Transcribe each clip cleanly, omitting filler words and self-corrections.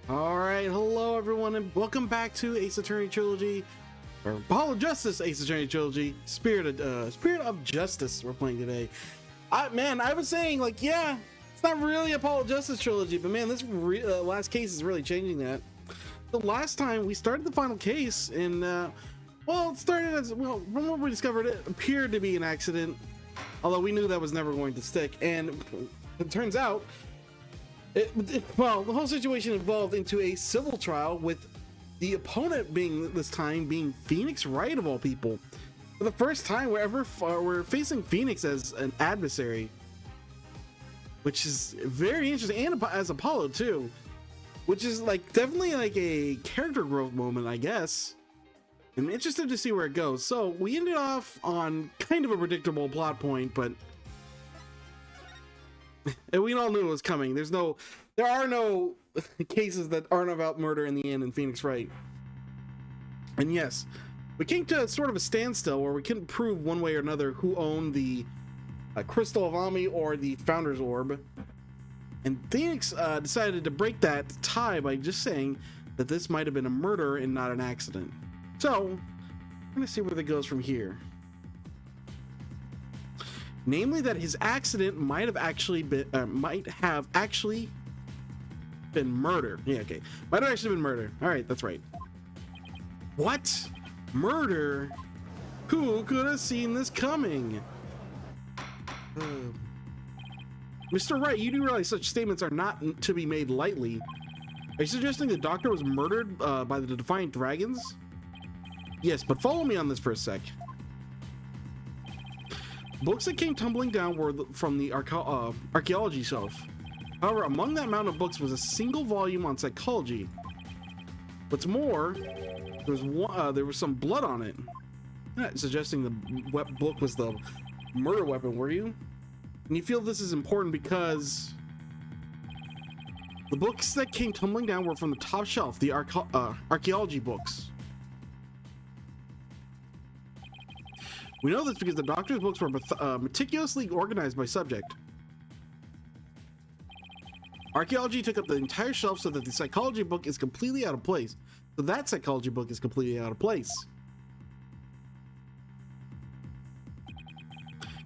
All right, hello everyone, and welcome back to Ace Attorney Trilogy, or Apollo Justice Ace Attorney Trilogy, Spirit of Justice. We're playing today. I was saying, like, yeah, it's not really Apollo Justice Trilogy, but man, this last case is really changing that. The last time we started the final case, and well, it started as well. From what we discovered, it appeared to be an accident, although we knew that was never going to stick, and it turns out. Well, the whole situation evolved into a civil trial with the opponent this time Phoenix Wright of all people. For the first time we're facing Phoenix as an adversary, which is very interesting, and as Apollo too, which is like definitely like a character growth moment, I guess. I'm interested to see where it goes. So we ended off on kind of a predictable plot point, but and we all knew it was coming. There are no cases that aren't about murder in the end in Phoenix Wright. And yes, we came to sort of a standstill where we couldn't prove one way or another who owned the Crystal of Ami or the Founder's Orb. And Phoenix decided to break that tie by just saying that this might have been a murder and not an accident. So, I'm going to see where that goes from here. Namely, that his accident might have actually been murder. Yeah, okay. Might have actually been murder. All right, that's right. What? Murder? Who could have seen this coming? Mr. Wright, you do realize such statements are not to be made lightly. Are you suggesting the doctor was murdered by the Defiant Dragons? Yes, but follow me on this for a sec. Books that came tumbling down were from the archaeology shelf. However, among that mountain of books was a single volume on psychology. What's more, there was some blood on it. Not suggesting the book was the murder weapon, were you? And you feel this is important because the books that came tumbling down were from the top shelf, the archaeology books. We know this because the doctor's books were meticulously organized by subject. Archaeology took up the entire shelf so that the psychology book is completely out of place. So that psychology book is completely out of place.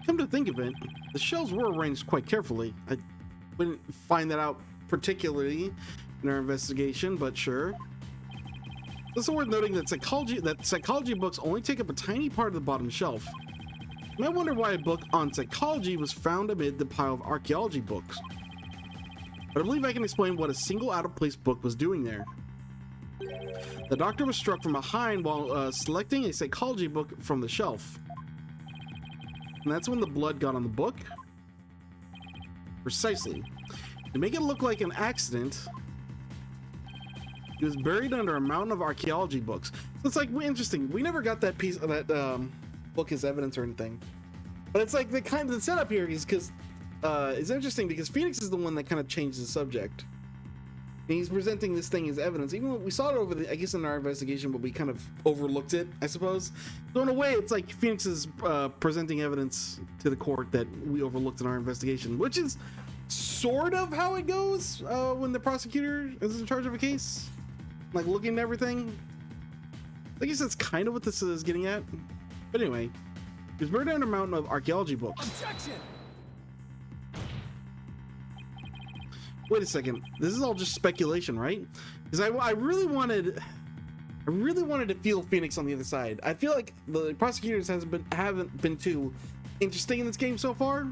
Come to think of it, the shelves were arranged quite carefully. I wouldn't find that out particularly in our investigation, but sure. It's also worth noting that psychology books only take up a tiny part of the bottom shelf. You might wonder why a book on psychology was found amid the pile of archaeology books. But I believe I can explain what a single out-of-place book was doing there. The doctor was struck from behind while selecting a psychology book from the shelf. And that's when the blood got on the book? Precisely. To make it look like an accident, it was buried under a mountain of archaeology books. So it's like interesting. We never got that piece of that book as evidence or anything. But it's like the setup here is because it's interesting because Phoenix is the one that kind of changed the subject. And he's presenting this thing as evidence. Even when we saw it I guess in our investigation, but we kind of overlooked it, I suppose. So in a way, it's like Phoenix is presenting evidence to the court that we overlooked in our investigation, which is sort of how it goes when the prosecutor is in charge of a case. Like looking at everything. I guess that's kind of what this is getting at. But anyway, he was murdered under a mountain of archaeology books. Objection! Wait a second. This is all just speculation, right? Because I really wanted to feel Phoenix on the other side. I feel like the prosecutors haven't been too interesting in this game so far,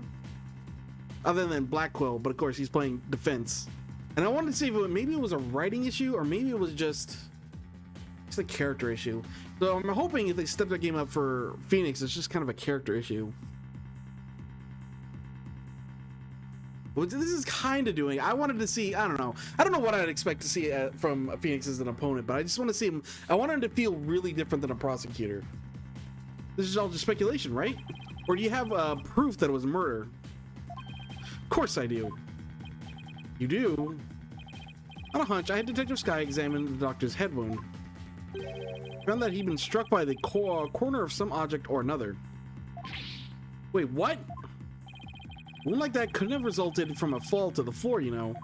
other than Black Quill. But of course, he's playing defense. And I wanted to see if maybe it was a writing issue or maybe it was just a character issue. So I'm hoping if they step that game up for Phoenix, it's just kind of a character issue. What this is kind of doing, I wanted to see, I don't know what I'd expect to see from Phoenix as an opponent, but I just want to see him, I want him to feel really different than a prosecutor. This is all just speculation, right? Or do you have proof that it was murder? Of course I do. You do? On a hunch, I had Detective Sky examine the doctor's head wound. Found that he'd been struck by the corner of some object or another. Wait, what? Wound like that couldn't have resulted from a fall to the floor, you know.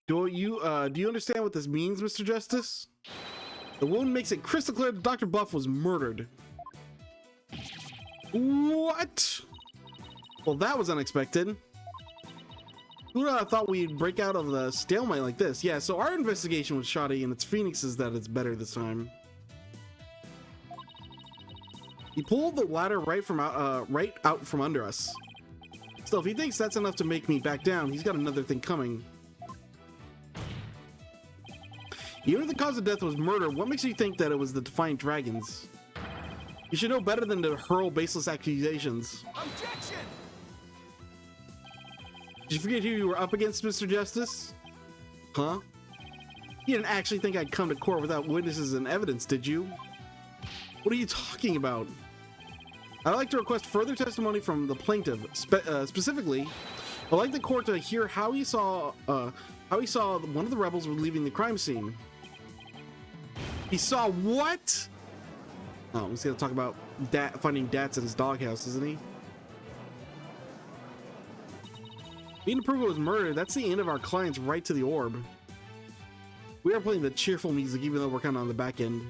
Do you understand what this means, Mr. Justice? The wound makes it crystal clear that Dr. Buff was murdered. What? Well, that was unexpected. Who would have thought we'd break out of the stalemate like this? Yeah, so our investigation was shoddy, and it's Phoenix's that it's better this time. He pulled the ladder right out from under us. Still, if he thinks that's enough to make me back down, he's got another thing coming. Even if the cause of death was murder, what makes you think that it was the Defiant Dragons? You should know better than to hurl baseless accusations. Objection! Did you forget who you were up against, Mr. Justice? Huh? You didn't actually think I'd come to court without witnesses and evidence, did you? What are you talking about? I'd like to request further testimony from the plaintiff. Specifically, I'd like the court to hear how he saw one of the rebels leaving the crime scene. He saw what? Oh, he's gonna talk about finding Dats in his doghouse, isn't he? Being proven was murder, that's the end of our client's right to the orb. We are playing the cheerful music even though we're kind of on the back end.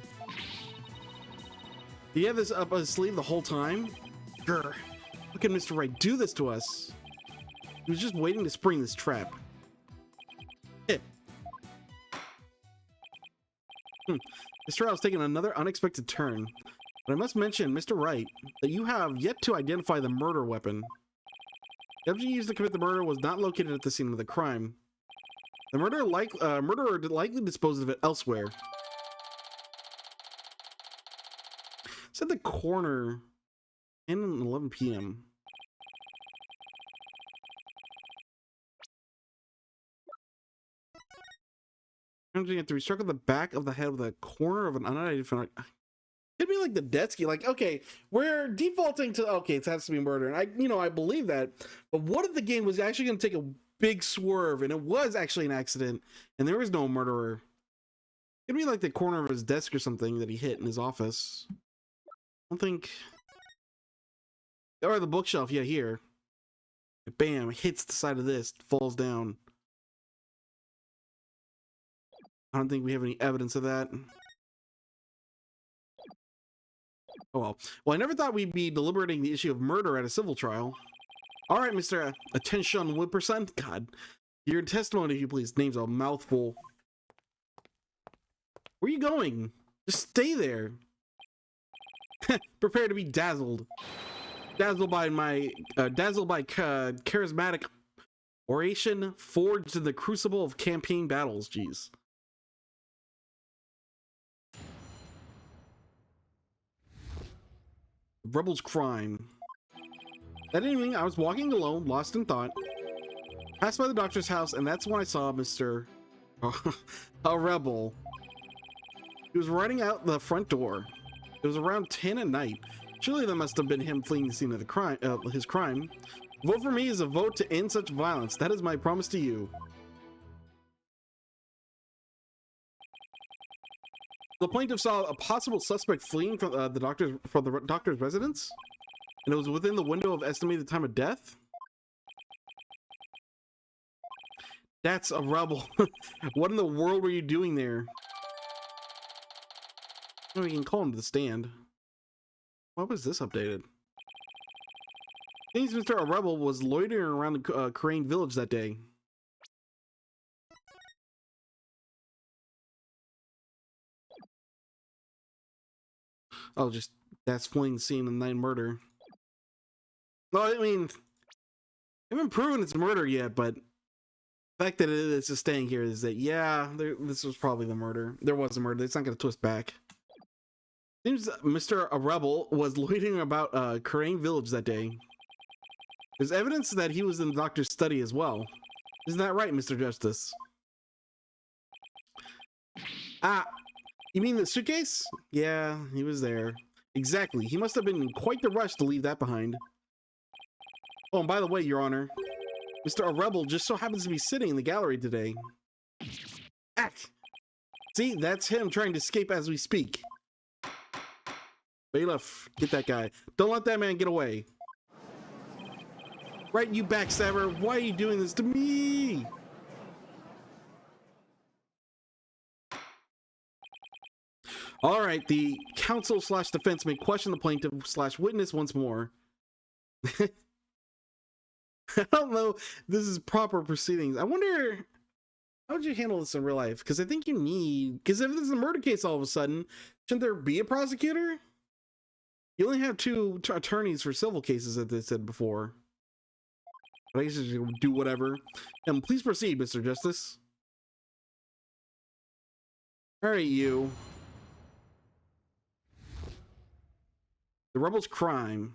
Did he have this up his sleeve the whole time? Grr. How can Mr. Wright do this to us? He was just waiting to spring this trap. Mr. Wright was taking another unexpected turn. But I must mention, Mr. Wright, that you have yet to identify the murder weapon. The object used to commit the murder was not located at the scene of the crime. The murderer likely disposed of it elsewhere. It's at the corner. 10 and 11 p.m. We struck on the back of the head with a corner of an unidentified. It'd be like the death ski. Like, okay, we're defaulting to it has to be murder, and I believe that. But what if the game was actually going to take a big swerve, and it was actually an accident, and there was no murderer? It'd be like the corner of his desk or something that he hit in his office. I don't think. Or the bookshelf, yeah, here. Bam! Hits the side of this, falls down. I don't think we have any evidence of that. Oh well. Well, I never thought we'd be deliberating the issue of murder at a civil trial. All right, Mr. Attention Whipperson. God, your testimony, if you please. Name's a mouthful. Where are you going? Just stay there. Prepare to be dazzled. Dazzled by charismatic oration forged in the crucible of campaign battles. Jeez. Rebel's crime. That evening, I was walking alone, lost in thought. Passed by the doctor's house, and that's when I saw Mr. a rebel. He was riding out the front door. It was around 10 at night. Surely that must have been him fleeing the scene of the crime, his crime. Vote for me is a vote to end such violence. That is my promise to you. The plaintiff saw a possible suspect fleeing from the doctor's residence, and it was within the window of estimated time of death. That's a rebel. What in the world were you doing there? Oh, we can call him to the stand. Why was this updated? Things Mr. Rebel was loitering around the Crane village that day. Oh, just that's fleeing the scene of the night murder. Well, I mean, I haven't proven it's murder yet, but the fact that it's just staying here is that, yeah, this was probably the murder. There was a murder. It's not going to twist back. Seems Mr. Rebel was loitering about Crane Village that day. There's evidence that he was in the doctor's study as well. Isn't that right, Mr. Justice? Ah, you mean the suitcase? Yeah, he was there. Exactly. He must have been in quite the rush to leave that behind. Oh, and by the way, Your Honor, Mr. Rebel just so happens to be sitting in the gallery today. Ah! See, that's him trying to escape as we speak. Bailiff, get that guy. Don't let that man get away. Right, you backstabber. Why are you doing this to me? All right, the counsel slash defense may question the plaintiff slash witness once more. I don't know. This is proper proceedings. I wonder, how would you handle this in real life? Because I think you need, because if this is a murder case all of a sudden, shouldn't there be a prosecutor? You only have two attorneys for civil cases, as they said before. But I guess you should do whatever. Please proceed, Mr. Justice. All right, you. The rebel's crime.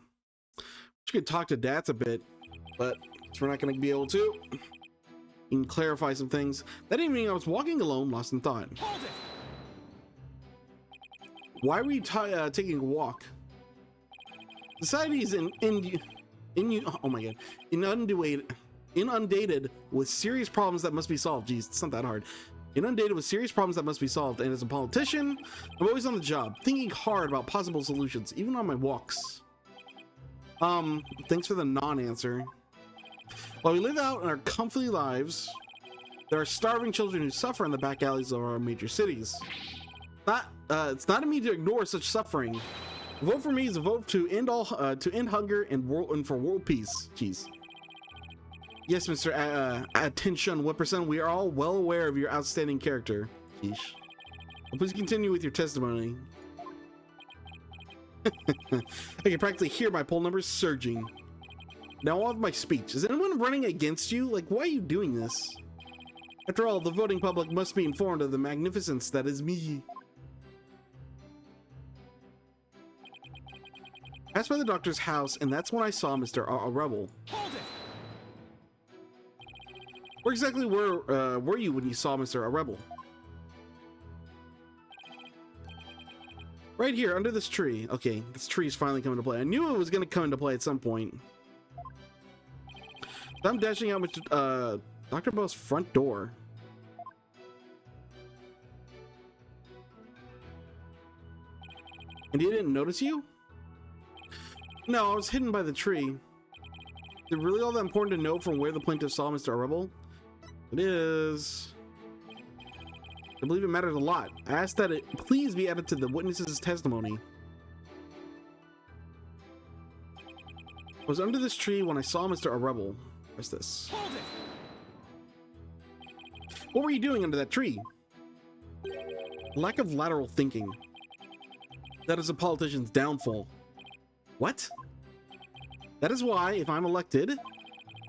You could talk to Dats a bit, but we're not going to be able to. You can clarify some things. That evening, I was walking alone, lost in thought. Hold it. Why were you taking a walk? Society is inundated with serious problems that must be solved. Jeez, it's not that hard. Inundated with serious problems that must be solved, and as a politician, I'm always on the job, thinking hard about possible solutions, even on my walks. Thanks for the non-answer. While we live out in our comfy lives, there are starving children who suffer in the back alleys of our major cities. It's not in me to ignore such suffering. A vote for me is a vote to end hunger and for world peace. Jeez. Yes, Mr. Attention Whipperson, we are all well aware of your outstanding character. Sheesh. Well, please continue with your testimony. I can practically hear my poll numbers surging. Now I'll have my speech. Is anyone running against you? Like, why are you doing this? After all, the voting public must be informed of the magnificence that is me. I passed by the doctor's house, and that's when I saw Mr. Rebel. Hold it! Where exactly were you when you saw Mr. Rebel? Right here, under this tree. Okay, this tree is finally coming to play. I knew it was going to come into play at some point. So I'm dashing out Mr. Dr. Bell's front door. And he didn't notice you? No, I was hidden by the tree. Is it really all that important to know from where the plaintiff saw Mr. Rebel? It is. I believe it matters a lot. I ask that it please be added to the witness's testimony. I was under this tree when I saw Mr. Rebel. What's this? Hold it. What were you doing under that tree? Lack of lateral thinking. That is a politician's downfall. What? That is why, if I'm elected,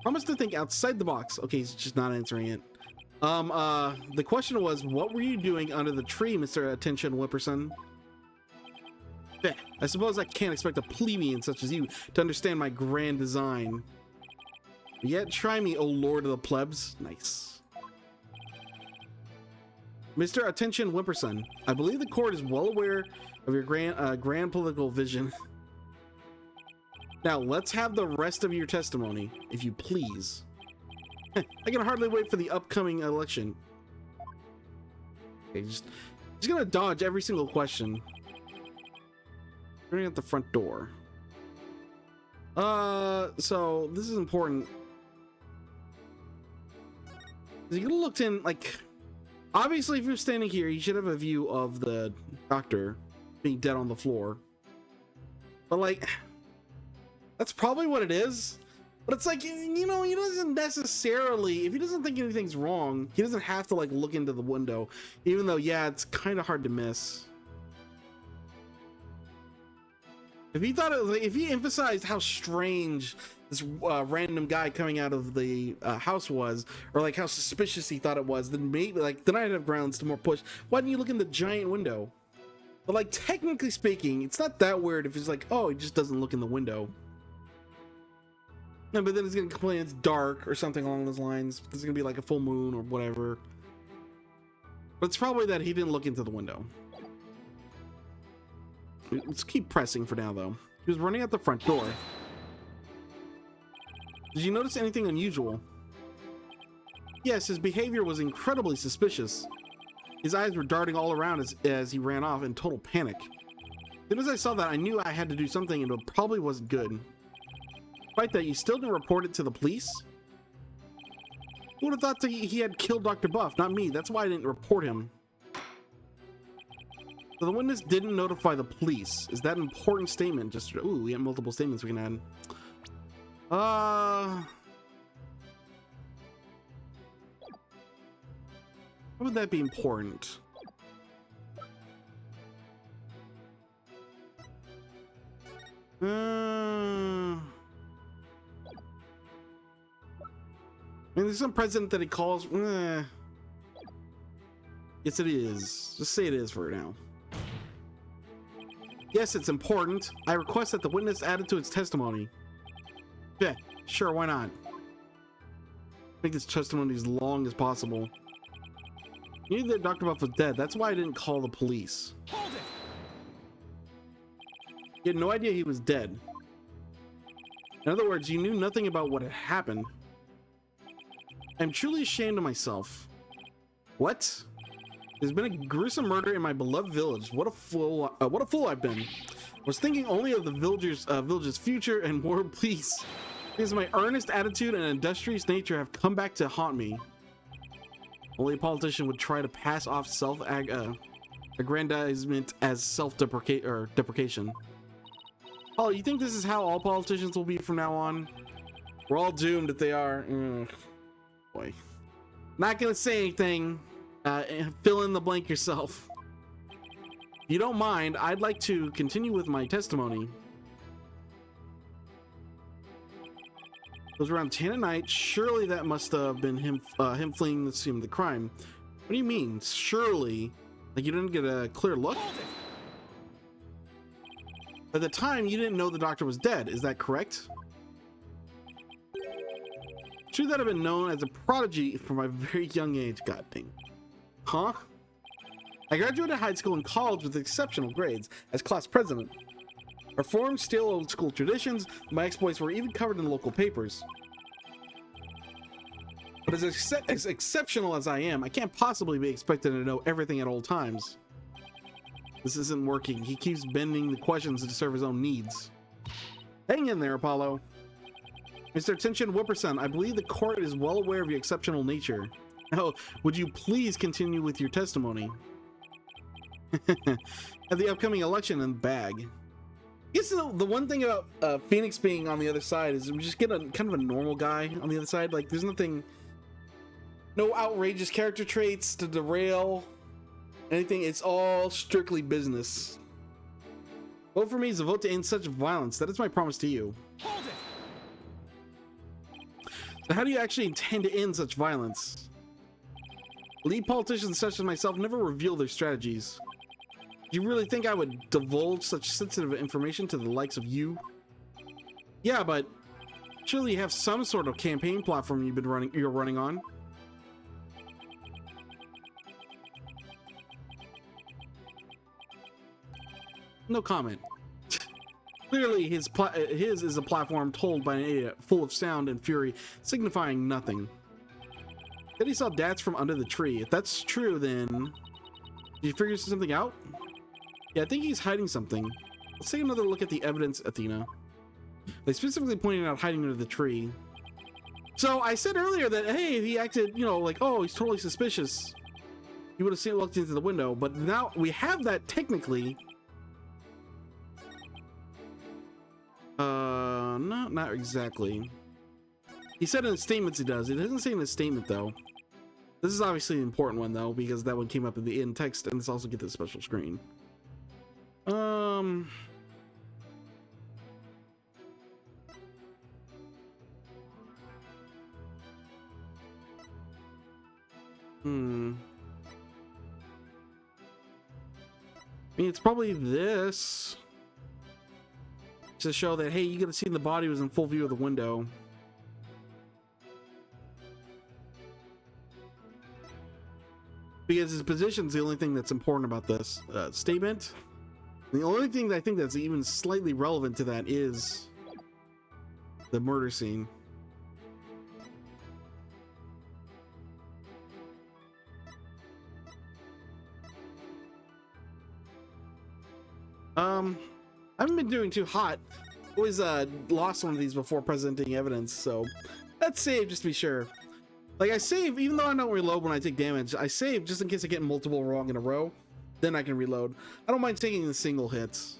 promise to think outside the box. Okay, he's just not answering it. The question was, what were you doing under the tree, Mr. Attention Whipperson? I suppose I can't expect a plebeian such as you to understand my grand design. Yet try me, O Lord of the Plebs. Nice. Mr. Attention Whipperson, I believe the court is well aware of your grand political vision. Now, let's have the rest of your testimony, if you please. I can hardly wait for the upcoming election. Okay, just gonna dodge every single question. Turning out the front door. So this is important. You could have looked in, like, obviously if you're standing here, you should have a view of the doctor being dead on the floor. But like, that's probably what it is. But it's like, you know, he doesn't necessarily, if he doesn't think anything's wrong, he doesn't have to like look into the window, even though, yeah, it's kind of hard to miss. If he thought it was, if he emphasized how strange this random guy coming out of the house was, or like how suspicious he thought it was, then maybe, like, then I'd have grounds to more push. Why didn't you look in the giant window? But like, technically speaking, it's not that weird if he's like, oh, he just doesn't look in the window. No, but then he's gonna complain it's dark or something along those lines. There's gonna be like a full moon or whatever. But it's probably that he didn't look into the window. Let's keep pressing for now, though. He was running out the front door. Did you notice anything unusual? Yes, his behavior was incredibly suspicious. His eyes were darting all around as he ran off in total panic. As soon as I saw that, I knew I had to do something, and it probably wasn't good. Despite that, you still didn't report it to the police? Who would have thought that he had killed Dr. Buff? Not me. That's why I didn't report him. So the witness didn't notify the police. Is that an important statement? Just, ooh, we have multiple statements we can add. Why would that be important? I mean, there's some president that he calls. Yes, it is. Just say it is for now. Yes, it's important. I request that the witness add it to its testimony. Yeah, sure, why not? Make this testimony as long as possible. You knew that Dr. Buff was dead. That's why I didn't call the police. Hold it! You had no idea he was dead. In other words, you knew nothing about what had happened. I'm truly ashamed of myself. What? There's been a gruesome murder in my beloved village. What a fool! What a fool I've been. I was thinking only of the village's future and world peace. Because my earnest attitude and industrious nature have come back to haunt me. Only a politician would try to pass off self-aggrandizement as deprecation. Oh, you think this is how all politicians will be from now on? We're all doomed if they are. Boy. Not gonna say anything. Fill in the blank yourself. If you don't mind, I'd like to continue with my testimony. It was around 10 at night. Surely that must have been him fleeing the scene of the crime. What do you mean, surely? Like you didn't get a clear look? At the time, you didn't know the doctor was dead. Is that correct? True that I've been known as a prodigy from my very young age. God dang. Huh? I graduated high school and college with exceptional grades as class president. I formed still old school traditions. My exploits were even covered in local papers. But as exceptional as I am, I can't possibly be expected to know everything at all times. This isn't working. He keeps bending the questions to serve his own needs. Hang in there, Apollo. Mr. Attention Whipperson, I believe the court is well aware of your exceptional nature. Now, would you please continue with your testimony? At the upcoming election in the bag. I guess the one thing about Phoenix being on the other side is we just get a kind of a normal guy on the other side. Like, there's nothing, no outrageous character traits to derail anything. It's all strictly business. Vote for me is a vote to end such violence. That is my promise to you. Hold it! So how do you actually intend to end such violence? Lead politicians such as myself never reveal their strategies. Do you really think I would divulge such sensitive information to the likes of you? Yeah, but surely you have some sort of campaign platform you're running on. No comment. Clearly, his is a platform told by an idiot, full of sound and fury, signifying nothing. Then he saw Dats from under the tree. If that's true, then did you figure something out? Yeah, I think he's hiding something. Let's take another look at the evidence, Athena. They specifically pointed out hiding under the tree. So I said earlier that, hey, he acted, you know, like, oh, he's totally suspicious. You would have seen looked into the window, but now we have that technically. Not exactly. He said in his statements he does. It doesn't say in his statement though. This is obviously an important one though, because that one came up in the end text, and let's also get the special screen. I mean, it's probably this. To show that, hey, you could have seen the body was in full view of the window. Because his position's the only thing that's important about this statement. The only thing that I think that's even slightly relevant to that is the murder scene. I haven't been doing too hot. Always lost one of these before presenting evidence, so let's save just to be sure. Like I save, even though I don't reload when I take damage, I save just in case I get multiple wrong in a row. Then I can reload. I don't mind taking the single hits.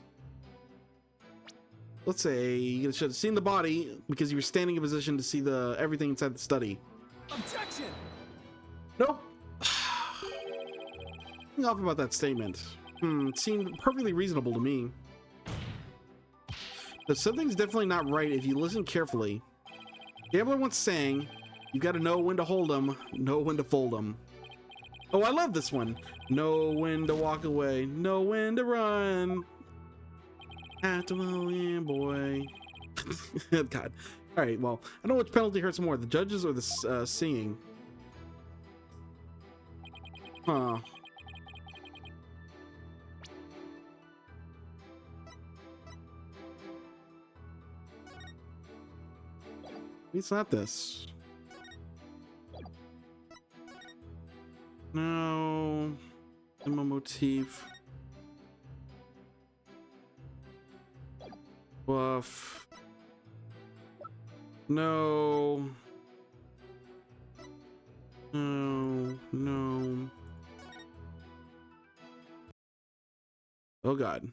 Let's say you should have seen the body because you were standing in position to see the everything inside the study. Objection! Nope. Nothing off about that statement. It seemed perfectly reasonable to me. But something's definitely not right if you listen carefully. Gambler once sang, "You gotta know when to hold 'em, know when to fold 'em." Oh, I love this one. Know when to walk away, know when to run. Have to know when, boy. God. All right, well, I know which penalty hurts more, the judges or the singing. Huh. It's not this. No. Demo motif. Buff. No. No. No. Oh God.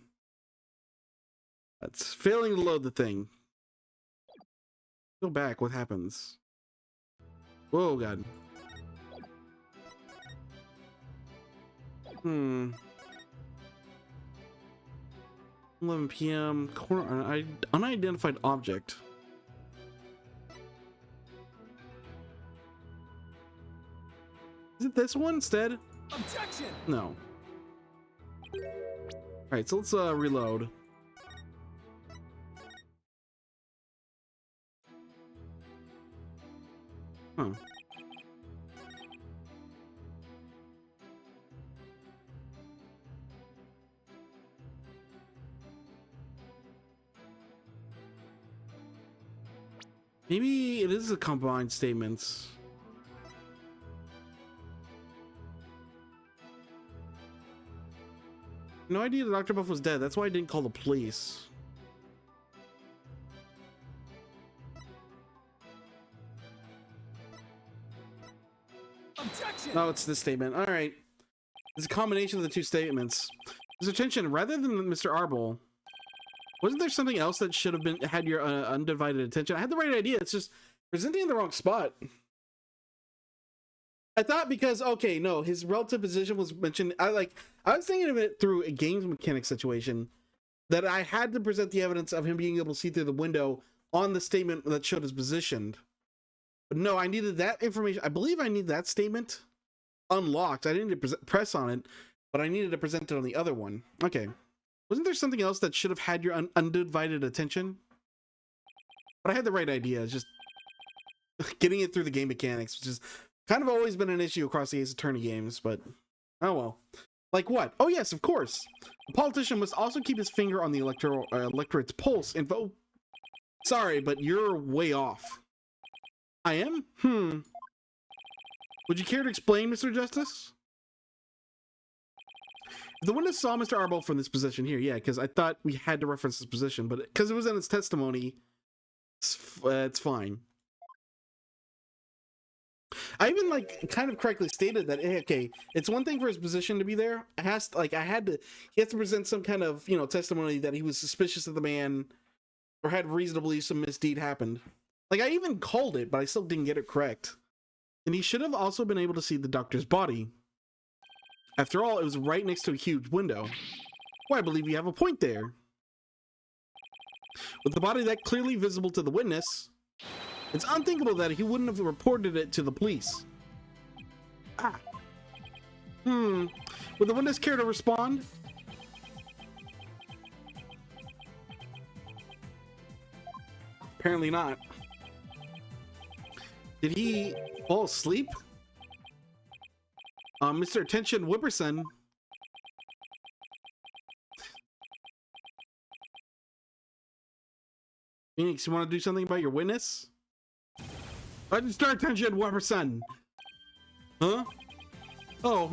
That's failing to load the thing. Go back. What happens? Whoa, God. 11 p.m. Corner unidentified object. Is it this one instead? Objection! No. All right, so let's reload. Huh. Maybe it is a combined statements. No idea Dr. Buff was dead. That's why I didn't call the police. Objection! No, it's this statement. All right. It's a combination of the two statements. Mr. Attention, rather than Mr. Arbol, wasn't there something else that should have had your undivided attention? I had the right idea. It's just presenting in the wrong spot. I thought because, okay, no, his relative position was mentioned. I was thinking of it through a games mechanic situation that I had to present the evidence of him being able to see through the window on the statement that showed his position. But no, I needed that information. I believe I need that statement unlocked. I didn't need to press on it, but I needed to present it on the other one. Okay. Wasn't there something else that should have had your undivided attention? But I had the right idea. It's just getting it through the game mechanics, which has kind of always been an issue across the Ace Attorney games, but oh well. Like what? Oh yes, of course. A politician must also keep his finger on the electorate's pulse and vote. Sorry, but you're way off. I am? Would you care to explain, Mr. Justice? The witness saw Mr. Arbol from this position here, yeah, because I thought we had to reference this position, but because it was in its testimony, it's fine. I even kind of correctly stated that, hey, okay, it's one thing for his position to be there. It has to, he has to present some kind of, testimony that he was suspicious of the man or had reason to believe some misdeed happened. I even called it, but I still didn't get it correct. And he should have also been able to see the doctor's body. After all, it was right next to a huge window. Well, I believe you have a point there. With the body that clearly visible to the witness, it's unthinkable that he wouldn't have reported it to the police. Would the witness care to respond? Apparently not. Did he fall asleep? Mr. Attention Whipperson. Phoenix, you want to do something about your witness? Mr. Attention Whipperson. Huh? Oh,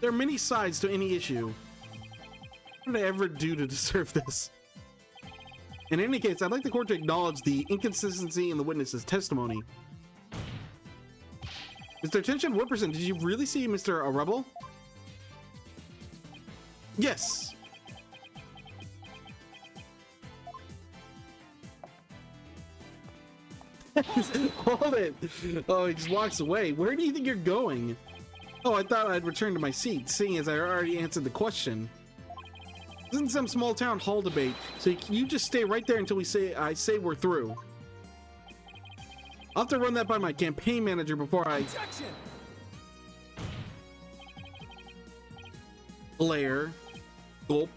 there are many sides to any issue. What did I ever do to deserve this? In any case, I'd like the court to acknowledge the inconsistency in the witness's testimony. Mr. Attention Whipperson, did you really see Mr. Rebel? Yes. Hold it. Oh, he just walks away. Where do you think you're going? Oh, I thought I'd return to my seat, seeing as I already answered the question. This isn't some small town hall debate, so you just stay right there until I say we're through. I'll have to run that by my campaign manager before I... Objection! Blair. Gulp.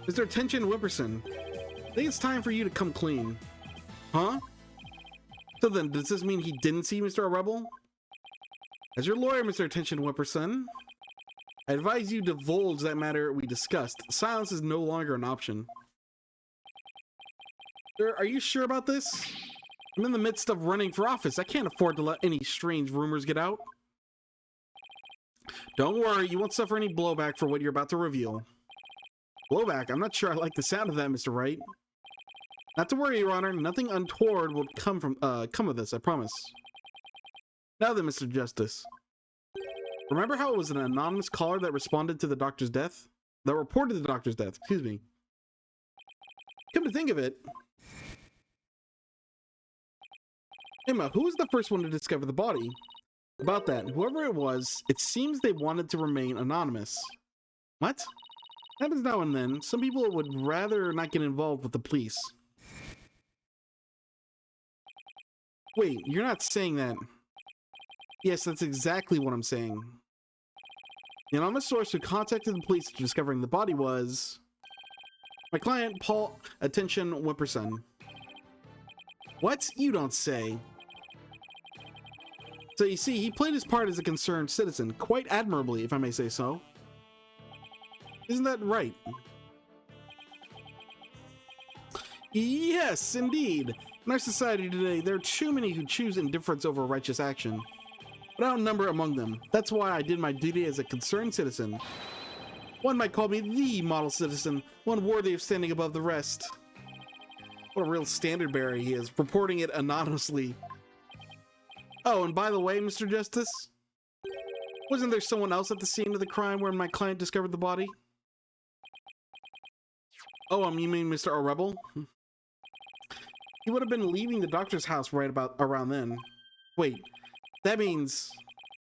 Mr. Attention Whipperson, I think it's time for you to come clean. Huh? So then, does this mean he didn't see Mr. Rebel? As your lawyer, Mr. Attention Whipperson, I advise you divulge that matter we discussed. Silence is no longer an option. Sir, are you sure about this? I'm in the midst of running for office. I can't afford to let any strange rumors get out. Don't worry, you won't suffer any blowback for what you're about to reveal. Blowback? I'm not sure I like the sound of that, Mr. Wright. Not to worry, Your Honor. Nothing untoward will come of this, I promise. Now then, Mr. Justice. Remember how it was an anonymous caller that responded to the doctor's death? That reported the doctor's death, excuse me. Come to think of it, Emma, who was the first one to discover the body? About that, whoever it was, it seems they wanted to remain anonymous. What? Happens now and then. Some people would rather not get involved with the police. Wait, you're not saying that. Yes, that's exactly what I'm saying. The anonymous source who contacted the police after discovering the body was... my client, Paul Attention Whipperson. What? You don't say. So you see, he played his part as a concerned citizen quite admirably, if I may say so. Isn't that right? Yes, indeed. In our society today, there are too many who choose indifference over righteous action. But I outnumber among them. That's why I did my duty as a concerned citizen. One might call me the model citizen, one worthy of standing above the rest. What a real standard bearer he is, reporting it anonymously. Oh, and by the way, Mr. Justice, wasn't there someone else at the scene of the crime where my client discovered the body? Oh, you mean Mr. O'Rebel? He would have been leaving the doctor's house right about around then. Wait, that means...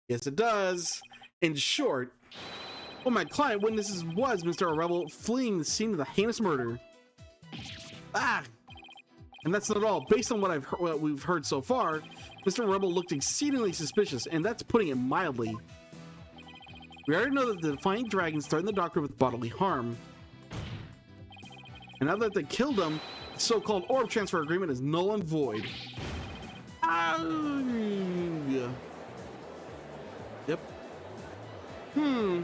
yes, it does. In short, what my client witnesses was Mr. O'Rebel fleeing the scene of the heinous murder. Ah! And that's not all. Based on what we've heard so far, Mr. Rebel looked exceedingly suspicious, and that's putting it mildly. We already know that the Defiant Dragons threatened the Doctor with bodily harm. And now that they killed him, the so-called orb transfer agreement is null and void. Yep.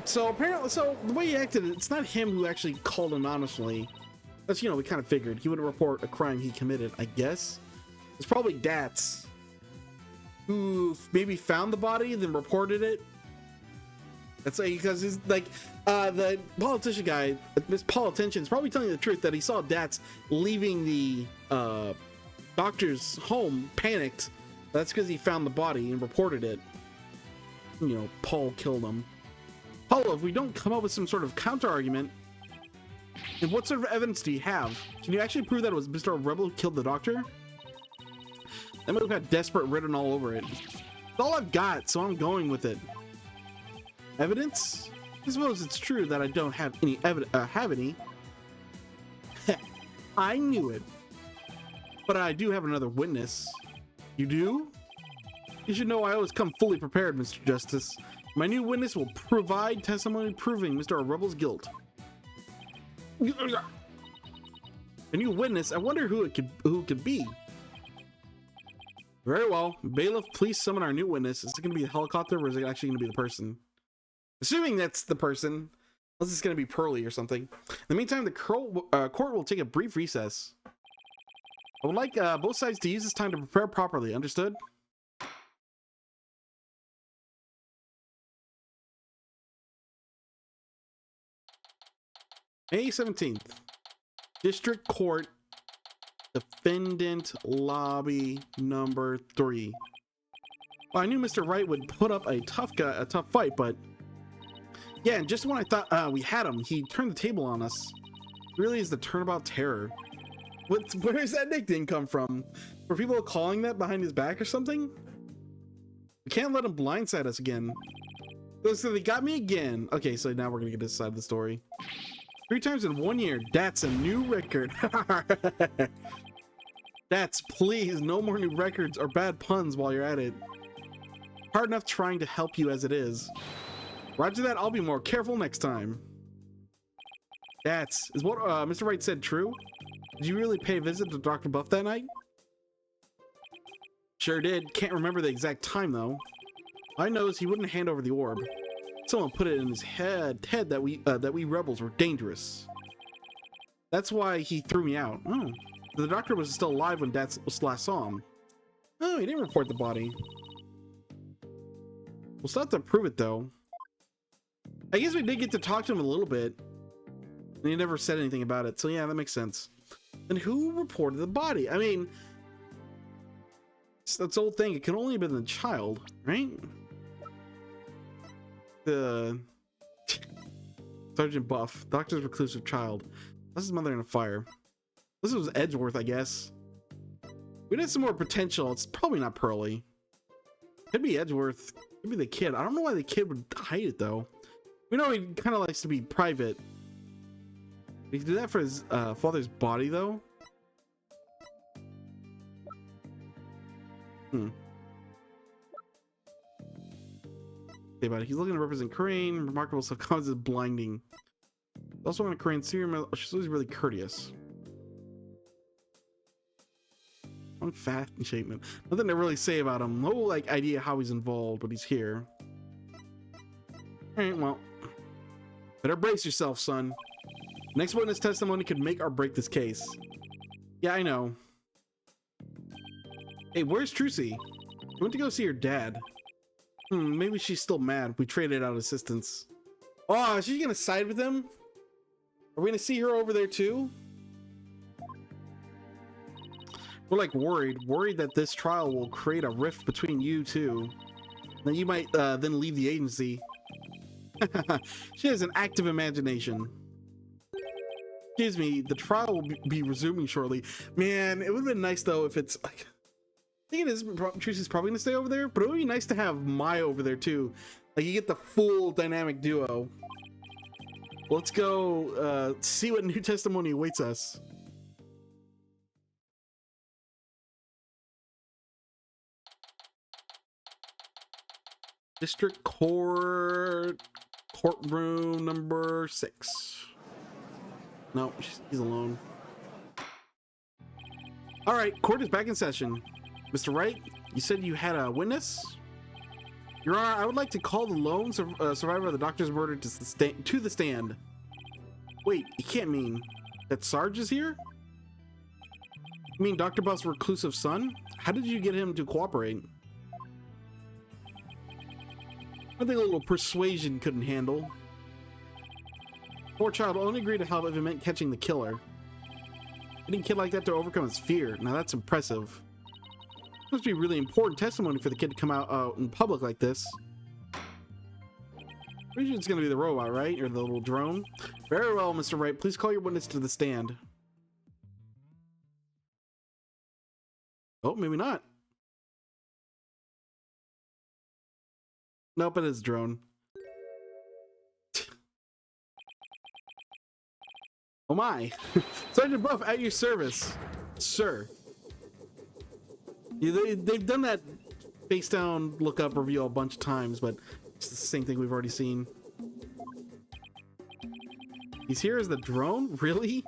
So apparently, the way he acted, it's not him who actually called anonymously. That's, we kind of figured he wouldn't report a crime he committed, I guess. It's probably Dats who maybe found the body and then reported it. That's like, because he's like, the politician guy, this politician is probably telling the truth that he saw Dats leaving the doctor's home panicked. That's because he found the body and reported it. Paul killed him. Paulo, if we don't come up with some sort of counter argument, and what sort of evidence do you have? Can you actually prove that it was Mr. Rebel who killed the doctor? That might have got desperate written all over it. It's all I've got, so I'm going with it. Evidence? I suppose it's true that I don't have any evidence. I knew it. But I do have another witness. You do? You should know I always come fully prepared, Mr. Justice. My new witness will provide testimony proving Mr. Rebel's guilt. A new witness? I wonder who it could be. Very well. Bailiff, please summon our new witness. Is it going to be a helicopter or is it actually going to be the person? Assuming that's the person, unless it's going to be Pearly or something. In the meantime, the court will take a brief recess. I would like both sides to use this time to prepare properly. Understood? May 17th. District Court, Defendant Lobby number 3. Well, I knew Mr. Wright would put up a tough fight, but Yeah, and just when I thought we had him, he turned the table on us. Really is the turnabout terror. Where does that nickname come from? Were people calling that behind his back or something? We can't let him blindside us again. So they got me again. Okay, so now we're gonna get this side of the story. 3 times in 1 year. That's a new record. That's please no more new records or bad puns while you're at it. Hard enough trying to help you as it is. Roger that. I'll be more careful next time. Is what Mr. Wright said true? Did you really pay a visit to Dr. Buff that night? Sure did. Can't remember the exact time though. I knows he wouldn't hand over the orb. Someone put it in his head that we rebels were dangerous. That's why he threw me out. Oh, the doctor was still alive when Dad last saw him. Oh, he didn't report the body. We'll still have to prove it though. I guess we did get to talk to him a little bit, and he never said anything about it. So yeah, that makes sense. And who reported the body? I mean, that's the old thing. It can only have been the child, right? The Sergeant Buff, Doctor's reclusive child. That's his mother in a fire. This was Edgeworth, I guess. We had some more potential. It's probably not Pearly. Could be Edgeworth. Could be the kid. I don't know why the kid would hide it though. We know he kind of likes to be private. He could do that for his father's body though. Okay, buddy. He's looking to represent Crane. Remarkable self-confidence is blinding. Also on a Crane serum, she's always really courteous. I'm fat and shapeman. Nothing to really say about him. No like idea how he's involved, but he's here. Alright, well. Better brace yourself, son. Next witness testimony could make or break this case. Yeah, I know. Hey, where's Trucy? I went to go see her dad. Maybe she's still mad. We traded out assistance. Oh, is she gonna side with him? Are we gonna see her over there too? We're like worried that this trial will create a rift between you two. Then you might then leave the agency. She has an active imagination. Excuse me, the trial will be resuming shortly. Man, it would have been nice though if it's like, I think it is, Trucy's probably gonna stay over there, but it would be nice to have Maya over there too. Like you get the full dynamic duo. Let's go see what new testimony awaits us. District Court, courtroom number 6. No, he's alone. All right, court is back in session. Mr. Wright, you said you had a witness? Your Honor, I would like to call the lone survivor of the doctor's murder to the stand. Wait, you can't mean that Sarge is here? You mean Dr. Buff's reclusive son? How did you get him to cooperate? I think a little persuasion couldn't handle. Poor child only agreed to help if it meant catching the killer. Getting a kid like that to overcome his fear. Now that's impressive. Must be really important testimony for the kid to come out in public like this. Pretty sure it's gonna be the robot, right? Or the little drone? Very well, Mr. Wright. Please call your witness to the stand. Oh, maybe not. Nope, it is a drone. Oh my. Sergeant Buff, at your service, sir. Yeah, they've done that face down look up reveal a bunch of times, but it's the same thing we've already seen. He's here as the drone? Really?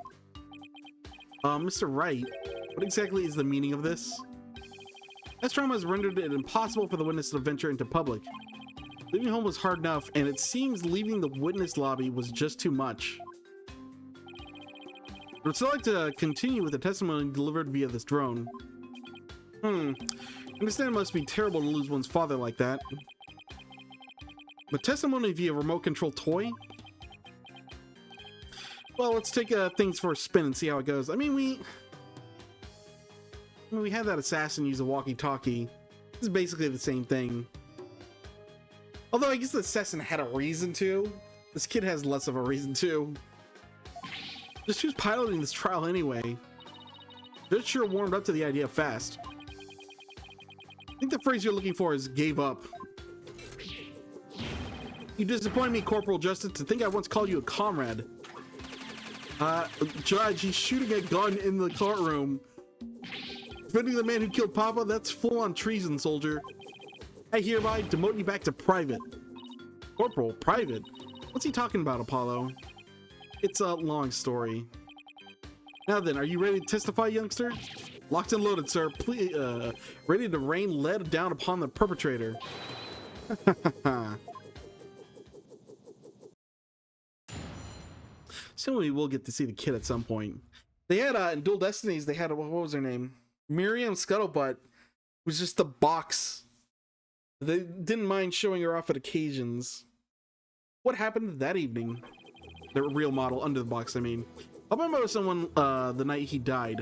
Mr. Wright, what exactly is the meaning of this? This trauma has rendered it impossible for the witness to venture into public. Leaving home was hard enough, and it seems leaving the witness lobby was just too much. I would still like to continue with the testimony delivered via this drone. I understand it must be terrible to lose one's father like that. But testimony via remote control toy? Well, let's take things for a spin and see how it goes. I mean, we had that assassin use a walkie-talkie. This is basically the same thing. Although I guess the assassin had a reason to. This kid has less of a reason too. Just who's piloting this trial anyway? Just sure warmed up to the idea fast. I think the phrase you're looking for is gave up. You disappoint me, Corporal Justice, to think I once called you a comrade. Judge, he's shooting a gun in the courtroom. Defending the man who killed Papa, that's full-on treason, soldier. I hereby demote you back to private. Corporal, private? What's he talking about, Apollo? It's a long story. Now then, are you ready to testify, youngster? Locked and loaded, sir. Please, ready to rain lead down upon the perpetrator. So we will get to see the kid at some point. They had in Dual Destinies, they had what was her name? Miriam Scuttlebutt was just a box. They didn't mind showing her off at occasions. What happened that evening? The real model under the box, I mean. I remember someone the night he died.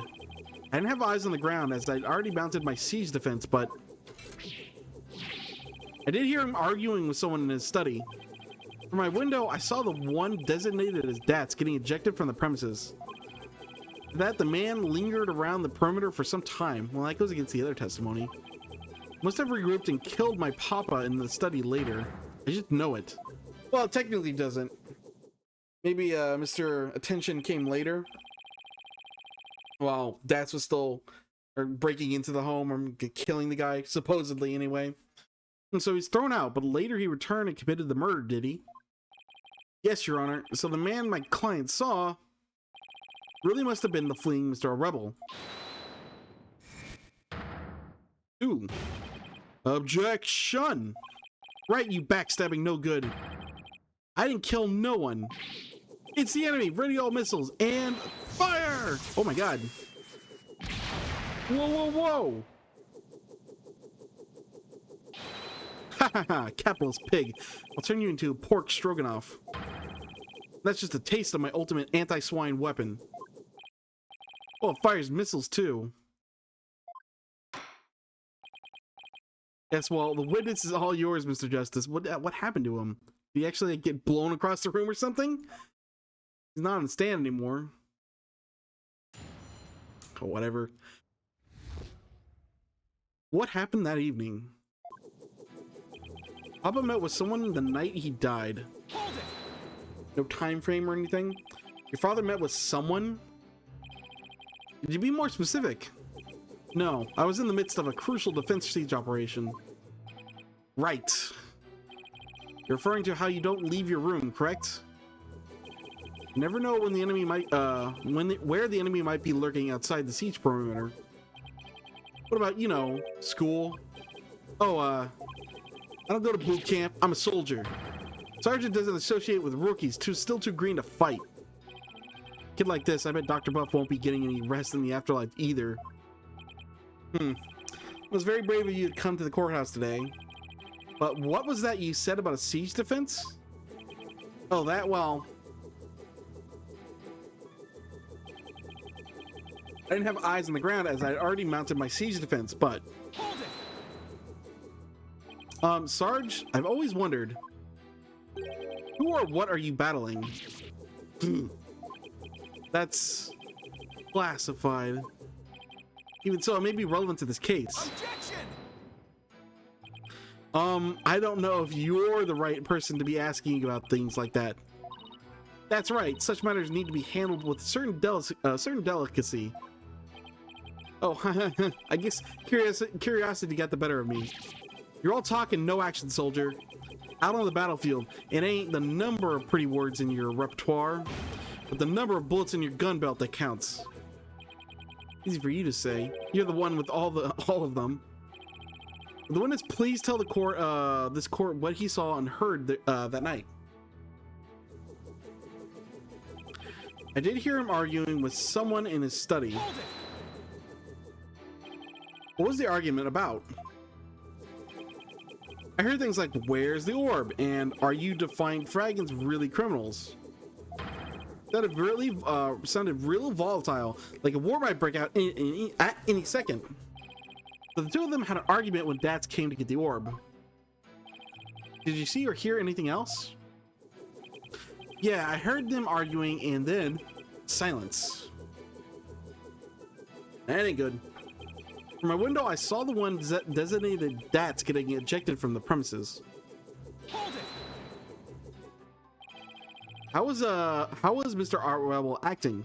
I didn't have eyes on the ground as I'd already mounted my siege defense, but I did hear him arguing with someone in his study. From my window, I saw the one designated as Dats getting ejected from the premises. After that, the man lingered around the perimeter for some time. Well, that goes against the other testimony. Must have regrouped and killed my papa in the study later. I just know it. Well, it technically doesn't. Maybe Mr. Attention came later, while Dats was still breaking into the home or killing the guy, supposedly anyway. And so he's thrown out, but later he returned and committed the murder, did he? Yes, Your Honor. So the man my client saw really must have been the fleeing Mr. Rebel. Ooh. Objection! Right, you backstabbing no good. I didn't kill no one. It's the enemy. Ready all missiles and fire! Oh my god. Whoa, whoa, whoa! Ha ha ha, capitalist pig. I'll turn you into pork stroganoff. That's just a taste of my ultimate anti-swine weapon. Oh, it fires missiles too. Yes, well, the witness is all yours, Mr. Justice. What happened to him? Did he actually get blown across the room or something? He's not on the stand anymore. Oh, whatever. What happened that evening? Papa met with someone the night he died. No time frame or anything? Your father met with someone? Did you be more specific? No, I was in the midst of a crucial defense siege operation. Right. You're referring to how you don't leave your room, correct? You never know when the enemy might, where the enemy might be lurking outside the siege perimeter. What about, you know, school? Oh, I don't go to boot camp. I'm a soldier. Sergeant doesn't associate with rookies, still too green to fight. Kid like this, I bet Dr. Buff won't be getting any rest in the afterlife either. It was very brave of you to come to the courthouse today. But what was that you said about a siege defense? Oh, that, well... I didn't have eyes on the ground as I had already mounted my siege defense, but... Sarge, I've always wondered... Who or what are you battling? That's... classified. Even so, it may be relevant to this case. Objection! I don't know if you're the right person to be asking about things like that. That's right. Such matters need to be handled with certain delicacy. Oh, I guess curiosity got the better of me. You're all talking, no action, soldier. Out on the battlefield, it ain't the number of pretty words in your repertoire, but the number of bullets in your gun belt that counts. Easy for you to say. You're the one with all of them. The witness, please tell the court, this court, what he saw and heard that night. I did hear him arguing with someone in his study. What was the argument about? I heard things like, where's the orb? And are you defying Fragons really criminals? That really sounded real volatile, like a war might break out at any second. So the two of them had an argument when Dats came to get the orb. Did you see or hear anything else? Yeah, I heard them arguing and then silence. That ain't good. From my window, I saw the one designated DATS getting ejected from the premises. Hold it! How was Mr. Artwell acting?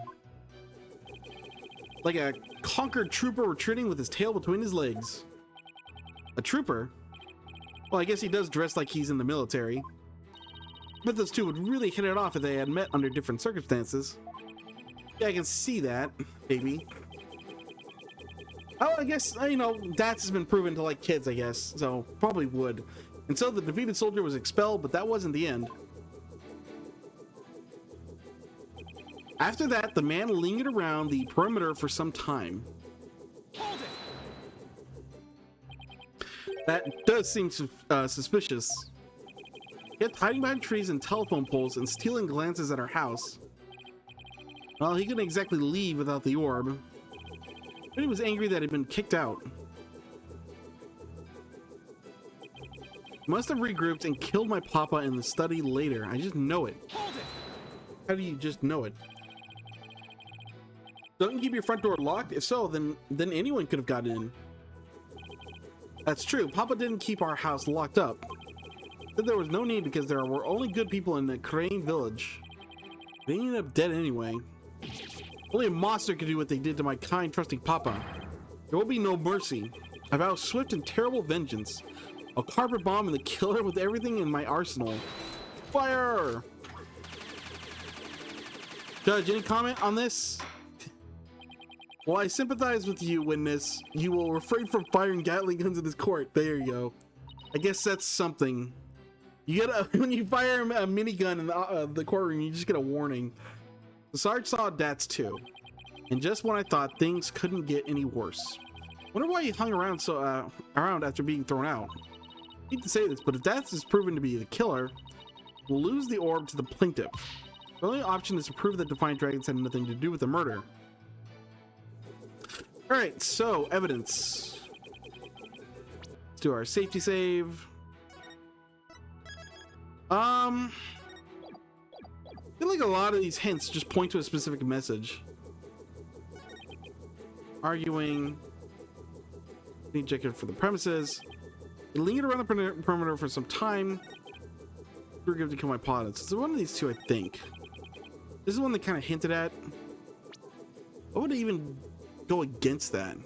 Like a conquered trooper retreating with his tail between his legs. A trooper? Well, I guess he does dress like he's in the military. But those two would really hit it off if they had met under different circumstances. Yeah, I can see that, baby. Oh, I guess, you know, DATS has been proven to like kids, I guess, so probably would. And so the defeated soldier was expelled, but that wasn't the end. After that, the man lingered around the perimeter for some time. Hold it! That does seem suspicious. Yet hiding behind trees and telephone poles and stealing glances at our house. Well, he couldn't exactly leave without the orb. But he was angry that he'd been kicked out. Must have regrouped and killed my papa in the study later. I just know it. Hold it! How do you just know it? Don't you keep your front door locked? If so, then anyone could have gotten in. That's true. Papa didn't keep our house locked up. Said there was no need because there were only good people in the Crane village. They ended up dead anyway. Only a monster could do what they did to my kind, trusting papa. There will be no mercy. I vow swift and terrible vengeance. A carpet bomb and the killer with everything in my arsenal. Fire! Judge, any comment on this? Well, I sympathize with you, witness. You will refrain from firing Gatling guns in this court. There you go. I guess that's something. You get when you fire a minigun in the courtroom, you just get a warning. The Sarge saw DATS too, and just when I thought things couldn't get any worse. Wonder why he hung around around after being thrown out. I hate to say this, but if DATS is proven to be the killer, we'll lose the orb to the plaintiff. The only option is to prove that Defiant Dragons had nothing to do with the murder. Alright, so evidence. Let's do our safety save. I feel like a lot of these hints just point to a specific message. Arguing. Need ejected for the premises. He lingered around the perimeter for some time. We're going to kill my pilots. It's one of these two, I think. This is one that kind of hinted at. What would even go against that?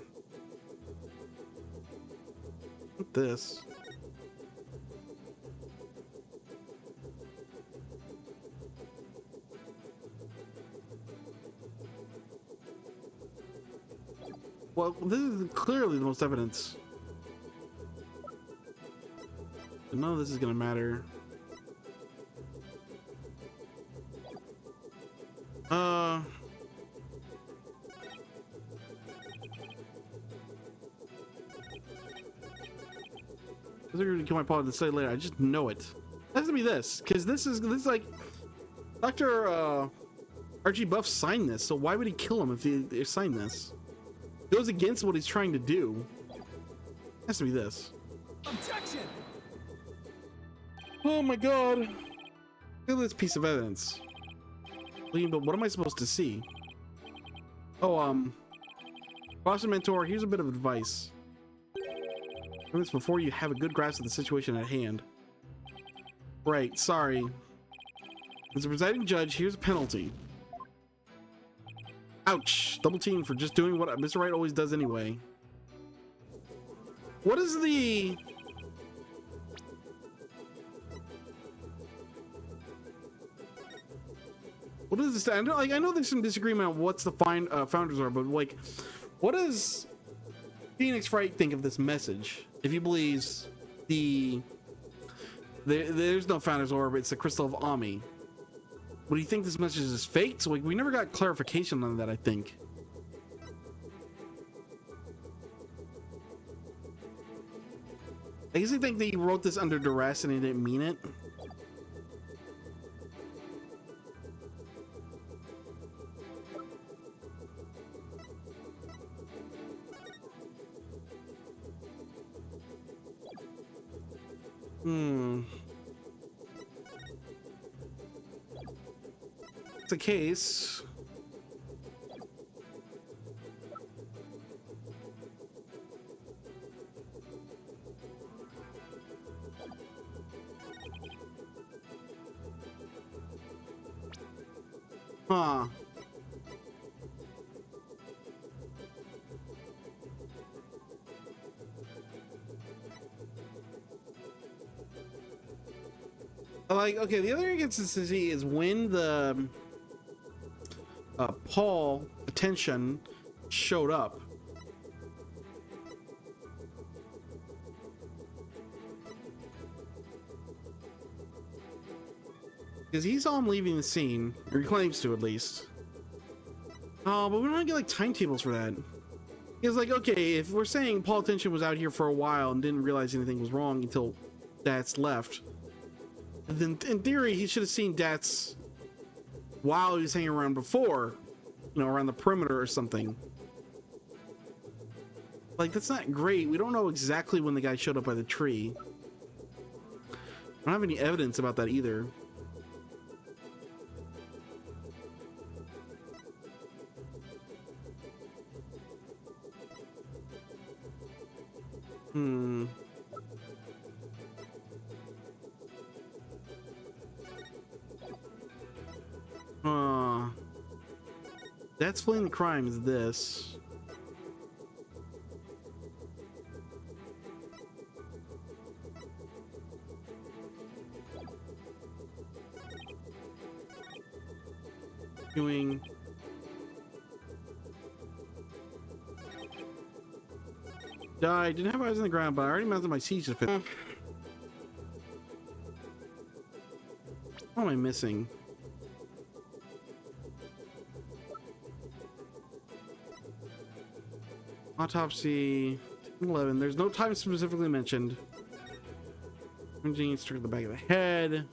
What this? Well, this is clearly the most evidence. But none of this is gonna matter. They're gonna kill my pilot to say later. I just know it. It has to be this, because this is like Dr. Archie Buff signed this, so why would he kill him if he signed this? It goes against what he's trying to do. It has to be this. Objection! Oh my god. Look at this piece of evidence. Liam, but what am I supposed to see? Oh, Boston Mentor, here's a bit of advice. Do this before you have a good grasp of the situation at hand. Right, sorry. As a presiding judge, here's a penalty. Ouch! Double team for just doing what Mr. Wright always does anyway. What is the... What is this? I know there's some disagreement on what's the founders are, but like, what does Phoenix Wright think of this message? If he believes there's no founders orb, it's the Crystal of Ami. Would you think this message is fake? So like, we never got clarification on that, I think. I guess I think that he wrote this under duress and he didn't mean it. it's a case. Huh. Like, okay, the other inconsistency is when the Paul attention showed up. Because he saw him leaving the scene, or he claims to at least. Oh, but we're not gonna get like timetables for that. He was like, okay, if we're saying Paul Attention was out here for a while and didn't realize anything was wrong until Dats left, then in theory he should have seen Dats while he was hanging around before, you know, around the perimeter or something. Like, that's not great. We don't know exactly when the guy showed up by the tree. I don't have any evidence about that either. That's fleeing the crime is this. Doing died. Didn't have eyes on the ground, but I already mounted my siege defense. What am I missing? Autopsy 11. There's no time specifically mentioned. Struck to the back of the head.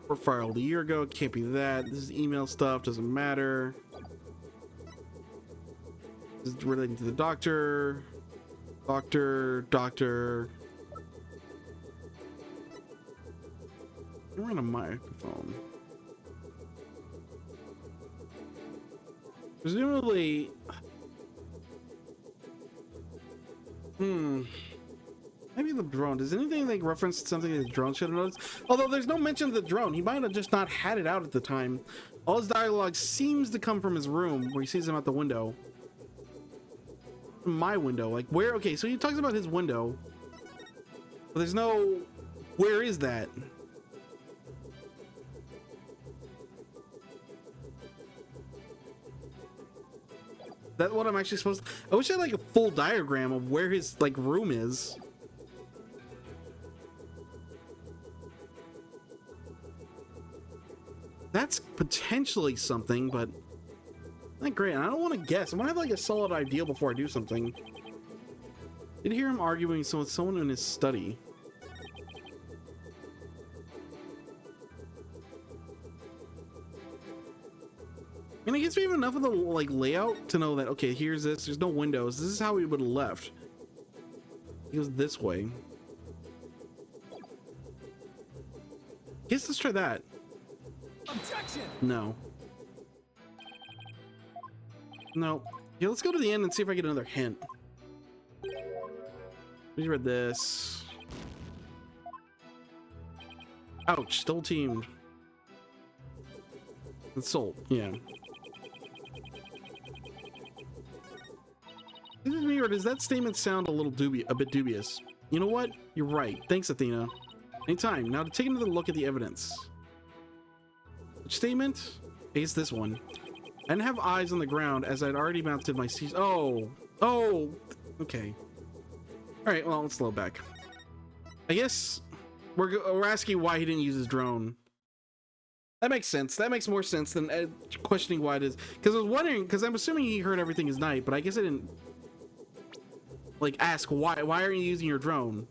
Or filed a year ago. Can't be that. This is email stuff. Doesn't matter. This is relating to the doctor. Doctor. We're on a microphone. Presumably, maybe the drone. Does anything like reference something that the drone should have noticed? Although there's no mention of the drone, he might have just not had it out at the time. All his dialogue seems to come from his room, where he sees him out the window. My window, like where? Okay, so he talks about his window, but there's no. Where is that? That's what I'm actually supposed to. I wish I had like a full diagram of where his like room is. That's potentially something, but not great. I don't want to guess. I want to have like a solid idea before I do something. Did hear him arguing with someone in his study. And I guess we have enough of the like layout to know that okay, here's this. There's no windows. This is how we would have left. He goes this way. Guess let's try that. Objection! No. No. Yeah, let's go to the end and see if I get another hint. We read this. Ouch, still teamed. It's sold, yeah. Is this me, or does that statement sound a bit dubious? You know what? You're right. Thanks, Athena. Anytime. Now to take another look at the evidence. Which statement? It's this one. I didn't have eyes on the ground as I'd already mounted my siege. Oh, okay. All right, well, let's load back. I guess we're asking why he didn't use his drone. That makes sense. That makes more sense than questioning why it is. Because I was wondering, because I'm assuming he heard everything is night, but I guess I didn't like ask why aren't you using your drone?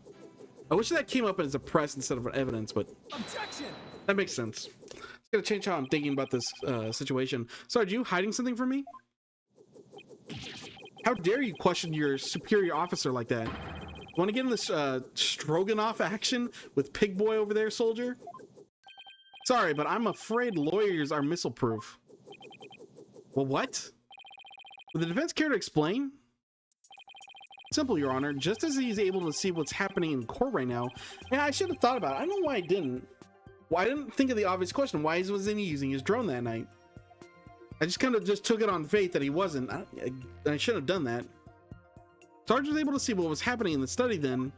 I wish that came up as a press instead of an evidence, but Objection! That makes sense. It's gonna change how I'm thinking about this situation. So are you hiding something from me? How dare you question your superior officer like that? Want to get in this Stroganoff action with Pig Boy over there, soldier? Sorry, but I'm afraid lawyers are missile proof. Well, what? Would the defense care to explain? Simple, Your Honor. Just as he's able to see what's happening in court right now. Yeah, I should have thought about it. I don't know why I didn't. Well, I didn't think of the obvious question. Why wasn't he using his drone that night? I just kind of just took it on faith that he wasn't. I should have done that. Sarge was able to see what was happening in the study then.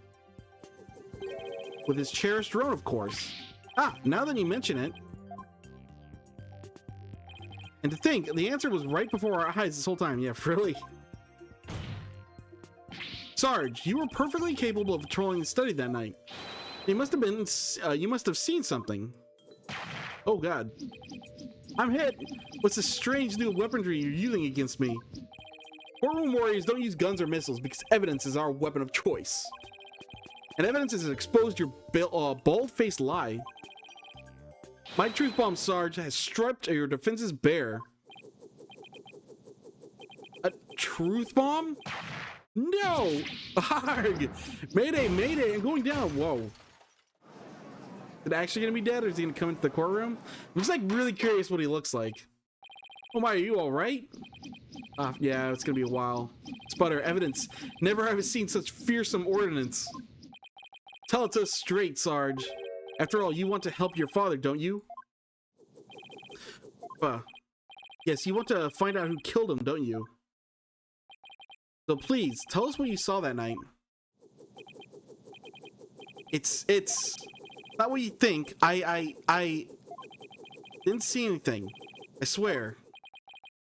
With his cherished drone, of course. Ah, now that you mention it. And to think, the answer was right before our eyes this whole time. Yeah, really. Sarge, you were perfectly capable of patrolling the study that night. You must have seen something. Oh God. I'm hit. What's this strange new weaponry you're using against me? Courtroom warriors don't use guns or missiles because evidence is our weapon of choice. And evidence has exposed your bald-faced lie. My truth bomb, Sarge, has stripped your defenses bare. A truth bomb? No! Arg! Mayday, mayday, I'm going down. Whoa. Is it actually gonna be dead, or is he gonna come into the courtroom? I'm just like really curious what he looks like. Oh my, are you alright? Yeah, it's gonna be a while. Sputter, evidence. Never have I seen such fearsome ordinance. Tell it to us straight, Sarge. After all, you want to help your father, don't you? Yes, you want to find out who killed him, don't you? So please, tell us what you saw that night. It's not what you think. I didn't see anything. I swear.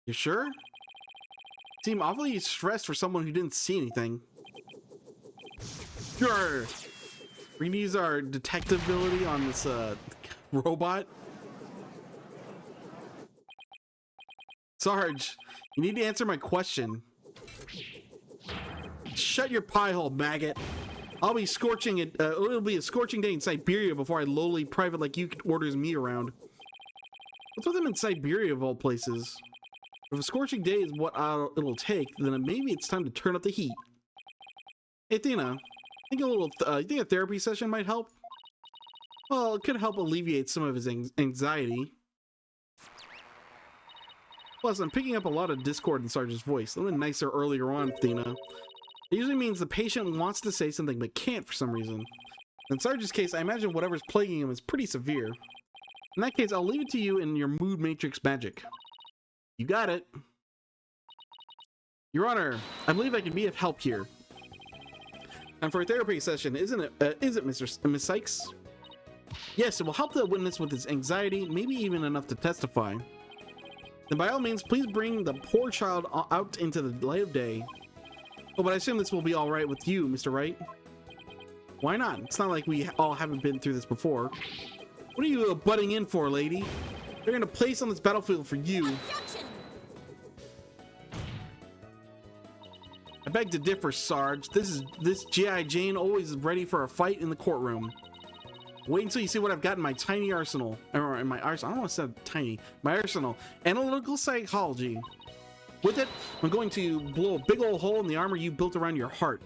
You sure? Seem awfully stressed for someone who didn't see anything. Sure. We can use our detective ability on this robot. Sarge, you need to answer my question. Shut your pie hole, maggot. I'll be scorching it. It'll be a scorching day in Siberia before a lowly private like you orders me around. What's with them in Siberia of all places? If a scorching day is what it'll take, then maybe it's time to turn up the heat. Hey, Athena, you think a therapy session might help? Well, it could help alleviate some of his anxiety. Plus, I'm picking up a lot of discord in Sarge's voice. A little nicer earlier on, Athena. It usually means the patient wants to say something but can't for some reason. In Sarge's case, I imagine whatever's plaguing him is pretty severe. In that case, I'll leave it to you and your mood matrix magic. You got it. Your Honor, I believe I can be of help here. And for a therapy session, is it, Miss Sykes? Yes, it will help the witness with his anxiety, maybe even enough to testify. Then by all means, please bring the poor child out into the light of day. Oh, but I assume this will be all right with you, Mr. Wright. Why not? It's not like we all haven't been through this before. What are you butting in for, lady? They're gonna place on this battlefield for you. Objection! I beg to differ, Sarge. This G.I. Jane always is ready for a fight in the courtroom. Wait until you see what I've got in my tiny arsenal. Or in my arsenal. I don't want to say tiny. My arsenal. Analytical psychology. With it, I'm going to blow a big old hole in the armor you built around your heart.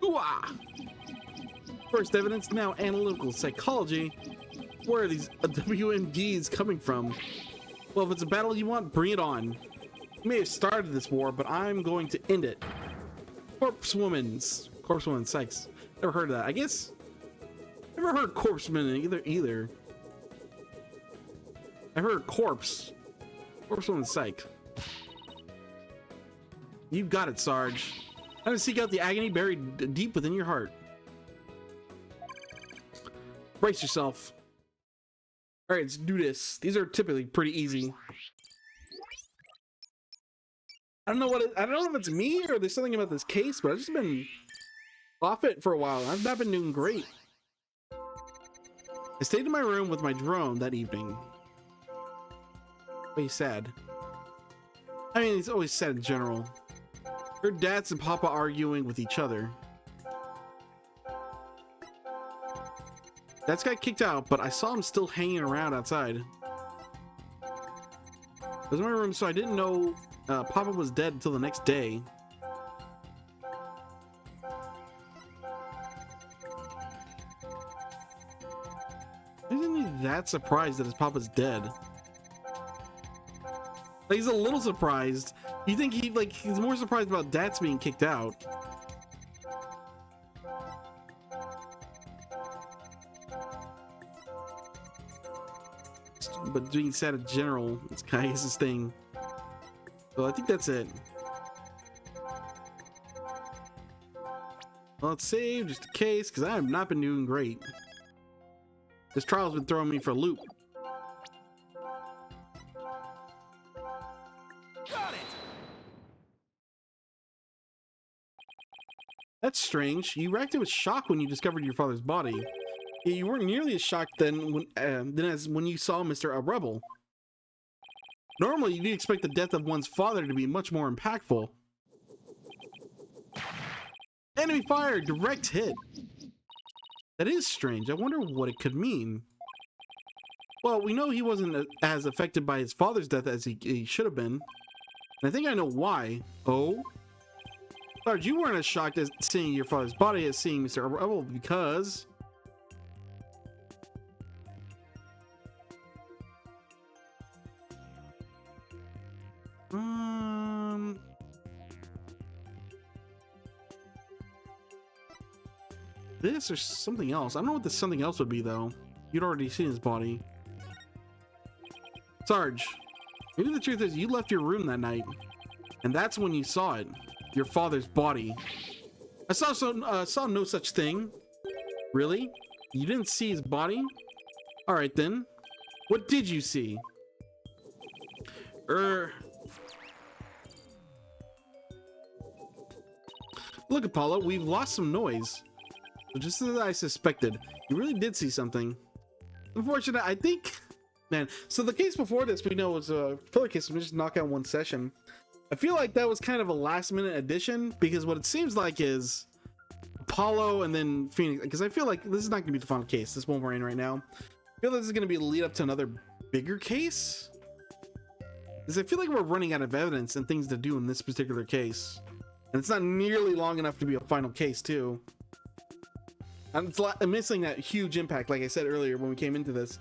Ooh-ah! First evidence, now analytical psychology. Where are these WMDs coming from? Well, if it's a battle you want, bring it on. You may have started this war, but I'm going to end it. Corpsewoman Sykes. Never heard of that. I guess never heard corpseman either. I've heard corpsewoman Sykes. You got it, Sarge. I'm gonna seek out the agony buried deep within your heart. Brace yourself. All right, let's do this. These are typically pretty easy. I don't know if it's me or there's something about this case, but I've just been off it for a while. I've not been doing great. I stayed in my room with my drone that evening. Very sad. I mean, it's always sad in general. Heard Dads and Papa arguing with each other. Dads got kicked out, but I saw him still hanging around outside. I was in my room, so I didn't know Papa was dead until the next day. I didn't need to that surprised that his papa's dead. Like, he's a little surprised. You think he's more surprised about Dad's being kicked out. But being sad in general, it's kind of his thing. So I think that's it. Well, let's save just in case, because I have not been doing great. This trial's been throwing me for a loop. Got it. That's strange. You reacted with shock when you discovered your father's body. Yeah, you weren't nearly as shocked then as when you saw Mr. Rebel. Normally, you'd expect the death of one's father to be much more impactful. Enemy fire, direct hit. That is strange. I wonder what it could mean. Well, we know he wasn't as affected by his father's death as he should have been. And I think I know why. Oh? Sarge, you weren't as shocked as seeing your father's body as seeing Mr. Rebel because... This or something else. I don't know what this something else would be, though. You'd already seen his body. Sarge, maybe the truth is you left your room that night, and that's when you saw it. Your father's body. I saw no such thing. Really? You didn't see his body? Alright then. What did you see? Look, Apollo, we've lost some noise. Just as I suspected, you really did see something. Unfortunately, I think, man. So the case before this, we know was a filler case. We just knock out one session. I feel like that was kind of a last-minute addition because what it seems like is Apollo and then Phoenix. Because I feel like this is not going to be the final case. This one we're in right now. I feel like this is going to be a lead up to another bigger case. Because I feel like we're running out of evidence and things to do in this particular case, and it's not nearly long enough to be a final case too. I'm missing that huge impact, like I said earlier when we came into this.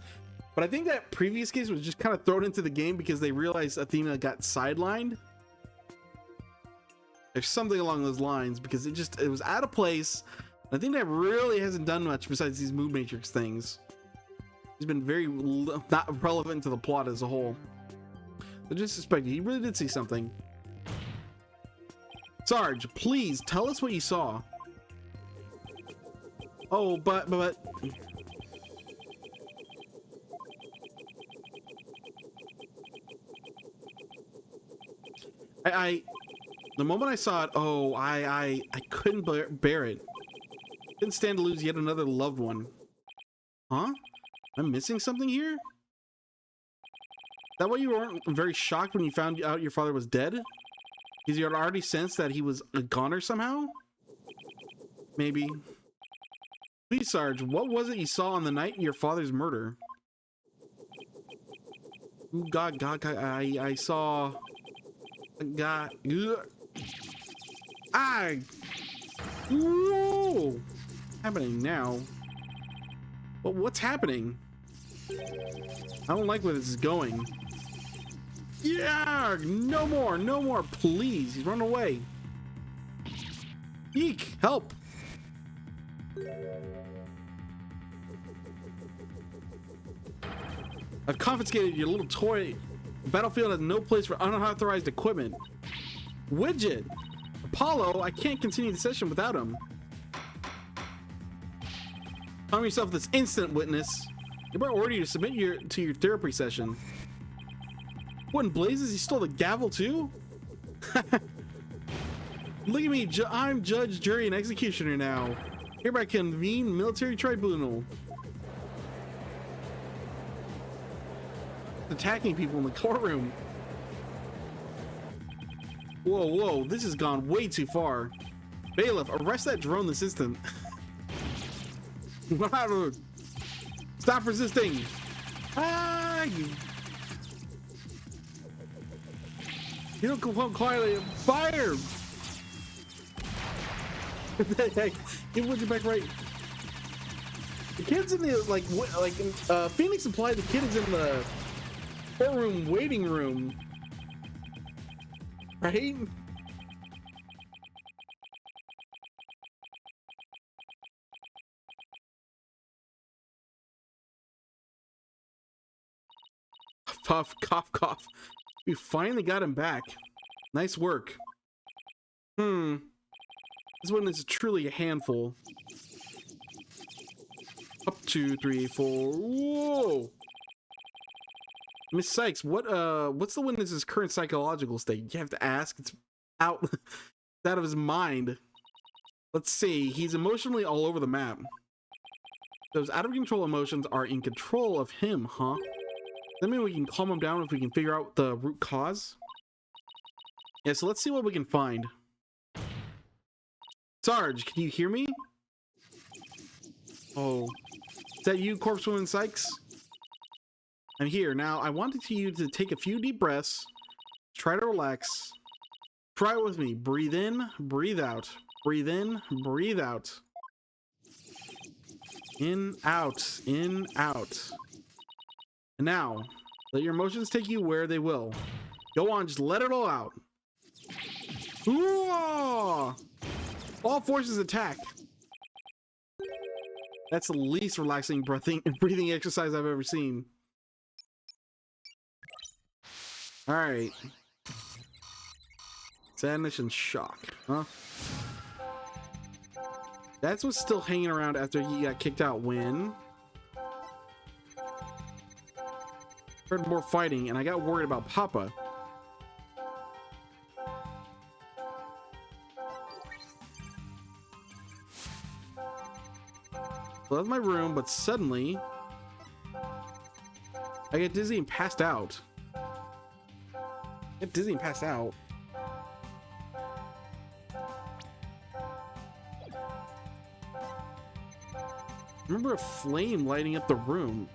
But I think that previous case was just kind of thrown into the game because they realized Athena got sidelined. There's something along those lines because it was out of place. I think that really hasn't done much besides these mood matrix things. He's been very not relevant to the plot as a whole. I just suspect he really did see something. Sarge, please tell us what you saw. Oh, but the moment I saw it, oh, I couldn't bear it. Couldn't stand to lose yet another loved one. Huh? I'm missing something here? Is that why you weren't very shocked when you found out your father was dead? Because you had already sensed that he was a goner somehow? Maybe. Please, Sarge, what was it you saw on the night of your father's murder? Ooh, God, I saw... God... Whoa! Happening now? But what's happening? I don't like where this is going. Yeah! No more, please. He's running away. Eek! Help! I've confiscated your little toy. The battlefield has no place for unauthorized equipment. Widget! Apollo, I can't continue the session without him. Calm yourself this instant, witness. I better order you to submit to your therapy session. What in blazes? He stole the gavel too? Look at me, I'm judge, jury, and executioner now. Hereby convene military tribunal. Attacking people in the courtroom. Whoa, this has gone way too far. Bailiff, arrest that drone this instant. Stop resisting. You don't come home quietly. Fire! Hey, give Widget back right. The kid's in the Phoenix implied the kid is in the courtroom waiting room, right? Puff, cough, cough. We finally got him back. Nice work. This one is truly a handful. Up 2, 3, 4. Whoa! Miss Sykes, what's the witness's current psychological state? You have to ask. It's out, it's out of his mind. Let's see. He's emotionally all over the map. Those out of control emotions are in control of him, huh? That mean we can calm him down if we can figure out the root cause? Yeah, so let's see what we can find. Sarge, can you hear me? Oh. Is that you, Corpsewoman Sykes? I'm here. Now, I wanted you to take a few deep breaths. Try to relax. Try it with me. Breathe in, breathe out. Breathe in, breathe out. In, out, in, out. And now, let your emotions take you where they will. Go on, just let it all out. Ooh! All forces attack. That's the least relaxing breathing exercise I've ever seen. Alright. Sadness and shock, huh? That's what's still hanging around after he got kicked out when... Heard more fighting, and I got worried about Papa. Left my room, but suddenly I get dizzy and passed out. Get dizzy and passed out. Remember a flame lighting up the room.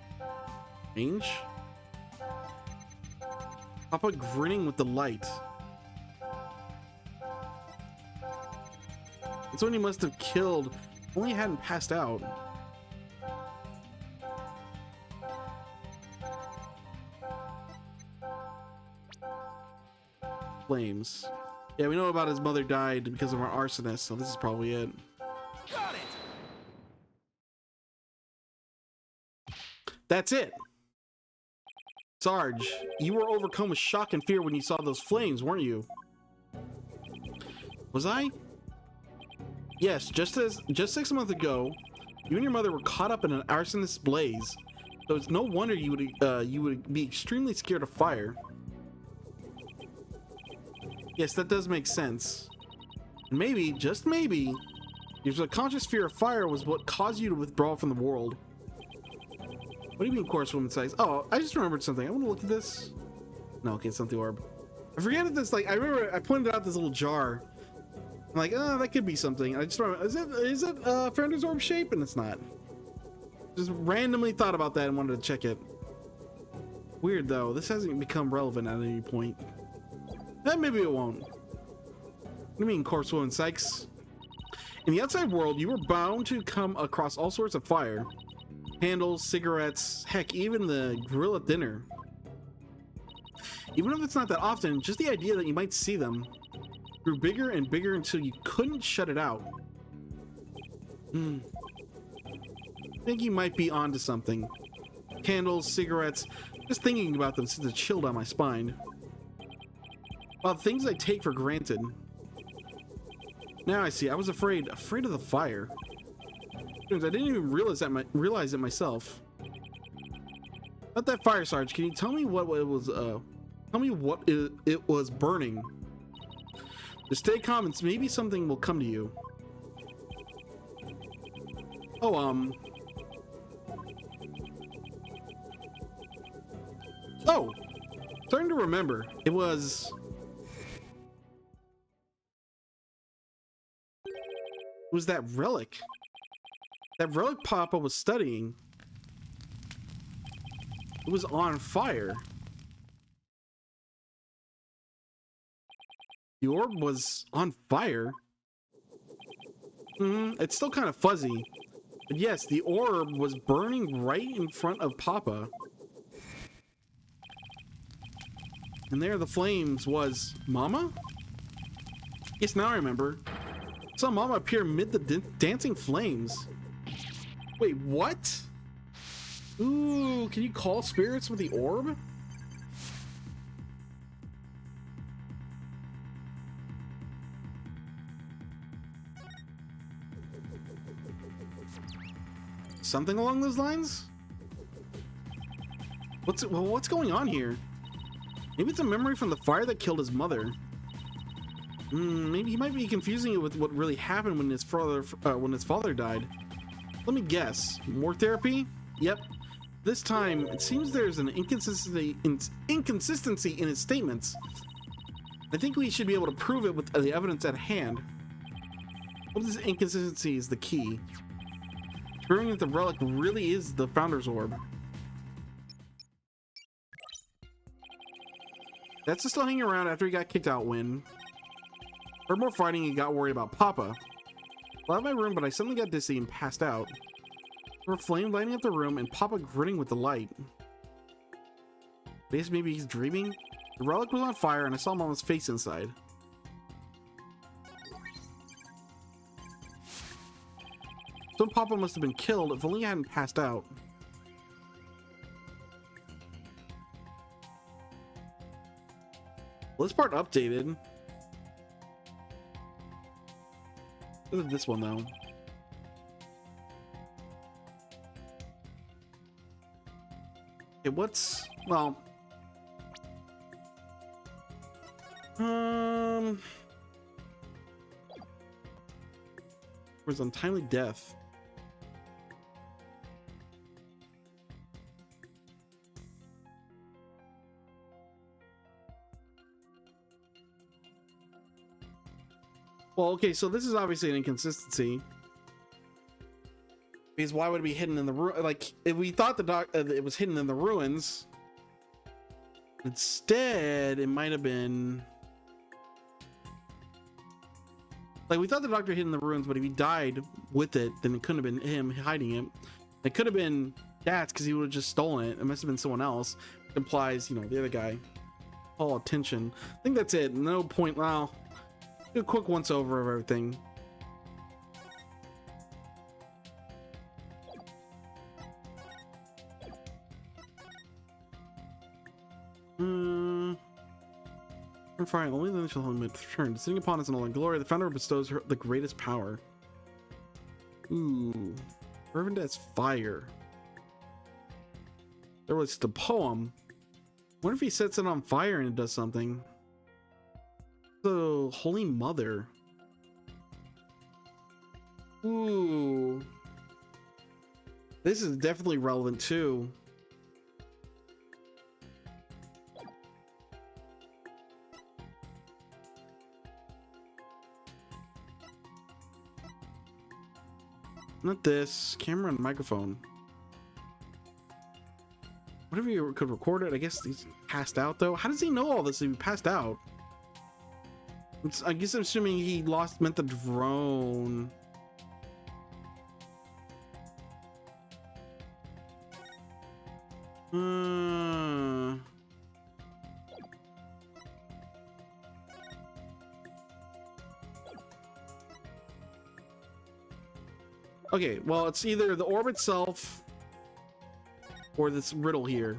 Strange. Papa grinning with delight. That's when he must have killed. Only hadn't passed out. Flames. Yeah, we know about his mother died because of our arsonist, so this is probably it. Got it. That's it. Sarge, you were overcome with shock and fear when you saw those flames, weren't you? Was I? Yes, just 6 months ago, you and your mother were caught up in an arsonist blaze. So it's no wonder you would be extremely scared of fire. Yes, that does make sense. And maybe, just maybe, your subconscious fear of fire was what caused you to withdraw from the world. What do you mean, Corpsewoman Sykes? Oh, I just remembered something. I want to look at this. No, okay, it's not the orb. I forget if this, like, I remember I pointed out this little jar. I'm like, oh, that could be something. I just remember, is it Fenrir's orb shape? And it's not. Just randomly thought about that and wanted to check it. Weird though, this hasn't become relevant at any point. Maybe it won't. What do you mean, Corpsewoman Sykes? In the outside world, you were bound to come across all sorts of fire. Candles, cigarettes, heck, even the grill at dinner. Even if it's not that often, just the idea that you might see them grew bigger and bigger until you couldn't shut it out. I think you might be onto something. Candles, cigarettes, just thinking about them sends a chill down my spine. Well, things I take for granted. Now I see. I was afraid of the fire. I didn't even realize it myself. About that fire, Sarge, can you tell me what it was? Tell me what it was burning. Just stay calm, and maybe something will come to you. Oh, Oh, starting to remember. It was that relic. That relic Papa was studying. It was on fire. The orb was on fire. It's still kind of fuzzy. But yes, the orb was burning right in front of Papa. And there the flames was Mama? Yes, now I remember. I saw Mama appear amid the dancing flames. Wait, what? Ooh, can you call spirits with the orb? Something along those lines? What's going on here? Maybe it's a memory from the fire that killed his mother. Maybe he might be confusing it with what really happened when his father died. Let me guess. More therapy? Yep. This time, it seems there's an inconsistency in his statements. I think we should be able to prove it with the evidence at hand. What this inconsistency is the key. Proving that the relic really is the Founder's Orb. That's just still hanging around after he got kicked out when... Heard more fighting and got worried about Papa. I left my room, but I suddenly got dizzy and passed out. There were flame lighting up the room and Papa grinning with delight. I guess maybe he's dreaming? The relic was on fire and I saw Mama's face inside. So Papa must have been killed if only I hadn't passed out. Well, this part updated. Look at this one though. Okay, what's well? Where's untimely death? Well, okay, so this is obviously an inconsistency. Because why would it be hidden in the like if we thought it was hidden in the ruins? Instead, it might have been like we thought the doctor hid in the ruins, but if he died with it, then it couldn't have been him hiding it. It could have been Dad's because he would have just stolen it. It must have been someone else. It implies, you know, the other guy. All attention. I think that's it. No point. Well, do a quick once over of everything. Fire only then shall home return. Sitting upon us in all in glory, the founder bestows her the greatest power. Ooh, fervent as fire. There was the poem. What if he sets it on fire and it does something? The Holy Mother. Ooh, this is definitely relevant too. Not this. Camera and microphone. What if he could record it? I guess he's passed out though. How does he know all this if he passed out? I guess I'm assuming he meant the drone. Okay, well, it's either the orb itself or this riddle here.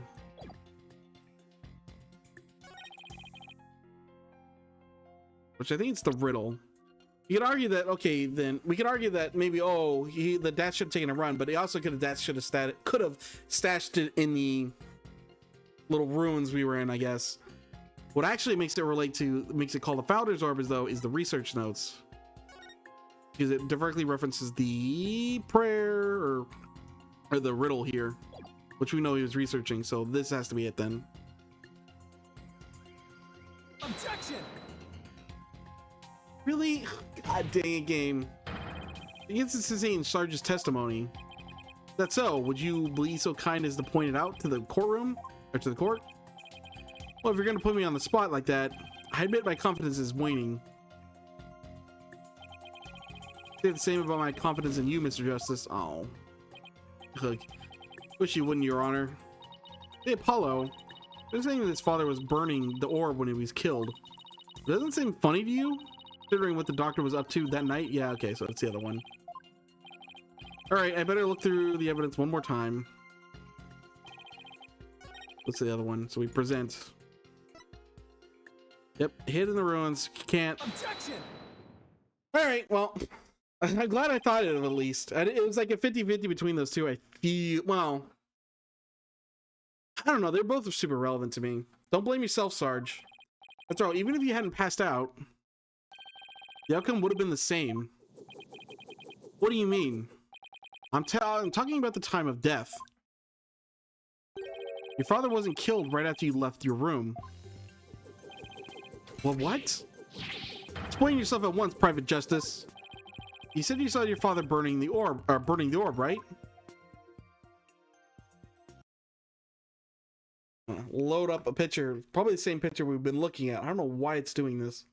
Which I think it's the riddle. You could argue that, okay, then we could argue that maybe, oh, the dad should have taken a run, but he also could have stashed it in the little ruins we were in, I guess. What actually makes it called the Founder's Orb is the research notes. Because it directly references the prayer or the riddle here, which we know he was researching, so this has to be it then. Objection! Really? God dang it, game. Against the Suzanne Sarge's testimony. That's so. Would you be so kind as to point it out to the courtroom? Or to the court? Well, if you're gonna put me on the spot like that, I admit my confidence is waning. Say the same about my confidence in you, Mr. Justice. Oh. Look, wish you wouldn't, Your Honor. Hey, Apollo. They're saying that his father was burning the orb when he was killed. Doesn't seem funny to you? Considering what the doctor was up to that night? Yeah, okay, so it's the other one. Alright, I better look through the evidence one more time. What's the other one? So we present. Yep, hid in the ruins. Can't. Objection! Alright, well, I'm glad I thought of it at least. It was like a 50-50 between those two, I feel. Well, I don't know. They're both super relevant to me. Don't blame yourself, Sarge. After all, even if you hadn't passed out, the outcome would have been the same. What do you mean? I'm talking about the time of death. Your father wasn't killed right after you left your room. Well, what? Explain yourself at once, Private Justice. You said you saw your father burning the orb, right? Load up a picture, probably the same picture we've been looking at. I don't know why it's doing this.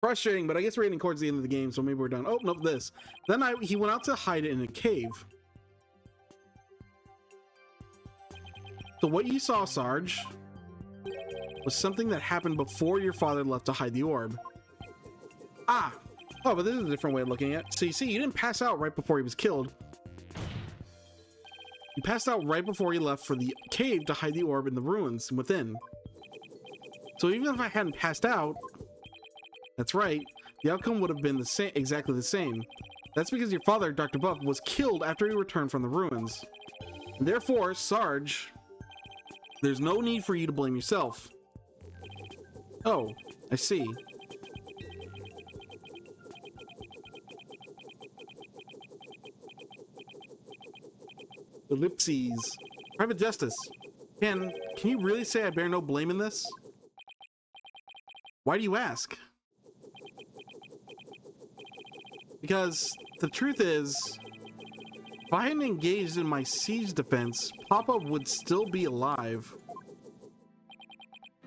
Frustrating, but I guess we're getting towards the end of the game, so maybe we're done. Oh, nope, this. Then he went out to hide it in a cave. So what you saw, Sarge, was something that happened before your father left to hide the orb. Ah! Oh, but this is a different way of looking at it. So you see, you didn't pass out right before he was killed. You passed out right before he left for the cave to hide the orb in the ruins within. So even if I hadn't passed out, that's right, the outcome would have been the same, exactly the same. That's because your father, Dr. Buff, was killed after he returned from the ruins. And therefore, Sarge, there's no need for you to blame yourself. Oh, I see. Ellipses. Private Justice. Can you really say I bear no blame in this? Why do you ask? Because the truth is, if I hadn't engaged in my siege defense, Papa would still be alive.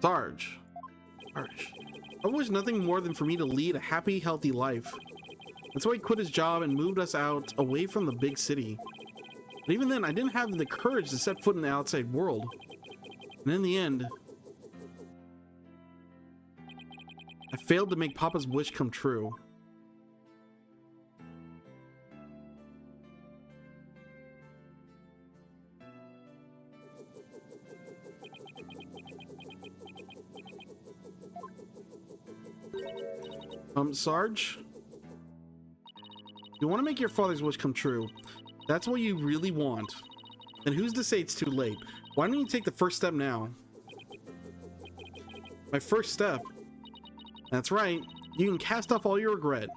Sarge. I wish nothing more than for me to lead a happy, healthy life. That's why he quit his job and moved us out away from the big city. But even then, I didn't have the courage to set foot in the outside world. And in the end, I failed to make Papa's wish come true. Sarge? You want to make your father's wish come true. That's what you really want. And who's to say it's too late? Why don't you take the first step now? My first step? That's right. You can cast off all your regret.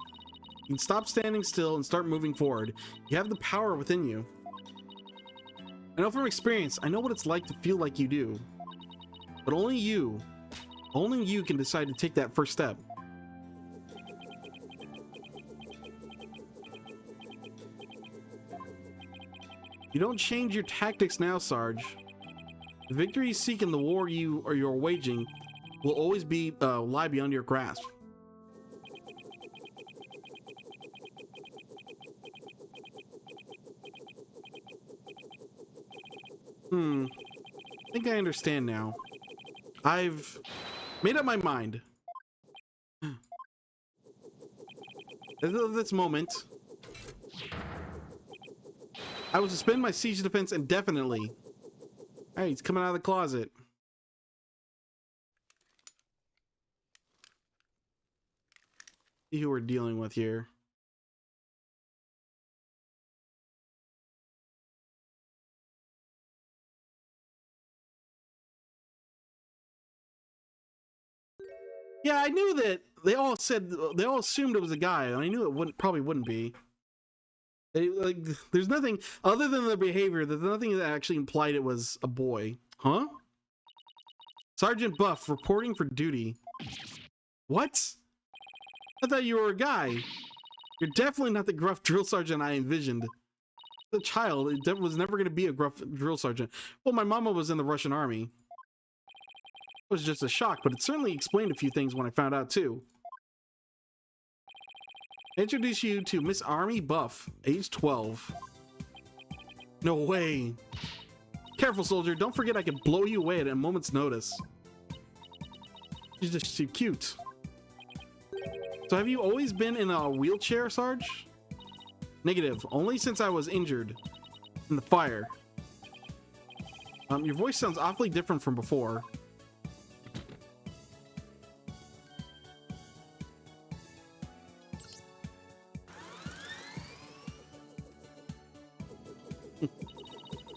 You can stop standing still and start moving forward. You have the power within you. I know from experience, I know what it's like to feel like you do. But only you can decide to take that first step. You don't change your tactics now, Sarge. The victory you seek in the war you're waging will always be lie beyond your grasp. I think I understand now. I've made up my mind. As of this moment, I will suspend my siege defense indefinitely. Hey, he's coming out of the closet. See who we're dealing with here. Yeah, I knew that they all assumed it was a guy, and I knew it probably wouldn't be. There's nothing other than their behavior. There's nothing that actually implied it was a boy. Huh? Sergeant Buff reporting for duty. What? I thought you were a guy. You're definitely not the gruff drill sergeant I envisioned. The child, it was never going to be a gruff drill sergeant. Well, my mama was in the Russian army. It was just a shock, but it certainly explained a few things when I found out too. Introduce you to Miss Army Buff, age 12. No way. Careful, soldier. Don't forget I can blow you away at a moment's notice. She's just too cute. So have you always been in a wheelchair, Sarge? Negative. Only since I was injured in the fire. Your voice sounds awfully different from before.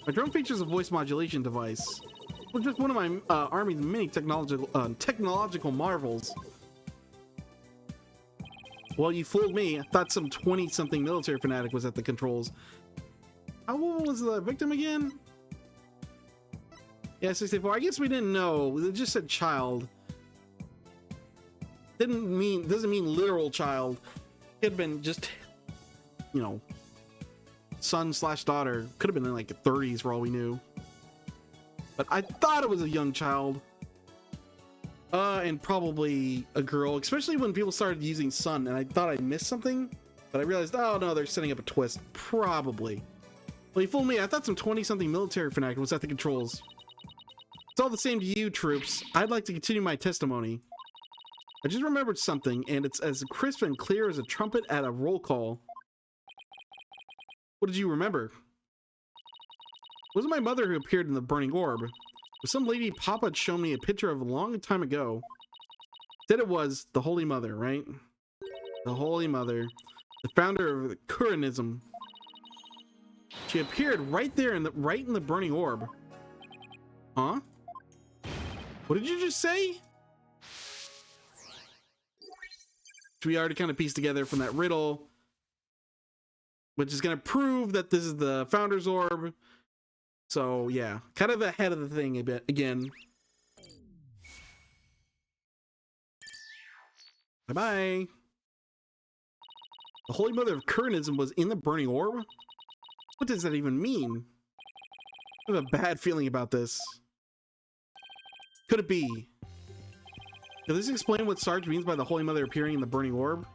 My drone features a voice modulation device, which is one of my Army's many technological marvels. Well, you fooled me. I thought some 20-something military fanatic was at the controls. How old was the victim again? Yeah, 64. I guess we didn't know. It just said child. Doesn't mean literal child. It could have been just, you know, son/daughter. Could have been in like the 30s for all we knew. But I thought it was a young child. And probably a girl, especially when people started using son, and I thought I missed something, but I realized, oh no, they're setting up a twist. Probably. Well, you fooled me. I thought some 20-something military fanatic was at the controls. It's all the same to you, troops. I'd like to continue my testimony. I just remembered something, and it's as crisp and clear as a trumpet at a roll call. What did you remember? It wasn't my mother who appeared in the burning orb. It was some lady Papa had shown me a picture of a long time ago. Said it was the Holy Mother, right? The Holy Mother, the founder of Kuranism. She appeared right there in the burning orb. Huh? What did you just say? We already kind of pieced together from that riddle, which is going to prove that this is the founder's orb. So yeah, kind of ahead of the thing a bit again. Bye bye. The Holy Mother of Kuranism was in the burning orb? What does that even mean? I have a bad feeling about this. Could it be? Does this explain what Sarge means by the Holy Mother appearing in the burning orb?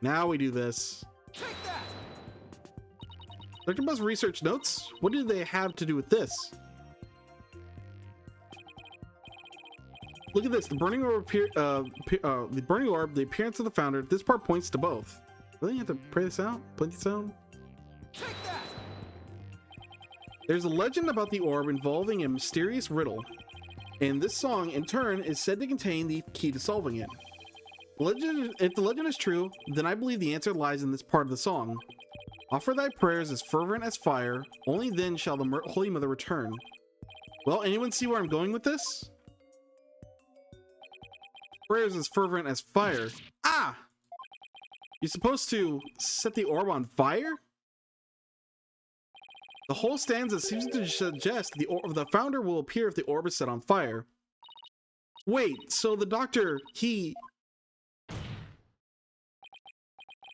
Now we do this. Take that! Dr. Buzz research notes? What do they have to do with this? Look at this. The burning orb the appearance of the founder. This part points to both. Really? You have to pray this out? Point this out? Take that! There's a legend about the orb involving a mysterious riddle, and this song, in turn, is said to contain the key to solving it. If the legend is true, then I believe the answer lies in this part of the song. Offer thy prayers as fervent as fire, only then shall the Holy Mother return. Well, anyone see where I'm going with this? Prayers as fervent as fire. Ah! You're supposed to set the orb on fire? The whole stanza seems to suggest the founder will appear if the orb is set on fire. Wait, so the doctor,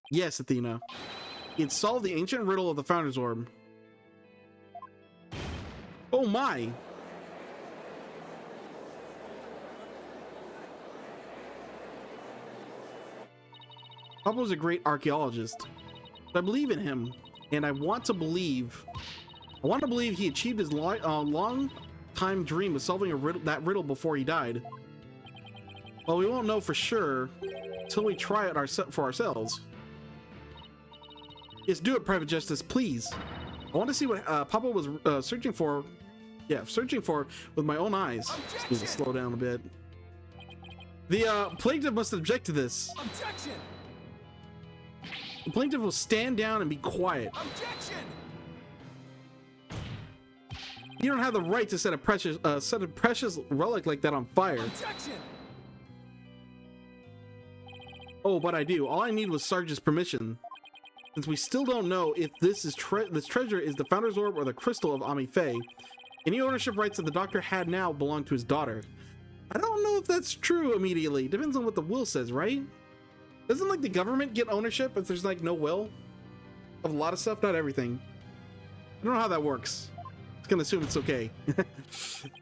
Yes, Athena. He had solved the ancient riddle of the founder's orb. Oh my! Papa was a great archaeologist. But I believe in him, and I want to believe he achieved his long-time dream of solving that riddle before he died. Well, we won't know for sure until we try it for ourselves. Yes, do it, Private Justice, please. I want to see what Papa was searching for. Yeah, searching for with my own eyes. Just need to slow down a bit. The plaintiff must object to this. Objection! The plaintiff will stand down and be quiet. Objection! You don't have the right to set a precious relic like that on fire. Objection! Oh, but I do. All I need was Sarge's permission. Since we still don't know if this treasure is the founder's orb or the crystal of Ami Faye, any ownership rights that the doctor had now belong to his daughter. I don't know if that's true immediately. Depends on what the will says, right? Doesn't like the government get ownership if there's like no will of a lot of stuff? Not everything. I don't know how that works. It's gonna assume it's okay.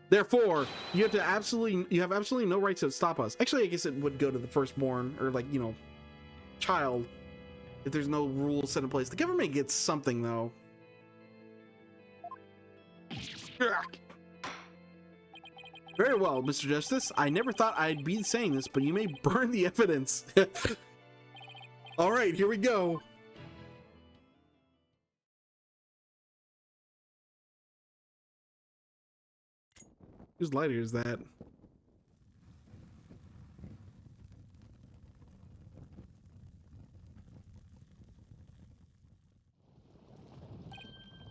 Therefore, you have absolutely no right to stop us. Actually, I guess it would go to the firstborn or like, you know, child. if there's no rules set in place. The government gets something though. Very well, Mr. Justice. I never thought I'd be saying this, but you may burn the evidence. All right, here we go. Whose lighter is that?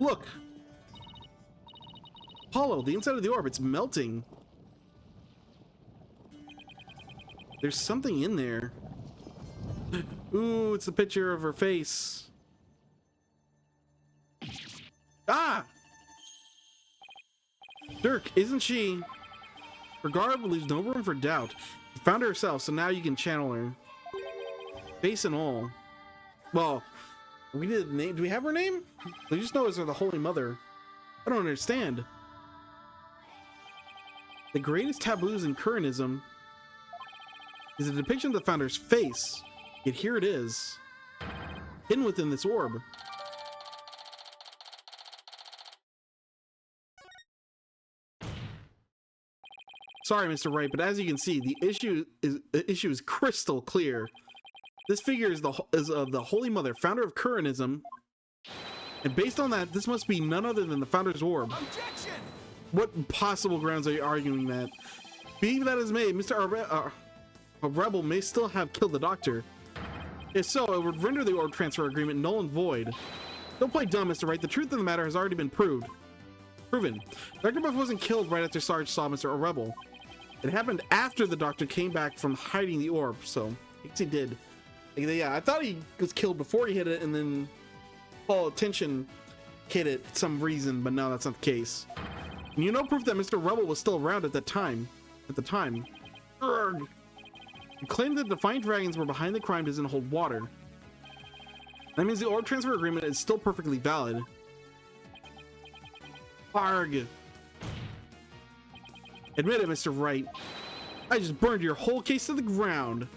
Look! Apollo, the inside of the orb, it's melting. There's something in there. Ooh, it's a picture of her face. Ah! Dirk, isn't she? Her garb leaves no room for doubt. You found her herself, so now you can channel her. Face and all. Well, we did name. Do we have her name? We just know it's the Holy Mother. I don't understand. The greatest taboos in Curranism is a depiction of the founder's face. Yet here it is, hidden within this orb. Sorry, Mr. Wright, but as you can see, the issue is crystal clear. This figure is the Holy Mother, founder of Curranism, and based on that, this must be none other than the founder's orb. Objection! What possible grounds are you arguing that? Be that as may, Mr. Rebel may still have killed the doctor. If so, it would render the orb transfer agreement null and void. Don't play dumb, Mr. Wright. The truth of the matter has already been proven. Dr. Buff wasn't killed right after Sarge saw Mr. Rebel. It happened after the doctor came back from hiding the orb, so I guess he did. Yeah, I thought he was killed before he hit it, and then Paul Attention hit it for some reason, but no, that's not the case. And you know proof that Mr. Rebel was still around at the time. Urgh. You claim that the Defiant Dragons were behind the crime doesn't hold water. That means the orb transfer agreement is still perfectly valid. Arg. Admit it, Mr. Wright. I just burned your whole case to the ground.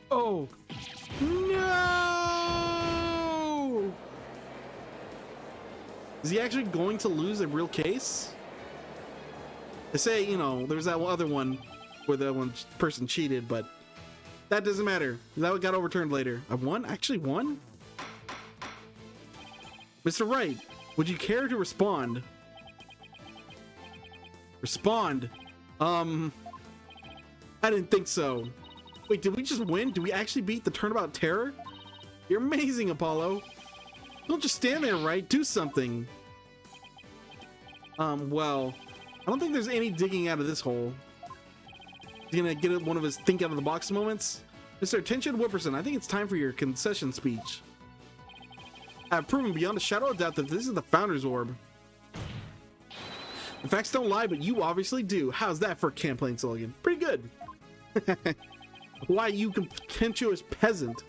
Oh. No! Is he actually going to lose a real case? They say, you know, there's that other one where the one person cheated, but that doesn't matter. That got overturned later. I won? Actually won? Mr. Wright, would you care to respond? Respond. I didn't think so. Wait, did we just win? Did we actually beat the Turnabout Terror? You're amazing, Apollo. Don't just stand there, right? Do something. Well, I don't think there's any digging out of this hole. He's gonna get one of his think out of the box moments. Mr. Attention Whipperson, I think it's time for your concession speech. I've proven beyond a shadow of doubt that this is the Founder's Orb. The facts don't lie, but you obviously do. How's that for a campaign slogan? Pretty good. Why, you contemptuous peasant.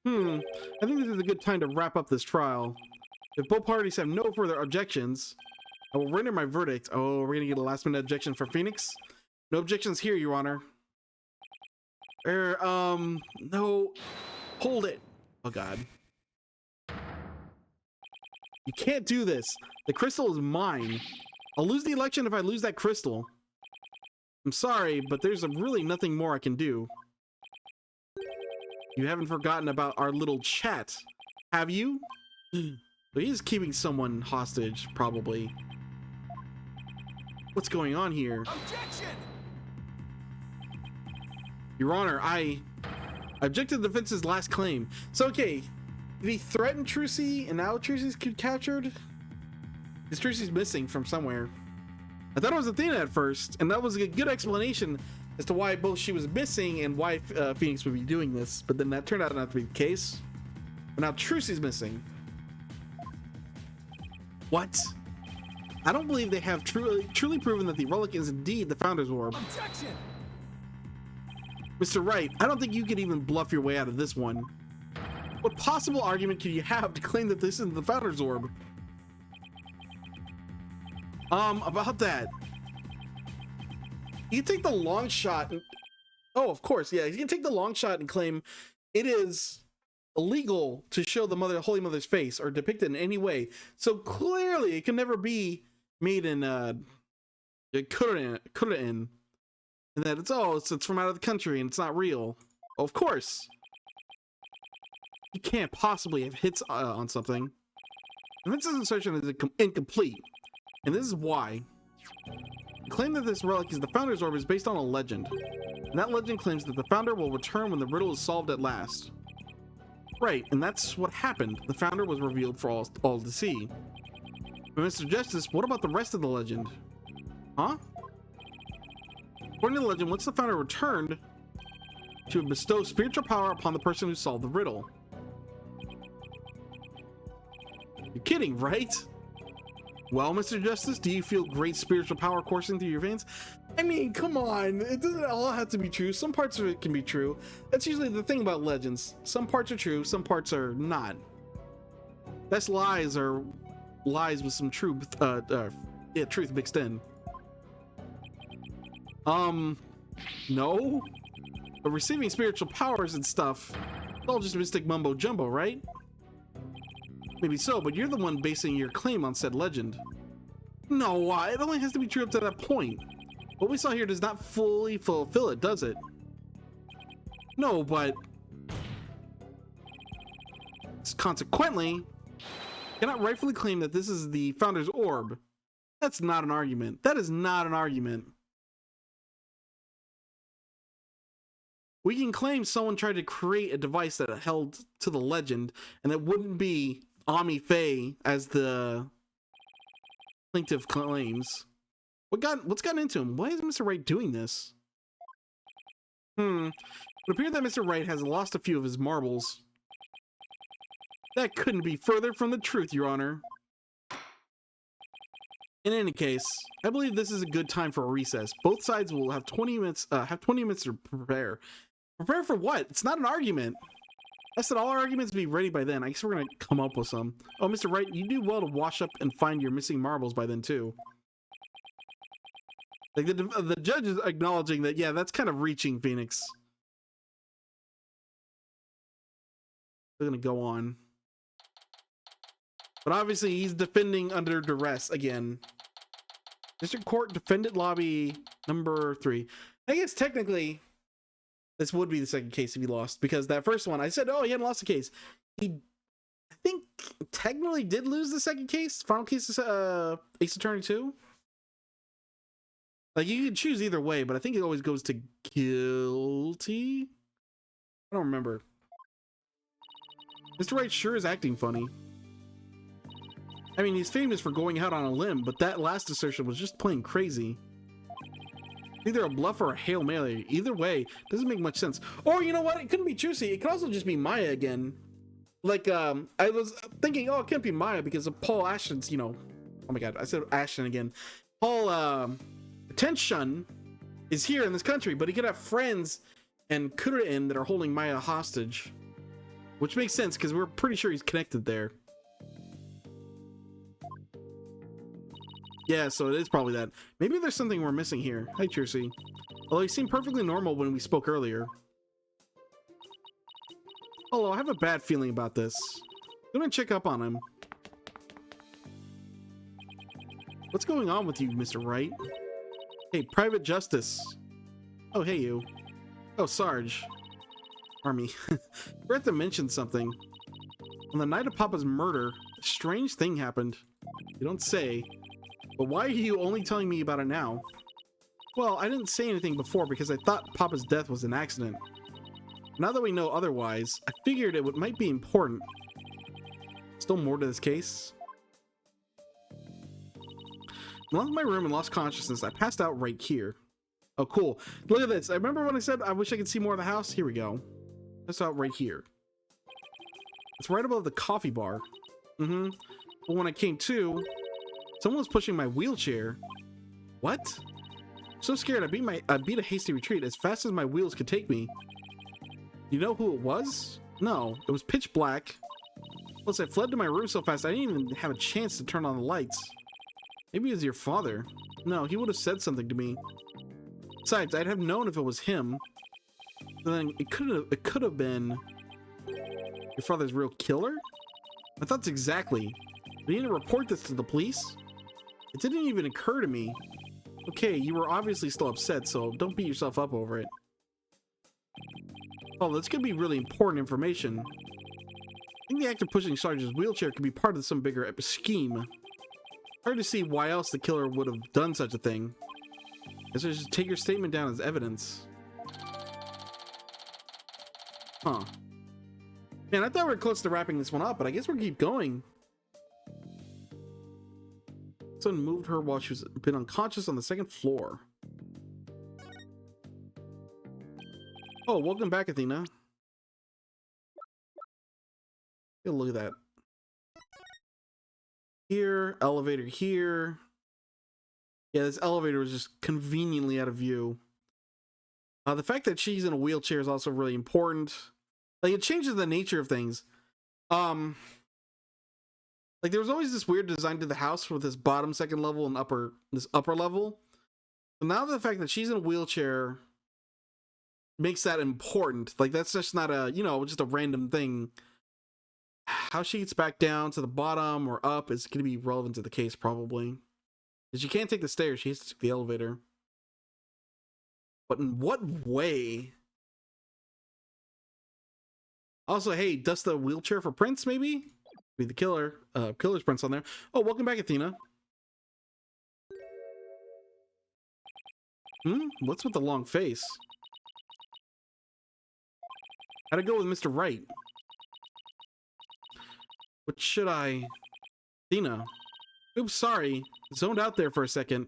I think this is a good time to wrap up this trial. If both parties have no further objections, I will render my verdict. Oh, we're gonna get a last minute objection for Phoenix? No objections here, Your Honor. No. Hold it. Oh, God. You can't do this. The crystal is mine. I'll lose the election if I lose that crystal. I'm sorry, but there's really nothing more I can do. You haven't forgotten about our little chat, have you? So he's keeping someone hostage, probably. What's going on here? Objection! Your Honor, I object to the defense's last claim. So, okay, did he threaten Trucy and now Trucy's captured? Because Trucy's missing from somewhere. I thought it was Athena at first, and that was a good explanation as to why both she was missing and why Phoenix would be doing this, but then that turned out not to be the case. But now Trucy's missing. What? I don't believe they have truly proven that the relic is indeed the Founder's Orb. Objection! Mr. Wright, I don't think you could even bluff your way out of this one. What possible argument could you have to claim that this isn't the Founder's Orb? About that. You take the long shot Oh, of course, yeah. You can take the long shot and claim it is illegal to show the Holy Mother's face or depict it in any way. So clearly, it can never be made in Korean, and that it's from out of the country and it's not real. Of course, you can't possibly have hits on something. Vince's assertion is incomplete, and this is why. The claim that this relic is the Founder's Orb is based on a legend, and that legend claims that the Founder will return when the riddle is solved at last. Right, and that's what happened. The Founder was revealed for all to see. But Mr. Justice, what about the rest of the legend? Huh? According to the legend, once the Founder returned, she would bestow spiritual power upon the person who solved the riddle. You're kidding, right? Well, Mr. Justice, do you feel great spiritual power coursing through your veins? I mean, come on. It doesn't all have to be true. Some parts of it can be true. That's usually the thing about legends. Some parts are true, some parts are not. Best lies are lies with some truth, truth mixed in. No. But receiving spiritual powers and stuff, it's all just mystic mumbo jumbo, right? Maybe so, but you're the one basing your claim on said legend. No, it only has to be true up to that point. What we saw here does not fully fulfill it, does it? No, but consequently, you cannot rightfully claim that this is the Founder's Orb. That's not an argument. That is not an argument. We can claim someone tried to create a device that held to the legend, and that wouldn't be Ami Faye as the plaintiff claims. What's gotten into him? Why is Mr. Wright doing this? It appears that Mr. Wright has lost a few of his marbles. That couldn't be further from the truth, Your Honor. In any case, I believe this is a good time for a recess. Both sides will have 20 minutes to prepare. Prepare for what? It's not an argument. I said all our arguments be ready by then. I guess we're gonna come up with some. Oh, Mr. Wright, you do well to wash up and find your missing marbles by then too. Like the judge is acknowledging that, yeah, that's kind of reaching, Phoenix. They're gonna go on. But obviously he's defending under duress again. District Court Defendant Lobby number 3. I guess technically this would be the second case if he lost, because that first one, I said, oh, he hadn't lost a case. He, I think, technically did lose the second case. Final case is Ace Attorney 2. Like, you can choose either way, but I think it always goes to guilty. I don't remember. Mr. Wright sure is acting funny. I mean, he's famous for going out on a limb, but that last assertion was just plain crazy. Either a bluff or a Hail Mary. Either way, doesn't make much sense. Or, you know what? It couldn't be Trucy. It could also just be Maya again. Like, I was thinking, oh, it can't be Maya because of Paul Ashton's, you know... Oh my god, I said Ashton again. Paul, Tenshun is here in this country, but he could have friends and Kurin that are holding Maya hostage. Which makes sense, because we're pretty sure he's connected there. Yeah, so it is probably that. Maybe there's something we're missing here. Hi, Trucy. Although he seemed perfectly normal when we spoke earlier. Hello, I have a bad feeling about this. I'm gonna check up on him. What's going on with you, Mr. Wright? Hey, Private Justice. Oh, hey, you. Oh, Sarge. Army. Forgot to mention something. On the night of Papa's murder, a strange thing happened. You don't say. But why are you only telling me about it now? Well, I didn't say anything before because I thought Papa's death was an accident. Now that we know otherwise, I figured it might be important. Still more to this case? I left my room and lost consciousness. I passed out right here. Oh, cool. Look at this. I remember when I said I wish I could see more of the house? Here we go. Passed out right here. It's right above the coffee bar. But when I came to, someone was pushing my wheelchair. What? So scared, I beat a hasty retreat as fast as my wheels could take me. You know who it was? No, it was pitch black. Plus, I fled to my room so fast I didn't even have a chance to turn on the lights. Maybe it was your father. No, he would have said something to me. Besides, I'd have known if it was him. And then it could have been your father's real killer. My thoughts exactly. We need to report this to the police. It didn't even occur to me. Okay, you were obviously still upset, so don't beat yourself up over it. Oh, that's gonna be really important information. I think the act of pushing Sarge's wheelchair could be part of some bigger scheme. Hard to see why else the killer would have done such a thing. Guess I should take your statement down as evidence. Huh. Man, I thought we were close to wrapping this one up, but I guess we'll keep going. Someone moved her while she was been unconscious on the second floor. Oh, welcome back, Athena. Look at that. Here, elevator here. Yeah, this elevator was just conveniently out of view. The fact that she's in a wheelchair is also really important. Like, it changes the nature of things. Like, there was always this weird design to the house with this bottom second level and this upper level. So now the fact that she's in a wheelchair makes that important. Like, that's just not a, you know, just a random thing. How she gets back down to the bottom or up is going to be relevant to the case, probably. Because she can't take the stairs, she has to take the elevator. But in what way? Also, hey, dust the wheelchair for prints, maybe? Be the killer's prints on there. Oh, welcome back, Athena. What's with the long face? How'd it go with Mr. Wright? What should I... Athena. Oops, sorry. Zoned out there for a second.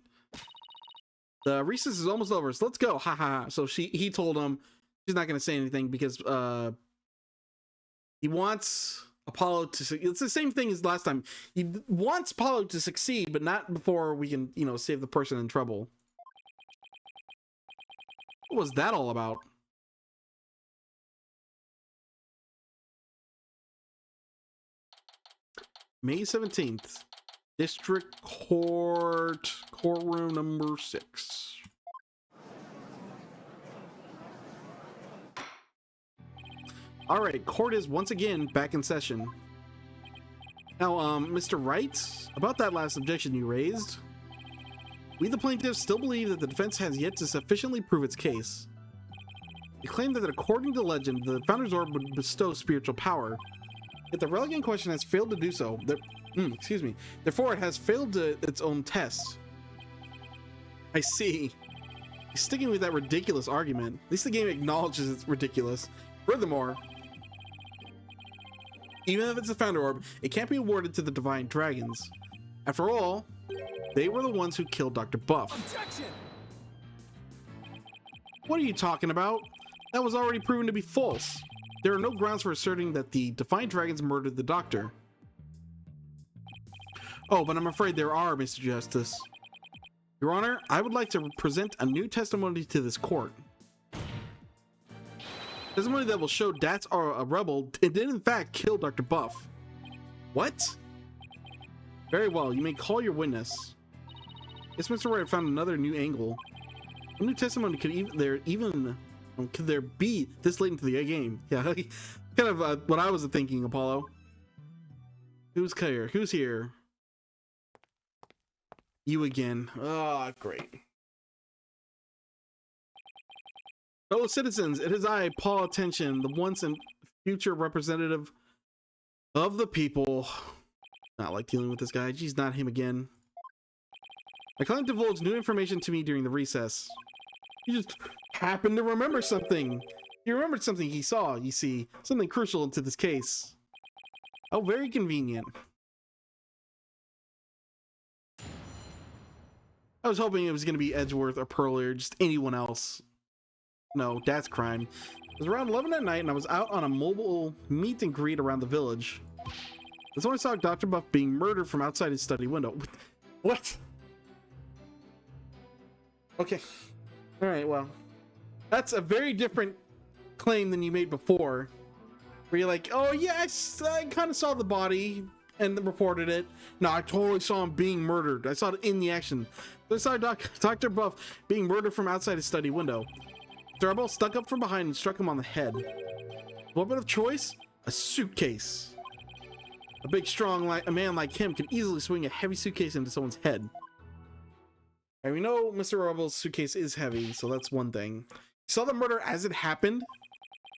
The recess is almost over, so let's go. Ha ha. So he told him she's not going to say anything because he wants Apollo to... It's the same thing as last time. He wants Apollo to succeed, but not before we can, you know, save the person in trouble. What was that all about? May 17th. District Court, courtroom number 6. All right, court is once again back in session. Now, Mr. Wright, about that last objection you raised, we the plaintiffs still believe that the defense has yet to sufficiently prove its case. You claim that according to legend, the Founder's Orb would bestow spiritual power, yet the relic in question has failed to do so. Excuse me. Therefore, it has failed its own test. I see. He's sticking with that ridiculous argument. At least the game acknowledges it's ridiculous. Furthermore, even if it's a Founder Orb, it can't be awarded to the Divine Dragons. After all, they were the ones who killed Dr. Buff. Objection! What are you talking about? That was already proven to be false. There are no grounds for asserting that the Divine Dragons murdered the Doctor. Oh, but I'm afraid there are, Mr. Justice. Your Honor, I would like to present a new testimony to this court. Testimony that will show Dats are a rebel and did in fact kill Dr. Buff. What? Very well, you may call your witness. Yes, Mr. Wright found another new angle. A new testimony could there be this late into the game? Yeah, kind of what I was thinking, Apollo. Who's here? Who's here? You again. Oh, great. Fellow citizens, it is I, Paul Attention, the once and future representative of the people. Not like dealing with this guy. Geez, not him again. My client divulged new information to me during the recess. He just happened to remember something. He remembered something he saw, you see. Something crucial to this case. Oh, very convenient. I was hoping it was going to be Edgeworth or Pearl or just anyone else. No, that's crime. It was around 11 at night and I was out on a mobile meet and greet around the village. That's when I saw Dr. Buff being murdered from outside his study window. What? Okay. Alright, well. That's a very different claim than you made before. Where you're like, oh yes, I kind of saw the body and reported it. No, I totally saw him being murdered. I saw it in the action. I saw Dr. Buff being murdered from outside his study window. Thurble stuck up from behind and struck him on the head. Weapon of choice? A suitcase. A big, strong a man like him can easily swing a heavy suitcase into someone's head. And we know Mr. Rubble's suitcase is heavy, so that's one thing. You saw the murder as it happened,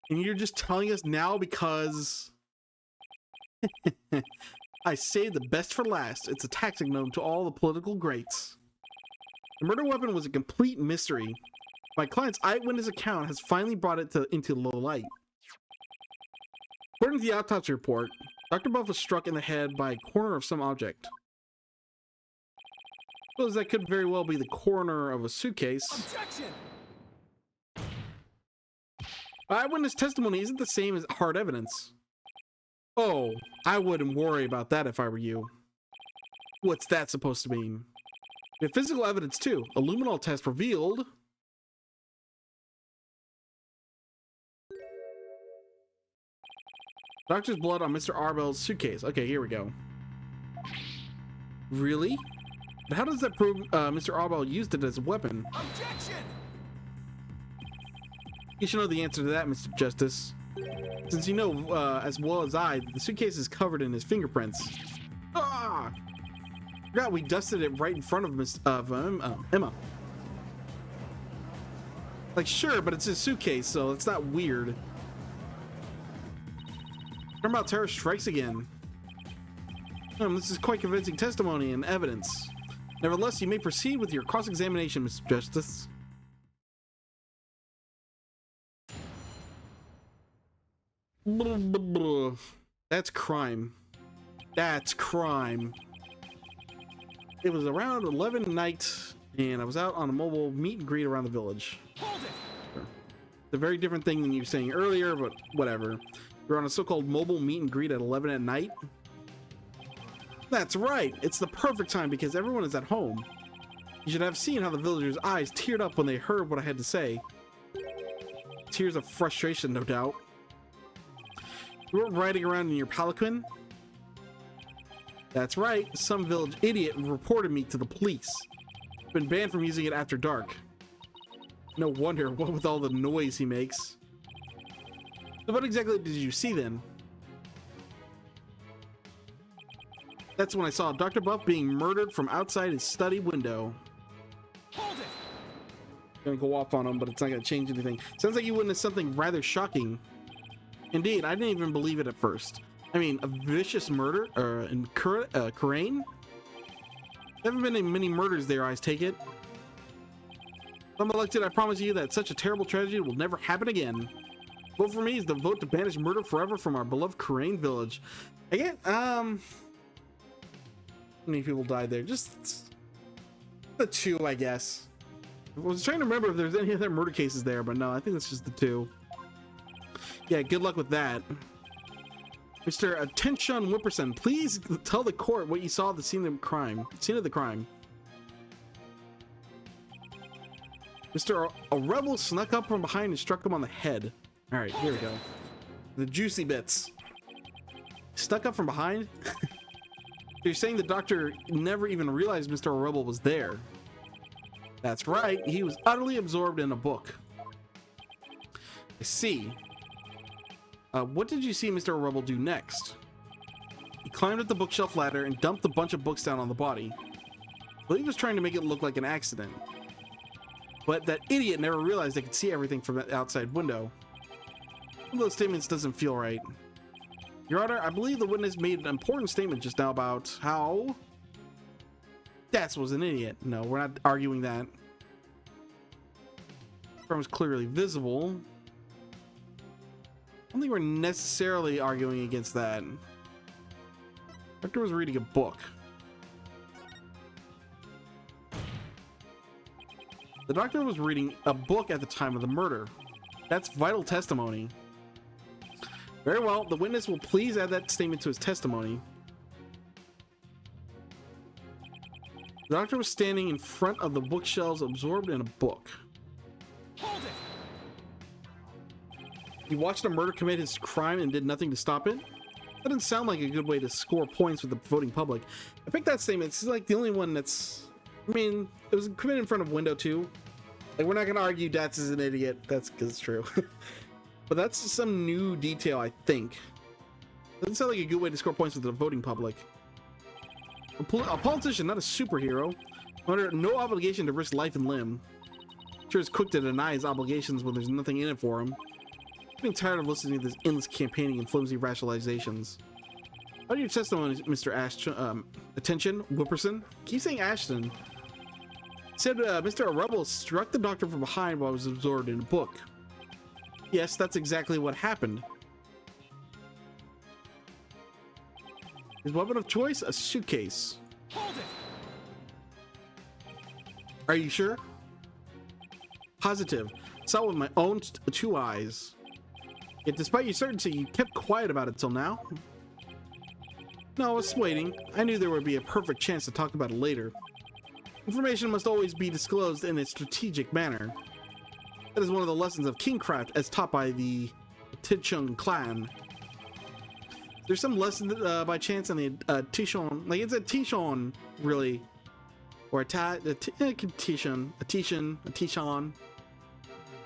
and you're just telling us now because... I saved the best for last. It's a tactic known to all the political greats. The murder weapon was a complete mystery. My client's eyewitness account has finally brought it into low light. According to the autopsy report, Dr. Buff was struck in the head by a corner of some object. Suppose that could very well be the corner of a suitcase. Objection! Eyewitness testimony isn't the same as hard evidence. Oh, I wouldn't worry about that if I were you. What's that supposed to mean? We have physical evidence too. A luminol test revealed... Doctor's blood on Mr. Arbel's suitcase. Okay, here we go. Really? But how does that prove Mr. Arbel used it as a weapon? Objection! You should know the answer to that, Mr. Justice. Since you know as well as I, the suitcase is covered in his fingerprints. Ah! Forgot we dusted it right in front of Emma. Like, sure, but it's his suitcase, so it's not weird. About terror strikes again. This is quite convincing testimony and evidence. Nevertheless, you may proceed with your cross-examination, Mr. Justice. That's crime. That's crime. It was around 11 at night, and I was out on a mobile meet and greet around the village. Hold it! It's a very different thing than you were saying earlier, but whatever. You're on a so-called mobile meet and greet at 11 at night? That's right. It's the perfect time because everyone is at home. You should have seen how the villagers' eyes teared up when they heard what I had to say. Tears of frustration, no doubt. You weren't riding around in your palanquin? That's right. Some village idiot reported me to the police. I've been banned from using it after dark. No wonder, what with all the noise he makes. So what exactly did you see then? That's when I saw Dr. Buff being murdered from outside his study window. Hold it! Gonna go off on him, but it's not gonna change anything. Sounds like you witnessed something rather shocking. Indeed, I didn't even believe it at first. I mean, a vicious murder in Karain? There haven't been many murders there, I take it. If I'm elected, I promise you that such a terrible tragedy will never happen again. Vote for me is the vote to banish murder forever from our beloved Karain village. Again, how many people died there? Just the two, I guess. I was trying to remember if there's any other murder cases there, but no, I think it's just the two. Yeah, good luck with that. Mr. Attention Whipperson, please tell the court what you saw at the scene of the crime. Mr. A rebel snuck up from behind and struck him on the head. All right, here we go. The juicy bits. Stuck up from behind? So you're saying the doctor never even realized Mr. Rebel was there? That's right, he was utterly absorbed in a book. I see. What did you see Mr. Rebel do next? He climbed up the bookshelf ladder and dumped a bunch of books down on the body. I believe he was trying to make it look like an accident. But that idiot never realized they could see everything from the outside window. One of those statements doesn't feel right. Your Honor, I believe the witness made an important statement just now about how Stats was an idiot. No, we're not arguing that. It was clearly visible. I don't think we're necessarily arguing against that. Doctor was reading a book. The doctor was reading a book at the time of the murder. That's vital testimony. Very well, the witness will please add that statement to his testimony. The doctor was standing in front of the bookshelves, absorbed in a book. Hold it! He watched a murder commit his crime and did nothing to stop it? That doesn't sound like a good way to score points with the voting public. I picked that statement. It's like the only one that's... I mean, it was committed in front of window too. Like, we're not gonna argue Dats is an idiot. That's because it's true. But that's some new detail, I think. Doesn't sound like a good way to score points with the voting public. A politician, not a superhero, under no obligation to risk life and limb. Sure, it's quick to deny his obligations when there's nothing in it for him. I'm getting tired of listening to this endless campaigning and flimsy rationalizations. How do your testimony, Mr. Ashton? Attention, Whipperson. Keep saying Ashton. Said Mr. Rebel struck the doctor from behind while he was absorbed in a book. Yes, that's exactly what happened. His weapon of choice? A suitcase. Hold it! Are you sure? Positive. Saw it with my own two eyes. Yet despite your certainty, you kept quiet about it till now. No, I was waiting. I knew there would be a perfect chance to talk about it later. Information must always be disclosed in a strategic manner. That is one of the lessons of kingcraft as taught by the Tichung clan. There's some lesson by chance on the Tichon, like it's a Tichon, really, or a Tichon.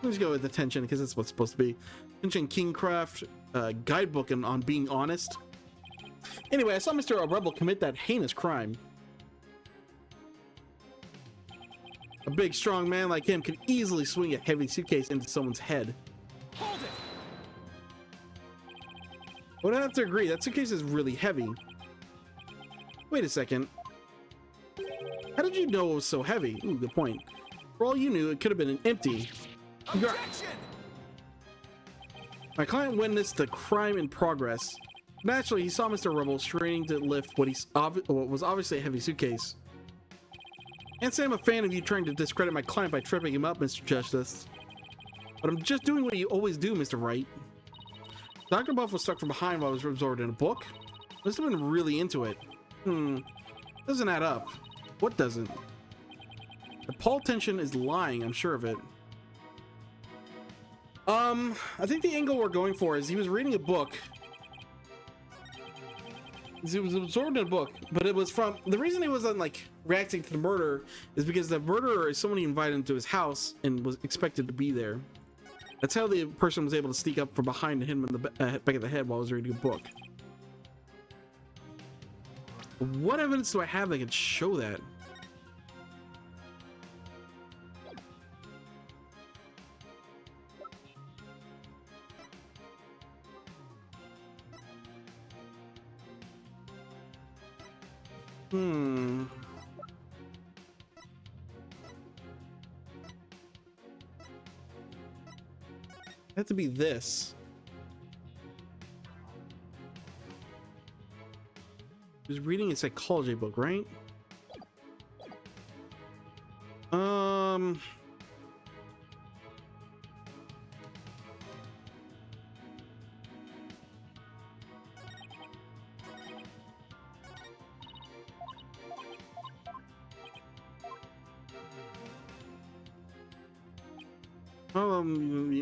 Let's go with attention because that's what's supposed to be. Attention Kingcraft guidebook on being honest. Anyway, I saw Mr. Rebel commit that heinous crime. A big, strong man like him could easily swing a heavy suitcase into someone's head. Hold it! I would have to agree, that suitcase is really heavy. Wait a second. How did you know it was so heavy? Ooh, good point. For all you knew, it could have been an empty. Objection! My client witnessed the crime in progress. Naturally, he saw Mr. Rebel straining to lift what was obviously a heavy suitcase. Can't say I'm a fan of you trying to discredit my client by tripping him up, Mr. Justice. But I'm just doing what you always do, Mr. Wright. Dr. Buff was stuck from behind while I was absorbed in a book. Must have been really into it. Doesn't add up. What doesn't? The politician is lying, I'm sure of it. I think the angle we're going for is he was reading a book. He was absorbed in a book, but it was from the reason he wasn't like reacting to the murder is because the murderer is someone he invited into his house and was expected to be there. That's how the person was able to sneak up from behind him in the back of the head while he was reading a book. What evidence do I have that could show that? It had to be this. He was reading a psychology book, right?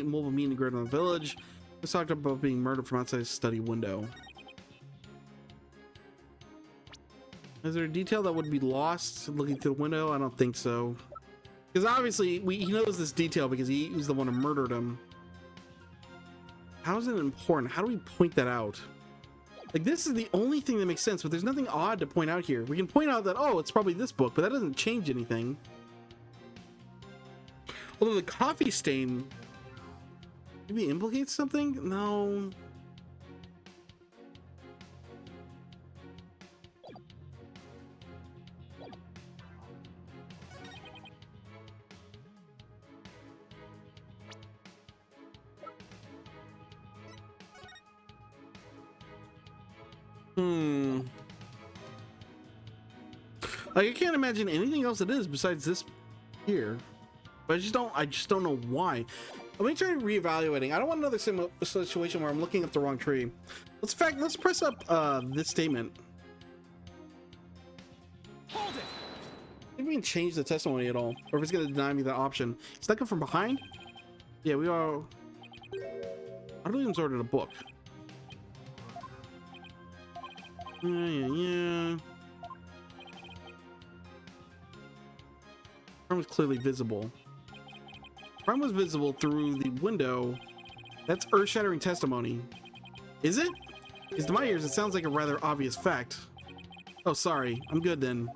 Mobile meeting grid on the village. Let's talk about being murdered from outside his study window. Is there a detail that would be lost looking through the window? I don't think so. Because obviously he knows this detail because he was the one who murdered him. How is it important? How do we point that out? Like, this is the only thing that makes sense, but there's nothing odd to point out here. We can point out that, oh, it's probably this book, but that doesn't change anything. Although the coffee stain maybe implicates something? No. Like, I can't imagine anything else it is besides this here. But I just don't know why. Let me try reevaluating. I don't want another situation where I'm looking up the wrong tree. Let's press up this statement. Hold it! Maybe we can change the testimony at all, or if it's gonna deny me that option. Stuck it from behind? Yeah, we are. How do we absorb in a book? Yeah. Term is clearly visible. Crime was visible through the window. That's earth-shattering testimony. Is it? Because to my ears, it sounds like a rather obvious fact. Oh, sorry. I'm good then.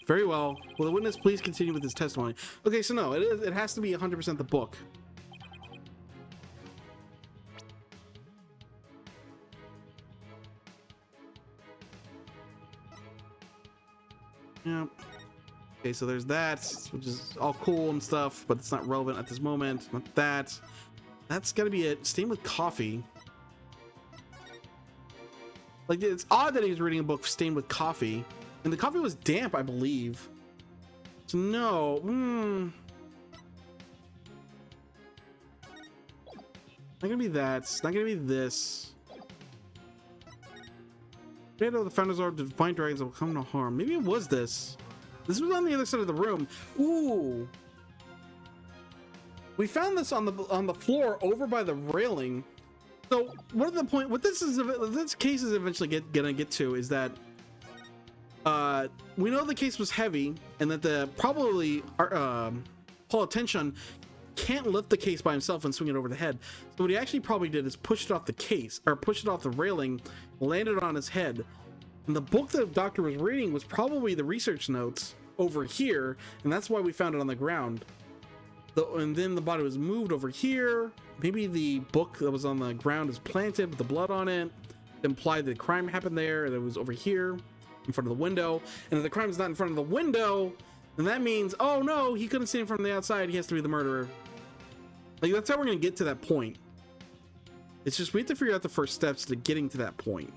Very well. Will the witness please continue with his testimony? Okay, so no, it has to be 100% the book. Yeah. Okay, so there's that, which is all cool and stuff, but it's not relevant at this moment. Not that. That's gotta be it. Stained with coffee. Like, it's odd that he was reading a book stained with coffee. And the coffee was damp, I believe. So no. Not gonna be that. It's not gonna be this. Created of the Founder's Orb to define dragons will come no harm. Maybe it was this. This was on the other side of the room. Ooh. We found this on the floor over by the railing. So what this case is eventually gonna get to is that we know the case was heavy and that the probably politician can't lift the case by himself and swing it over the head. So what he actually probably did is push it off the case, or push it off the railing, landed on his head. And the book that the doctor was reading was probably the research notes over here, and that's why we found it on the ground. And then the body was moved over here. Maybe the book that was on the ground is planted with the blood on it. It implied that the crime happened there, and it was over here in front of the window. And if the crime is not in front of the window, then that means, oh no, he couldn't see him from the outside. He has to be the murderer. Like, that's how we're gonna get to that point. It's just we have to figure out the first steps to getting to that point.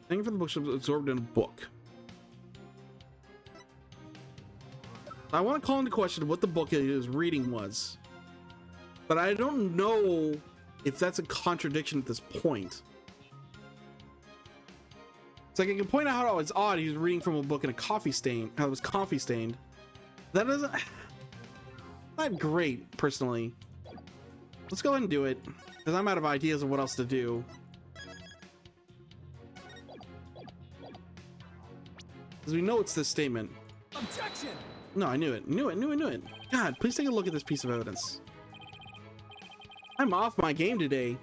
Thank you for the book absorbed in a book. I want to call into question what the book he was reading was, but I don't know if that's a contradiction at this point. It's like I can point out how it's odd he was reading from a book in a coffee stain, how it was coffee stained. That doesn't, not great personally. Let's go ahead and do it because I'm out of ideas of what else to do. Because we know it's this statement. Objection! No, I knew it. Knew it. God, please take a look at this piece of evidence. I'm off my game today.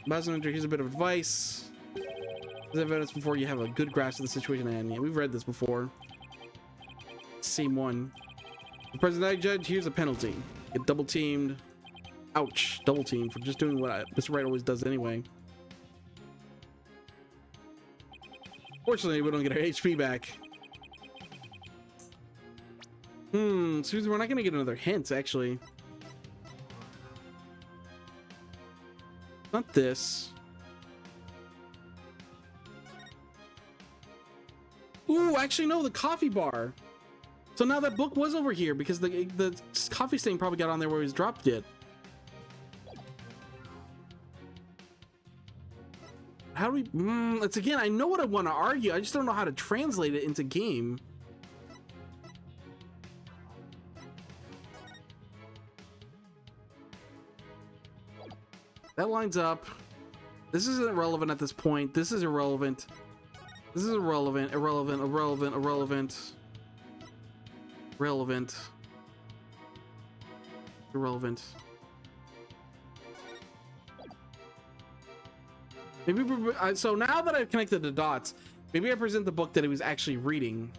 Boston, here's a bit of advice. There's evidence before you have a good grasp of the situation. And yeah, we've read this before. Same one. The presiding judge, here's a penalty. Get double teamed. Ouch. Double teamed for just doing what Mr. Wright always does anyway. Fortunately, we don't get our HP back. Susan, we're not gonna get another hint, actually. Not this. Ooh, actually, no, the coffee bar. So now that book was over here because the coffee stain probably got on there where he's dropped it. How do we? It's again, I know what I want to argue. I just don't know how to translate it into game. That lines up. This isn't relevant at this point. This is irrelevant. This is irrelevant. Irrelevant. Maybe so now that I've connected the dots, maybe I present the book that he was actually reading.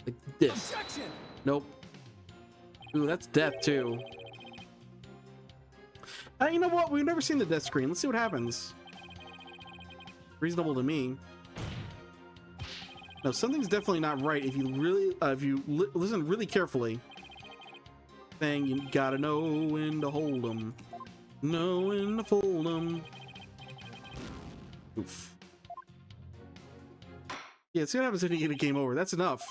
Like this. Objection! Nope. Ooh, that's death too. You know what? We've never seen the death screen. Let's see what happens. Reasonable to me. No, something's definitely not right if you really, listen really carefully. Thing you gotta know when to hold them, know when to fold them. Oof. Yeah, see what happens when you get a game over. That's enough.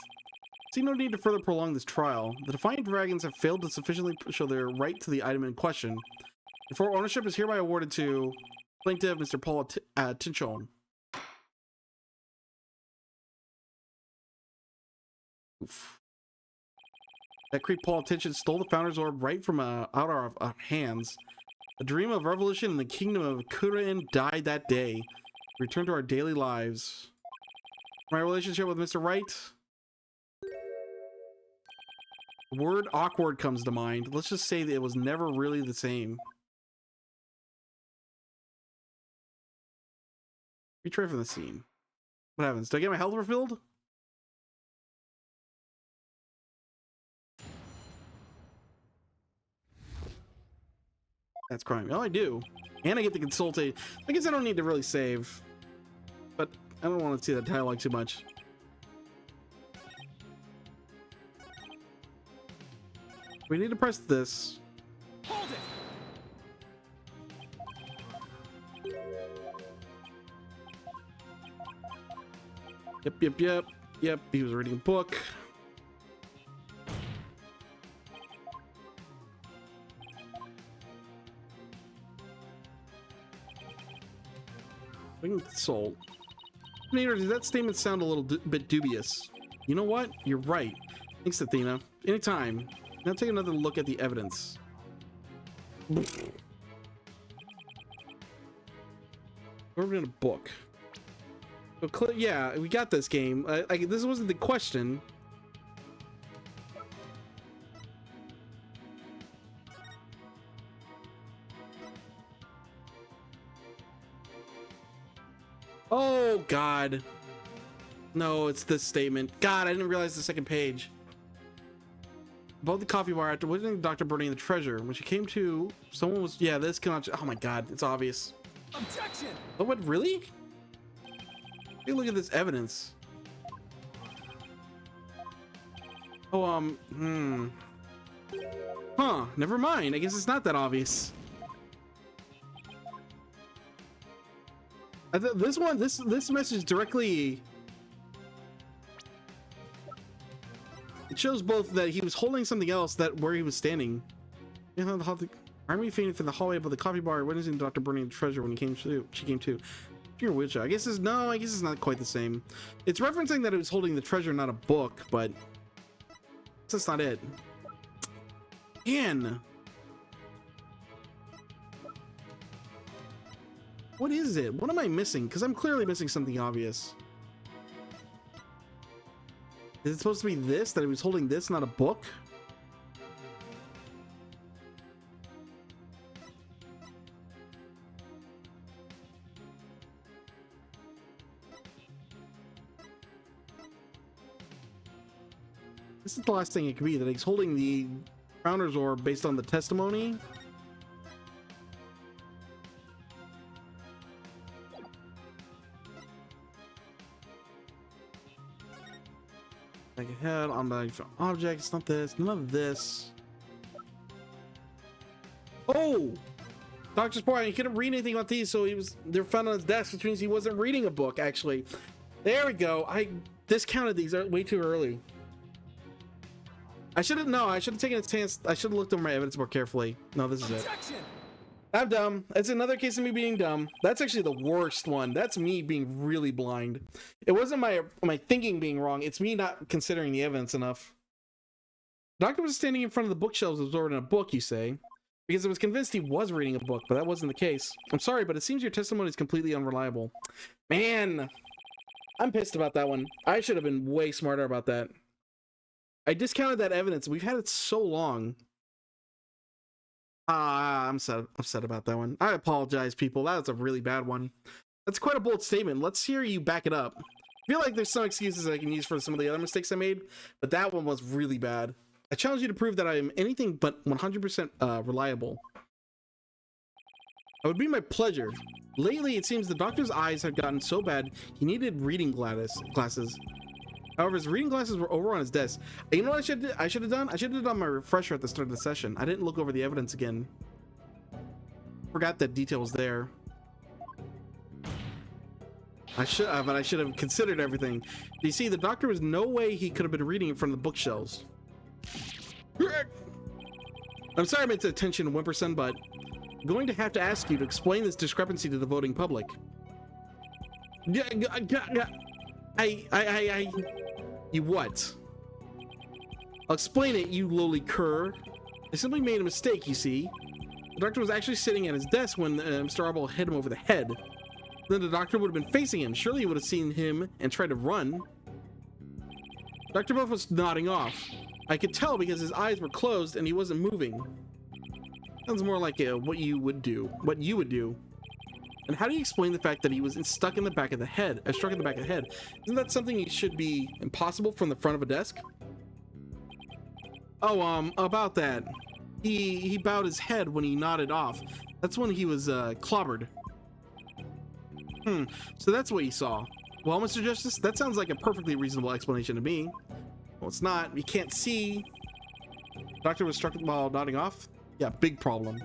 See no need to further prolong this trial. The Defiant Dragons have failed to sufficiently show their right to the item in question. Therefore, ownership is hereby awarded to plaintiff Mr. Paul Tinchon. Oof. That creep politician stole the Founder's Orb right from out of our hands. The dream of revolution in the kingdom of Kurin died that day. Return to our daily lives. My relationship with Mr. Wright. The word awkward comes to mind. Let's just say that it was never really the same. Retry from the scene. What happens? Do I get my health refilled? That's crime. Oh, I do. And I get the consultate. I guess I don't need to really save. But I don't want to see that dialogue too much. We need to press this. Hold it. Yep. He was reading a book. We can consult. Does that statement sound a little bit dubious? You know what? You're right. Thanks, Athena. Anytime. Now take another look at the evidence. We're in a book. So yeah, we got this game. This wasn't the question. Oh God. No, it's this statement. God, I didn't realize the second page. Above the coffee bar after witnessing Dr. burning the treasure. When she came to, someone was, yeah, this cannot, oh my God, it's obvious. Objection! Oh, what, really? Hey, look at this evidence. Oh, Huh, never mind. I guess it's not that obvious. This message directly... It shows both that he was holding something else that where he was standing. You know, the army fainted from the hallway above the coffee bar, witnessing Dr. burning the treasure when she came to. You're a witch. I guess it's not quite the same. It's referencing that it was holding the treasure, not a book, but that's not it. Again. What is it? What am I missing? Because I'm clearly missing something obvious. Is it supposed to be this? That he was holding this, not a book? This is the last thing it could be, that he's holding the Founder's Orb based on the testimony. Like ahead on the object, it's not this, none of this. Oh! Doctor's point, he couldn't read anything about these, so they're found on his desk, which means he wasn't reading a book, actually. There we go. I discounted these way too early. I should have taken a chance. I should have looked over my evidence more carefully. No, this is Objection! it. I'm dumb. It's another case of me being dumb. That's actually the worst one. That's me being really blind. It wasn't my thinking being wrong. It's me not considering the evidence enough. The doctor was standing in front of the bookshelves absorbing a book, you say? Because I was convinced he was reading a book, but that wasn't the case. I'm sorry, but it seems your testimony is completely unreliable. Man, I'm pissed about that one. I should have been way smarter about that. I discounted that evidence. We've had it so long. I'm upset about that one. I apologize, people. That's a really bad one. That's quite a bold statement. Let's hear you back it up. I feel like there's some excuses I can use for some of the other mistakes I made, but that one was really bad. I challenge you to prove that I am anything but 100% reliable. It would be my pleasure. Lately, it seems the doctor's eyes had gotten so bad he needed reading glasses. However, his reading glasses were over on his desk. You know what I should have done? I should have done my refresher at the start of the session. I didn't look over the evidence again. Forgot that detail was there. But I should have considered everything. You see, the doctor was no way he could have been reading it from the bookshelves. I'm sorry I meant to attention Wimperson, but I'm going to have to ask you to explain this discrepancy to the voting public. You what? I'll explain it, you lowly cur. I simply made a mistake, you see. The doctor was actually sitting at his desk when Mr. Arbol hit him over the head. Then the doctor would have been facing him. Surely he would have seen him and tried to run. Dr. Buff was nodding off. I could tell because his eyes were closed and he wasn't moving. Sounds more like what you would do. And how do you explain the fact that he was stuck in the back of the head? Struck in the back of the head. Isn't that something that should be impossible from the front of a desk? Oh, about that. He bowed his head when he nodded off. That's when he was clobbered. So that's what you saw. Well, Mr. Justice, that sounds like a perfectly reasonable explanation to me. Well, it's not. You can't see. Doctor was struck while nodding off. Yeah, big problem.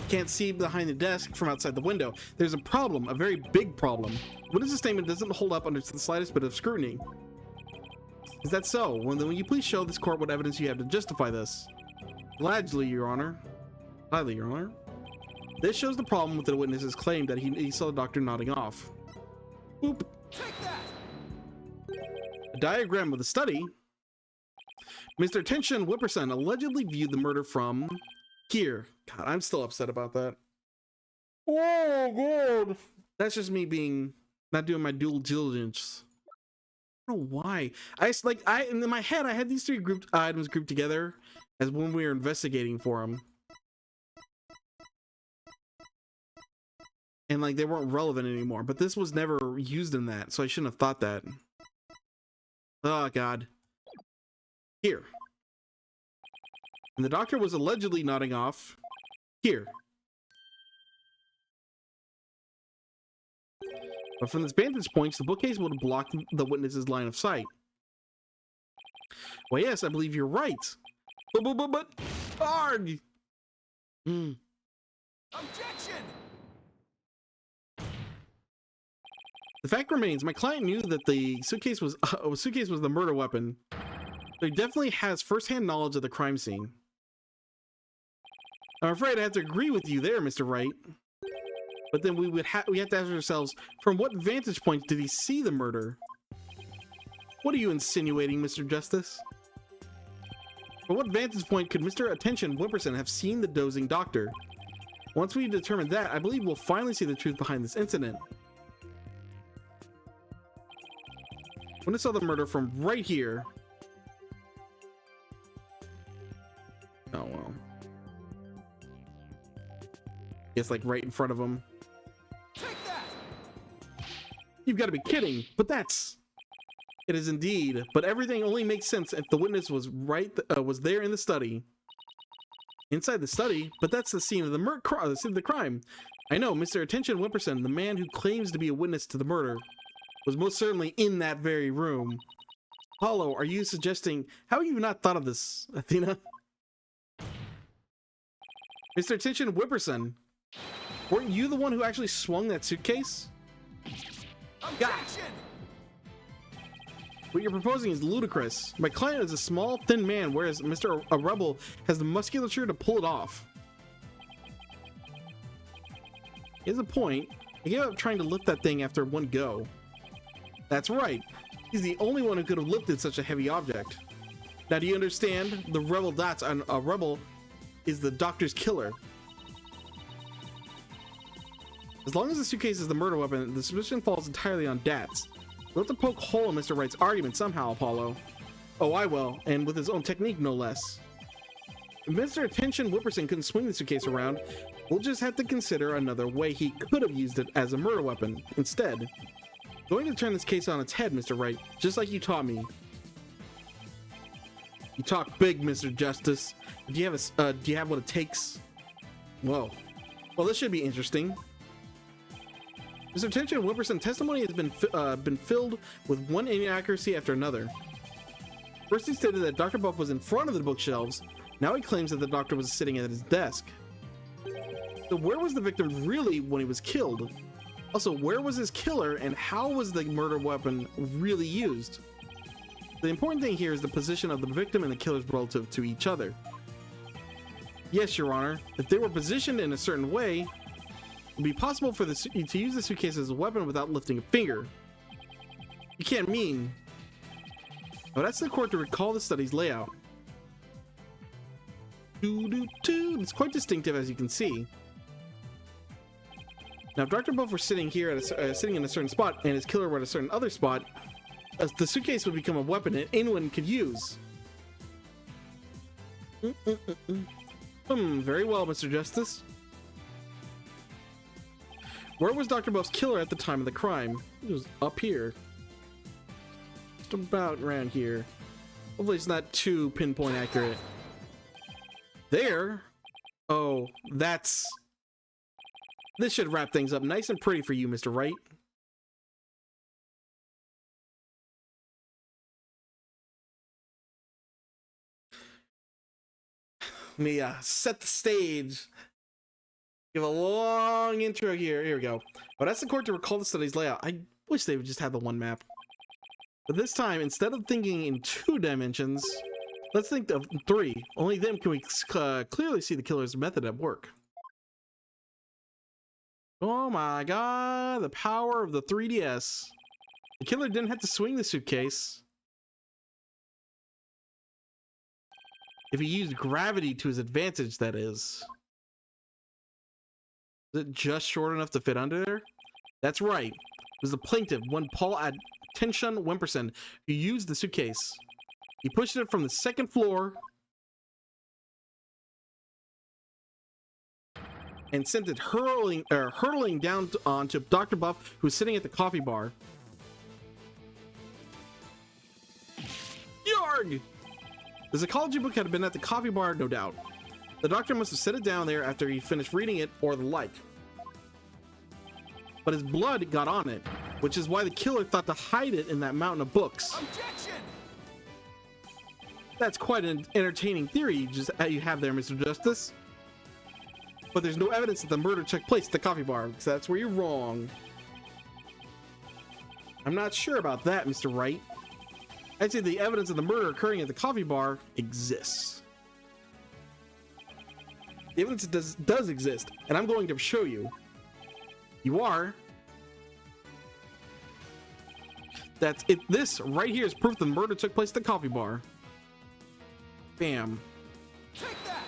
Can't see behind the desk from outside the window. There's a problem, a very big problem. Witness' statement doesn't hold up under the slightest bit of scrutiny. Is that so? Well, then will you please show this court what evidence you have to justify this? Gladly, Your Honor. Gladly, Your Honor. This shows the problem with the witness's claim that he saw the doctor nodding off. Boop. Take that. A diagram of the study. Mr. Tension Whipperson allegedly viewed the murder from here. God, I'm still upset about that. Oh, God. That's just me being not doing my due diligence. I don't know why. In my head, I had these three items grouped together as when we were investigating for them. And like they weren't relevant anymore, but this was never used in that, so I shouldn't have thought that. Oh, God. Here. And the doctor was allegedly nodding off here. But from this vantage point, the bookcase would have blocked the witness's line of sight. Well, yes, I believe you're right. But arg! Objection! The fact remains, my client knew that the suitcase was the murder weapon. So he definitely has first-hand knowledge of the crime scene. I'm afraid I have to agree with you there, Mr. Wright. But then we have to ask ourselves, from what vantage point did he see the murder? What are you insinuating, Mr. Justice? From what vantage point could Mr. Attention Whipperson have seen the dozing doctor? Once we determine that, I believe we'll finally see the truth behind this incident. When I saw the murder from right here. Oh, well. It's like right in front of him. Take that. You've got to be kidding, but it is indeed. But everything only makes sense if the witness was was there in the study. Inside the study, but that's the scene of the scene of the crime. I know, Mr. Attention Whipperson, the man who claims to be a witness to the murder, was most certainly in that very room. Apollo, are you suggesting... How have you not thought of this, Athena? Mr. Attention Whipperson, weren't you the one who actually swung that suitcase? Objection! What you're proposing is ludicrous. My client is a small, thin man, whereas Mr. Rebel has the musculature to pull it off. He has a point. I gave up trying to lift that thing after one go. That's right. He's the only one who could have lifted such a heavy object. Now, do you understand? The Rebel dots on a Rebel is the doctor's killer. As long as the suitcase is the murder weapon, the suspicion falls entirely on Dats. We'll have to poke a hole in Mr. Wright's argument somehow, Apollo. Oh, I will, and with his own technique, no less. If Mr. Attention Whipperson couldn't swing the suitcase around, we'll just have to consider another way he could have used it as a murder weapon instead. Going to turn this case on its head, Mr. Wright, just like you taught me. You talk big, Mr. Justice. Do you have what it takes? Whoa. Well, this should be interesting. Mr. Attention Whipperson, testimony has been filled with one inaccuracy after another. First, he stated that Dr. Buff was in front of the bookshelves. Now he claims that the doctor was sitting at his desk. So where was the victim really when he was killed? Also, where was his killer, and how was the murder weapon really used? The important thing here is the position of the victim and the killer's relative to each other. Yes, Your Honor. If they were positioned in a certain way, it would be possible for to use the suitcase as a weapon without lifting a finger. You can't mean... Oh, that's the court to recall the study's layout. It's quite distinctive, as you can see. Now, if Dr. Buff were sitting here at sitting in a certain spot, and his killer were at a certain other spot, the suitcase would become a weapon that anyone could use. Very well, Mr. Justice. Where was Dr. Buff's killer at the time of the crime? It was up here. Just about around here. Hopefully it's not too pinpoint accurate. There? Oh, that's... This should wrap things up nice and pretty for you, Mr. Wright. Let me set the stage. Give a long intro here. Here we go. But that's the court to recall the study's layout. I wish they would just have the one map. But this time, instead of thinking in 2 dimensions, let's think of 3. Only then can we clearly see the killer's method at work. Oh my god, the power of the 3DS. The killer didn't have to swing the suitcase. If he used gravity to his advantage, that is. Is it just short enough to fit under there? That's right. It was the plaintiff, one Paul Attention Wimperson, who used the suitcase. He pushed it from the 2nd floor and sent it hurtling down onto Dr. Buff, who was sitting at the coffee bar. Yarg! The psychology book had been at the coffee bar, no doubt. The doctor must have set it down there after he finished reading it or the like. But his blood got on it, which is why the killer thought to hide it in that mountain of books. Objection! That's quite an entertaining theory you have there, Mr. Justice. But there's no evidence that the murder took place at the coffee bar, so that's where you're wrong. I'm not sure about that, Mr. Wright. I'd say the evidence of the murder occurring at the coffee bar exists. The evidence does exist, and I'm going to show you. You are. That's it. This right here is proof the murder took place at the coffee bar. Bam. Take that!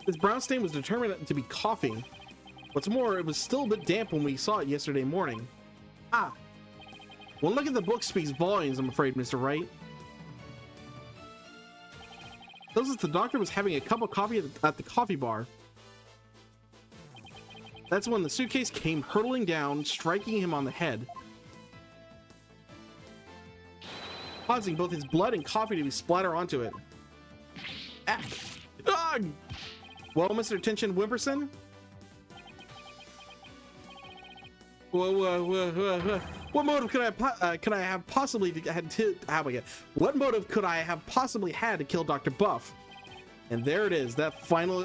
This brown stain was determined to be coffee. What's more, it was still a bit damp when we saw it yesterday morning. Ah. One look at the book speaks volumes, I'm afraid, Mr. Wright. Tells us the doctor was having a cup of coffee at the coffee bar. That's when the suitcase came hurtling down, striking him on the head, causing both his blood and coffee to be splattered onto it. Ah. Ah. Well, Mr. Attention Wimperson? What motive could I have possibly had to what motive could I have possibly had to kill Dr. Buff? And there it is, that final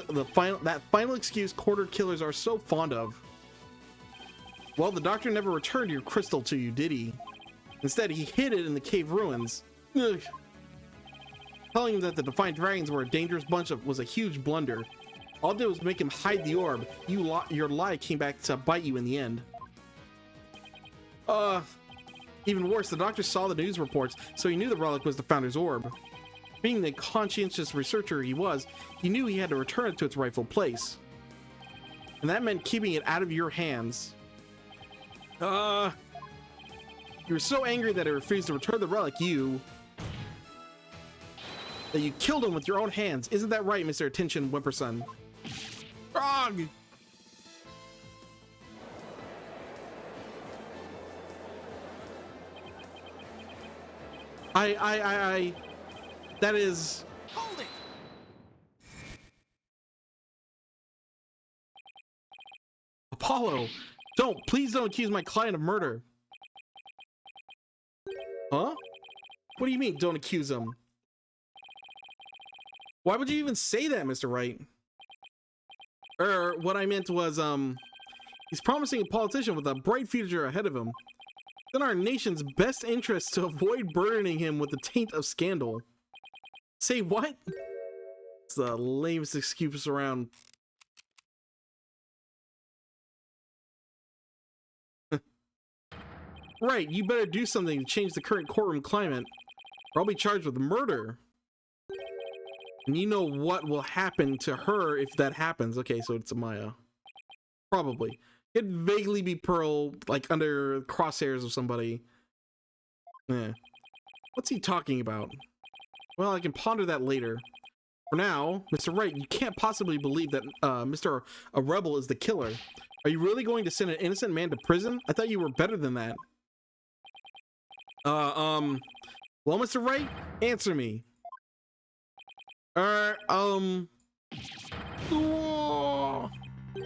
excuse quarter killers are so fond of. Well, the doctor never returned your crystal to you, did he? Instead, he hid it in the cave ruins. Ugh. Telling him that the Defiant Dragons were a dangerous bunch was a huge blunder. All it did was make him hide the orb. Your lie came back to bite you in the end. Even worse, the doctor saw the news reports, so he knew the relic was the Founder's orb. Being the conscientious researcher he was, he knew he had to return it to its rightful place. And that meant keeping it out of your hands. You were so angry that he refused to return the relic, that you killed him with your own hands. Isn't that right, Mr. Attention Wimperson? Frog! That is... Hold it! Apollo! Please don't accuse my client of murder. Huh? What do you mean, don't accuse him? Why would you even say that, Mr. Wright? What I meant was, he's promising a politician with a bright future ahead of him. It's in our nation's best interest to avoid burdening him with the taint of scandal. Say what? It's the lamest excuse around. Right, you better do something to change the current courtroom climate, or I'll be charged with murder. And you know what will happen to her if that happens. Okay, so it's Maya. Probably. It'd vaguely be Pearl, like under crosshairs of somebody. Eh. What's he talking about? Well, I can ponder that later. For now, Mr. Wright, you can't possibly believe that Mr. A Rebel is the killer. Are you really going to send an innocent man to prison? I thought you were better than that. Well, Mr. Wright, answer me.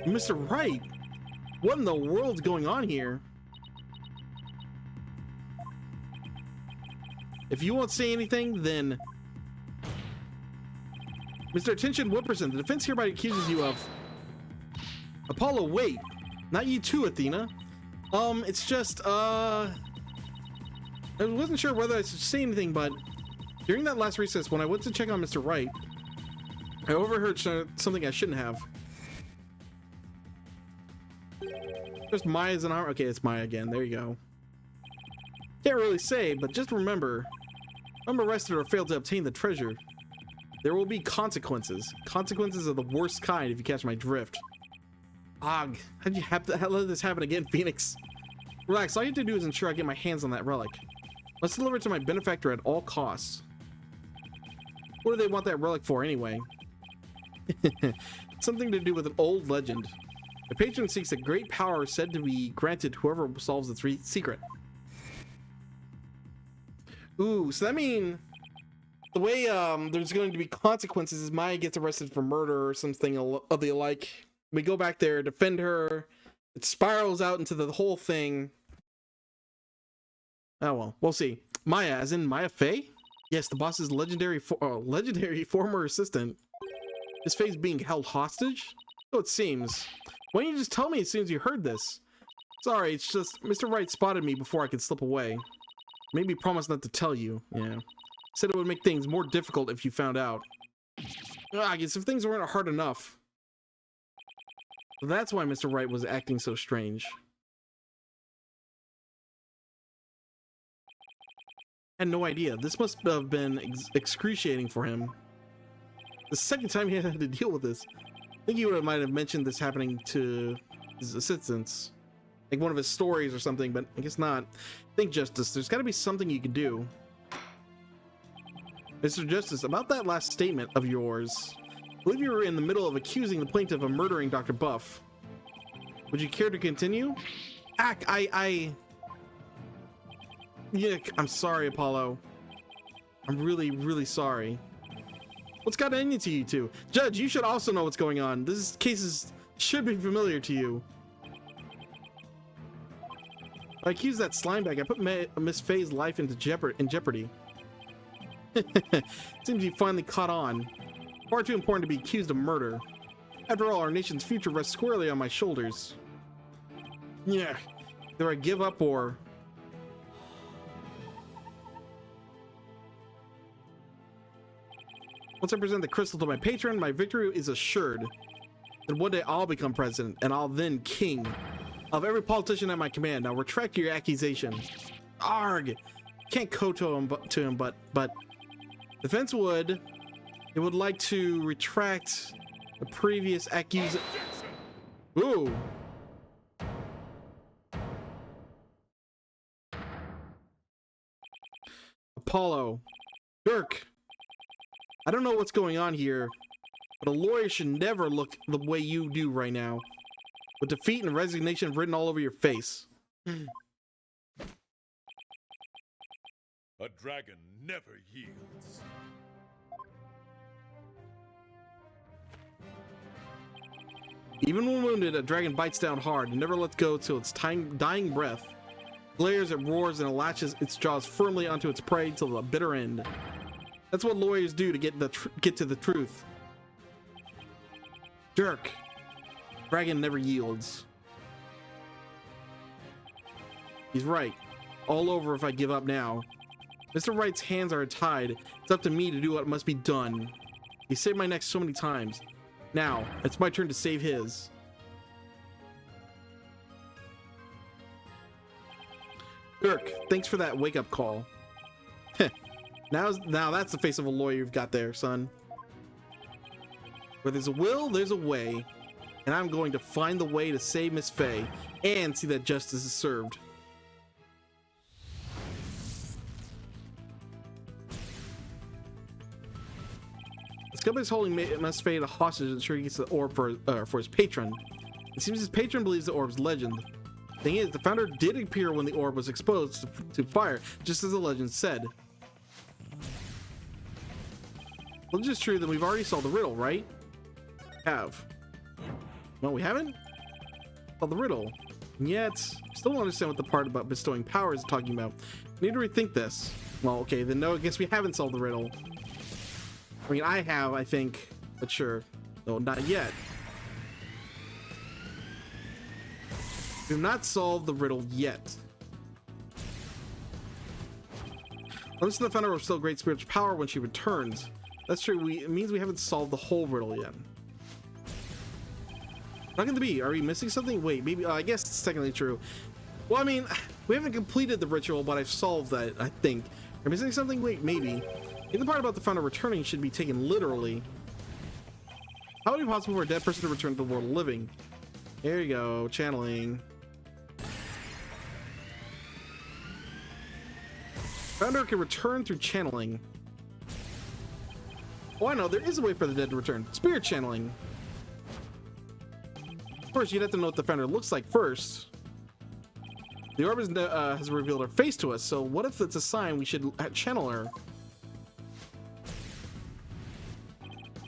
Mr. Wright, what in the world's going on here? If you won't say anything, then... Mr. Attention Whipperson, the defense hereby accuses you of... Apollo, wait. Not you too, Athena. It's just, I wasn't sure whether I should say anything, but... During that last recess, when I went to check on Mr. Wright, I overheard something I shouldn't have. Just Maya's an arm. Okay, it's Maya again. There you go. Can't really say, but just remember, if I'm arrested or fail to obtain the treasure, there will be consequences. Consequences of the worst kind, if you catch my drift. Ugh, how'd you have to let this happen again, Phoenix? Relax, all you have to do is ensure I get my hands on that relic. Let's deliver it to my benefactor at all costs. What do they want that relic for anyway? Something to do with an old legend. The patron seeks a great power said to be granted whoever solves its secret. Ooh, so that means the way there's going to be consequences is Maya gets arrested for murder or something of the like. We go back there, defend her. It spirals out into the whole thing. Oh well, we'll see. Maya, as in Maya Fey? Yes, the boss's legendary former assistant. His Faye's being held hostage? So it seems. Why don't you just tell me as soon as you heard this? Sorry, it's just Mr. Wright spotted me before I could slip away. Maybe promised not to tell you. Yeah. Said it would make things more difficult if you found out. I guess if things weren't hard enough. That's why Mr. Wright was acting so strange. I had no idea. This must have been excruciating for him. The second time he had to deal with this. I think he might have mentioned this happening to his assistants. Like one of his stories or something, but I guess not. Think, Justice, there's got to be something you can do. Mr. Justice, about that last statement of yours, I believe you were in the middle of accusing the plaintiff of murdering Dr. Buff. Would you care to continue? Yeah, I'm sorry, Apollo. I'm really, really sorry. What's gotten into you two? Judge, you should also know what's going on. This case should be familiar to you. If I accuse that slime bag, I put Miss Faye's life into jeopardy. Seems you finally caught on. Far too important to be accused of murder. After all, our nation's future rests squarely on my shoulders. Yeah, either I give up or... Once I present the crystal to my patron, my victory is assured. And one day I'll become president, and I'll then king of every politician at my command. Now retract your accusation. Arg! Can't koto him, but defense would. It would like to retract the previous accusation. Ooh. Apollo. Dirk. I don't know what's going on here, but a lawyer should never look the way you do right now, with defeat and resignation written all over your face. A dragon never yields. Even when wounded, a dragon bites down hard and never lets go till its dying breath. Glares, it roars, and it latches its jaws firmly onto its prey till the bitter end. That's what lawyers do to get to the truth. Dirk. Dragon never yields. He's right. All over if I give up now. Mr. Wright's hands are tied. It's up to me to do what must be done. He saved my neck so many times. Now, it's my turn to save his. Dirk, thanks for that wake-up call. Now that's the face of a lawyer you've got there, son. Where there's a will, there's a way. And I'm going to find the way to save Miss Faye and see that justice is served. This company is holding Miss Faye hostage to ensure he gets the orb for his patron. It seems his patron believes the orb's legend. The thing is, the founder did appear when the orb was exposed to fire, just as the legend said. Well, if this is true, then we've already solved the riddle, right? Have. No, we haven't? Solved the riddle. And yet, still don't understand what the part about bestowing power is talking about. We need to rethink this. Well, okay, then no, I guess we haven't solved the riddle. I mean, I have, I think, but sure. No, not yet. We have not solved the riddle yet. Unless the founder will still great spiritual power when she returns. That's true. It means we haven't solved the whole riddle yet. Not gonna be. Are we missing something? Wait, maybe. I guess it's technically true. Well, I mean, we haven't completed the ritual, but I've solved that, I think. Are we missing something? Wait, maybe. The part about the founder returning should be taken literally. How would it be possible for a dead person to return to the world of living? There you go. Channeling. Founder can return through channeling. Oh, I know, there is a way for the dead to return. Spirit channeling. Of course, you'd have to know what the founder looks like first. The orb has revealed her face to us, so what if it's a sign we should channel her?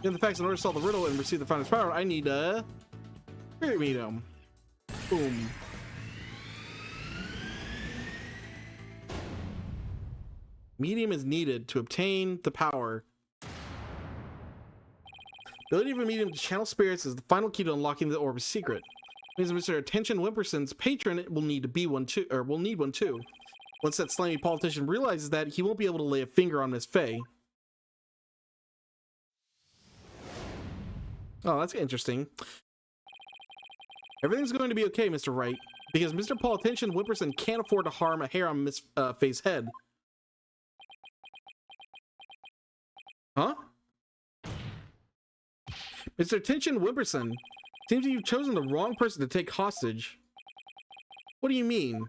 Given the facts, in order to solve the riddle and receive the founder's power, I need a spirit medium. Boom. Medium is needed to obtain the power. The ability of a medium to channel spirits is the final key to unlocking the orb's secret. It means Mr. Attention Wimperson's patron will need to be one too, or will need one too. Once that slimy politician realizes that, he won't be able to lay a finger on Miss Faye. Oh, that's interesting. Everything's going to be okay, Mr. Wright, because Mr. Politician Wimperson can't afford to harm a hair on Miss Faye's head. Huh? Mr. Attention Wimperson, seems you've chosen the wrong person to take hostage. What do you mean?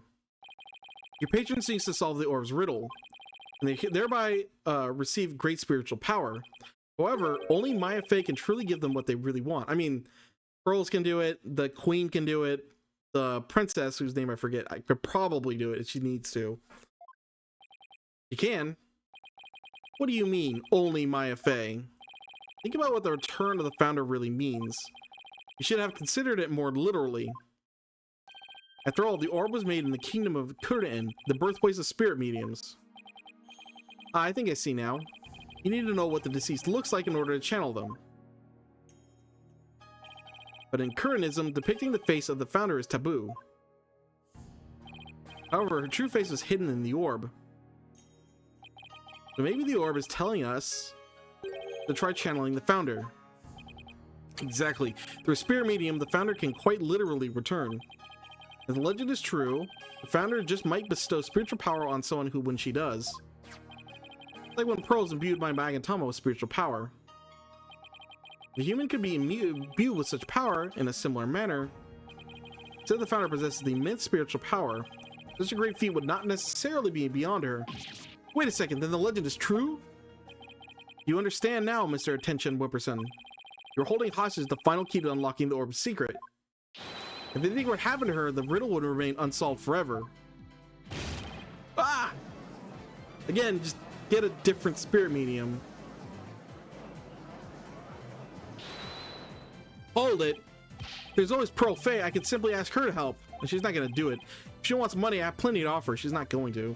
Your patron seeks to solve the orb's riddle, and they thereby receive great spiritual power. However, only Maya Faye can truly give them what they really want. I mean, Pearls can do it, the Queen can do it, the Princess, whose name I forget, I could probably do it if she needs to. You can. What do you mean, only Maya Faye? Think about what the return of the founder really means. You should have considered it more literally. After all, the orb was made in the kingdom of Kurdan, the birthplace of spirit mediums. I think I see now. You need to know what the deceased looks like in order to channel them. But in Kurdanism, depicting the face of the founder is taboo. However, her true face was hidden in the orb. So maybe the orb is telling us to try channeling the founder. Exactly. Through a spirit medium, the founder can quite literally return. If the legend is true, the founder just might bestow spiritual power on someone who, when she does. Like when Pearls imbued my Magantama with spiritual power. The human could be imbued with such power in a similar manner. Since the founder possesses the immense spiritual power, such a great feat would not necessarily be beyond her. Wait a second, then the legend is true? You understand now, Mr. Attention Wimperson. You're holding hostage the final key to unlocking the orb's secret. If anything were to happen to her, the riddle would remain unsolved forever. Ah! Again, just get a different spirit medium. Hold it. There's always Pearl Faye. I could simply ask her to help, and she's not going to do it. If she wants money, I have plenty to offer. She's not going to.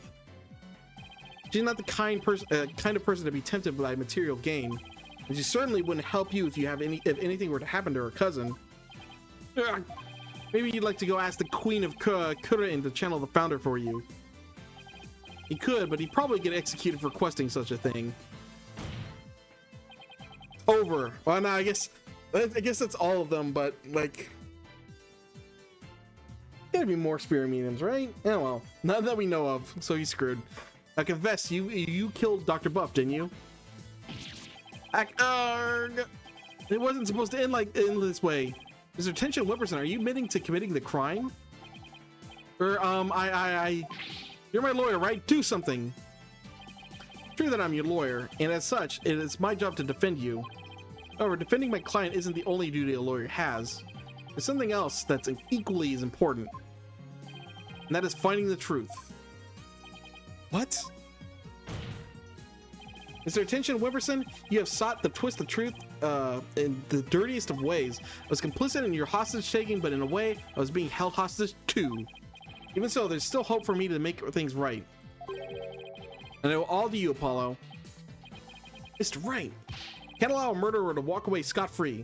She's not the kind of person to be tempted by material gain, and she certainly wouldn't help you if if anything were to happen to her cousin. Ugh. Maybe you'd like to go ask the Queen of Kurain to channel the founder for you. He could, but he'd probably get executed for requesting such a thing. Over. Well, no, I guess that's all of them, but like, gotta be more spirit mediums, right? Yeah, well, none that we know of, so he's screwed. I confess, you killed Dr. Buff, didn't you? It wasn't supposed to end in this way. Mr. Tension Whipperson, are you admitting to committing the crime? Or you're my lawyer, right? Do something. True that I'm your lawyer, and as such, it is my job to defend you. However, defending my client isn't the only duty a lawyer has. There's something else that's equally as important, and that is finding the truth. What? Mr. Attention Whipperson, you have sought to twist the truth in the dirtiest of ways. I was complicit in your hostage taking, but in a way, I was being held hostage too. Even so, there's still hope for me to make things right. And I owe all to you, Apollo. Mr. Right. Can't allow a murderer to walk away scot-free.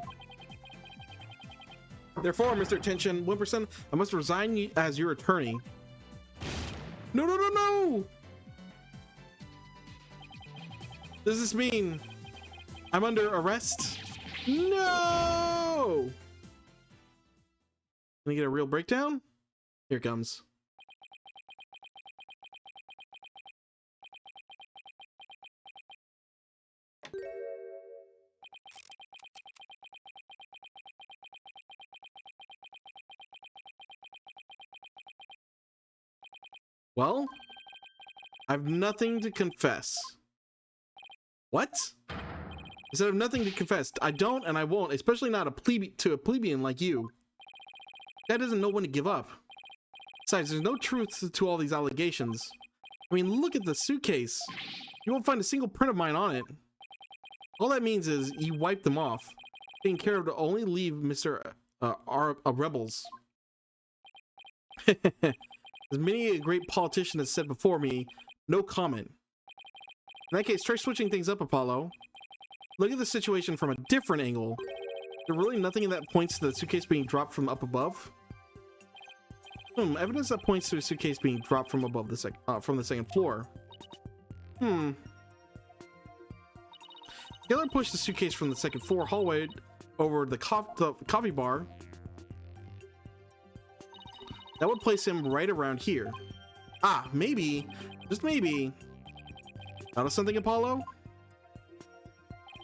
Therefore, Mr. Attention Whipperson, I must resign as your attorney. No, no, no, no! Does this mean I'm under arrest? No! Can I get a real breakdown? Here it comes. Well, I've nothing to confess. What? I said I have nothing to confess. I don't and I won't, especially not a plebeian like you. Dad doesn't know when to give up. Besides, there's no truth to all these allegations. I mean, look at the suitcase. You won't find a single print of mine on it. All that means is you wiped them off, taking care of to only leave Mr. Rebels. As many a great politician has said before me, no comment. In that case, try switching things up, Apollo. Look at the situation from a different angle. There's really nothing that points to the suitcase being dropped from up above. Evidence that points to a suitcase being dropped from above the second floor. Killer pushed the suitcase from the second floor hallway over the coffee bar. That would place him right around here. Ah, maybe, just maybe. Out of something, Apollo?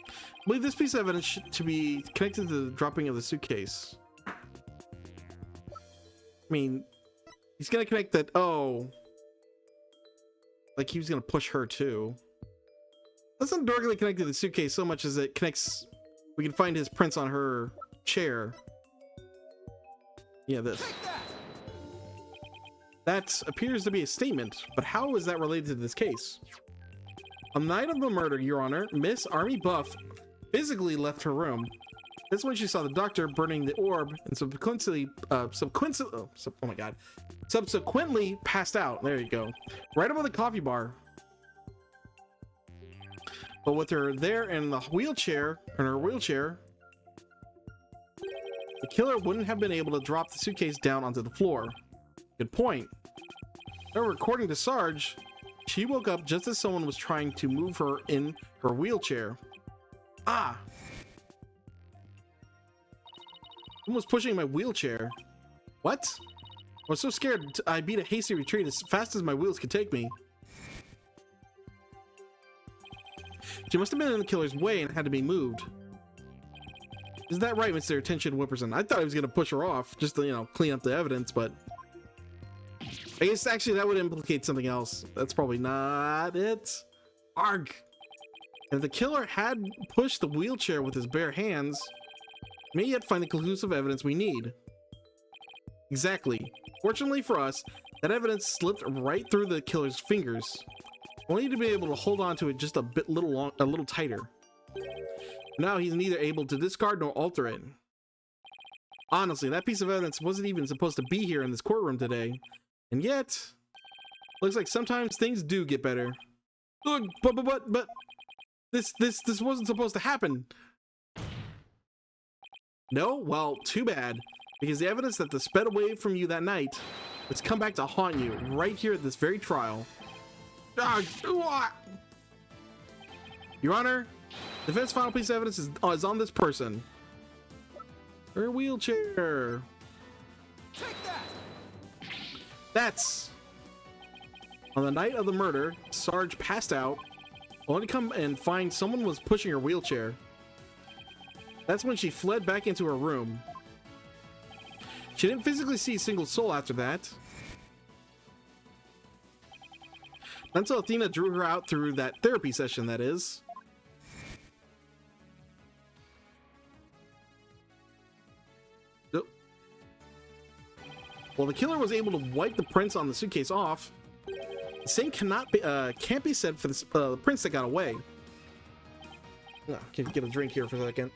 I believe this piece of evidence to be connected to the dropping of the suitcase. I mean, he's gonna connect that. Oh, like he was gonna push her too. That's not directly connected to the suitcase so much as it connects. We can find his prints on her chair. Yeah, this. That appears to be a statement, but how is that related to this case? On the night of the murder, Your Honor, Miss Army Buff physically left her room. That's when she saw the doctor burning the orb and subsequently passed out. There you go. Right above the coffee bar. But with her there in her wheelchair, the killer wouldn't have been able to drop the suitcase down onto the floor. Good point. However, according to Sarge, she woke up just as someone was trying to move her in her wheelchair. Ah! Someone was pushing my wheelchair. What? I was so scared I beat a hasty retreat as fast as my wheels could take me. She must have been in the killer's way and had to be moved. Is that right, Mr. Attention Whipperson? I thought he was going to push her off just to, you know, clean up the evidence, but I guess actually that would implicate something else. That's probably not it. Arg! If the killer had pushed the wheelchair with his bare hands, we may yet find the conclusive evidence we need. Exactly. Fortunately for us, that evidence slipped right through the killer's fingers. Only to be able to hold on to it just a little tighter. Now he's neither able to discard nor alter it. Honestly, that piece of evidence wasn't even supposed to be here in this courtroom today. And yet, looks like sometimes things do get better. Look, but this wasn't supposed to happen. No? Well, too bad. Because the evidence that sped away from you that night has come back to haunt you right here at this very trial. Your Honor, the defense final piece of evidence is on this person. Her wheelchair. Take that. That's on the night of the murder. Sarge passed out, only to come and find someone was pushing her wheelchair. That's when she fled back into her room. She didn't physically see a single soul after that. Until Athena drew her out through that therapy session, that is. Nope. Well, the killer was able to wipe the prints on the suitcase off. The same can't be said for the prince that got away. Can get a drink here for a second.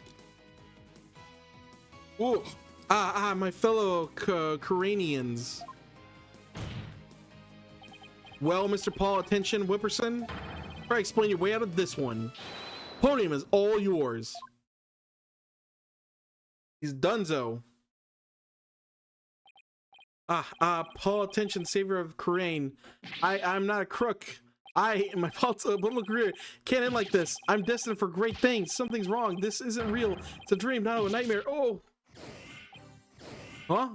Ooh. My fellow Koranians. Well, Mr. Paul, attention, Whipperson. Try to explain your way out of this one. Podium is all yours. He's donezo. Paul, attention, savior of Korain. I'm not a crook. My political career can't end like this. I'm destined for great things. Something's wrong. This isn't real. It's a dream, not a nightmare. Oh. Huh?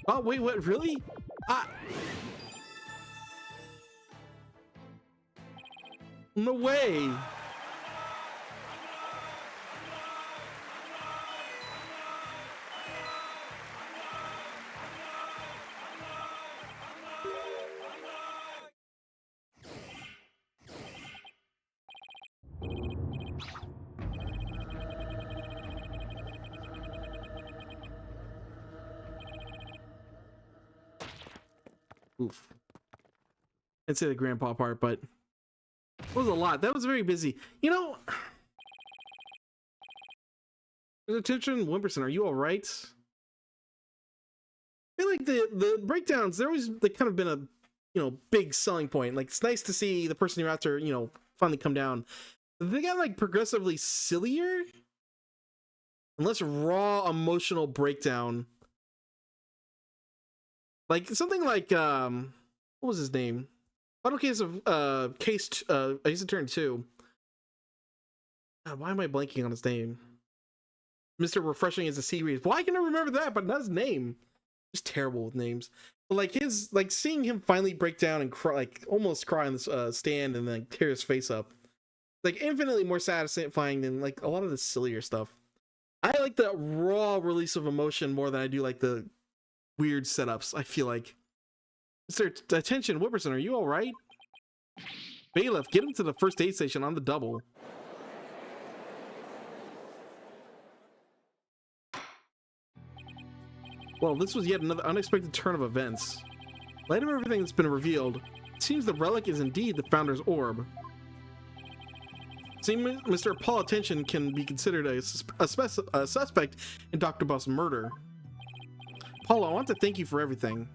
Oh, wait, what? Really? No way. Oof. I'd say the grandpa part, but it was a lot. That was very busy. You know, attention, Wimperson, are you all right? I feel like the breakdowns, they're always kind of been a big selling point. Like, it's nice to see the person you're after finally come down. They got like progressively sillier and less raw emotional breakdown. Like something like what was his name? Final Case of Ace Attorney 2. God, why am I blanking on his name? Mr. Refreshing is a series. Why can I remember that, but not his name? Just terrible with names. But like seeing him finally break down and cry, like almost cry on this stand and then tear his face up, like infinitely more satisfying than like a lot of the sillier stuff. I like the raw release of emotion more than I do like the weird setups. I feel like. Mr. Attention, Whipperson, are you all right? Bailiff, get him to the first aid station on the double. Well, this was yet another unexpected turn of events. In light of everything that's been revealed, it seems the relic is indeed the Founder's Orb. Seeing Mr. Paul Attention can be considered a suspect in Dr. Buff's murder. Paul, I want to thank you for everything.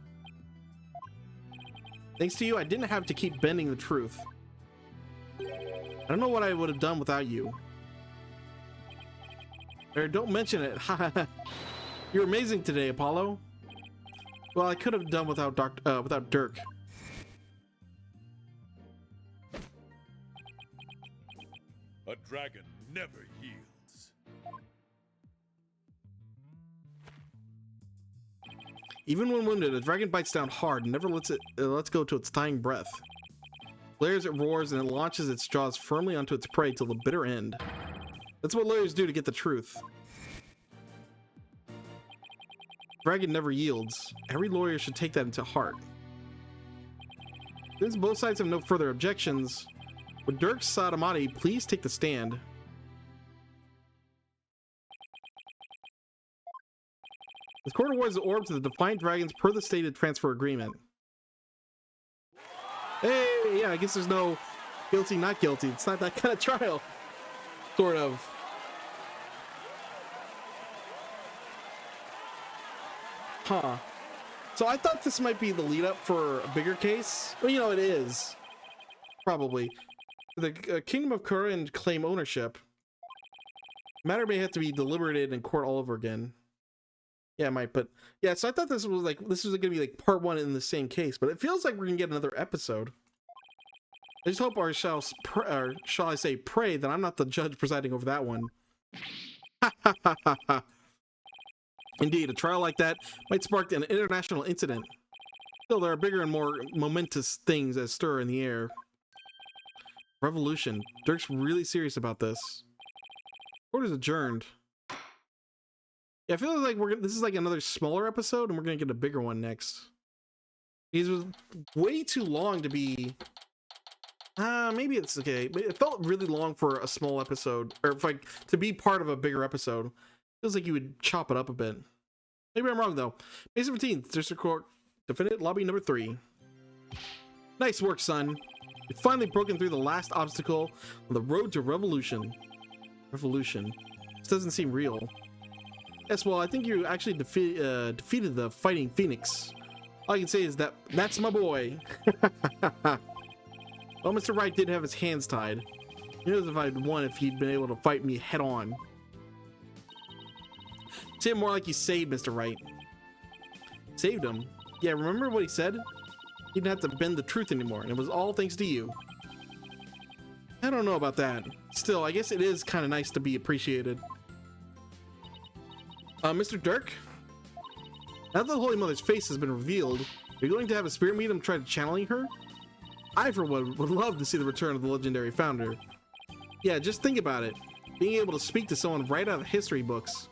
Thanks to you, I didn't have to keep bending the truth. I don't know what I would have done without you. Or don't mention it. You're amazing today, Apollo. Well, I could have done without Dirk. A dragon never yields. Even when wounded, a dragon bites down hard and never lets go to its dying breath. Blares, it roars, and it launches its jaws firmly onto its prey till the bitter end. That's what lawyers do to get the truth. Dragon never yields. Every lawyer should take that into heart. Since both sides have no further objections, would Dirk Sadamati please take the stand? The court awards the orb to the Defiant Dragons per the stated transfer agreement. Hey, yeah, I guess there's no guilty, not guilty. It's not that kind of trial. Sort of. Huh. So I thought this might be the lead up for a bigger case. Well, it is. Probably. The Kingdom of Kurin claim ownership. The matter may have to be deliberated in court all over again. Yeah, it might, but yeah, so I thought this was gonna be like part one in the same case, but it feels like we're gonna get another episode. I just hope shall I say pray that I'm not the judge presiding over that one. Indeed, a trial like that might spark an international incident. Still, there are bigger and more momentous things that stir in the air. Revolution. Dirk's really serious about this. Court is adjourned. Yeah, I feel like this is like another smaller episode, and we're gonna get a bigger one next. It was way too long to be. Maybe it's okay. But it felt really long for a small episode, or if like to be part of a bigger episode. Feels like you would chop it up a bit. Maybe I'm wrong though. May 17th, District Court, Defendant Lobby number 3. Nice work, son. You've finally broken through the last obstacle on the road to revolution. Revolution. This doesn't seem real. Yes, well, I think you actually defeated the Fighting Phoenix. All I can say is that's my boy. Well, Mr. Wright did have his hands tied. He knows if I'd won if he'd been able to fight me head on. Say it more like you saved Mr. Wright. Saved him? Yeah, remember what he said? He didn't have to bend the truth anymore, and it was all thanks to you. I don't know about that. Still, I guess it is kind of nice to be appreciated. Mr. Dirk? Now that the Holy Mother's face has been revealed, are you going to have a spirit medium try to channeling her? I, for one, would love to see the return of the legendary founder. Yeah, just think about it. Being able to speak to someone right out of history books.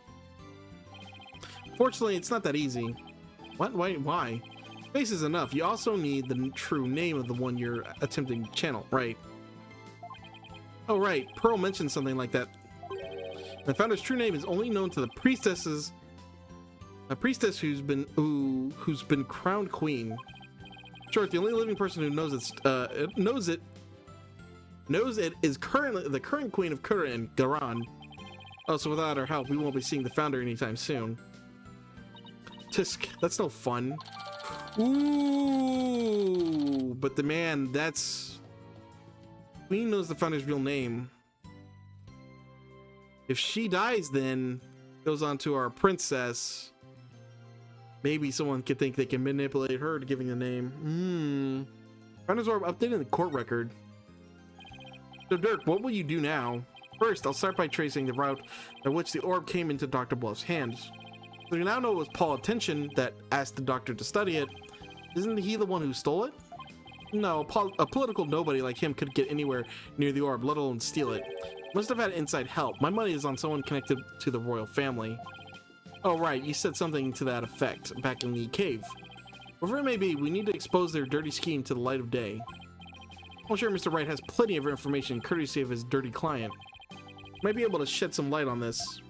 Fortunately, it's not that easy. What? Why? Face is enough. You also need the true name of the one you're attempting to channel, right? Oh, right. Pearl mentioned something like that. The founder's true name is only known to the priestesses. A priestess who's been crowned queen. Sure, the only living person who knows it is currently the current queen of Kura and Garan. Oh, so without her help, we won't be seeing the founder anytime soon. Tisk, that's no fun. Ooh, but the man, that's... Queen knows the founder's real name. If she dies, then goes on to our princess. Maybe someone could think they can manipulate her to giving the name. Founder's Orb updating the court record. So Dirk, what will you do now? First, I'll start by tracing the route by which the orb came into Dr. Bluff's hands. So you now know it was Paul Attention that asked the doctor to study it. Isn't he the one who stole it? No, a political nobody like him could get anywhere near the orb, let alone steal it. Must have had inside help. My money is on someone connected to the royal family. Oh right, you said something to that effect back in the cave. Whatever it may be, we need to expose their dirty scheme to the light of day. I'm sure Mr. Wright has plenty of information courtesy of his dirty client. Might be able to shed some light on this.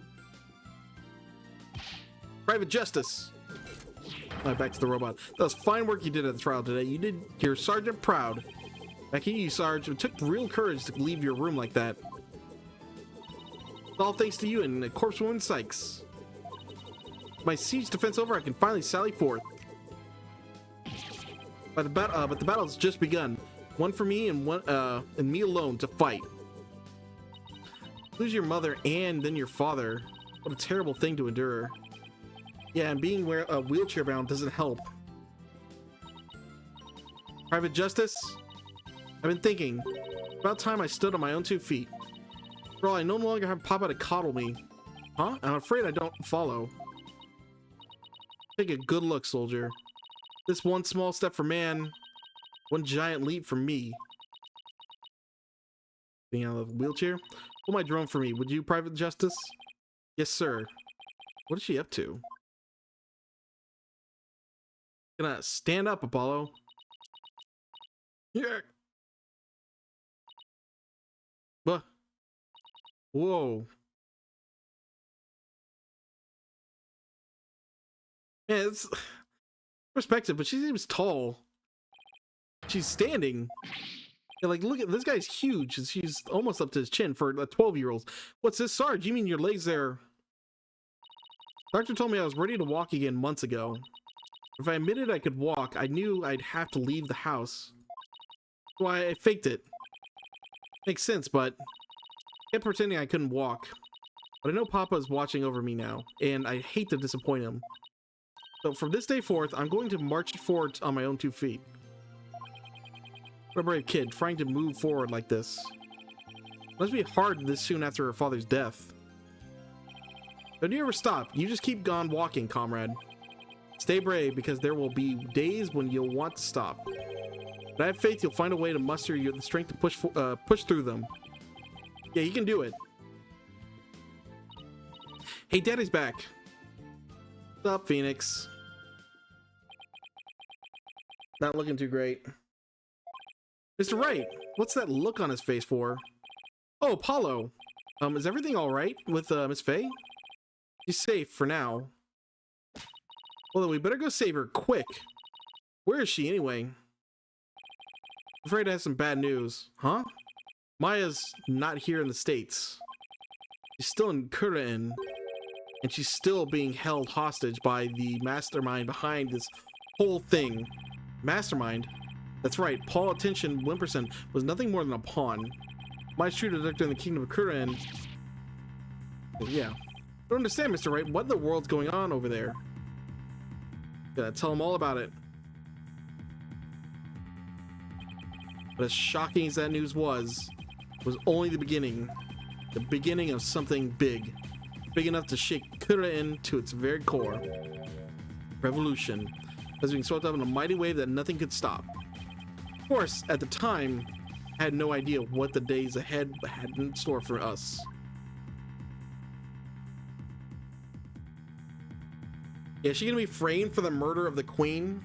Private Justice! Alright, back to the robot. That was fine work you did at the trial today. You did your sergeant proud. Back at you, Sarge. It took real courage to leave your room like that. It's all thanks to you and the corpse woman Sykes. My siege defense over, I can finally sally forth. But the battle's just begun. One for me and one and me alone to fight. Lose your mother and then your father. What a terrible thing to endure. Yeah, and being wheelchair bound doesn't help. Private Justice? I've been thinking. About time I stood on my own 2 feet. Girl, I no longer have Papa to coddle me. Huh? I'm afraid I don't follow. Take a good look, soldier. This one small step for man, one giant leap for me. Being out of the wheelchair? Hold my drone for me, would you, Private Justice? Yes, sir. What is she up to? Gonna stand up, Apollo. Yeah. What? Whoa. Yeah, it's perspective, but she seems tall. She's standing. Yeah, like, look at this guy's huge. She's almost up to his chin for a 12-year-old. What's this, Sarge? You mean your legs there? Doctor told me I was ready to walk again months ago. If I admitted I could walk, I knew I'd have to leave the house. So I faked it. Makes sense, but I kept pretending I couldn't walk. But I know Papa is watching over me now, and I hate to disappoint him. So from this day forth, I'm going to march forward on my own 2 feet. What a brave kid, trying to move forward like this. It must be hard this soon after her father's death. Don't you ever stop. You just keep on walking, comrade. Stay brave, because there will be days when you'll want to stop. But I have faith you'll find a way to muster the strength to push through them. Yeah, you can do it. Hey, Daddy's back. What's up, Phoenix? Not looking too great. Mr. Wright, what's that look on his face for? Oh, Apollo. Is everything all right with Miss Faye? She's safe for now. Well, then we better go save her quick. Where is she anyway? I'm afraid I have some bad news. Huh? Maya's not here in the States. She's still in Kurin, and she's still being held hostage by the mastermind behind this whole thing. Mastermind? That's right, Paul Attention Wimperson was nothing more than a pawn. My true deductor in the kingdom of Kurin. Yeah. I don't understand, Mr. Wright. What in the world's going on over there? Gotta tell him all about it. But as shocking as that news was only the beginning. The beginning of something big. Big enough to shake Kurin to its very core. Revolution. Was being swept up in a mighty wave that nothing could stop. Of course, at the time, I had no idea what the days ahead had in store for us. Yeah, is she gonna be framed for the murder of the queen?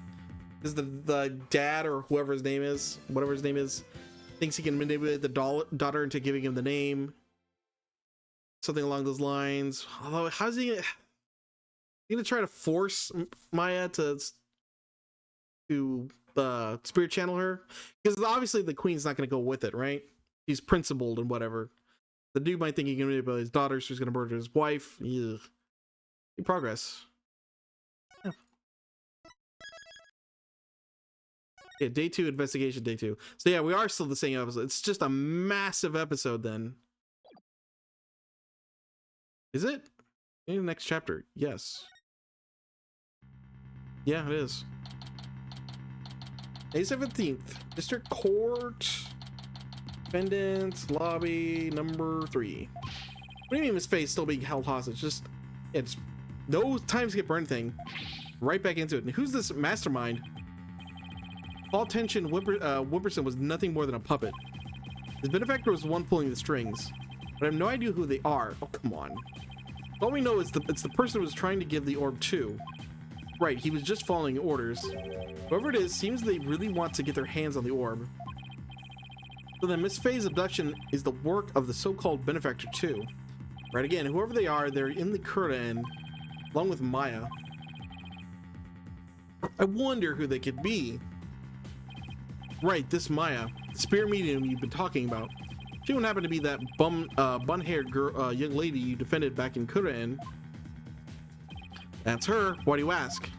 Is the dad or whoever his name is, whatever his name is, thinks he can manipulate the daughter into giving him the name? Something along those lines. Although, how's he gonna try to force Maya to spirit channel her? Because obviously the queen's not gonna go with it, right? He's principled and whatever. The dude might think he can manipulate his daughter, so he's gonna murder his wife. Ugh. In progress. Yeah, day 2, investigation day 2. So yeah, we are still the same episode. It's just a massive episode then. Is it? In the next chapter? Yes. Yeah, it is. May 17th. District Court. Defendants. Lobby number 3. What do you mean Miss Faye's still being held hostage? Just, it's no time skip or anything. Right back into it. And who's this mastermind? Paul Tension Wimperson was nothing more than a puppet. His benefactor was the one pulling the strings, but I have no idea who they are. Oh, come on. All we know is it's the person who was trying to give the orb to. Right, he was just following orders. Whoever it is seems they really want to get their hands on the orb. So then Miss Faye's abduction is the work of the so-called benefactor too. Right, again, whoever they are, they're in the Kurin, along with Maya. I wonder who they could be. Right, this Maya, the spirit medium you've been talking about. She wouldn't happen to be that bun-haired girl, young lady you defended back in Kurin. That's her. Why do you ask?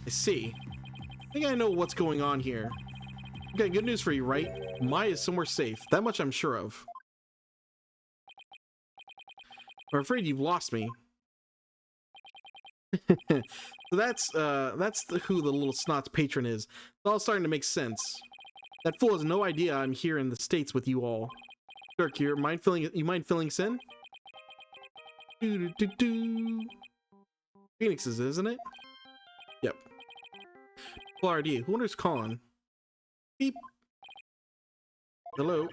I see. I think I know what's going on here. Okay, good news for you, right? Maya's somewhere safe. That much I'm sure of. I'm afraid you've lost me. So that's who the little snot's patron is. It's all starting to make sense. That fool has no idea I'm here in the States with you all. Dirk, you mind filling us in? Phoenix's, isn't it? Yep. Full RD. Who wonders calling? Beep. Hello.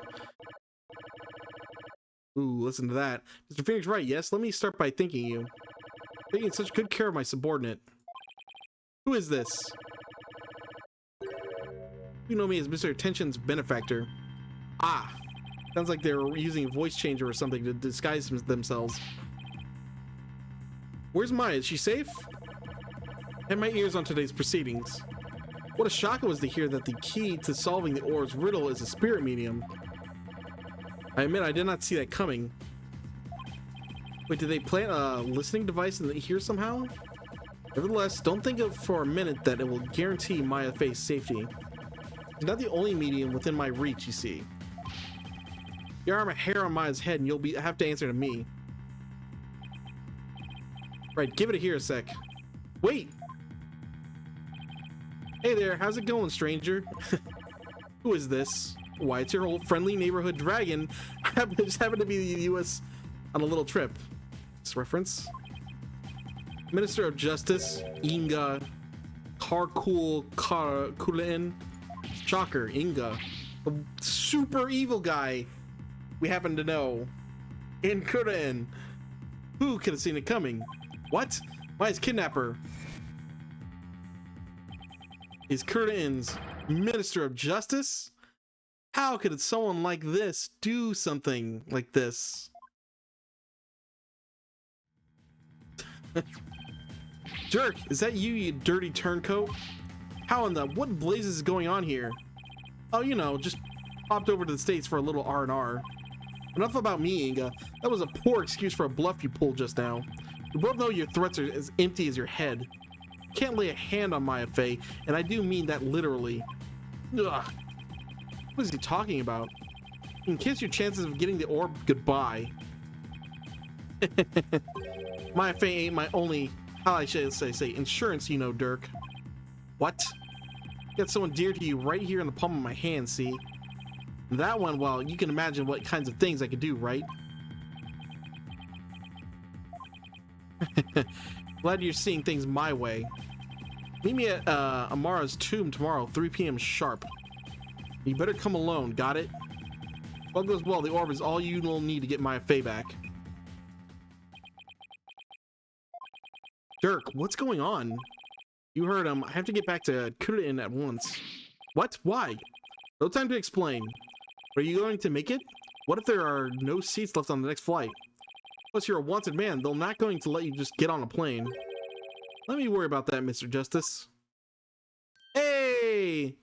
Ooh, listen to that. Mr. Phoenix, right? Yes. Let me start by thanking you. Taking such good care of my subordinate. Who is this? You know me as Mr. Attention's benefactor. Ah, sounds like they're using a voice changer or something to disguise themselves. Where's Maya? Is she safe? I had my ears on today's proceedings. What a shock it was to hear that the key to solving the orb's riddle is a spirit medium. I admit I did not see that coming. Wait, did they plant a listening device in the ear somehow? Nevertheless, don't think of for a minute that it will guarantee Maya Faye's safety. She's not the only medium within my reach, you see. You arm a hair on Maya's head and you'll have to answer to me. Right, give it here a sec. Wait! Hey there, how's it going, stranger? Who is this? Why, it's your old friendly neighborhood dragon. Just happened to be the US on a little trip. This reference? Minister of Justice, Inga Kulin. Shocker, Inga. The super evil guy we happen to know in Kurin. Who could have seen it coming? What? Maya's kidnapper is Kurtain's Minister of Justice? How could someone like this do something like this? Jerk, is that you, you dirty turncoat? How in the what blazes is going on here? Oh, you know, just popped over to the States for a little R&R. Enough about me, Inga. That was a poor excuse for a bluff you pulled just now. We both know your threats are as empty as your head. You can't lay a hand on Maya Fey, and I do mean that literally. Ugh. What is he talking about? You can kiss your chances of getting the orb goodbye. Maya Fey ain't my only, how I should say, insurance, you know, Dirk. What? Got someone dear to you right here in the palm of my hand, see? That one, well, you can imagine what kinds of things I could do, right? Glad you're seeing things my way. Meet me at Amara's tomb tomorrow, 3 p.m. sharp. You better come alone, got it? If all goes well, the orb is all you will need to get Maya Fey back. Dirk, what's going on? You heard him. I have to get back to Kurtain at once. What? Why? No time to explain. Are you going to make it? What if there are no seats left on the next flight? Plus, you're a wanted man. They're not going to let you just get on a plane. Let me worry about that, Mr. Justice. Hey!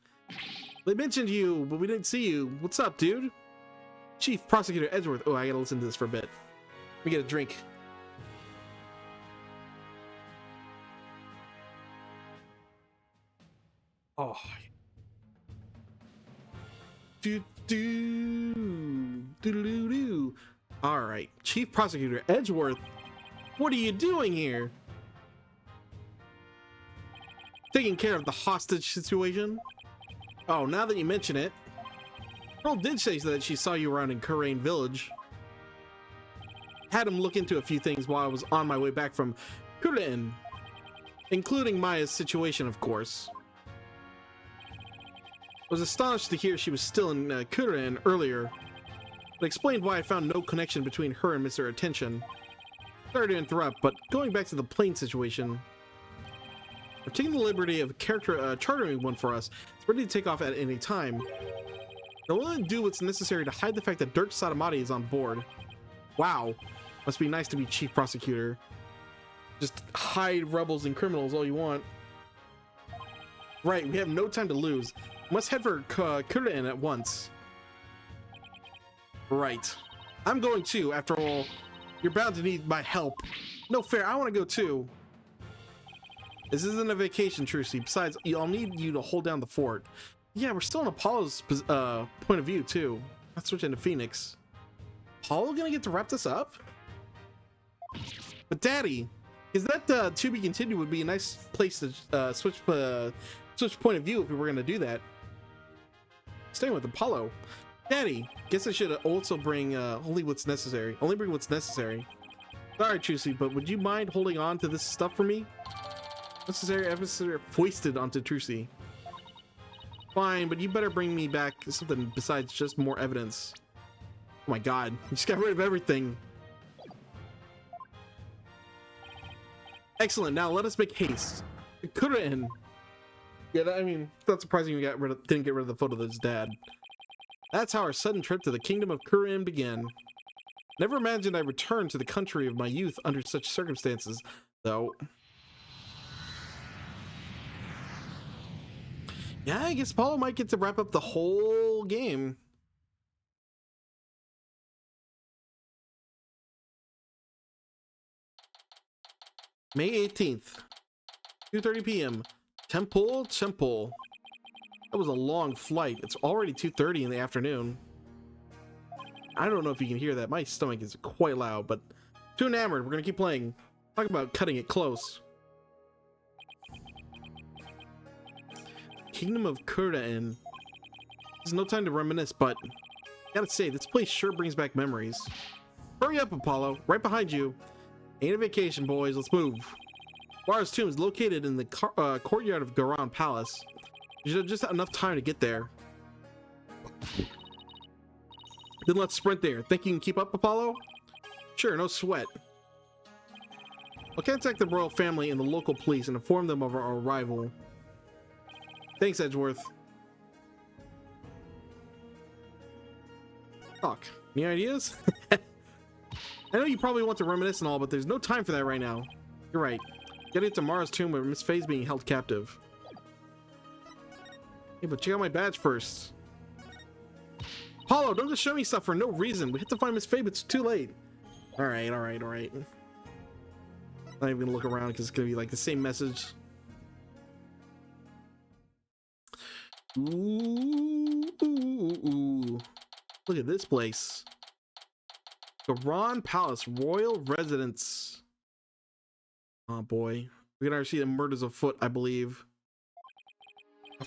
They mentioned you, but we didn't see you. What's up, dude? Chief Prosecutor Edgeworth. Oh, I gotta listen to this for a bit. Let me get a drink. Oh. All right, Chief Prosecutor Edgeworth, what are you doing here? Taking care of the hostage situation? Oh, now that you mention it, Pearl did say that she saw you around in Kurtain Village. Had him look into a few things while I was on my way back from Kurtain, including Maya's situation, of course. I was astonished to hear she was still in Kurtain earlier. It explained why I found no connection between her and Mr. Attention. Sorry to interrupt, but going back to the plane situation, I've taken the liberty of chartering one for us. It's ready to take off at any time. I'm willing to do what's necessary to hide the fact that Dirk Satamati is on board. Wow, must be nice to be Chief Prosecutor. Just hide rebels and criminals all you want. Right, we have no time to lose. Must head for Kurtain at once. Right. I'm going too, after all. You're bound to need my help. No fair, I want to go too. This isn't a vacation, Trucy. Besides, I'll need you to hold down the fort. Yeah, we're still in Apollo's point of view too. Let's switch into Phoenix. Apollo gonna get to wrap this up? But Daddy, is that to be continued would be a nice place to switch point of view if we were gonna do that. Staying with Apollo. Daddy, guess I should also bring only what's necessary. Only bring what's necessary. Sorry, Trucy, but would you mind holding on to this stuff for me? Necessary evidence foisted onto Trucy. Fine, but you better bring me back something besides just more evidence. Oh my god, you just got rid of everything. Excellent, now let us make haste. Kurtain. Yeah, I mean, it's not surprising you didn't get rid of the photo of his dad. That's how our sudden trip to the kingdom of Kurtain began. Never imagined I'd return to the country of my youth under such circumstances, though. Yeah, I guess Apollo might get to wrap up the whole game. May 18th, 2:30 p.m. Temple. That was a long flight. It's already 2:30 in the afternoon. I don't know if you can hear that. My stomach is quite loud, but too enamored. We're gonna keep playing. Talk about cutting it close. Kingdom of Kurtain. There's no time to reminisce, but gotta say, this place sure brings back memories. Hurry up, Apollo. Right behind you. Ain't a vacation, boys. Let's move. Vara's tomb is located in the courtyard of Garan Palace. You have just enough time to get there. Then let's sprint there. Think you can keep up, Apollo? Sure, no sweat. I'll contact the royal family and the local police and inform them of our arrival. Thanks, Edgeworth. Talk. Any ideas? I know you probably want to reminisce and all, but there's no time for that right now. You're right. Getting to Mara's tomb where Miss Faye's being held captive. Yeah, but check out my badge first. Paulo, don't just show me stuff for no reason. We have to find Miss Faye, but it's too late. Alright. Not even gonna look around because it's gonna be like the same message. Ooh. Look at this place. Garon Palace, Royal Residence. Oh boy. We can already see the murders afoot, I believe.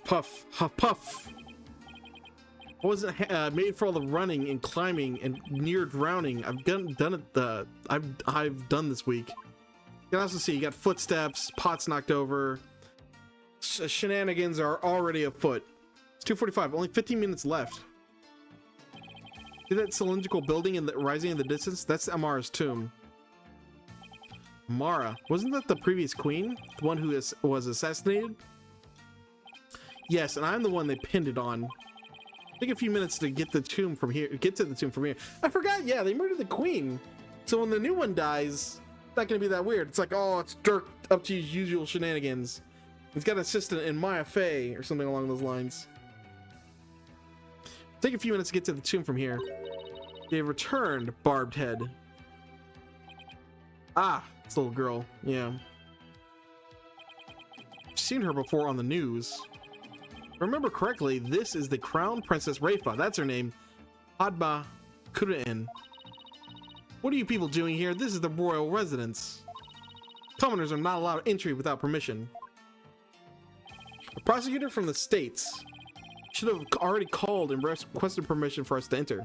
Huff puff. I wasn't made for all the running and climbing and near drowning. I've done it. I've done this week. You can also see you got footsteps, pots knocked over. Shenanigans are already afoot. It's 2:45. Only 15 minutes left. See that cylindrical building rising in the distance? That's Amara's tomb. Amara, wasn't that the previous queen? The one who was assassinated? Yes, and I'm the one they pinned it on. Take a few minutes to get the tomb from here. Get to the tomb from here. I forgot. Yeah, they murdered the queen. So when the new one dies, it's not gonna be that weird. It's like, oh, it's Dirk up to his usual shenanigans. He's got an assistant in Maya Fey or something along those lines. Take a few minutes to get to the tomb from here. They returned, Barbed Head. Ah, it's a little girl. Yeah. I've seen her before on the news. If I remember correctly, this is the Crown Princess Raifa. That's her name. Padma Kudain. What are you people doing here? This is the royal residence. Commoners are not allowed entry without permission. The prosecutor from the States should have already called and requested permission for us to enter.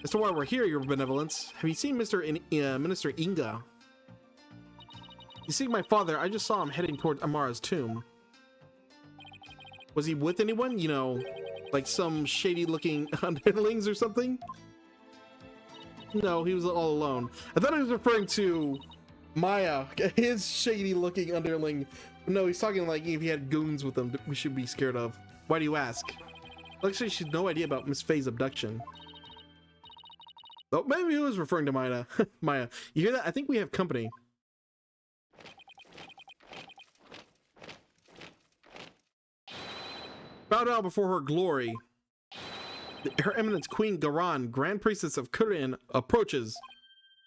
As to why we're here, your benevolence, have you seen Minister Inga? You see my father, I just saw him heading towards Amara's tomb. Was he with anyone? You know, like some shady looking underlings or something? No, he was all alone. I thought he was referring to Maya, his shady looking underling. No, he's talking like if he had goons with him that we should be scared of. Why do you ask? Actually, she had no idea about Miss Faye's abduction. Oh, maybe he was referring to Maya. Maya, you hear that? I think we have company. Bow down before her glory. Her Eminence Queen Garan, Grand Priestess of Kurin, approaches.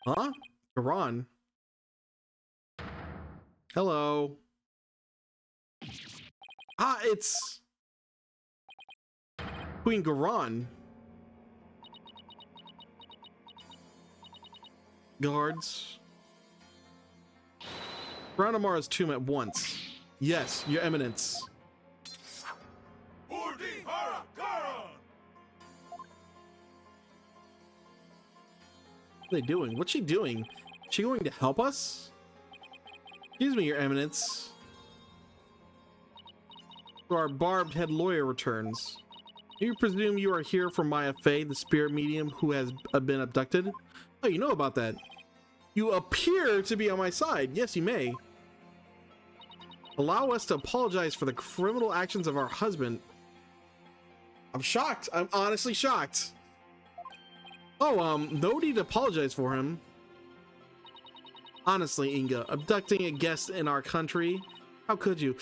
Huh? Garan? Hello. Ah, it's Queen Garan. Guards. Surround Amara's tomb at once. Yes, your Eminence. What are they doing? What's she doing? Is she going to help us? Excuse me, your Eminence. So our barbed head lawyer returns. Do you presume you are here for Maya Fey, the spirit medium who has been abducted? Oh, you know about that. You appear to be on my side. Yes, you may. Allow us to apologize for the criminal actions of our husband. I'm shocked. I'm honestly shocked. Oh, no need to apologize for him. Honestly, Inga, abducting a guest in our country? How could you?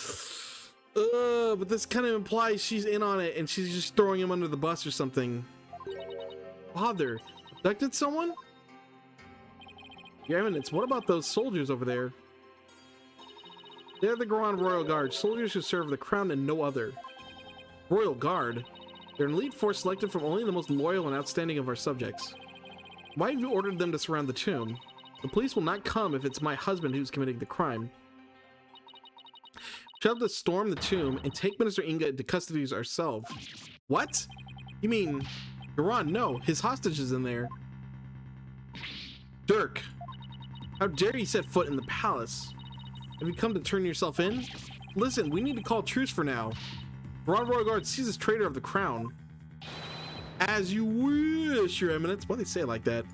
But this kind of implies she's in on it and she's just throwing him under the bus or something. Father, abducted someone? Your Eminence, what about those soldiers over there? They're the Grand Royal Guard, soldiers who serve the crown and no other. Royal Guard? They're an elite force selected from only the most loyal and outstanding of our subjects. Why have you ordered them to surround the tomb? The police will not come if it's my husband who's committing the crime. We have to storm the tomb and take Minister Inga into custody ourselves. What? You mean, Garan, no, his hostage is in there. Dirk, how dare you set foot in the palace? Have you come to turn yourself in? Listen, we need to call truce for now. Grand Royal Guard sees this traitor of the crown. As you wish, your Eminence. Why do they say it like that?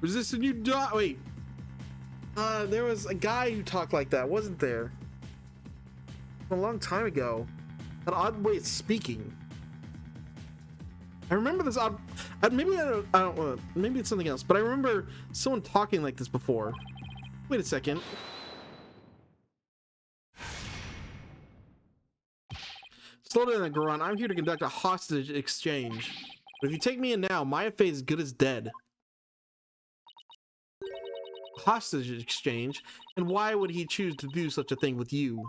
Resist and you die. Wait. There was a guy who talked like that, wasn't there? A long time ago. An odd way of speaking. I remember this odd. Maybe I don't. Maybe it's something else. But I remember someone talking like this before. Wait a second. Slow down, Garan. I'm here to conduct a hostage exchange. But if you take me in now, my fate is good as dead. Hostage exchange? And why would he choose to do such a thing with you?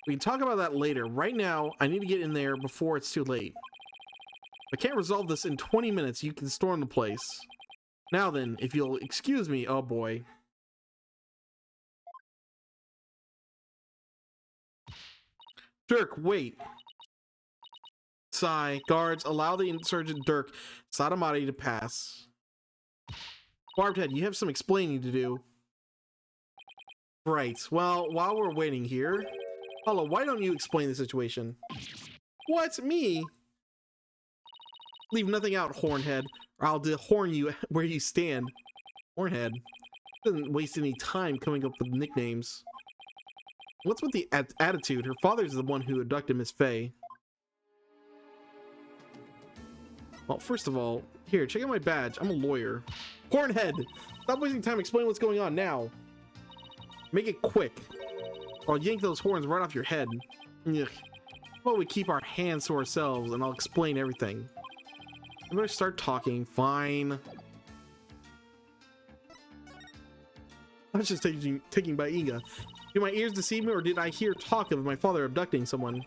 We can talk about that later. Right now, I need to get in there before it's too late. If I can't resolve this in 20 minutes, you can storm the place. Now then, if you'll excuse me, oh boy. Dirk, wait. Sigh. Guards, allow the insurgent Dirk Sadamati to pass. Barbed Head, you have some explaining to do. Right. Well, while we're waiting here... Hello, why don't you explain the situation? What? Me? Leave nothing out, Hornhead, or I'll dehorn you where you stand. Hornhead doesn't waste any time coming up with nicknames. What's with the attitude? Her father's the one who abducted Miss Faye. Well, first of all, here, check out my badge. I'm a lawyer. Hornhead! Stop wasting time explaining what's going on now. Make it quick. Or I'll yank those horns right off your head. Ugh. How about we keep our hands to ourselves and I'll explain everything. I better start talking. Fine. I was just taken by Inga. Did my ears deceive me, or did I hear talk of my father abducting someone?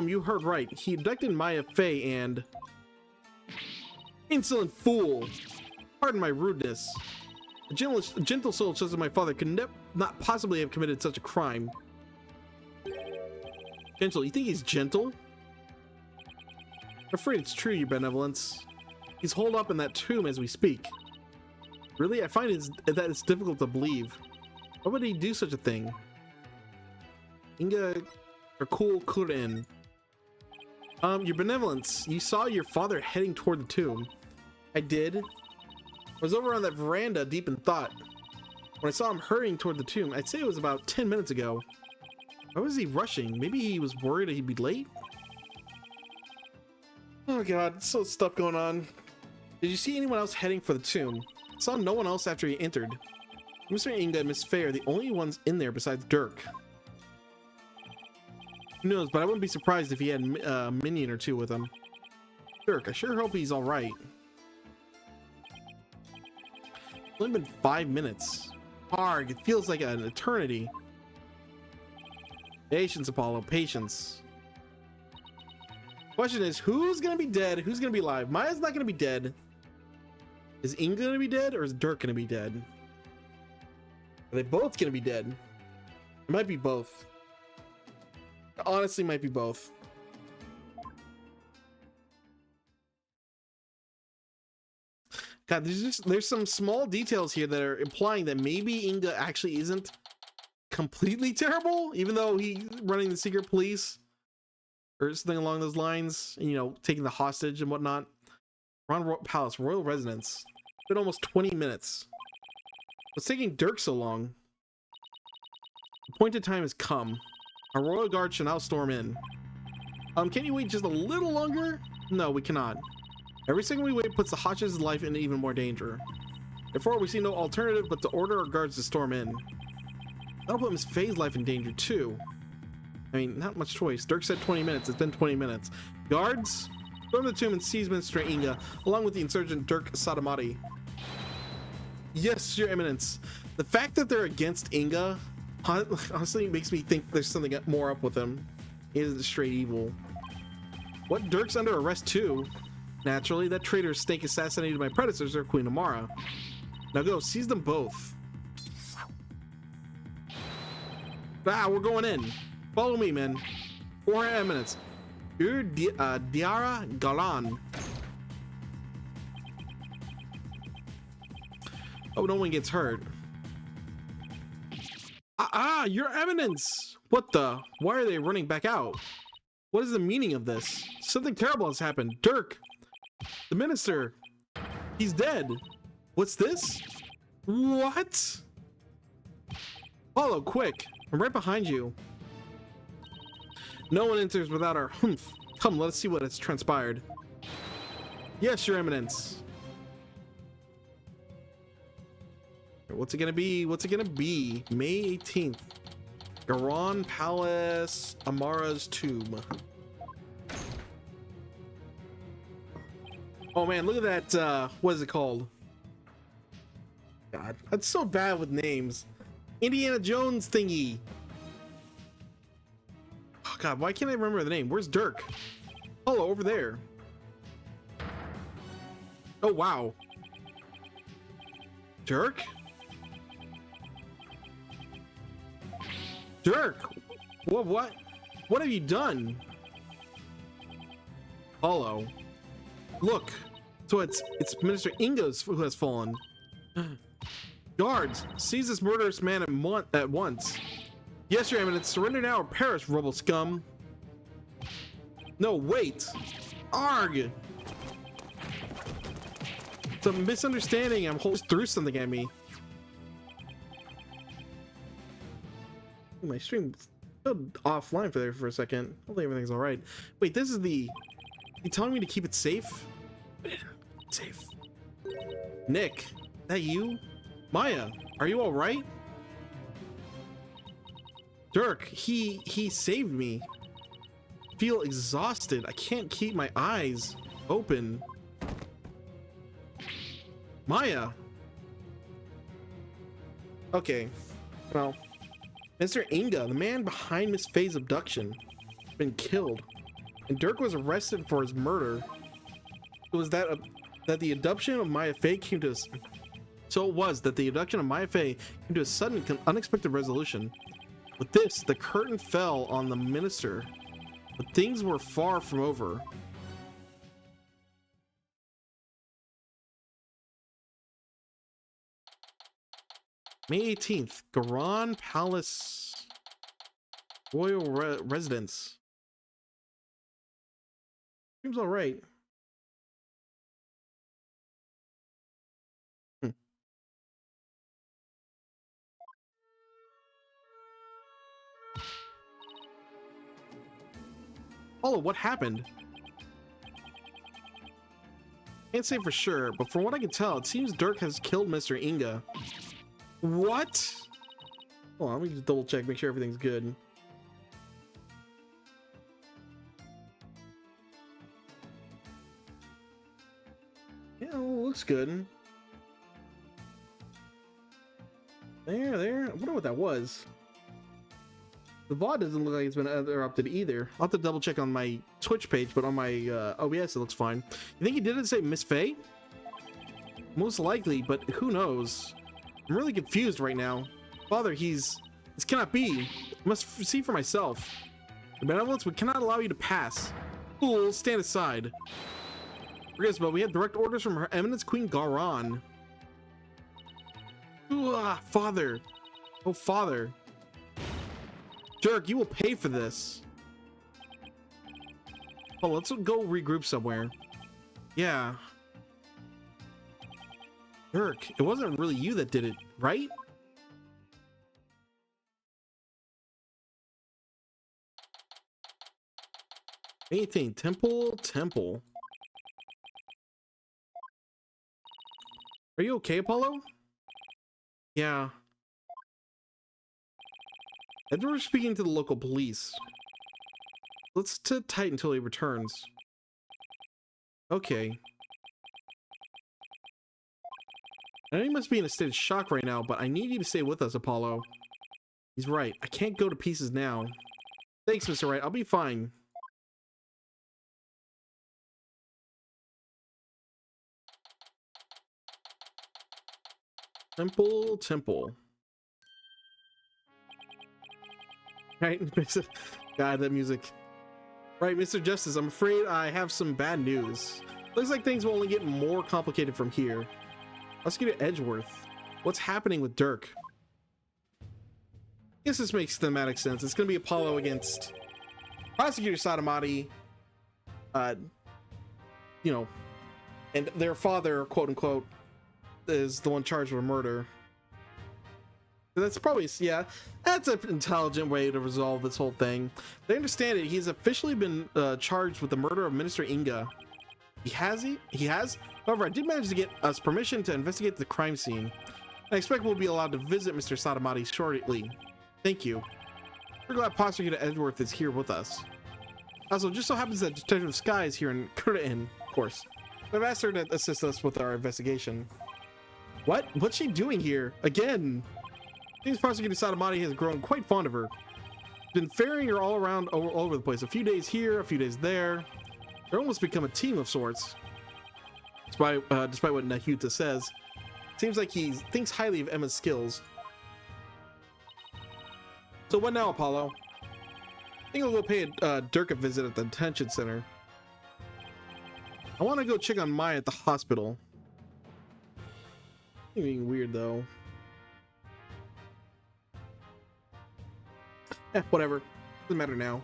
You heard right. He abducted Maya Fey and... Insolent fool! Pardon my rudeness. A gentle soul such as my father could not possibly have committed such a crime. Gentle? You think he's gentle? I'm afraid it's true, your benevolence. He's holed up in that tomb as we speak. Really? I find that it's difficult to believe. Why would he do such a thing? Inga or Cool Kurin. Your benevolence. You saw your father heading toward the tomb. I did. I was over on that veranda deep in thought. When I saw him hurrying toward the tomb, I'd say it was about 10 minutes ago. Why was he rushing? Maybe he was worried he'd be late? Oh god, so stuff going on. Did you see anyone else heading for the tomb? I saw no one else after he entered. Mr. Inga and Miss Faye are the only ones in there besides Dirk. Who knows, but I wouldn't be surprised if he had a minion or two with him. Dirk, I sure hope he's alright. It's only been 5 minutes. Arg, it feels like an eternity. Patience, Apollo, patience. Question is, who's gonna be dead? Who's gonna be alive? Maya's not gonna be dead. Is Inga gonna be dead, or is Dirk gonna be dead? Are they both gonna be dead? It might be both. It honestly might be both. God, there's some small details here that are implying that maybe Inga actually isn't completely terrible, even though he's running the secret police or something along those lines, you know, taking the hostage and whatnot. Ron Palace, Royal Residence. It's been almost 20 minutes. What's taking Dirk so long? The appointed time has come. Our royal guard shall now storm in. Can you wait just a little longer? No, we cannot. Every second we wait puts the hostage's life in even more danger. Therefore, we see no alternative but to order our guards to storm in. That'll put Miss Faye's life in danger too. I mean, not much choice. Dirk said 20 minutes. It's been 20 minutes. Guards, storm the tomb and seize Minister Inga, along with the insurgent Dirk Sadamati. Yes, Your Eminence. The fact that they're against Inga honestly makes me think there's something more up with him. He isn't straight evil. What? Dirk's under arrest too? Naturally, that traitor snake assassinated my predecessor, Queen Amara. Now go, seize them both. Ah, we're going in. Follow me, men. For Her Eminence. Diara Galan. Oh, no one gets hurt. Your Eminence! What the? Why are they running back out? What is the meaning of this? Something terrible has happened. Dirk! The minister! He's dead! What's this? What? Follow, quick. I'm right behind you. No one enters without our humph. Come, let us see what has transpired. Yes, Your Eminence. What's it gonna be? What's it gonna be? May 18th. Garon Palace, Amara's tomb. Oh man, look at that, what is it called? God, that's so bad with names. Indiana Jones thingy. Oh God, why can't I remember the name? Where's Dirk? Oh, over there. Oh wow. Dirk? Dirk! What have you done? Apollo. Look. So it's Minister Ingo's who has fallen. Guards, seize this murderous man at once. Yes, Your Eminence. Surrender now or perish, rebel scum. No, wait. Arg! It's a misunderstanding. I'm holding through something at me. My stream offline for a second. Hopefully everything's all right. Wait, this is the... You telling me to keep it safe? Safe. Nick, that you? Maya, are you all right? Dirk, he saved me. Feel exhausted. I can't keep my eyes open. Maya. Okay. Well, Mr. Inga, the man behind Miss Faye's abduction, has been killed, and Dirk was arrested for his murder. It was that the abduction of Maya Faye came to us. So it was that the abduction of Maya Faye came to a sudden, unexpected resolution. With this, the curtain fell on the minister, but things were far from over. May 18th, Garon Palace Royal Residence. Seems all right. Oh, what happened? Can't say for sure, but from what I can tell, it seems Dirk has killed Mr. Inga. What? Hold on, let me just double check, make sure everything's good. Yeah, looks good. There. I wonder what that was. The VOD doesn't look like it's been interrupted either. I'll have to double check on my Twitch page, but on my OBS it looks fine. You think he didn't say Miss Faye? Most likely, but who knows? I'm really confused right now. Father, this cannot be. I must see for myself. The benevolence, we cannot allow you to pass. Fools, stand aside. Forget, but we had direct orders from Her Eminence Queen Garon. Father. Oh, Father. Dirk, you will pay for this. Oh, let's go regroup somewhere. Yeah. Dirk, it wasn't really you that did it, right? Anything. Temple. Are you okay, Apollo? Yeah. Edward's speaking to the local police. Let's sit tight until he returns. Okay. I know you must be in a state of shock right now, but I need you to stay with us, Apollo. He's right. I can't go to pieces now. Thanks, Mr. Wright. I'll be fine. Temple. Right, God, that music. Right, Mr. Justice, I'm afraid I have some bad news. Looks like things will only get more complicated from here. Let's get to Edgeworth. What's happening with Dirk? I guess this makes thematic sense. It's gonna be Apollo against Prosecutor Sadamati, you know, and their father, quote unquote, is the one charged with murder. That's probably, yeah, that's an intelligent way to resolve this whole thing. They understand it. He's officially been charged with the murder of Minister Inga. He has? However, I did manage to get us permission to investigate the crime scene. I expect we'll be allowed to visit Mr. Sadamati shortly. Thank you. We're glad Prosecutor Edgeworth is here with us. Also, just so happens that Detective Sky is here in Curtin, of course. I've asked her to assist us with our investigation. What? What's she doing here? Again? Seems Prosecutor Sadamati has grown quite fond of her. Been ferrying her all around all over the place. A few days here, a few days there. They're almost become a team of sorts. Despite what Nahuta says. Seems like he thinks highly of Emma's skills. So what now, Apollo? I think I'll go pay Dirk a visit at the detention center. I want to go check on Maya at the hospital. Being weird though. Whatever. Doesn't matter now.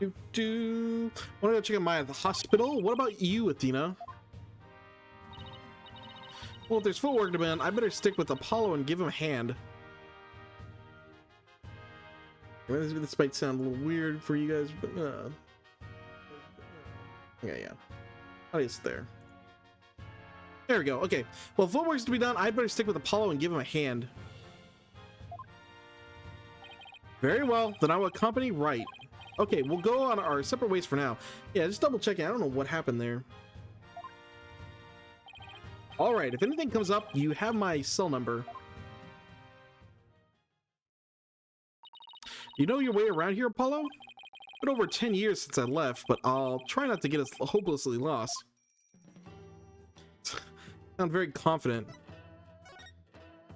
Want to go check on Maya at the hospital? What about you, Athena? Well, if there's footwork to be done, I better stick with Apollo and give him a hand. This might sound a little weird for you guys, but yeah. At least there. There we go. Okay. Well, if footwork's to be done, I better stick with Apollo and give him a hand. Very well. Then I will accompany right. Okay, we'll go on our separate ways for now. Yeah, just double checking. I don't know what happened there. All right. If anything comes up, you have my cell number. You know your way around here, Apollo? Been over 10 years since I left, but I'll try not to get us hopelessly lost. Sound very confident.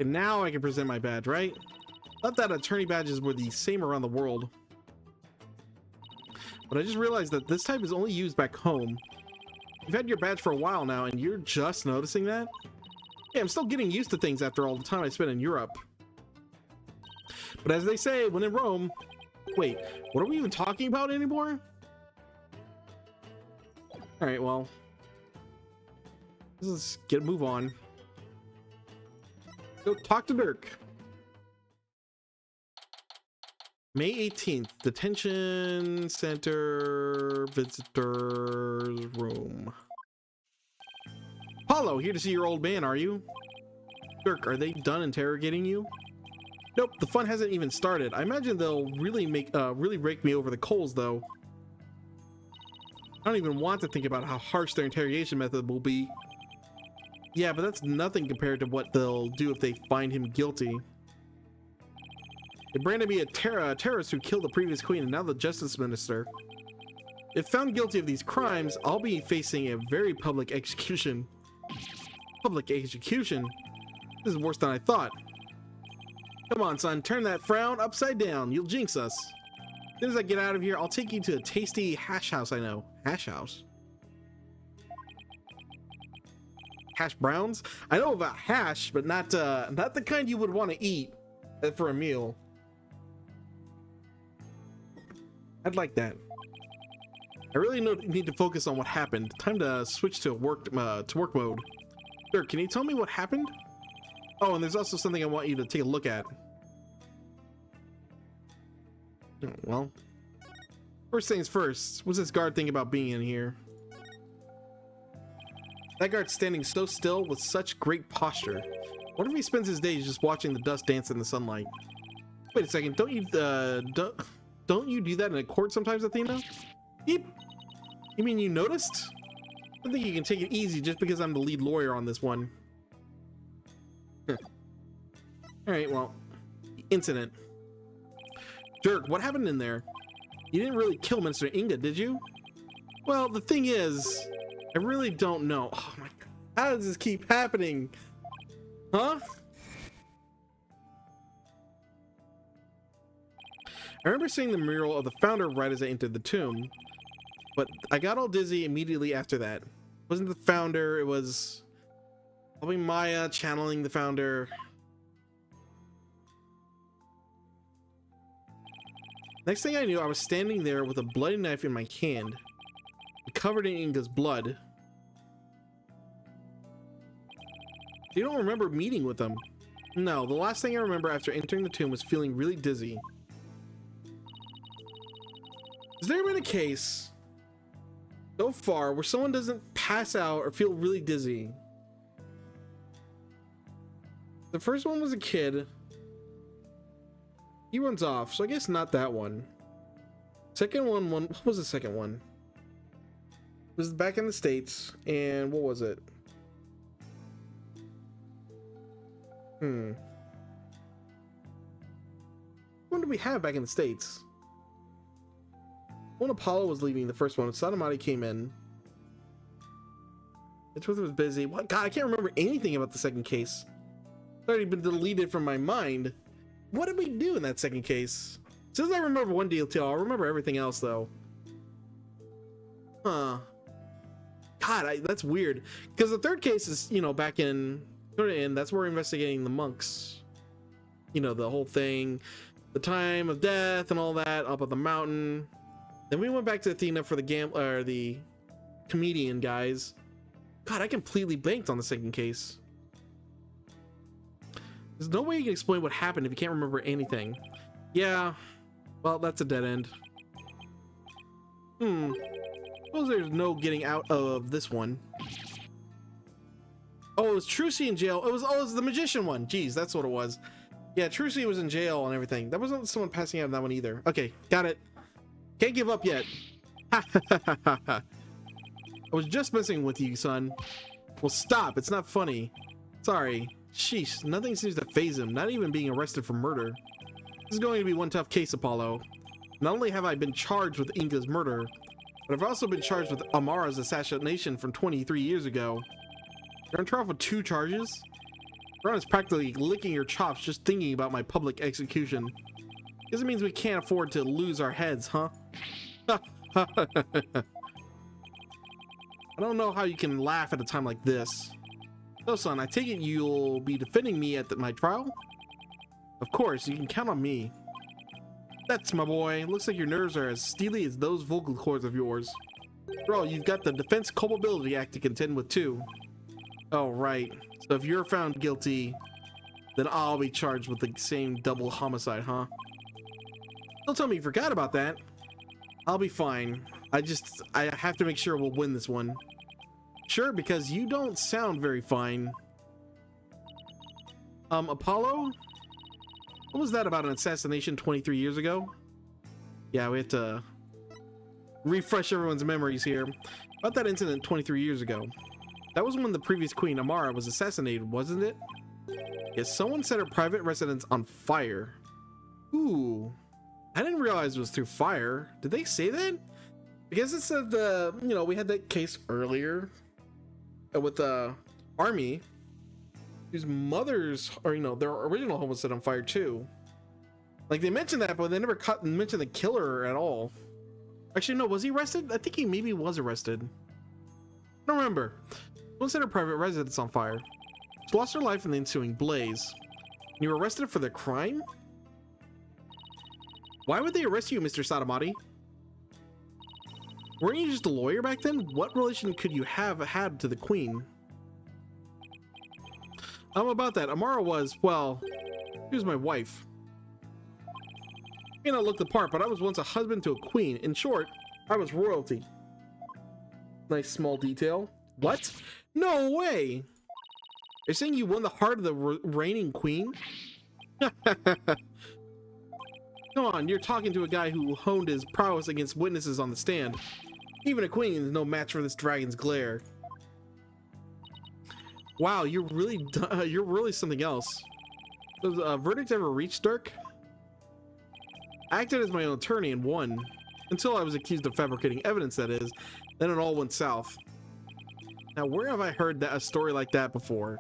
And now I can present my badge, right? Not that attorney badges were the same around the world. But I just realized that this type is only used back home. You've had your badge for a while now, and you're just noticing that? Yeah, I'm still getting used to things after all the time I spent in Europe. But as they say, when in Rome... Wait, what are we even talking about anymore? Alright, well... let's get a move on. Go talk to Dirk. May 18th, detention center visitors room. Apollo, here to see your old man, are you? Dirk, are they done interrogating you? Nope, the fun hasn't even started. I imagine they'll really rake me over the coals, though. I don't even want to think about how harsh their interrogation method will be. Yeah, but that's nothing compared to what they'll do if they find him guilty. They branded me a terrorist who killed the previous queen and now the justice minister. If found guilty of these crimes, I'll be facing a very public execution. Public execution? This is worse than I thought. Come on, son, turn that frown upside down. You'll jinx us. As soon as I get out of here, I'll take you to a tasty hash house I know. Hash house? Hash browns? I know about hash, but not the kind you would want to eat for a meal. I'd like that. I really need to focus on what happened. Time to switch to work mode. Dirk, can you tell me what happened? Oh, and there's also something I want you to take a look at. Oh, well, first things first. What's this guard think about being in here? That guard's standing so still with such great posture. What if he spends his days just watching the dust dance in the sunlight? Wait a second, don't you do that in a court sometimes, Athena? Yep. You mean you noticed? I think you can take it easy just because I'm the lead lawyer on this one. Alright, well, incident. Dirk, what happened in there? You didn't really kill Minister Inga, did you? Well, the thing is, I really don't know. Oh my god, how does this keep happening? Huh? I remember seeing the mural of the founder right as I entered the tomb, but I got all dizzy immediately after that. It wasn't the founder, it was probably Maya channeling the founder. Next thing I knew, I was standing there with a bloody knife in my hand, covered in Inga's blood. You don't remember meeting with them? No, the last thing I remember after entering the tomb was feeling really dizzy. Has there been a case so far where someone doesn't pass out or feel really dizzy? The first one was a kid. He runs off, so I guess not that one. Second one, what was the second one? It was back in the States, and what was it? What did we have back in the States? When Apollo was leaving the first one, Satomati came in. The truth was busy. What? God, I can't remember anything about the second case. It's already been deleted from my mind. What did we do in that second case? Since I remember one detail, I'll remember everything else though. Huh. God, that's weird. Because the third case is, you know, back in, that's where we're investigating the monks. You know, the whole thing, the time of death and all that up at the mountain. Then we went back to Athena for the comedian guys. God, I completely blanked on the second case. There's no way you can explain what happened if you can't remember anything. Yeah, well, that's a dead end. Suppose there's no getting out of this one. Oh, it was Trucy in jail. It was the magician one. Jeez, that's what it was. Yeah, Trucy was in jail and everything. That wasn't someone passing out in that one either. Okay, got it. Can't give up yet. I was just messing with you, son. Well, stop. It's not funny. Sorry. Sheesh, nothing seems to faze him, not even being arrested for murder. This is going to be one tough case, Apollo. Not only have I been charged with Inga's murder, but I've also been charged with Amara's assassination from 23 years ago. You're on trial for 2 charges? Ron is practically licking your chops just thinking about my public execution. Guess it means we can't afford to lose our heads, huh? I don't know how you can laugh at a time like this. So, son, I take it you'll be defending me at my trial? Of course, you can count on me. That's my boy. Looks like your nerves are as steely as those vocal cords of yours. After all, you've got the Defense Culpability Act to contend with, too. Oh, right. So if you're found guilty, then I'll be charged with the same double homicide, huh? Don't tell me you forgot about that. I'll be fine. I have to make sure we'll win this one. Sure, because you don't sound very fine. Apollo? What was that about an assassination 23 years ago? Yeah, we have to refresh everyone's memories here. About that incident 23 years ago. That was when the previous queen, Amara, was assassinated, wasn't it? Yes, someone set her private residence on fire. Ooh. I didn't realize it was through fire. Did they say that? Because it said, you know, we had that case earlier with the army whose mothers, or, you know, their original home was set on fire too. Like, they mentioned that, but they never mentioned the killer at all. Actually, no, was he arrested? I think he maybe was arrested. I don't remember. Someone set her private residence on fire. She lost her life in the ensuing blaze. And you were arrested for the crime? Why would they arrest you, Mr. Satomati? Weren't you just a lawyer back then? What relation could you have had to the queen? About that, Amara was, well, she was my wife. I may not look the part, but I was once a husband to a queen. In short, I was royalty. Nice small detail. What? No way! You're saying you won the heart of the reigning queen? Come on, you're talking to a guy who honed his prowess against witnesses on the stand. Even a queen is no match for this dragon's glare. Wow, you're really something else. Was a verdict ever reached, Dirk? I acted as my own attorney and won. Until I was accused of fabricating evidence, that is. Then it all went south. Now, where have I heard a story like that before?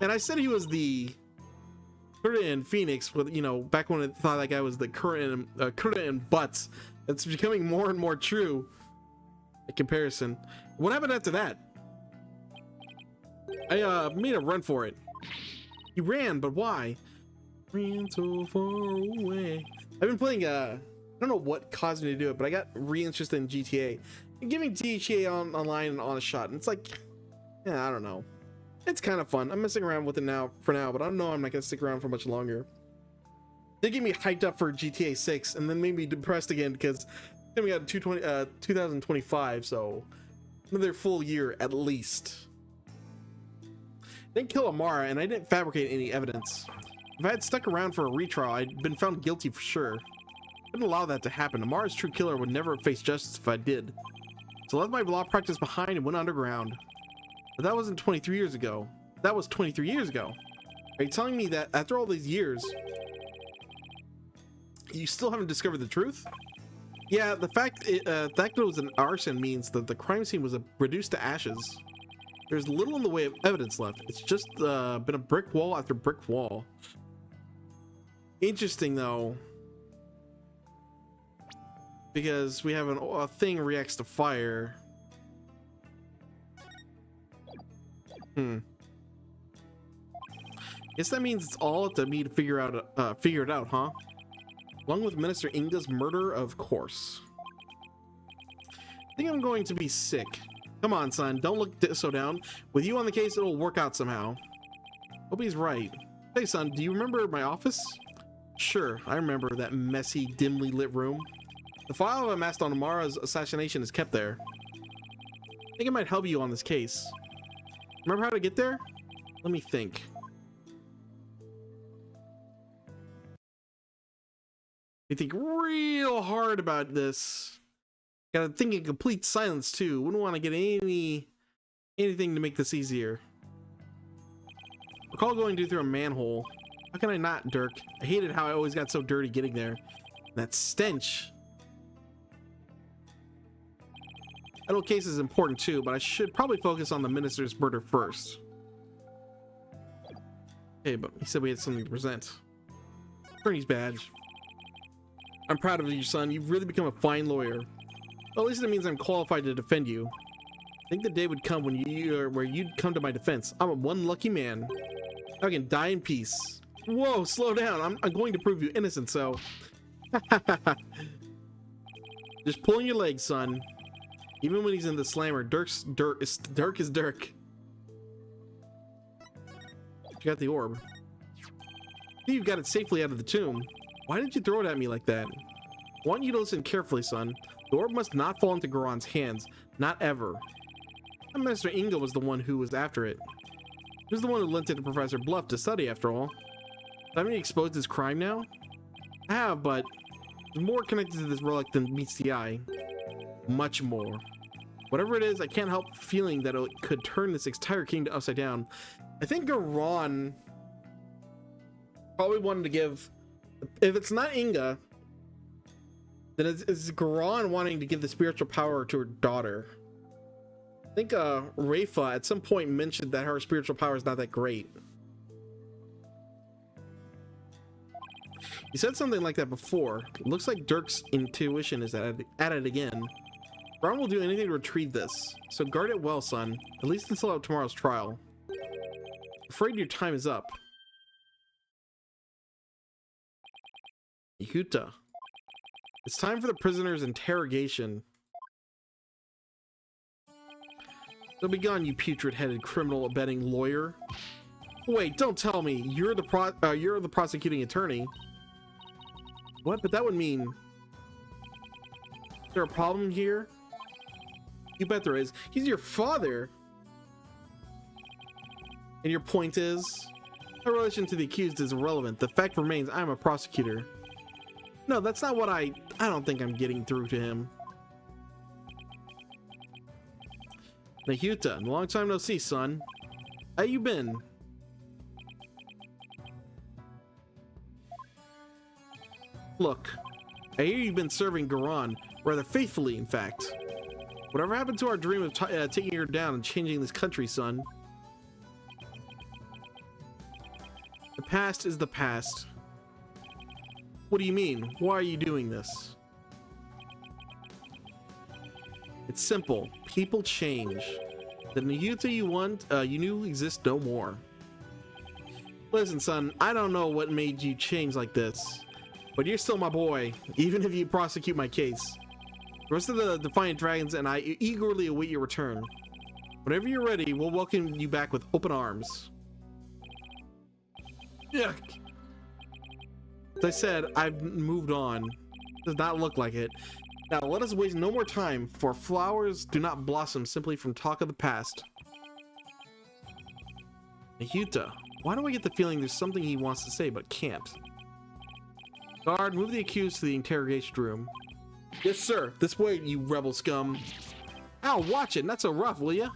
And I said he was the Kurta in Phoenix, with, you know, back when I thought that guy was the Kurta in Butts. It's becoming more and more true. In comparison. What happened after that? I made a run for it. You ran, but why? Ran so far away. I've been playing I don't know what caused me to do it, but I got re-interested in GTA. And giving GTA online an honest shot, and it's like, yeah, I don't know. It's kind of fun. I'm messing around with it now for now, but I don't know. I'm not gonna stick around for much longer. They get me hyped up for GTA 6 and then made me depressed again because then we got 2025, so another full year at least. I didn't kill Amara and I didn't fabricate any evidence. If I had stuck around for a retrial, I'd been found guilty for sure. I couldn't allow that to happen. Amara's true killer would never face justice if I did. So I left my law practice behind and went underground. But that wasn't 23 years ago. That was 23 years ago. Are you telling me that after all these years, you still haven't discovered the truth? Yeah, the fact that it was an arson means that the crime scene was reduced to ashes. There's little in the way of evidence left. It's just been a brick wall after brick wall. Interesting though, because we have a thing reacts to fire. Guess that means it's all up to me to figure it out, huh? Along with Minister Inga's murder, of course. I think I'm going to be sick. Come on, son, don't look so down. With you on the case, it'll work out somehow. Hope he's right. Hey, son, do you remember my office? Sure, I remember that messy, dimly lit room. The file I've amassed on Amara's assassination is kept there. I think it might help you on this case. Remember how to get there? Let me think. You think real hard about this. Gotta think in complete silence too. Wouldn't want to get anything to make this easier. Recall going through a manhole. How can I not, Dirk? I hated how I always got so dirty getting there. That stench. That little case is important too, but I should probably focus on the minister's murder first. Okay, but he said we had something to present. Attorney's badge. I'm proud of you, son. You've really become a fine lawyer. Well, at least it means I'm qualified to defend you. I think the day would come when where you'd come to my defense. I'm a one lucky man. I can die in peace. Whoa, slow down. I'm going to prove you innocent, so... Just pulling your legs, son. Even when he's in the slammer, Dirk is Dirk. You got the orb. You've got it safely out of the tomb. Why did you throw it at me like that? I want you to listen carefully, son. The orb must not fall into Goron's hands. Not ever. Master Inga was the one who was after it. He was the one who lent it to Professor Bluff to study, after all. Haven't you exposed his crime now? I have, but there's more connected to this relic than meets the eye. Much more. Whatever it is, I can't help feeling that it could turn this entire kingdom upside down. I think Goron probably wanted to give... If it's not Inga, then it's Goron wanting to give the spiritual power to her daughter. I think Rafa at some point mentioned that her spiritual power is not that great. He said something like that before. It looks like Dirk's intuition is at it again. Goron will do anything to retrieve this, so guard it well, son. At least until tomorrow's trial. I'm afraid your time is up. Yehuta. It's time for the prisoner's interrogation. So be gone, you putrid-headed criminal abetting lawyer. Wait, don't tell me you're the prosecuting attorney. What? But that would mean... Is there a problem here? You bet there is. He's your father. And your point is? My relation to the accused is irrelevant. The fact remains I'm a prosecutor. No, that's not what I don't think I'm getting through to him. Nahuta, long time no see, son. How you been? Look, I hear you've been serving Goron, rather faithfully, in fact. Whatever happened to our dream of taking her down and changing this country, son? The past is the past. What do you mean? Why are you doing this? It's simple. People change. The Nahuta you knew exists no more. Listen, son, I don't know what made you change like this, but you're still my boy, even if you prosecute my case. The rest of the Defiant Dragons and I eagerly await your return. Whenever you're ready, we'll welcome you back with open arms. Yuck. As I said, I've moved on. Does not look like it. Now let us waste no more time, for flowers do not blossom simply from talk of the past. Yuta, why do I get the feeling there's something he wants to say but can't? Guard, move the accused to the interrogation room. Yes, sir. This way, you rebel scum. Ow, watch it. Not so rough, will ya?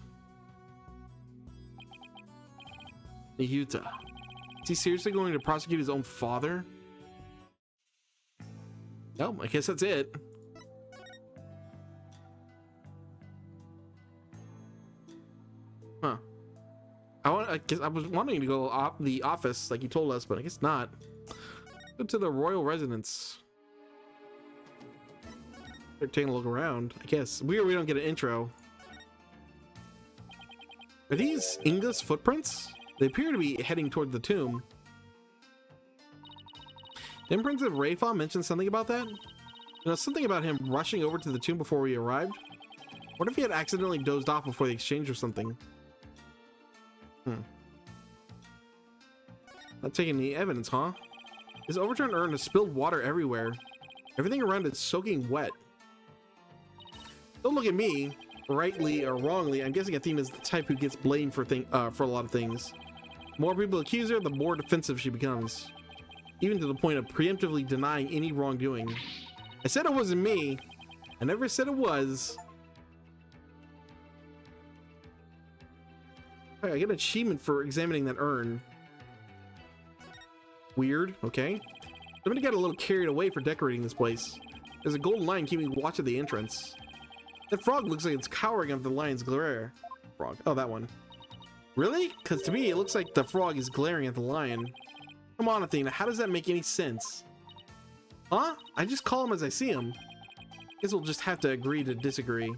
Yuta. Is he seriously going to prosecute his own father? No, I guess that's it. Huh. I guess I was wanting to go the office like you told us, but I guess not. Go to the royal residence. They're taking a look around, I guess. Weird we don't get an intro. Are these Inga's footprints? They appear to be heading toward the tomb. Didn't Prince of Rayfa mention something about that? You know, something about him rushing over to the tomb before we arrived? What if he had accidentally dozed off before the exchange or something? Not taking any evidence, huh? This overturned urn has spilled water everywhere. Everything around it is soaking wet. Don't look at me. Rightly or wrongly, I'm guessing Athena is the type who gets blamed for a lot of things. The more people accuse her, the more defensive she becomes. Even to the point of preemptively denying any wrongdoing. I said it wasn't me. I never said it was. Hey, I get an achievement for examining that urn. Weird, okay. Somebody got a little carried away for decorating this place. There's a golden lion keeping watch at the entrance. That frog looks like it's cowering under the lion's glare. Frog. Oh, that one. Really? Because to me, it looks like the frog is glaring at the lion. Come on, Athena. How does that make any sense? Huh? I just call him as I see him. Guess we'll just have to agree to disagree.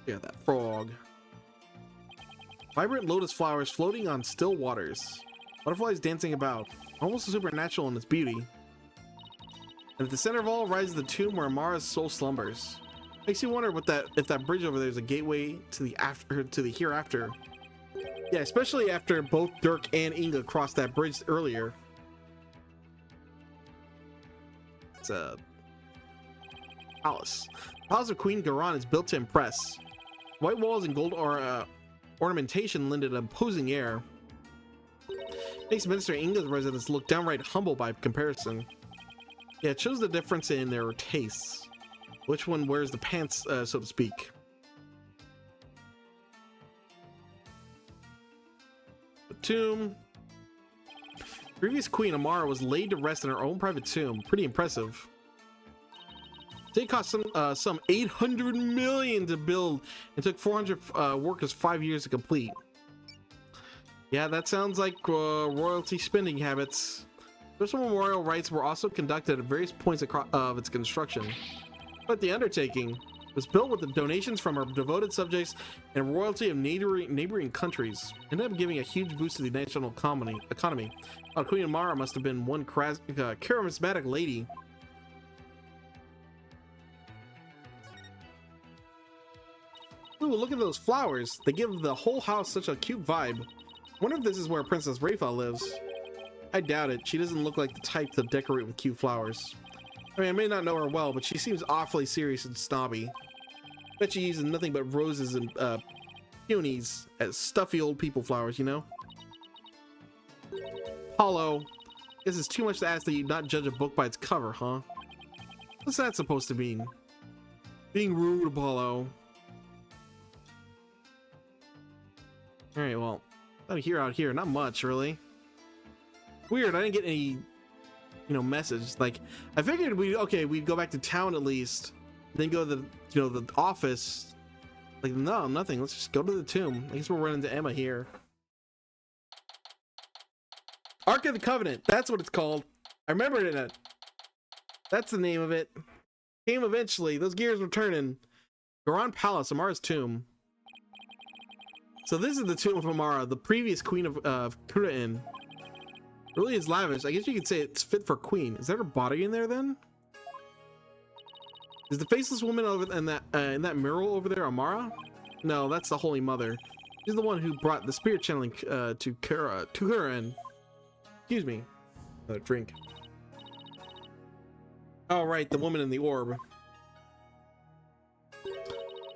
Yeah, that frog. Vibrant lotus flowers floating on still waters. Butterflies dancing about. Almost supernatural in its beauty. And at the center of all rises the tomb where Amara's soul slumbers. Makes you wonder if that bridge over there is a gateway to the hereafter. Yeah, especially after both Dirk and Inga crossed that bridge earlier. It's a palace. The palace of Queen Garan is built to impress. White walls and gold ornamentation lend it an imposing air. Makes Minister Inga's residents look downright humble by comparison. Yeah, it shows the difference in their tastes. Which one wears the pants, so to speak. The tomb. Previous Queen Amara was laid to rest in her own private tomb. Pretty impressive. It cost some 800 million to build and took 400 workers 5 years to complete. Yeah, that sounds like royalty spending habits. Special memorial rites were also conducted at various points of its construction. But the undertaking was built with the donations from our devoted subjects and royalty of neighboring countries. Ended up giving a huge boost to the national economy. Queen Amara must have been one charismatic lady. Ooh, look at those flowers. They give the whole house such a cute vibe. Wonder if this is where Princess Rayfa lives. I doubt it. She doesn't look like the type to decorate with cute flowers. I mean, I may not know her well, but she seems awfully serious and snobby. Bet she uses nothing but roses and peonies as stuffy old people flowers, you know? Apollo. Guess it's too much to ask that you not judge a book by its cover, huh? What's that supposed to mean? Being rude, Apollo. Alright, well, out here, not much, really. Weird, I didn't get any, message. Like, I figured we'd go back to town at least, then go to the office. Like, no, nothing. Let's just go to the tomb. I guess we'll run into Emma here. Ark of the Covenant, that's what it's called. I remembered it. That's the name of it. Came eventually. Those gears were turning. Garan Palace, Amara's tomb. So this is the tomb of Amara, the previous queen of Kunain. Really is lavish. I guess you could say it's fit for queen. Is that her body in there then? Is the faceless woman over in that mural over there Amara? No, that's the Holy Mother. She's the one who brought the spirit channeling to her and excuse me, another drink. Oh right, the woman in the orb.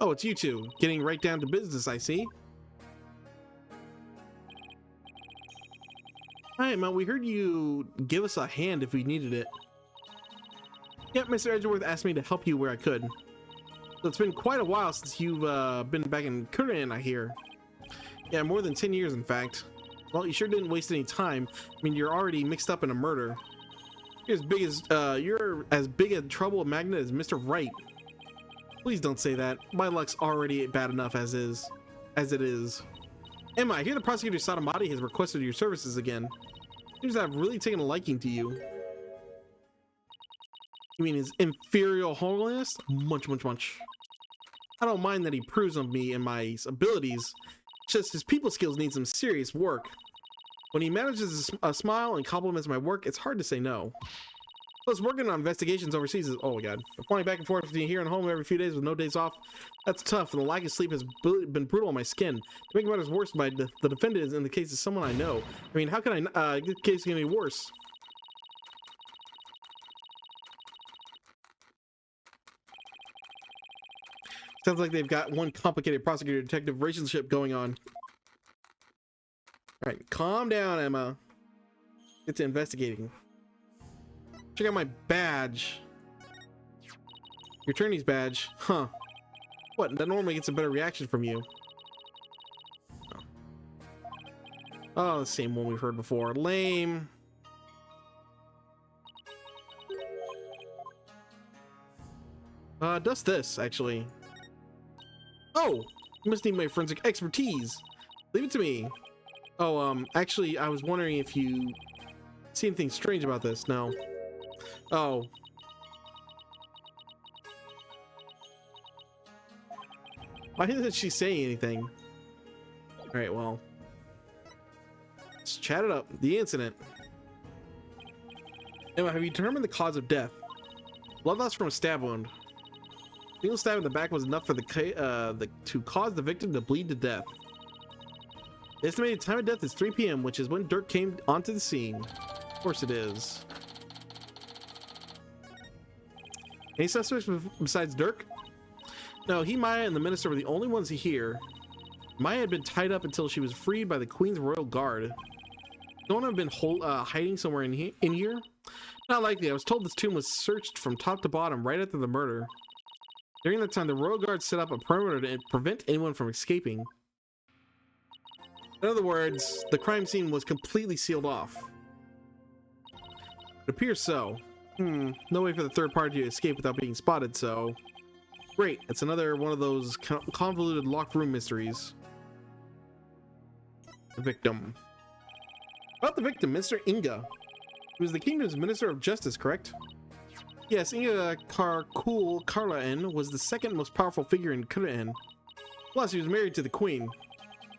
Oh, it's you two, getting right down to business, I see. Hi, Emma, we heard you give us a hand if we needed it. Yep, Mr. Edgeworth asked me to help you where I could. So it's been quite a while since you've been back in Kurin, I hear. Yeah, more than 10 years, in fact. Well, you sure didn't waste any time. I mean, you're already mixed up in a murder. You're as big a trouble magnet as Mr. Wright. Please don't say that. My luck's already bad enough as it is. Emma, I hear the prosecutor Satamati has requested your services again. Seems to have really taken a liking to you. You mean his inferior holiness? Munch, munch, munch. I don't mind that he proves of me and my abilities. Just his people skills need some serious work. When he manages a smile and compliments my work, it's hard to say no. Plus, working on investigations overseas is, oh my god. Flying back and forth between here and home every few days with no days off, that's tough, and the lack of sleep has been brutal on my skin. To make matters worse, the defendant is in the case of someone I know. I mean, how can I get the case get any worse? Sounds like they've got one complicated prosecutor-detective relationship going on. Alright, calm down, Emma. Get to investigating. Check out my badge. Your attorney's badge. Huh. What? That normally gets a better reaction from you. Oh, the same one we've heard before. Lame. Does this, actually. Oh! You must need my forensic expertise. Leave it to me. Oh, actually, I was wondering if you see anything strange about this. No. Oh. Why didn't she say anything? Alright, well. Let's chat it up. The incident. Emma, have you determined the cause of death? Blood loss from a stab wound. A single stab in the back was enough for to cause the victim to bleed to death. The estimated time of death is 3 p.m., which is when Dirk came onto the scene. Of course it is. Any suspects besides Dirk? No, he, Maya, and the minister were the only ones here. Maya had been tied up until she was freed by the Queen's Royal Guard. Don't have been hiding somewhere in here? Not likely. I was told this tomb was searched from top to bottom right after the murder. During that time, the Royal Guard set up a perimeter to prevent anyone from escaping. In other words, the crime scene was completely sealed off. It appears so. No way for the third party to escape without being spotted, so... Great, it's another one of those convoluted locked room mysteries. The victim. About the victim, Mr. Inga. He was the kingdom's Minister of Justice, correct? Yes, Inga Karlaen was the second most powerful figure in Kuren. Plus, he was married to the Queen.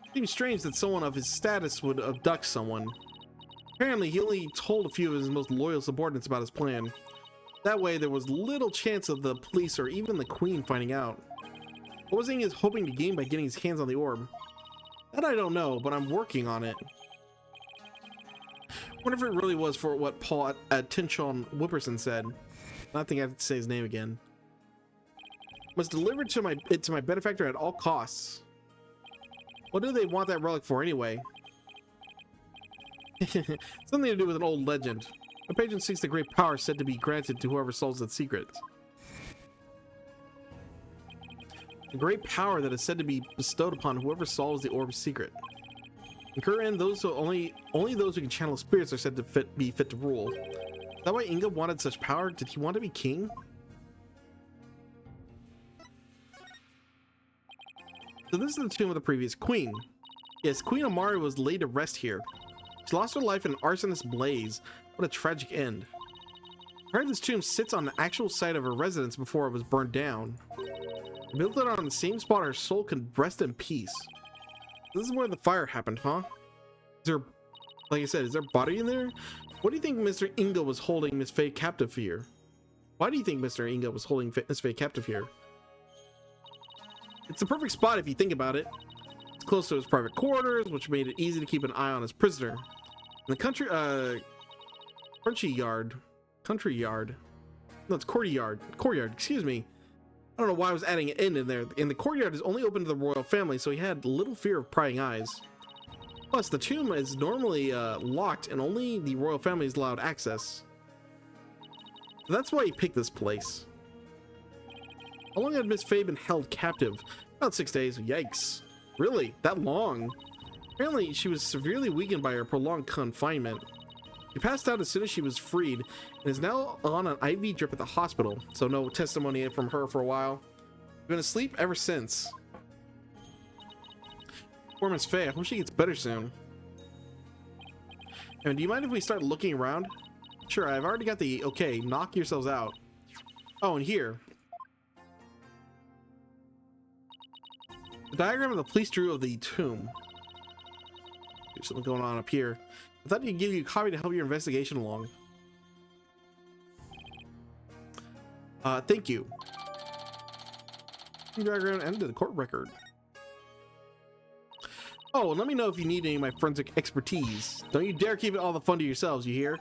It seems strange that someone of his status would abduct someone. Apparently, he only told a few of his most loyal subordinates about his plan. That way, there was little chance of the police or even the Queen finding out. What was Inga hoping to gain by getting his hands on the orb? That I don't know, but I'm working on it. What if it really was for what Paul Tinchon Whipperson said? I think I have to say his name again. Must deliver it to my benefactor at all costs. What do they want that relic for anyway? Something to do with an old legend. A patron seeks the great power said to be granted to whoever solves its secret. The great power that is said to be bestowed upon whoever solves the orb's secret. In Kuren, only those who can channel spirits are said to be fit to rule. Is that why Inga wanted such power? Did he want to be king? So this is the tomb of the previous queen. Yes, Queen Amari was laid to rest here. She lost her life in an arsonist blaze. What a tragic end. I heard this tomb sits on the actual site of her residence before it was burned down. They built it on the same spot her soul can rest in peace. This is where the fire happened, huh? Is there, like I said, is there a body in there? What do you think Mr. Inga was holding Miss Faye captive here? Why do you think Mr. Inga was holding Miss Faye captive here? It's the perfect spot if you think about it. It's close to his private quarters, which made it easy to keep an eye on his prisoner. In the country yard. No, it's courtyard, excuse me. I don't know why I was adding an N in there. And the courtyard is only open to the royal family, so he had little fear of prying eyes. Plus, the tomb is normally locked and only the royal family is allowed access. That's why he picked this place. How long had Miss Faye been held captive? About 6 days. Yikes. Really? That long? Apparently, she was severely weakened by her prolonged confinement. She passed out as soon as she was freed and is now on an IV drip at the hospital, so no testimony from her for a while. She's been asleep ever since. Poor Miss Faye, I hope she gets better soon. And do you mind if we start looking around? Sure, I've already got the okay, knock yourselves out. Oh, and here. The diagram of the police drew of the tomb. There's something going on up here. I thought he'd give you a copy to help your investigation along. Thank you. Diagram and the court record. Oh, and let me know if you need any of my forensic expertise. Don't you dare keep all the fun to yourselves, you hear?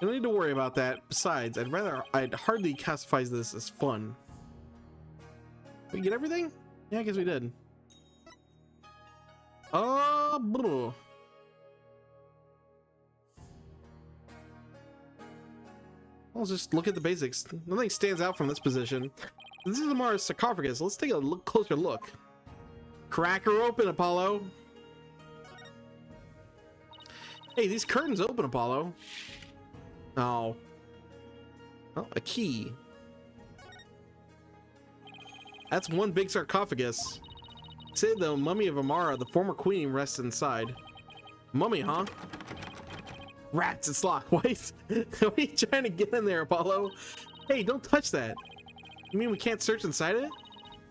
You don't need to worry about that. Besides, I'd hardly classify this as fun. Did we get everything? Yeah, I guess we did. Oh, let's just look at the basics. Nothing stands out from this position. This is Amara's sarcophagus. Let's take a closer look. Crack her open, Apollo. Hey, these curtains open, Apollo. Oh. Oh, a key. That's one big sarcophagus. Say the mummy of Amara, the former queen, rests inside. Mummy, huh? Rats, it's locked. Wait, are you trying to get in there, Apollo? Hey, don't touch that. You mean we can't search inside it?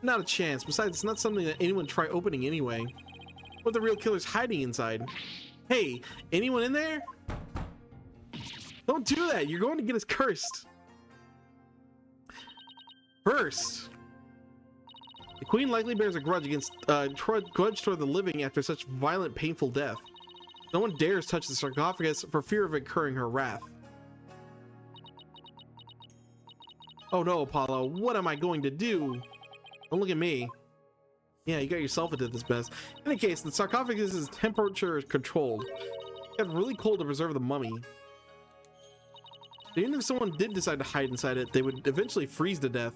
Not a chance. Besides, it's not something that anyone would try opening anyway. What the real killer's hiding inside? Hey, anyone in there? Don't do that. You're going to get us cursed. First, the queen likely bears a grudge toward the living after such violent, painful death. No one dares touch the sarcophagus for fear of incurring her wrath. Oh no, Apollo, what am I going to do? Don't look at me. Yeah, you got yourself into this mess. In any case, the sarcophagus is temperature controlled. It got really cold to preserve the mummy. Even if someone did decide to hide inside it, they would eventually freeze to death.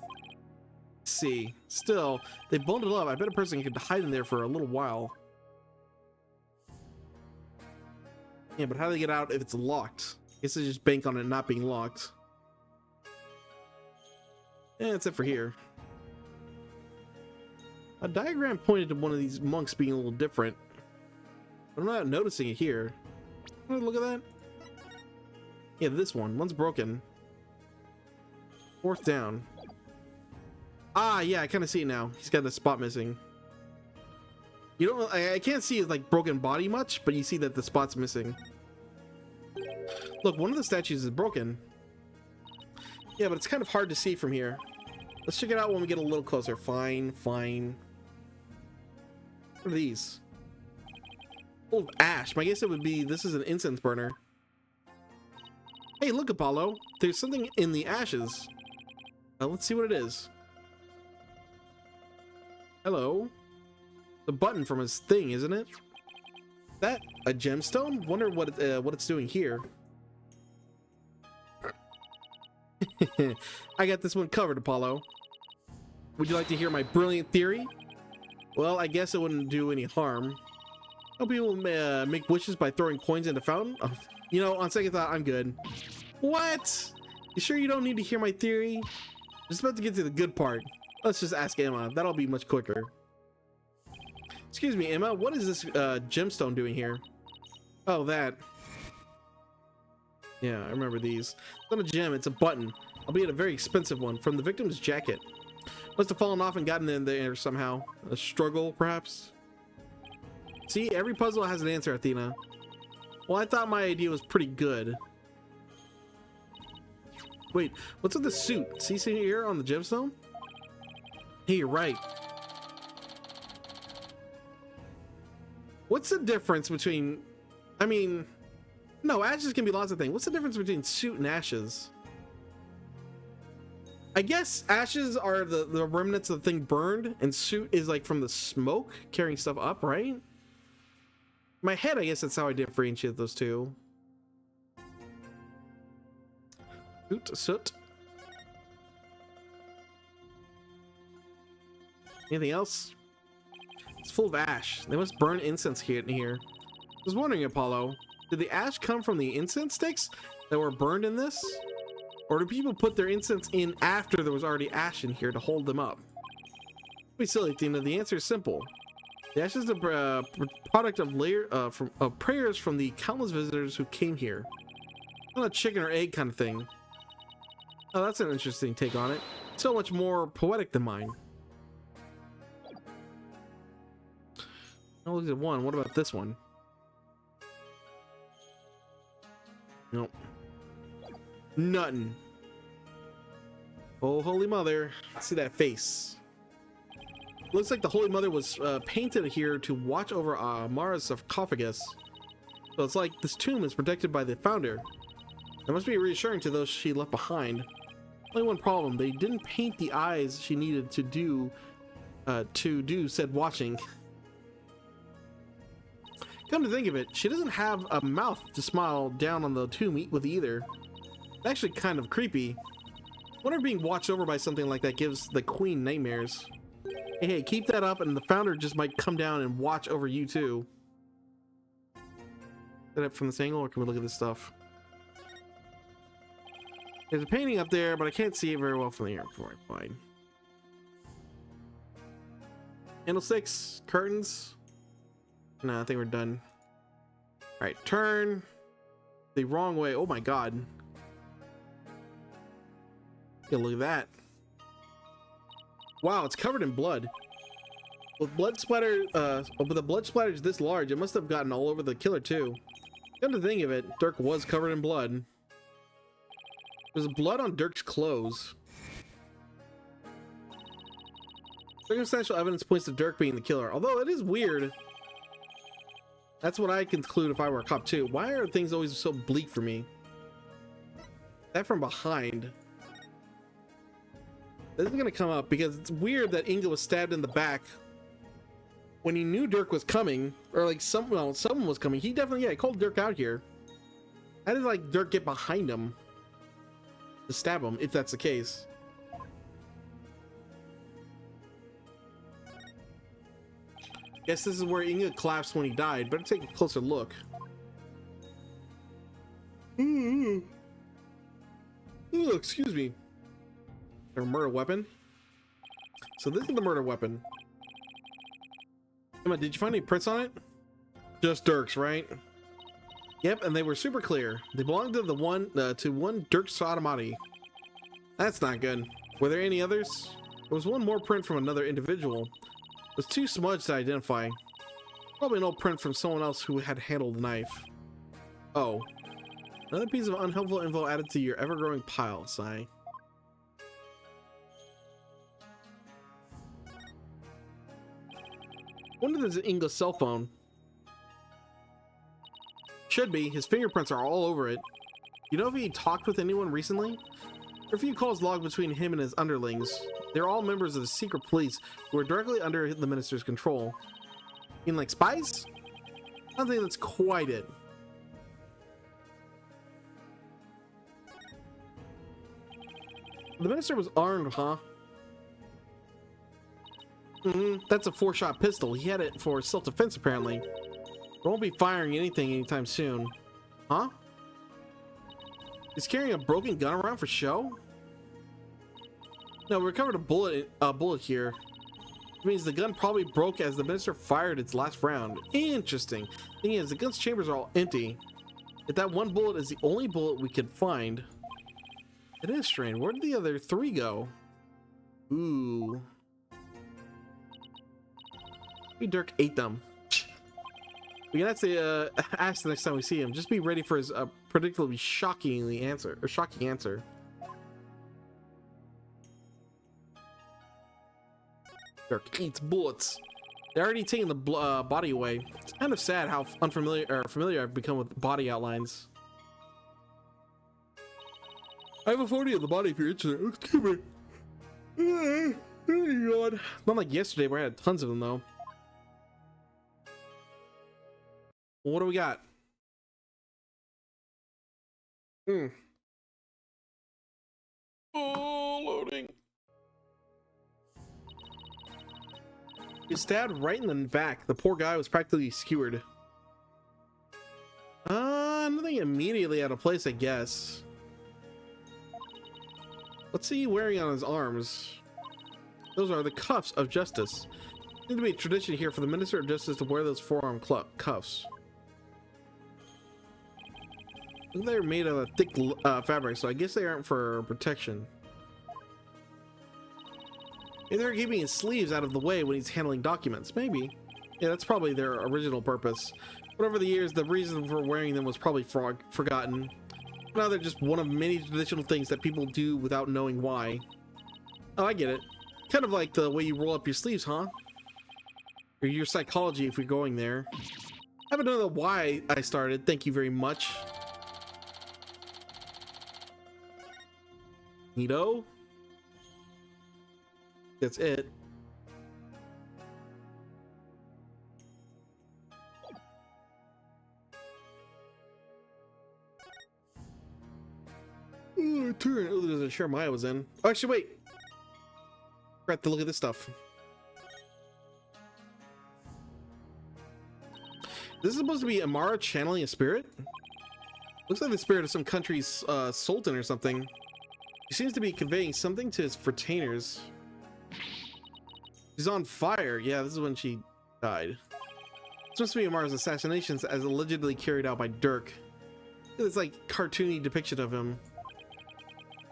See, still, they boned it up. I bet a person could hide in there for a little while. Yeah, but how do they get out if it's locked? I guess they just bank on it not being locked. Yeah, that's it for here. A diagram pointed to one of these monks being a little different. I'm not noticing it here. Oh, look at that. Yeah, this one's broken. Fourth down. Ah, yeah, I kind of see it now. He's got a spot missing. You don't. I can't see his like broken body much, but you see that the spot's missing. Look, one of the statues is broken. Yeah, but it's kind of hard to see from here. Let's check it out when we get a little closer. Fine. What are these? Full of ash. My guess it would be this is an incense burner. Hey, look, Apollo. There's something in the ashes. Let's see what it is. Hello. The button from his thing, isn't it? That a gemstone? Wonder what it's doing here. I got this one covered, Apollo. Would you like to hear my brilliant theory? Well, I guess it wouldn't do any harm. Some people make wishes by throwing coins in the fountain. Oh, you know, on second thought, I'm good. What? You sure you don't need to hear my theory? Just about to get to the good part. Let's just ask Emma. That'll be much quicker. Excuse me, Emma. What is this gemstone doing here? Oh, that. Yeah, I remember these. It's not a gem. It's a button. Albeit a very expensive one from the victim's jacket. Must have fallen off and gotten in there somehow. A struggle, perhaps? See, every puzzle has an answer, Athena. Well, I thought my idea was pretty good. Wait, what's with the suit? See here on the gemstone? Hey, you're right. What's the difference between, I mean, no, ashes can be lots of things. What's the difference between suit and ashes? I guess ashes are the remnants of the thing burned, and suit is like from the smoke carrying stuff up, right? In my head, I guess that's how I differentiate those two. Soot. Anything else? It's full of ash. They must burn incense here in here. I was wondering, Apollo, did the ash come from the incense sticks that were burned in this? Or do people put their incense in after there was already ash in here to hold them up? Be silly, Athena. The answer is simple. The ash is the product of prayers from the countless visitors who came here. Not a chicken or egg kind of thing. Oh, that's an interesting take on it. So much more poetic than mine. Oh, look at one. What about this one? Nope. Nothing. Oh, Holy Mother. See that face. Looks like the Holy Mother was painted here to watch over Mara's sarcophagus. So it's like this tomb is protected by the founder. That must be reassuring to those she left behind. Only one problem, they didn't paint the eyes she needed to do said watching. Come to think of it, she doesn't have a mouth to smile down on the tomb with either. It's actually kind of creepy. I wonder if being watched over by something like that gives the queen nightmares. Hey, keep that up and the founder just might come down and watch over you too. Is that it from this angle, or can we look at this stuff? There's a painting up there, but I can't see it very well from the air. Fine. Candlesticks, curtains. No, I think we're done. All right, turn the wrong way. Oh my God. Yeah, look at that. Wow, it's covered in blood. With blood splatter, with the blood splatters this large, it must have gotten all over the killer too. Come to think of it, Dirk was covered in blood. There's blood on Dirk's clothes. Circumstantial evidence points to Dirk being the killer, although it is weird. That's what I conclude if I were a cop too. Why are things always so bleak for me? That from behind. This is gonna come up because it's weird that Inga was stabbed in the back when he knew Dirk was coming, or like someone was coming. He definitely, he called Dirk out here. How did like Dirk get behind him to stab him, if that's the case? Guess this is where Inga collapsed when he died. Better take a closer look. Ooh, excuse me. Their murder weapon. So this is the murder weapon. Emma, did you find any prints on it? Just Dirk's, right? Yep, and they were super clear. They belonged to one Dirk Sodomati. That's not good. Were there any others? There was one more print from another individual. It was too smudged to identify. Probably an old print from someone else who had handled the knife. Oh. Another piece of unhelpful info added to your ever-growing pile, sigh. Wonder if there's an Inga's cell phone. Should be. His fingerprints are all over it. You know if he talked with anyone recently? There are a few calls logged between him and his underlings. They're all members of the secret police who are directly under the minister's control. You mean like spies? I don't think that's quite it. The minister was armed, huh? That's a 4-shot pistol. He had it for self-defense, apparently. He won't be firing anything anytime soon. Huh? He's carrying a broken gun around for show? No, we recovered a bullet here. It means the gun probably broke as the minister fired its last round. Interesting. Thing is, the gun's chambers are all empty. If that one bullet is the only bullet we could find, it is strange. Where did the other 3 go? Ooh. Maybe Dirk ate them. We can actually ask the next time we see him. Just be ready for his predictably shocking answer. Dirk eats bullets. They're already taking the body away. It's kind of sad how unfamiliar or familiar I've become with body outlines. I have a 40 of the body if you're interested. Excuse me. Oh God. Not like yesterday where I had tons of them though. Well, what do we got? Oh, loading. He stabbed right in the back. The poor guy was practically skewered. Nothing immediately out of place, I guess. What's he wearing on his arms? Those are the cuffs of justice. It seems to be a tradition here for the Minister of Justice to wear those forearm cuffs. They're made of a thick fabric, so I guess they aren't for protection. Maybe they're keeping his sleeves out of the way when he's handling documents. Maybe. Yeah, that's probably their original purpose. But over the years, the reason for wearing them was probably forgotten. Now they're just one of many traditional things that people do without knowing why. Oh, I get it. Kind of like the way you roll up your sleeves, huh? Or your psychology if you're going there. I haven't known the why I started. Thank you very much. Neato. That's it. Oh, turn. Oh, there's a sure Maya was in. Oh, actually, wait. Forgot to look at this stuff. This is supposed to be Amara channeling a spirit? Looks like the spirit of some country's sultan or something. He seems to be conveying something to his retainers. She's on fire. Yeah, this is when she died. It's supposed to be Amara's assassinations as allegedly carried out by Dirk. It's like cartoony depiction of him.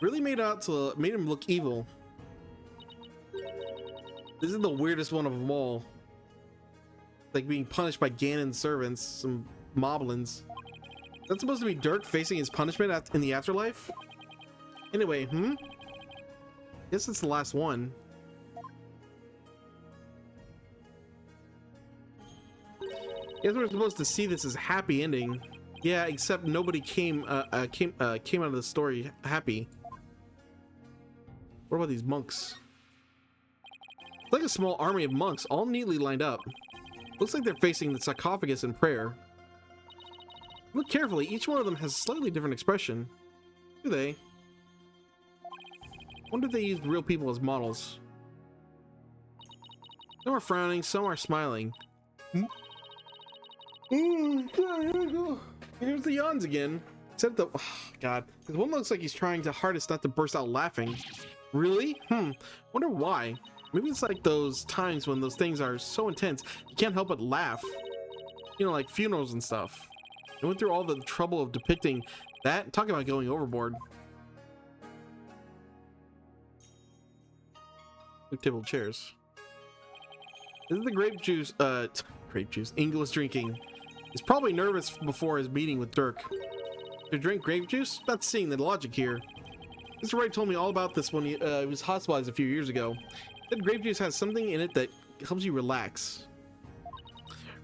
Really made him look evil. This is the weirdest one of them all. Like being punished by Ganon's servants, some moblins. That's supposed to be Dirk facing his punishment in the afterlife? Anyway, guess it's the last one. Guess we're supposed to see this as a happy ending. Yeah, except nobody came out of the story happy. What about these monks? It's like a small army of monks, all neatly lined up. Looks like they're facing the sarcophagus in prayer. Look carefully, each one of them has a slightly different expression. Do they? Wonder if they used real people as models. Some are frowning, some are smiling. Here's the yawns again. Except the God, this one looks like he's trying to hardest not to burst out laughing. Really? Wonder why. Maybe it's like those times when those things are so intense you can't help but laugh. You know, like funerals and stuff. I went through all the trouble of depicting that. Talking about going overboard. Big table chairs. This is the grape juice. Ingles drinking. He's probably nervous before his meeting with Dirk. To drink grape juice? Not seeing the logic here. Mr. Wright told me all about this when he was hospitalized a few years ago. He said grape juice has something in it that helps you relax.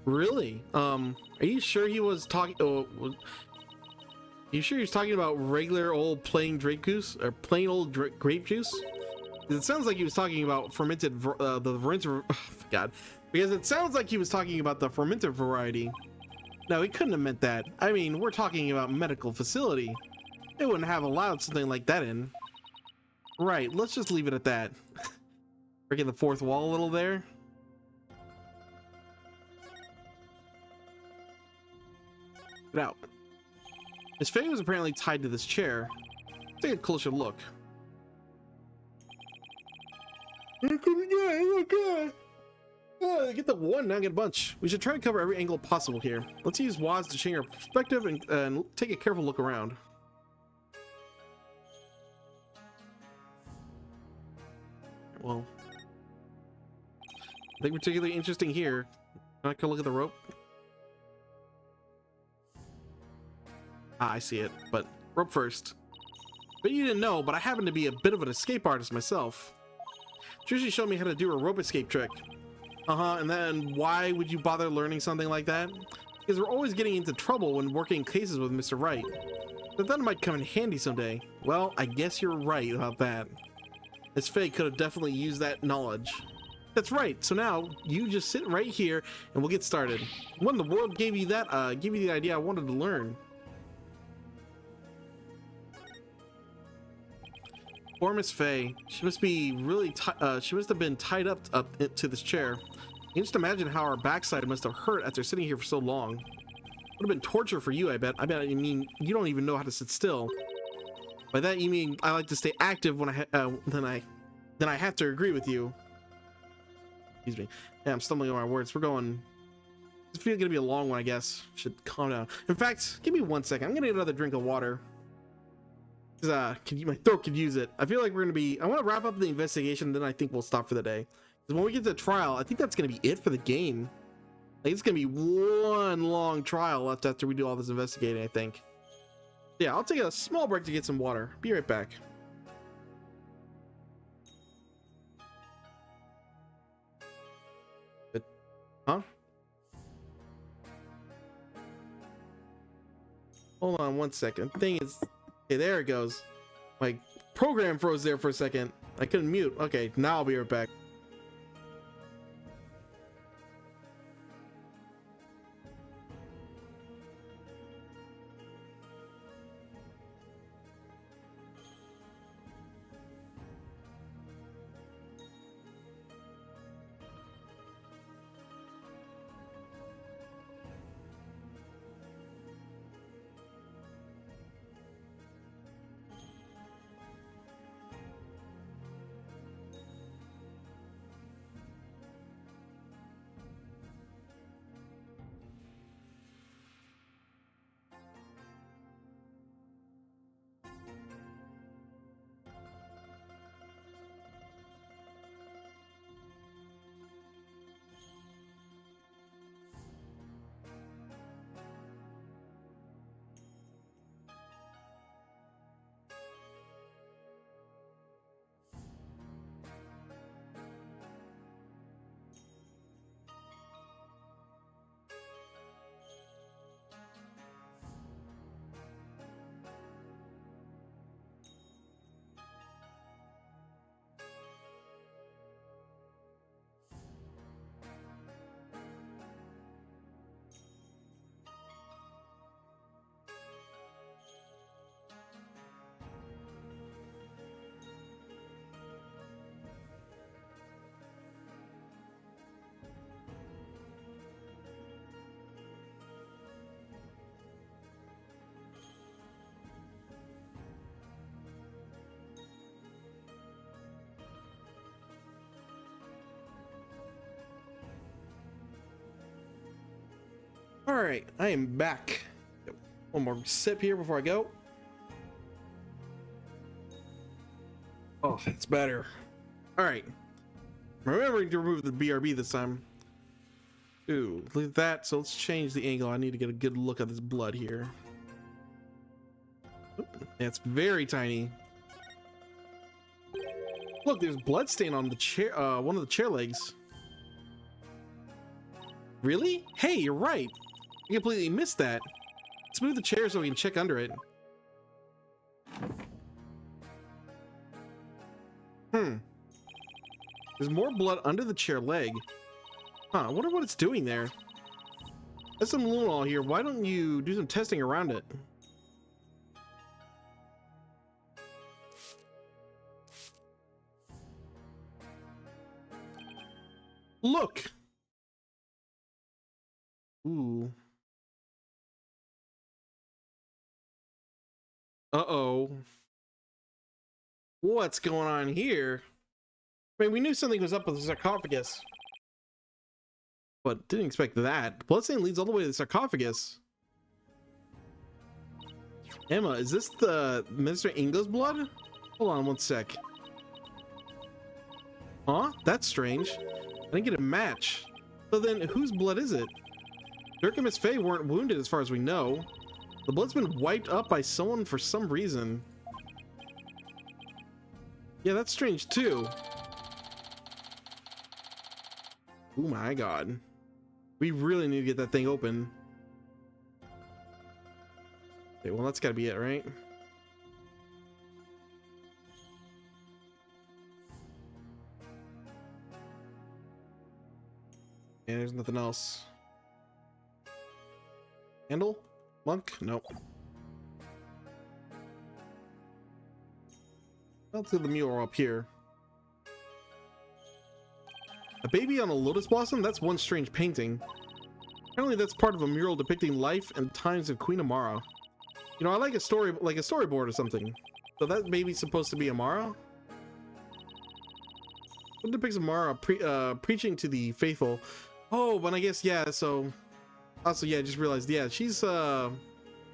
Really? Are you sure he was talking? You sure he was talking about regular old plain grape juice or plain old grape juice? It sounds like he was talking about fermented God, because it sounds like he was talking about the fermented variety. No, he couldn't have meant that. I mean, we're talking about medical facility. They wouldn't have allowed something like that in. Right, let's just leave it at that. Breaking the fourth wall a little there. Get out. His fate was apparently tied to this chair. Let's take a closer look. Here comes again. Oh god. Get the one, now get a bunch. We should try to cover every angle possible here. Let's use WASD to change our perspective and take a careful look around. Well, nothing particularly interesting here. Can I go look at the rope? Ah, I see it, but rope first. But you didn't know, but I happen to be a bit of an escape artist myself. She showed me how to do a rope escape trick. And then why would you bother learning something like that? Because we're always getting into trouble when working cases with Mr. Wright. But that might come in handy someday. Well, I guess you're right about that. Miss Faye could have definitely used that knowledge. That's right. So now you just sit right here and we'll get started. What in the world gave you that? Gave you the idea I wanted to learn? Poor Miss Faye. She must be really. She must have been tied up to this chair. You can just imagine how our backside must have hurt after sitting here for so long. Would have been torture for you, I bet. I bet you mean you don't even know how to sit still. By that you mean I like to stay active when then I have to agree with you. Excuse me. Yeah, I'm stumbling over my words. We're going. This feels gonna be a long one, I guess. Should calm down. In fact, give me 1 second. I'm gonna get another drink of water. My throat could use it. I feel like we're gonna be. I want to wrap up the investigation, then I think we'll stop for the day. Because when we get to the trial, I think that's gonna be it for the game. Like, it's gonna be one long trial left after we do all this investigating, I think. Yeah, I'll take a small break to get some water. Be right back. Huh? Hold on 1 second. Thing is, okay, there it goes. My program froze there for a second. I couldn't mute. Okay, now I'll be right back. All right, I am back. One more sip here before I go. Oh, it's better. All right. Remembering to remove the BRB this time. Ooh, look at that. So let's change the angle. I need to get a good look at this blood here. Oop, it's very tiny. Look, there's blood stain on the chair, one of the chair legs. Really? Hey, you're right. I completely missed that. Let's move the chair so we can check under it. There's more blood under the chair leg. Huh, I wonder what it's doing there. There's some luminol here. Why don't you do some testing around it? Look! Ooh. Uh-oh. What's going on here? I mean, we knew something was up with the sarcophagus, but didn't expect that. Bloodstain leads all the way to the sarcophagus. Emma, is this the Minister Ingo's blood? Hold on 1 sec. Huh? That's strange. I didn't get a match. So then, whose blood is it? Dirk and Miss Faye weren't wounded as far as we know. The blood's been wiped up by someone for some reason. Yeah, that's strange too. Oh my god. We really need to get that thing open. Okay, well, that's gotta be it, right? And there's nothing else. Handle? Monk? Nope. Let's do the mural up here. A baby on a lotus blossom? That's one strange painting. Apparently that's part of a mural depicting life and times of Queen Amara. You know, I like a story, like a storyboard or something. So that baby's supposed to be Amara? What depicts Amara preaching to the faithful? Oh, but I guess, yeah, so... Also, yeah, I just realized, yeah, she's, the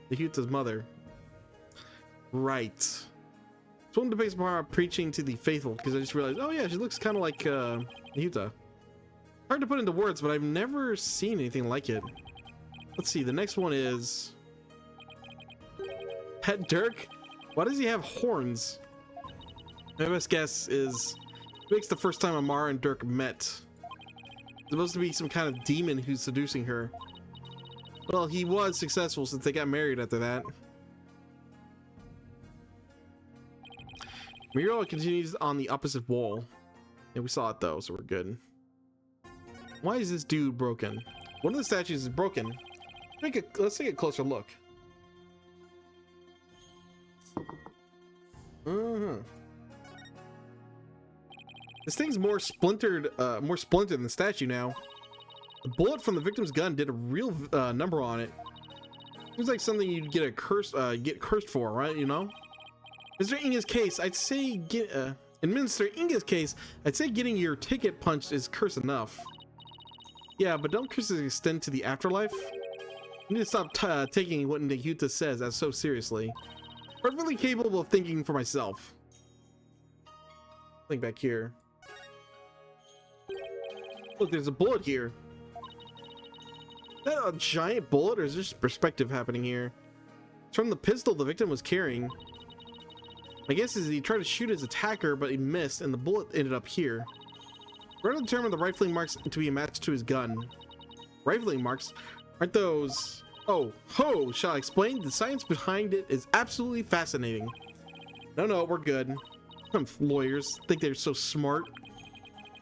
Huta's mother. Right. So one depicts Amara preaching to the faithful, because I just realized, oh yeah, she looks kind of like, Huta. Hard to put into words, but I've never seen anything like it. Let's see, the next one is... Pet Dirk? Why does he have horns? My best guess is... It's the first time Amara and Dirk met. It's supposed to be some kind of demon who's seducing her. Well, he was successful since they got married after that. Mural continues on the opposite wall. Yeah, we saw it though, so we're good. Why is this dude broken? One of the statues is broken. Let's take a closer look. This thing's more splintered than the statue now. The bullet from the victim's gun did a real number on it. Seems like something you'd get cursed for, right? You know? Mr. Inga's case, I'd say in Mr. Inga's case, I'd say getting your ticket punched is curse enough. Yeah, but don't curses extend to the afterlife? You need to stop taking what Nahuta says as so seriously. Perfectly capable of thinking for myself. Think back here. Look, there's a bullet here. Is that a giant bullet, or is there just perspective happening here? It's from the pistol the victim was carrying. My guess is he tried to shoot his attacker, but he missed, and the bullet ended up here. We're going to determine the rifling marks to be matched to his gun. Rifling marks? Aren't those... Oh, ho! Shall I explain? The science behind it is absolutely fascinating. No, we're good. Some lawyers think they're so smart.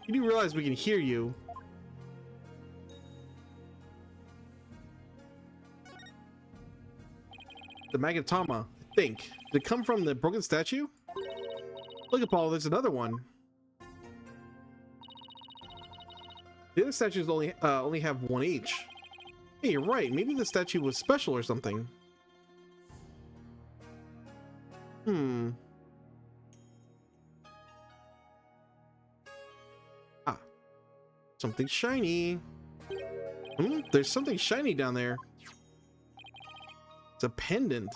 You do realize we can hear you. The Magatama, I think. Did it come from the broken statue? Look at Paul, there's another one. The other statues only have one each. Hey, you're right. Maybe the statue was special or something. Ah. Something shiny. There's something shiny down there. It's a pendant.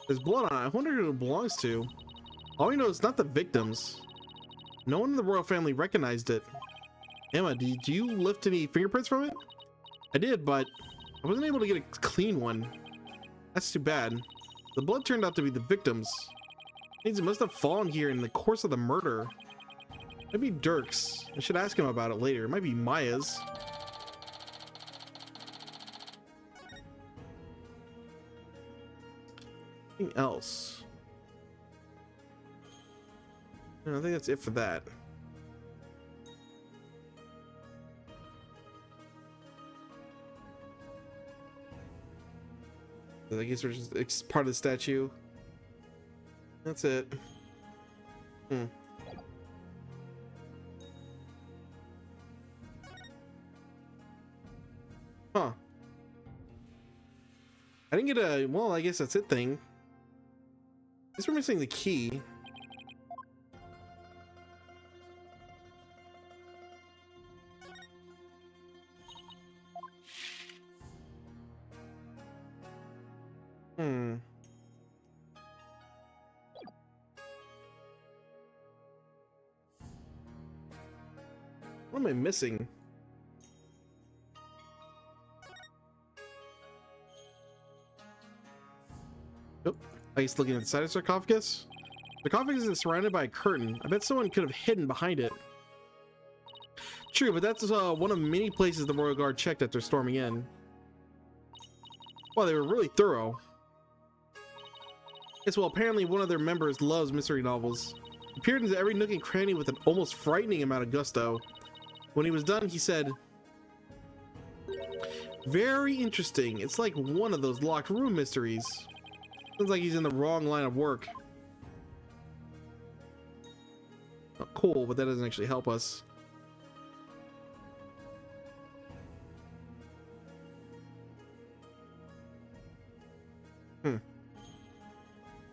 There's blood on it. I wonder who it belongs to. All we know is not the victims. No one in the royal family recognized it. Emma, did you lift any fingerprints from it? I did, but I wasn't able to get a clean one. That's too bad. The blood turned out to be the victims. Means it must have fallen here in the course of the murder. Maybe Dirk's. I should ask him about it later. It might be Maya's. Anything else? No, I think that's it for that. I guess we're just part of the statue. That's it. Huh. I didn't get a, well, I guess that's it thing. I guess we're missing the key. What am I missing? Oh, I guess looking at the side of the sarcophagus. The sarcophagus is surrounded by a curtain. I bet someone could have hidden behind it. True, but that's one of many places the Royal Guard checked after storming in. Well, they were really thorough. Yes, well, apparently one of their members loves mystery novels. He peered into every nook and cranny with an almost frightening amount of gusto. When he was done, he said, "Very interesting. It's like one of those locked room mysteries." Sounds like he's in the wrong line of work. Oh, cool, but that doesn't actually help us.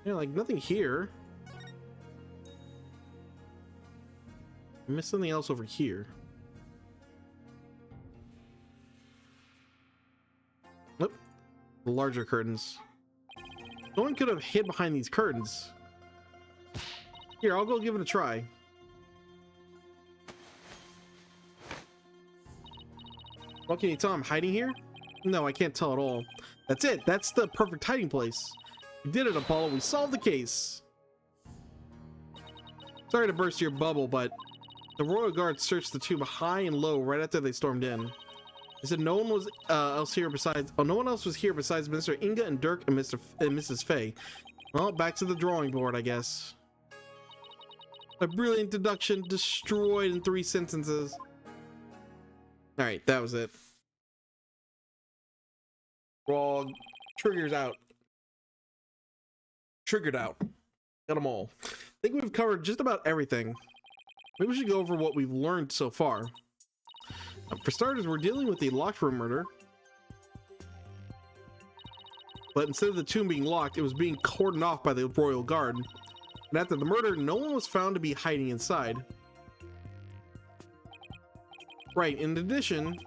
Yeah, like nothing here. I missed something else over here. Nope. The larger curtains. No one could have hid behind these curtains. Here, I'll go give it a try. What can you tell? I'm hiding here? No, I can't tell at all. That's it. That's the perfect hiding place. We did it, Apollo. We solved the case. Sorry to burst your bubble, but the Royal Guard searched the tomb high and low right after they stormed in. They said no one was else here besides. Oh, no one else was here besides Mr. Inga and Dirk and Mrs. Fay. Well, back to the drawing board, I guess. A brilliant deduction destroyed in 3 sentences. All right, that was it. Raw triggers out. Triggered out. Got them all. I think we've covered just about everything. Maybe we should go over what we've learned so far. For starters, we're dealing with the locked room murder. But instead of the tomb being locked, it was being cordoned off by the Royal Guard. And after the murder, no one was found to be hiding inside. Right, in addition,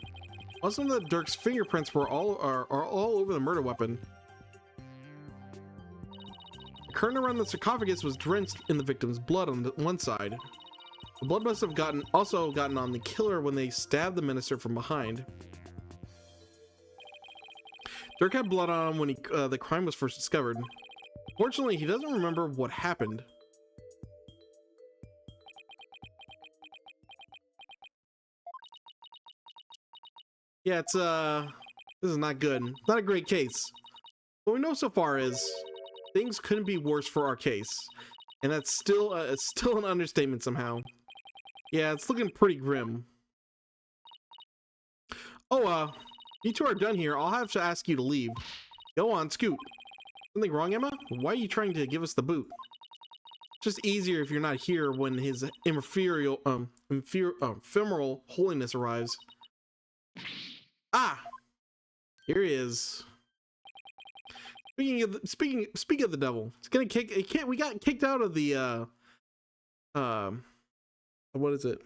also that Dirk's fingerprints were are all over the murder weapon. The curtain around the sarcophagus was drenched in the victim's blood on one side. The blood must have also gotten on the killer when they stabbed the minister from behind. Dirk had blood on him when the crime was first discovered. Fortunately, he doesn't remember what happened. Yeah, it's this is not good. Not a great case. What we know so far is things couldn't be worse for our case, and that's still it's still an understatement somehow. Yeah, it's looking pretty grim. Oh, you two are done here. I'll have to ask you to leave. Go on, scoot. Something wrong, Emma? Why are you trying to give us the boot? Just easier if you're not here when his ephemeral holiness arrives. Ah, here he is. Speaking of the devil, it's gonna kick. We got kicked out of the what is it?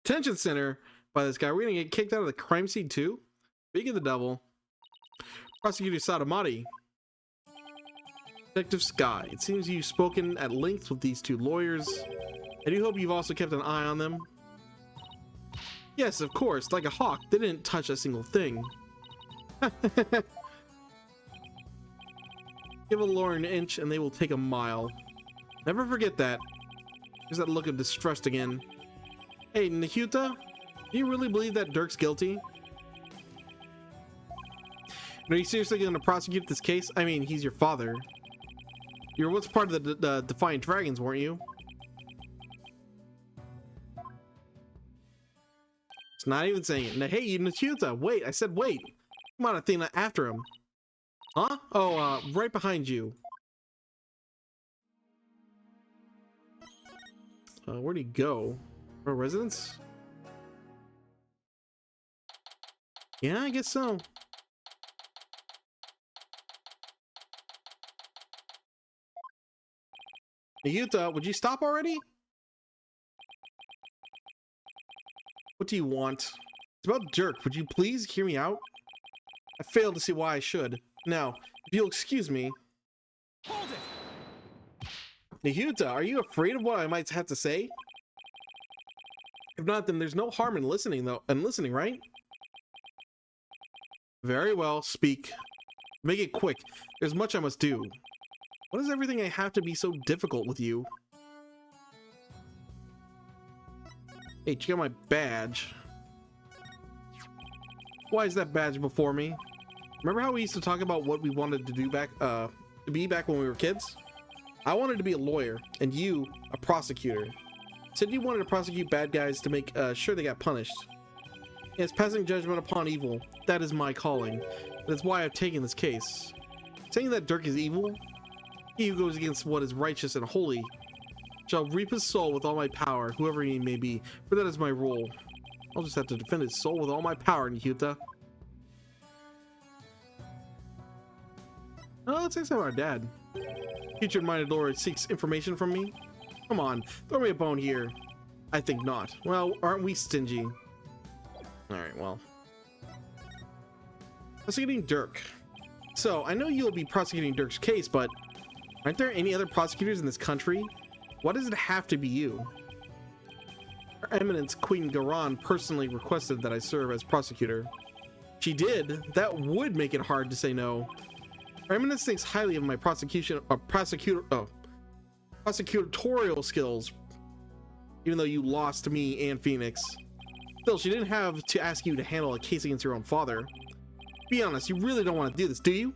Detention center by this guy. We're gonna get kicked out of the crime scene too. Speaking of the devil, Prosecutor Sadamati. Detective Sky, it seems you've spoken at length with these two lawyers. I do hope you've also kept an eye on them. Yes, of course, like a hawk, they didn't touch a single thing. Give a lawyer an inch and they will take a mile. Never forget that. There's that look of distrust again. Hey, Nahuta, do you really believe that Dirk's guilty? Are you seriously going to prosecute this case? I mean, he's your father. You were once part of the Defiant Dragons, weren't you? It's not even saying it. Now, hey, Nahuta, wait, I said wait. Come on, Athena, after him. Huh? Oh, right behind you. Where'd he go? For residence? Yeah, I guess so. Yuta, would you stop already? What do you want? It's about Dirk. Would you please hear me out? I failed to see why I should. Now, if you'll excuse me. Hold it! Nahuta, are you afraid of what I might have to say? If not, then there's no harm in listening, though. And listening, right? Very well, speak. Make it quick. There's much I must do. What is everything I have to be so difficult with you? Hey, check out my badge. Why is that badge before me? Remember how we used to talk about what we wanted to do back when we were kids? I wanted to be a lawyer, and you, a prosecutor. Said you wanted to prosecute bad guys to make sure they got punished. Yes, passing judgment upon evil. That is my calling. That's why I've taken this case. Saying that Dirk is evil? He who goes against what is righteous and holy shall reap his soul with all my power, whoever he may be, for that is my role. I'll just have to defend his soul with all my power, Nihuta. Oh, let's ask our dad. Future-minded lord seeks information from me? Come on, throw me a bone here. I think not. Well, aren't we stingy? Alright, well. Prosecuting Dirk. So, I know you'll be prosecuting Dirk's case, but aren't there any other prosecutors in this country? Why does it have to be you? Her Eminence Queen Garan personally requested that I serve as prosecutor. She did? That would make it hard to say no. Her Eminence thinks highly of my prosecutorial skills, even though you lost to me and Phoenix. Still, she didn't have to ask you to handle a case against your own father. Be honest, you really don't want to do this, do you?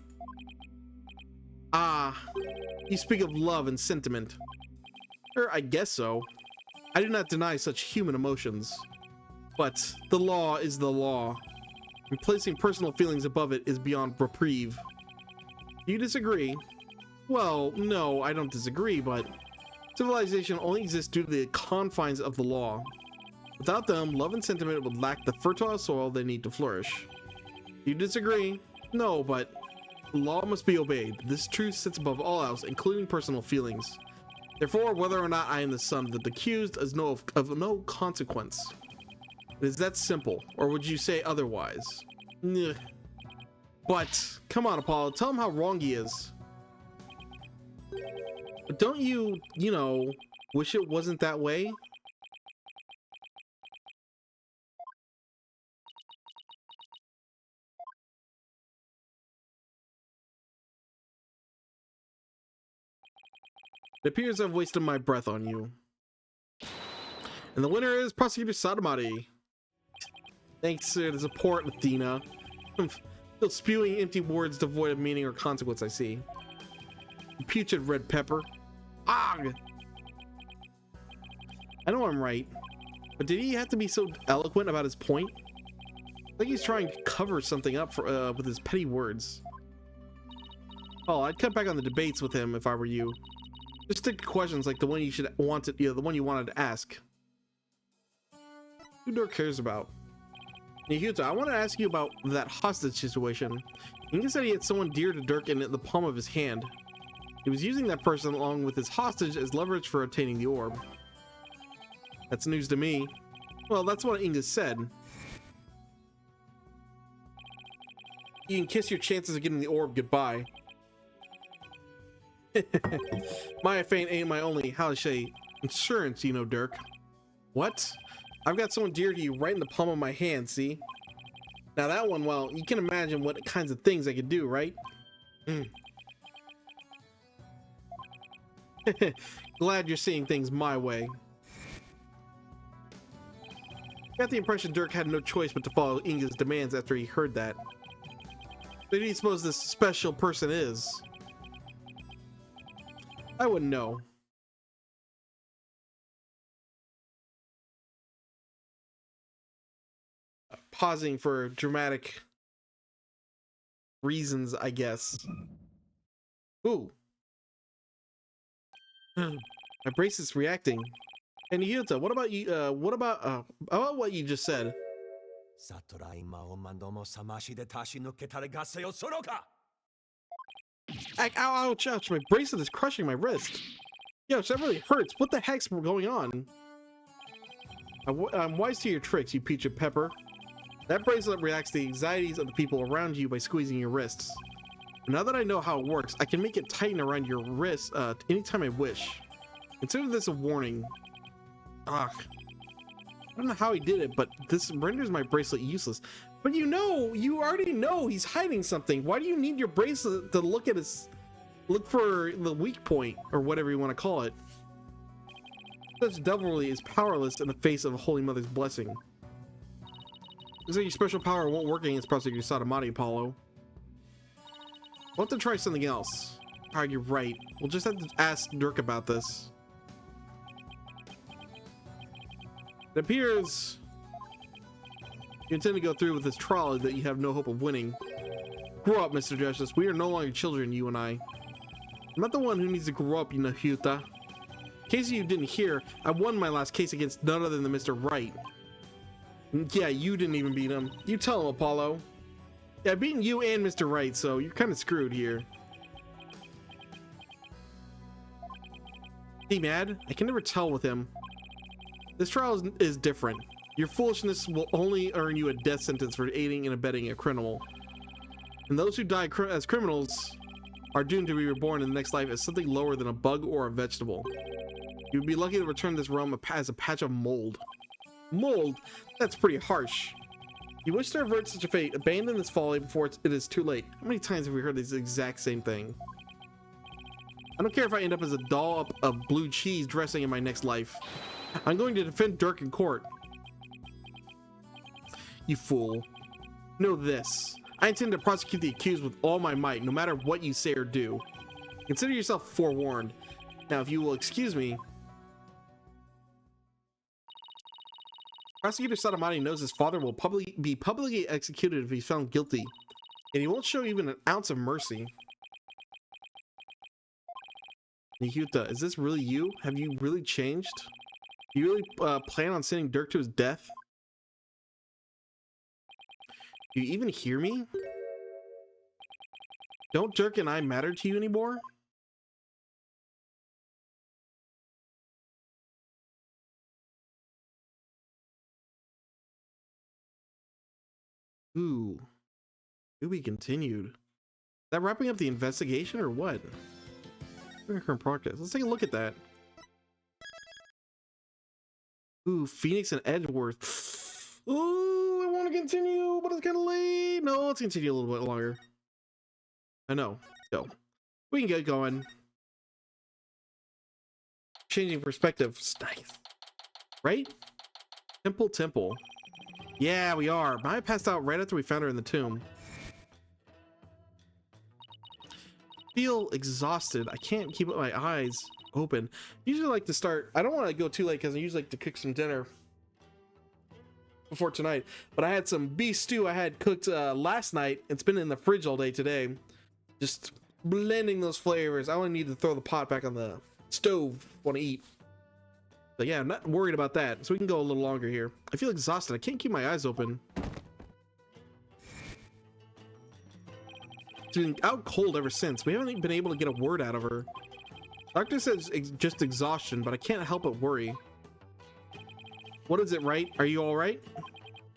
Ah, you speak of love and sentiment. Sure, I guess so. I do not deny such human emotions. But the law is the law, and placing personal feelings above it is beyond reprieve. Do you disagree? Well, no, I don't disagree, but civilization only exists due to the confines of the law. Without them, love and sentiment would lack the fertile soil they need to flourish. Do you disagree? No, but the law must be obeyed. This truth sits above all else, including personal feelings. Therefore, whether or not I am the son of the accused is of no consequence. It is that simple, or would you say otherwise? Ugh. But, come on, Apollo, tell him how wrong he is. But don't you know, wish it wasn't that way? It appears I've wasted my breath on you. And the winner is Prosecutor Sadamari. Thanks to the support, Athena. I'm still spewing empty words devoid of meaning or consequence, I see. Putrid red pepper. Ugh! I know I'm right, but did he have to be so eloquent about his point? I think he's trying to cover something up for, with his petty words. Oh, I'd cut back on the debates with him if I were you. Just stick to questions like the one the one you wanted to ask. Who Dirk cares about? Nihuta, I want to ask you about that hostage situation. Inga said he had someone dear to Dirk in the palm of his hand. He was using that person along with his hostage as leverage for obtaining the orb. That's news to me. Well, that's what Inga said. You can kiss your chances of getting the orb goodbye. My fame ain't my only, how to say, insurance, you know, Dirk. What? I've got someone dear to you right in the palm of my hand, see? Now that one, well, you can imagine what kinds of things I could do, right? Glad you're seeing things my way. Got the impression Dirk had no choice but to follow Inga's demands after he heard that. Who do you suppose this special person is? I wouldn't know. Pausing for dramatic reasons, I guess. Ooh. My bracelet's reacting. And Yuta, what about you? What about what you just said? Ouch, ouch, my bracelet is crushing my wrist. Ouch, that really hurts. What the heck's going on? I'm wise to your tricks, you peach of pepper. That bracelet reacts to the anxieties of the people around you by squeezing your wrists. Now that I know how it works, I can make it tighten around your wrist anytime I wish. Consider this a warning. Ugh. I don't know how he did it, but this renders my bracelet useless. But you already know he's hiding something. Why do you need your bracelet to look for the weak point, or whatever you want to call it? Such devilry is powerless in the face of a Holy Mother's blessing. Looks like your special power won't work against Prosecutor Sadamati, Apollo. We'll have to try something else. Alright, you're right. We'll just have to ask Dirk about this. It appears you intend to go through with this trial that you have no hope of winning. Grow up, Mr. Justice. We are no longer children, you and I. I'm not the one who needs to grow up, you know, Hyuta. In case you didn't hear, I won my last case against none other than Mr. Wright. Yeah, you didn't even beat him. You tell him, Apollo. Yeah, I've beaten you and Mr. Wright, so you're kind of screwed here. Be mad? I can never tell with him. This trial is different. Your foolishness will only earn you a death sentence for aiding and abetting a criminal. And those who die as criminals are doomed to be reborn in the next life as something lower than a bug or a vegetable. You would be lucky to return to this realm as a patch of mold. Mold? That's pretty harsh. You wish to avert such a fate, abandon this folly before it is too late. How many times have we heard this exact same thing? I don't care if I end up as a doll of blue cheese dressing in my next life. I'm going to defend Dirk in court. You fool. Know this. I intend to prosecute the accused with all my might, no matter what you say or do. Consider yourself forewarned. Now, if you will excuse me... Prosecutor Sadamati knows his father will be publicly executed if he's found guilty, and he won't show even an ounce of mercy. Hyuta, is this really you? Have you really changed? Do you really plan on sending Dirk to his death? Do you even hear me? Don't Dirk and I matter to you anymore? Ooh. To be continued. Is that wrapping up the investigation or what? Current progress. Let's take a look at that. Ooh, Phoenix and Edgeworth. Ooh, I want to continue, but it's kind of late. No, let's continue a little bit longer. I know. Let's go. We can get going. Changing perspectives. Nice. Right? Temple. Yeah, we are. Maya passed out right after we found her in the tomb. Feel exhausted. I can't keep my eyes open. Usually like to start. I don't want to go too late because I usually like to cook some dinner before tonight. But I had some beef stew I had cooked last night. It's been in the fridge all day today. Just blending those flavors. I only need to throw the pot back on the stove. Want to eat. But yeah, I'm not worried about that. So we can go a little longer here. I feel exhausted. I can't keep my eyes open. It's been out cold ever since. We haven't even been able to get a word out of her. Doctor says just exhaustion, but I can't help but worry. What is it, right? Are you all right?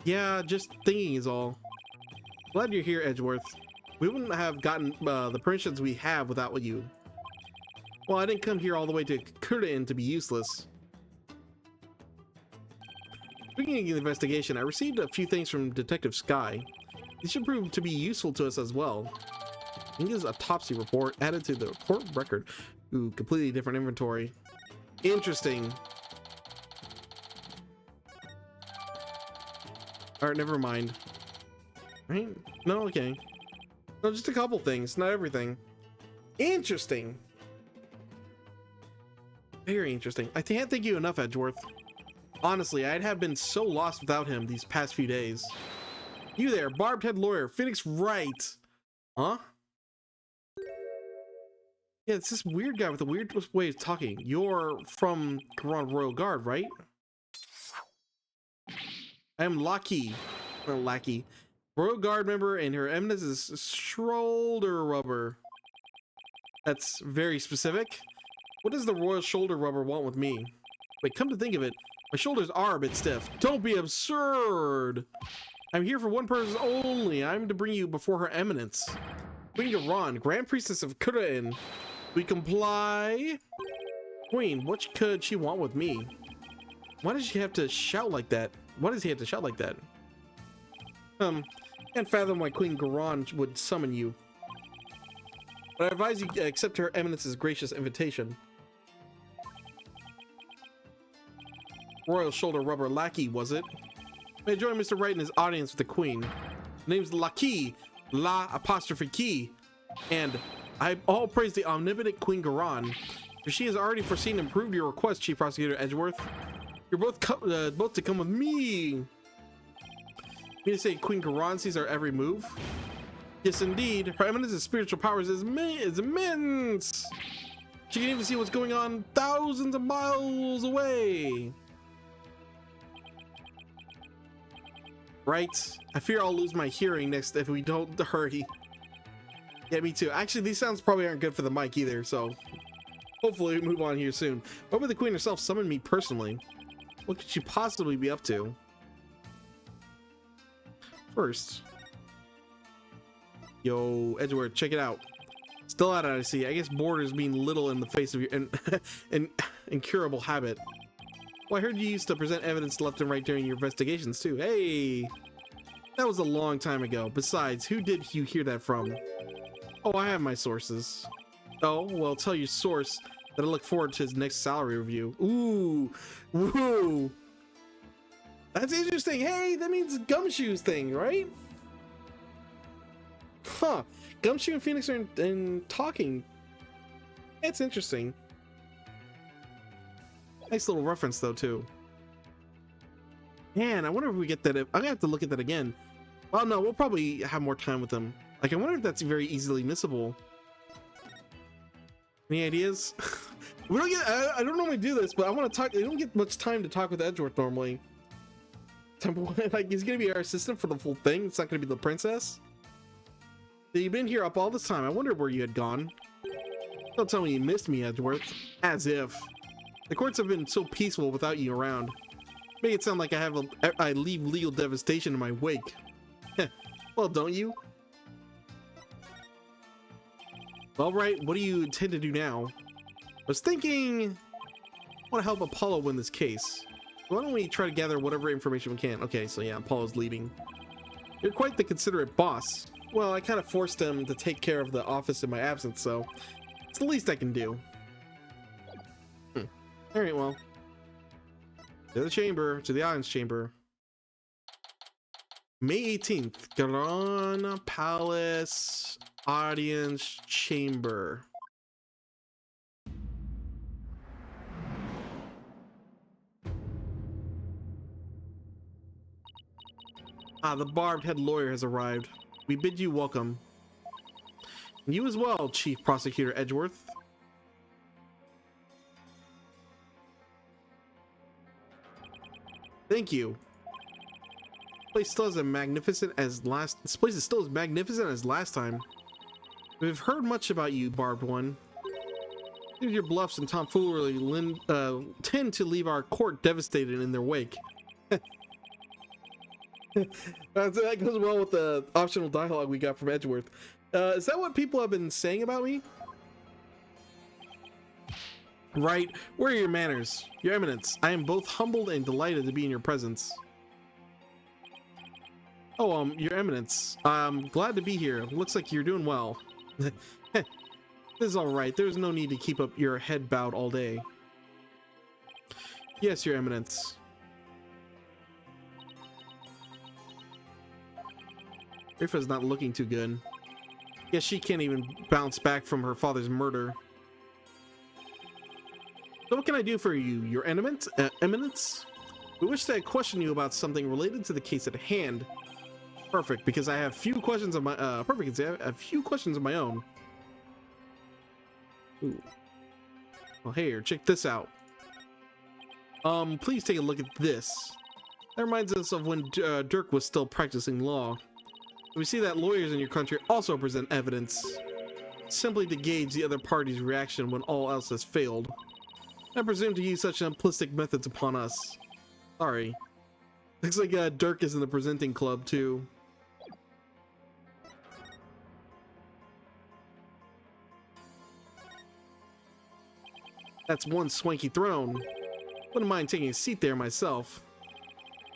Yeah, just thinking is all. Glad you're here, Edgeworth. We wouldn't have gotten the permissions we have without you. Well, I didn't come here all the way to Kurtain to be useless. Speaking of the investigation, I received a few things from Detective Sky. These should prove to be useful to us as well. I think it's a autopsy report added to the court record. Ooh, completely different inventory. Interesting. Alright, never mind. Right? No, okay. No, just a couple things, not everything. Interesting. Very interesting. I can't thank you enough, Edgeworth. Honestly, I'd have been so lost without him these past few days. You there, barbed head lawyer, Phoenix Wright. Huh? Yeah, it's this weird guy with a weird way of talking. You're from Garon Royal Guard, right? I am Lackey. Or Lackey. Royal Guard member, and her eminence is shoulder rubber. That's very specific. What does the Royal Shoulder Rubber want with me? Wait, come to think of it, my shoulders are a bit stiff. Don't be absurd. I'm here for one purpose only. I'm to bring you before her eminence. Queen Garon, Grand Priestess of Kurtain. We comply. Queen, what could she want with me? Why does she have to shout like that? Why does he have to shout like that? Can't fathom why Queen Garon would summon you. But I advise you accept her eminence's gracious invitation. Royal Shoulder Rubber Lackey, was it? May join Mr. Wright in his audience with the Queen. The name's Laki, La apostrophe Key, and I all praise the omnipotent Queen Garan, for she has already foreseen and approved your request, Chief Prosecutor Edgeworth. You're both to come with me. You mean to say Queen Garan sees our every move? Yes, indeed. Her eminence and spiritual powers is immense. She can even see what's going on thousands of miles away. Right? I fear I'll lose my hearing next if we don't hurry. Yeah, me too. Actually, these sounds probably aren't good for the mic either, so hopefully we move on here soon. What would the Queen herself summon me personally? What could she possibly be up to? First, yo, Edgeworth, check it out. Still at it, I see. I guess borders mean little in the face of your incurable habit. Well, I heard you used to present evidence left and right during your investigations too. Hey, that was a long time ago. Besides, who did you hear that from? Oh, I have my sources. Oh, well, tell your source that I look forward to his next salary review. Ooh, woo. That's interesting. Hey, that means Gumshoe's thing, right? Huh. Gumshoe and Phoenix are in talking. It's interesting. Nice little reference, though, too. Man, I wonder if we get that. I'm gonna have to look at that again. Well, no, we'll probably have more time with them. Like, I wonder if that's very easily missable. Any ideas? We don't get. I don't normally do this, but I want to talk. I don't get much time to talk with Edgeworth normally. Like, he's gonna be our assistant for the full thing. It's not gonna be the princess. You've been here up all this time. I wondered where you had gone. Don't tell me you missed me, Edgeworth. As if. The courts have been so peaceful without you around. Make it sound like I leave legal devastation in my wake. Well, don't you? All right, what do you intend to do now? I was thinking, I want to help Apollo win this case. Why don't we try to gather whatever information we can? Okay, so yeah, Apollo's leading. You're quite the considerate boss. Well, I kind of forced him to take care of the office in my absence, so it's the least I can do. All right, well, to the chamber, to the audience chamber. May 18th, Garan Palace Audience Chamber. The barbed head lawyer has arrived. We bid you welcome. And you as well, Chief Prosecutor Edgeworth. Thank you. This place is still as magnificent as last time. We've heard much about you, Barbed One. Your bluffs and tomfoolery tend to leave our court devastated in their wake. That goes well with the optional dialogue we got from Edgeworth. Is that what people have been saying about me? Right. Where are your manners? Your Eminence, I am both humbled and delighted to be in your presence. Oh, Your Eminence, I'm glad to be here. Looks like you're doing well. This is all right. There's no need to keep up your head bowed all day. Yes, Your Eminence. Rifa's not looking too good. Yes, she can't even bounce back from her father's murder. So what can I do for you, Your Eminence? We wish to question you about something related to the case at hand. Perfect, because I have few questions of my I have a few questions of my own. Ooh. Well, here, check this out. Please take a look at this. That reminds us of when Dirk was still practicing law. We see that lawyers in your country also present evidence, simply to gauge the other party's reaction when all else has failed. I presume to use such simplistic methods upon us. Sorry. Looks like Dirk is in the presenting club too. That's one swanky throne. Wouldn't mind taking a seat there myself.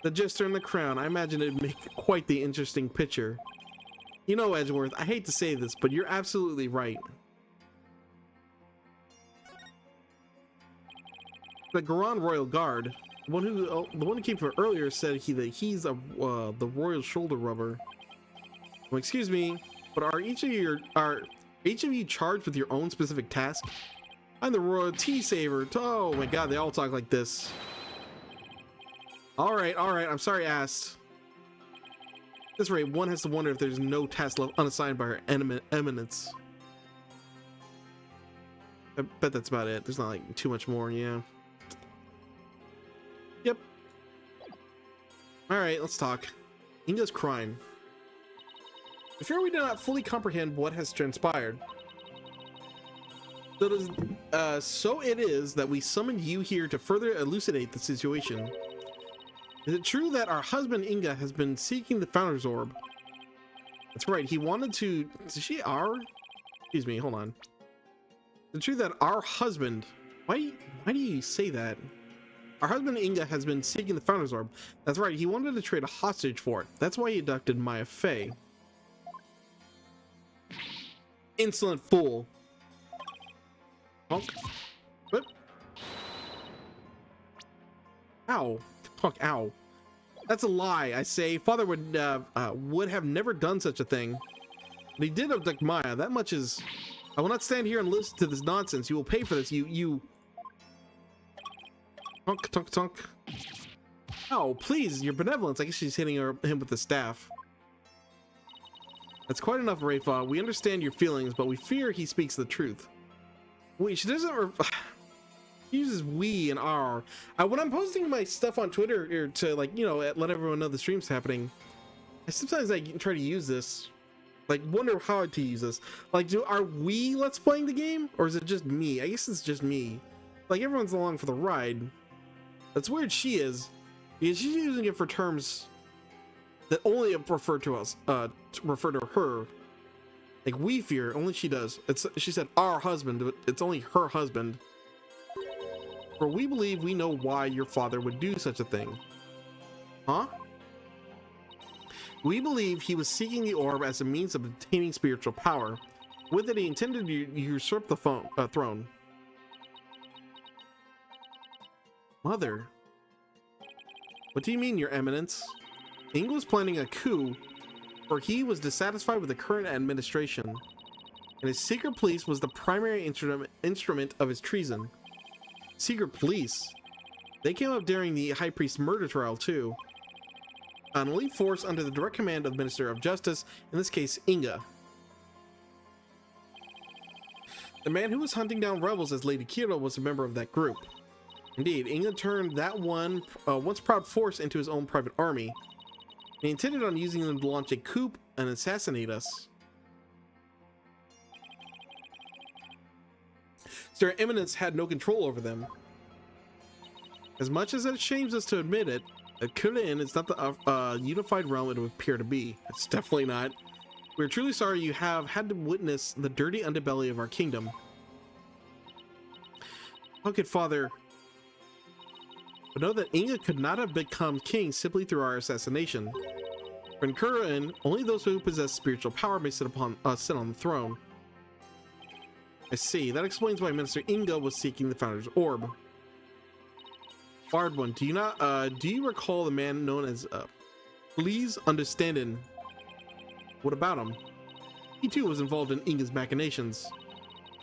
The jester and the crown, I imagine it'd make quite the interesting picture. You know, Edgeworth, I hate to say this, but you're absolutely right. The Garan Royal Guard, The one who came from earlier said that he's the royal shoulder rubber. Well, excuse me, but are each of you charged with your own specific task? I'm the royal tea saver. Oh my god, they all talk like this. All right, I'm sorry, asked. At this rate, one has to wonder if there's no task left unassigned by her eminence. I bet that's about it. There's not like too much more, yeah. Yep. All right, let's talk. Inga's crime. I fear we do not fully comprehend what has transpired. So it is that we summoned you here to further elucidate the situation. Is it true that our husband Inga has been seeking the Founder's Orb? That's right, he wanted to... Excuse me, hold on. Is it true that our husband... Why do you say that? Our husband Inga has been seeking the Founder's Orb. That's right, he wanted to trade a hostage for it. That's why he abducted Maya Fey. Insolent fool. Punk. What? Ow. Punk, ow. That's a lie, I say. Father would have never done such a thing. But he did abduct Maya. That much is... I will not stand here and listen to this nonsense. You will pay for this. You... Tunk, tunk, tunk. Oh, please, your benevolence. I guess she's hitting him with the staff. That's quite enough, Rafa. We understand your feelings, but we fear he speaks the truth. Wait, she doesn't... She uses we and our. When I'm posting my stuff on Twitter or to, like, you know, let everyone know the stream's happening, sometimes I try to use this. Like, wonder how to use this. Like, are we let's playing the game? Or is it just me? I guess it's just me. Like, everyone's along for the ride. That's weird she is. Because she's using it for terms that only refer to us, refer to her. Like, we fear, only she does. She said our husband, but it's only her husband. For we believe we know why your father would do such a thing. Huh? We believe he was seeking the orb as a means of obtaining spiritual power. With it, he intended to usurp the throne. Mother. What do you mean, your eminence? Inga was planning a coup, for he was dissatisfied with the current administration, and his secret police was the primary instrument of his treason. Secret police? They came up during the High Priest's murder trial, too. An elite force under the direct command of the Minister of Justice, in this case, Inga. The man who was hunting down rebels as Lady Kira was a member of that group. Indeed, Inga turned that once proud force into his own private army. He intended on using them to launch a coup and assassinate us. Their eminence had no control over them. As much as it shames us to admit it, Kurin is not the unified realm it would appear to be. It's definitely not. We're truly sorry you have had to witness the dirty underbelly of our kingdom. How could Father... But know that Inga could not have become king simply through our assassination. For in Kurin, only those who possess spiritual power may sit on the throne. I see. That explains why Minister Inga was seeking the Founder's Orb. Bard one, do you recall the man known as Please Understandin'? What about him? He too was involved in Inga's machinations.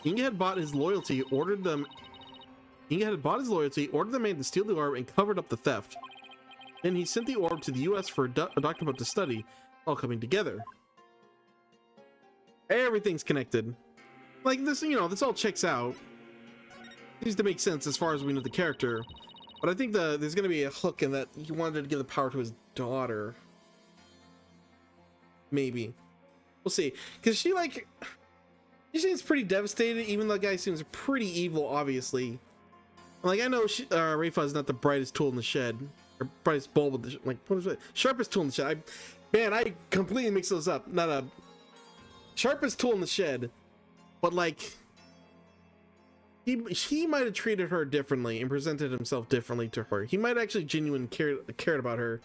Inga had bought his loyalty, ordered the man to steal the orb and covered up the theft. Then he sent the orb to the US for a document to study, all coming together. Everything's connected. Like this, you know, this all checks out. Seems to make sense as far as we know the character. But I think there's going to be a hook in that he wanted to give the power to his daughter. Maybe. We'll see. Because she seems pretty devastated, even though the guy seems pretty evil, obviously. Like, I know Rafa is not the brightest tool in the shed. Or brightest bulb in the like, what is it? Sharpest tool in the shed. I completely mixed those up. Not a sharpest tool in the shed. But, like... He might have treated her differently and presented himself differently to her. He might actually genuinely cared about her.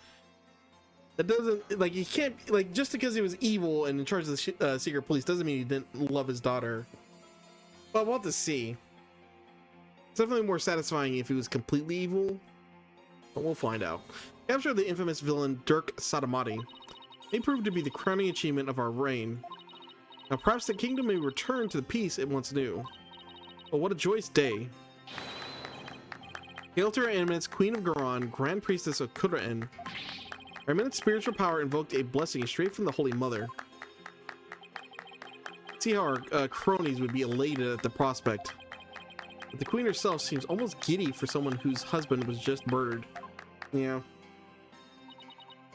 That doesn't, like, you can't, like, just because he was evil and in charge of the secret police doesn't mean he didn't love his daughter. But we'll have to see. It's definitely more satisfying if he was completely evil. But we'll find out. Capture of the infamous villain Dirk Satamati may prove to be the crowning achievement of our reign. Now perhaps the kingdom may return to the peace it once knew. But what a joyous day. Hail to our eminence, Queen of Garan, Grand Priestess of Kudra'en. Our eminent spiritual power invoked a blessing straight from the Holy Mother. See how our cronies would be elated at the prospect. But the queen herself seems almost giddy for someone whose husband was just murdered. Yeah.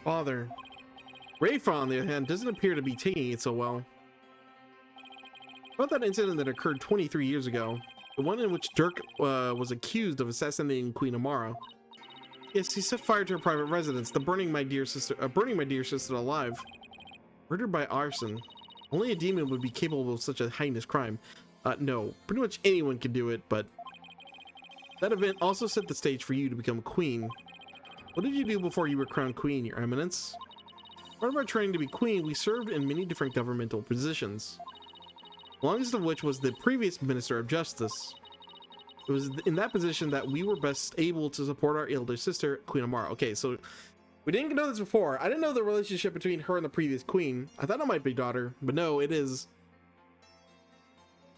Father. Rafa, on the other hand, doesn't appear to be taking it so well. About that incident that occurred 23 years ago, the one in which Dirk was accused of assassinating Queen Amara. Yes, he set fire to her private residence, burning my dear sister alive. Murdered by arson. Only a demon would be capable of such a heinous crime. No, pretty much anyone can do it, but that event also set the stage for you to become queen. What did you do before you were crowned queen, your eminence? Part of our training to be queen, we served in many different governmental positions. The longest of which was the previous Minister of Justice. It was in that position that we were best able to support our elder sister, Queen Amara. Okay, so we didn't know this before. I didn't know the relationship between her and the previous queen. I thought it might be daughter, but no, it is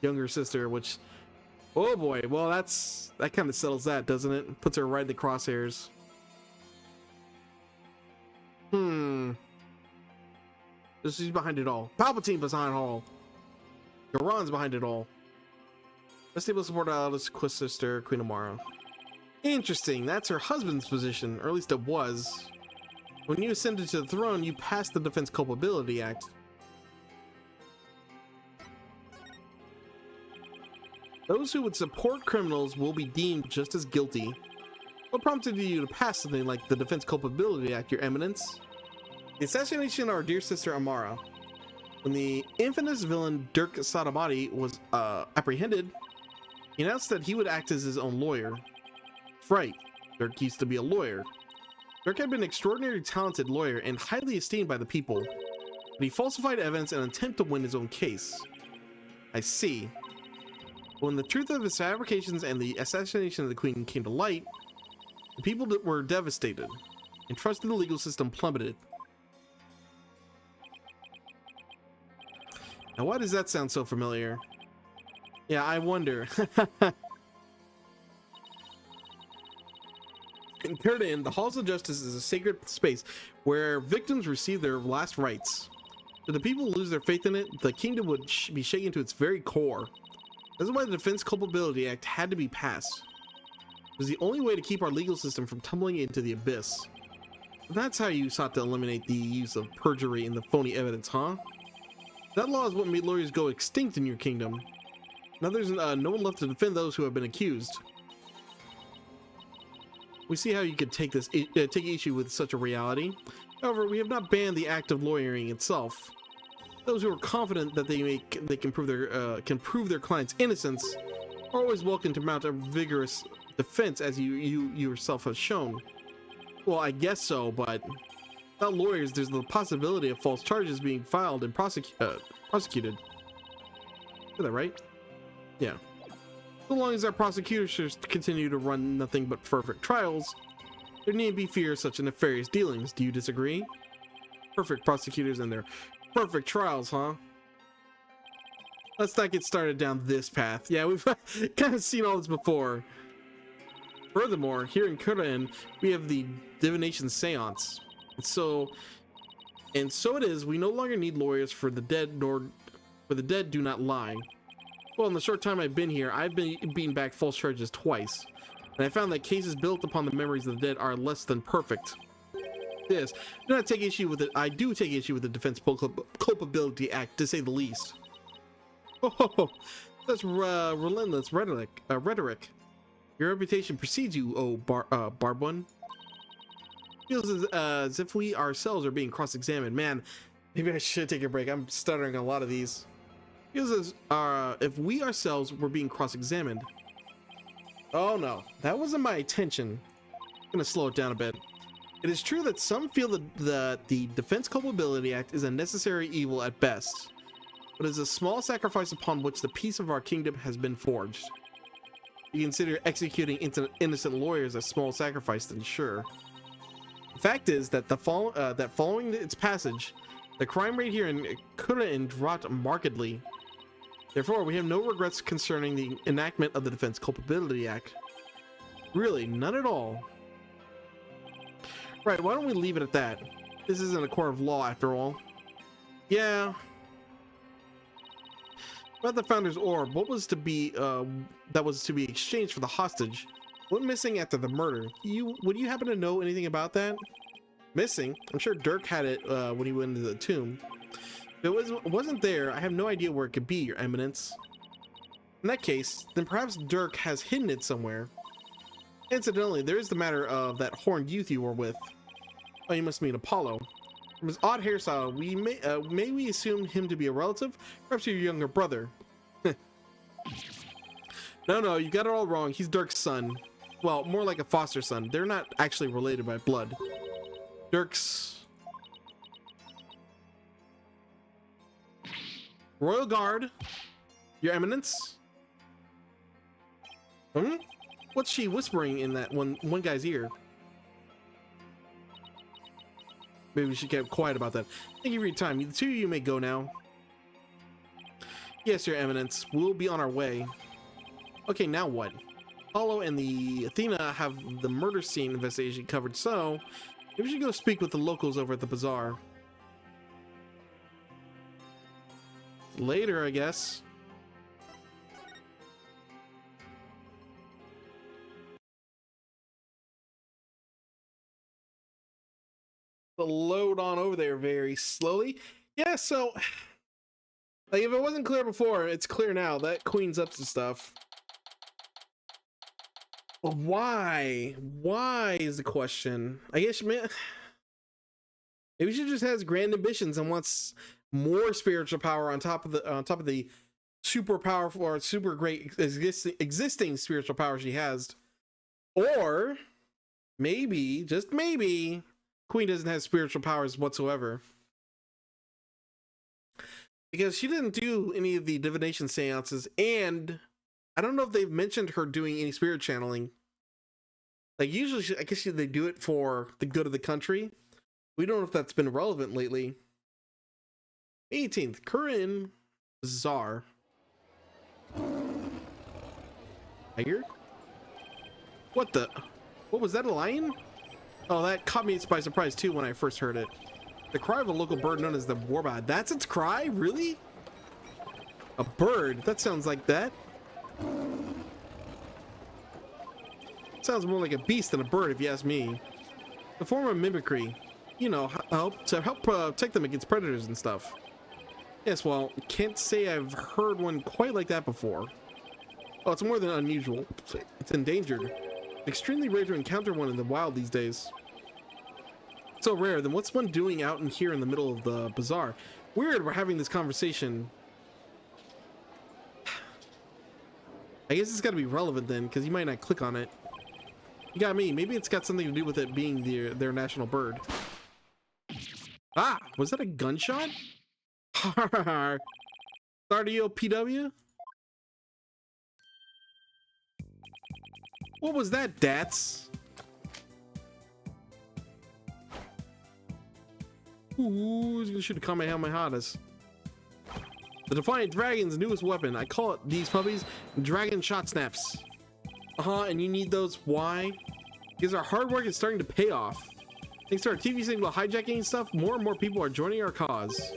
younger sister, which, oh boy, well that kind of settles that, doesn't it? Puts her right in the crosshairs. This is behind it all. Palpatine behind it all. Garon's behind it all. Best able to support our eldest sister, Queen Amara. Interesting, that's her husband's position, or at least it was. When you ascended to the throne, you passed the Defense Culpability Act. Those who would support criminals will be deemed just as guilty. What prompted you to pass something like the Defense Culpability Act, your eminence? The assassination of our dear sister Amara. When the infamous villain Dirk Satamati was apprehended, he announced that he would act as his own lawyer. Right, Dirk used to be a lawyer. Dirk had been an extraordinarily talented lawyer and highly esteemed by the people, but he falsified evidence in an attempt to win his own case. I see. When the truth of his fabrications and the assassination of the queen came to light, the people were devastated, and trust in the legal system plummeted. Now, why does that sound so familiar? Yeah, I wonder. In Kurdan, the Halls of Justice is a sacred space where victims receive their last rites. If the people lose their faith in it, the kingdom would be shaken to its very core. That's why the Defense Culpability Act had to be passed. It was the only way to keep our legal system from tumbling into the abyss. That's how you sought to eliminate the use of perjury and the phony evidence, huh? That law is what made lawyers go extinct in your kingdom. Now there's no one left to defend those who have been accused. We see how you could take issue with such a reality. However, we have not banned the act of lawyering itself. Those who are confident that they can prove their client's innocence are always welcome to mount a vigorous defense, as you yourself have shown. Well, I guess so, but without lawyers, there's the possibility of false charges being filed and prosecuted. Is that right? Yeah. So long as our prosecutors continue to run nothing but perfect trials, there need be fear of such nefarious dealings. Do you disagree? Perfect prosecutors and their perfect trials, huh? Let's not get started down this path. Yeah, we've kind of seen all this before. Furthermore, here in Kurdan, we have the divination seance. And so it is, we no longer need lawyers for the dead, nor for the dead do not lie. Well, in the short time I've been here, I've been beaten back false charges twice, and I found that cases built upon the memories of the dead are less than perfect. Yes, do not take issue with it. I do take issue with the Defense Culpability Act, to say the least. Oh, that's relentless rhetoric. Your reputation precedes you, Barbun. Feels as if we ourselves are being cross-examined. Man, maybe I should take a break. I'm stuttering a lot of these. Feels as if we ourselves were being cross-examined. Oh no, that wasn't my intention. I'm gonna slow it down a bit. It is true that some feel that the Defense Culpability Act is a necessary evil at best, but is a small sacrifice upon which the peace of our kingdom has been forged. you consider executing innocent lawyers a small sacrifice, then sure. The fact is that following its passage, the crime rate here in Kurin dropped markedly. Therefore, we have no regrets concerning the enactment of the Defense Culpability Act. Really, none at all. Right, why don't we leave it at that? This isn't a court of law after all. Yeah. About the Founder's Orb, what was to be that was to be exchanged for the hostage? What missing after the murder? Would you happen to know anything about that? Missing? I'm sure Dirk had it when he went into the tomb. If it wasn't there, I have no idea where it could be, Your Eminence. In that case, then perhaps Dirk has hidden it somewhere. Incidentally, there is the matter of that horned youth you were with. Oh, you must mean Apollo. From his odd hairstyle, may we assume him to be a relative? Perhaps your younger brother. No, you got it all wrong. He's Dirk's son. Well, more like a foster son. They're not actually related by blood. Dirk's Royal Guard, Your Eminence. What's she whispering in that one guy's ear? Maybe we should get quiet about that. Thank you for your time. The two of you may go now. Yes, Your Eminence. We'll be on our way. Okay, now what? Apollo and the Athena have the murder scene investigation covered, so maybe we should go speak with the locals over at the bazaar. Later, I guess. The load on over there very slowly. Yeah, so like if it wasn't clear before, it's clear now. That queen's up to stuff. But why? Why is the question? I guess maybe she just has grand ambitions and wants more spiritual power on top of the super powerful or super great existing spiritual power she has. Or maybe, just maybe, Queen doesn't have spiritual powers whatsoever. Because she didn't do any of the divination seances, and I don't know if they've mentioned her doing any spirit channeling. Like usually, I guess they do it for the good of the country. We don't know if that's been relevant lately. 18th, Kurin Bazaar. Tiger? What was that, a lion? Oh, that caught me by surprise too when I first heard it. The cry of a local bird known as the warbird. That's its cry? Really? A bird? That sounds like that. Sounds more like a beast than a bird if you ask me. The form of mimicry. You know, to help protect them against predators and stuff. Yes, well, can't say I've heard one quite like that before. Oh, it's more than unusual. It's endangered. Extremely rare to encounter one in the wild these days. So rare, then what's one doing out in here in the middle of the bazaar? Weird we're having this conversation. I guess it's got to be relevant then, because you might not click on it. You got me. Maybe it's got something to do with it being their national bird. Ah, was that a gunshot? Stardio PW? What was that, Dats? Ooh, he's gonna shoot a Kamehamehadas. The Defiant Dragon's newest weapon. I call it these puppies Dragon Shot Snaps. And you need those. Why? Because our hard work is starting to pay off. Thanks to our TV signal hijacking and stuff, more and more people are joining our cause.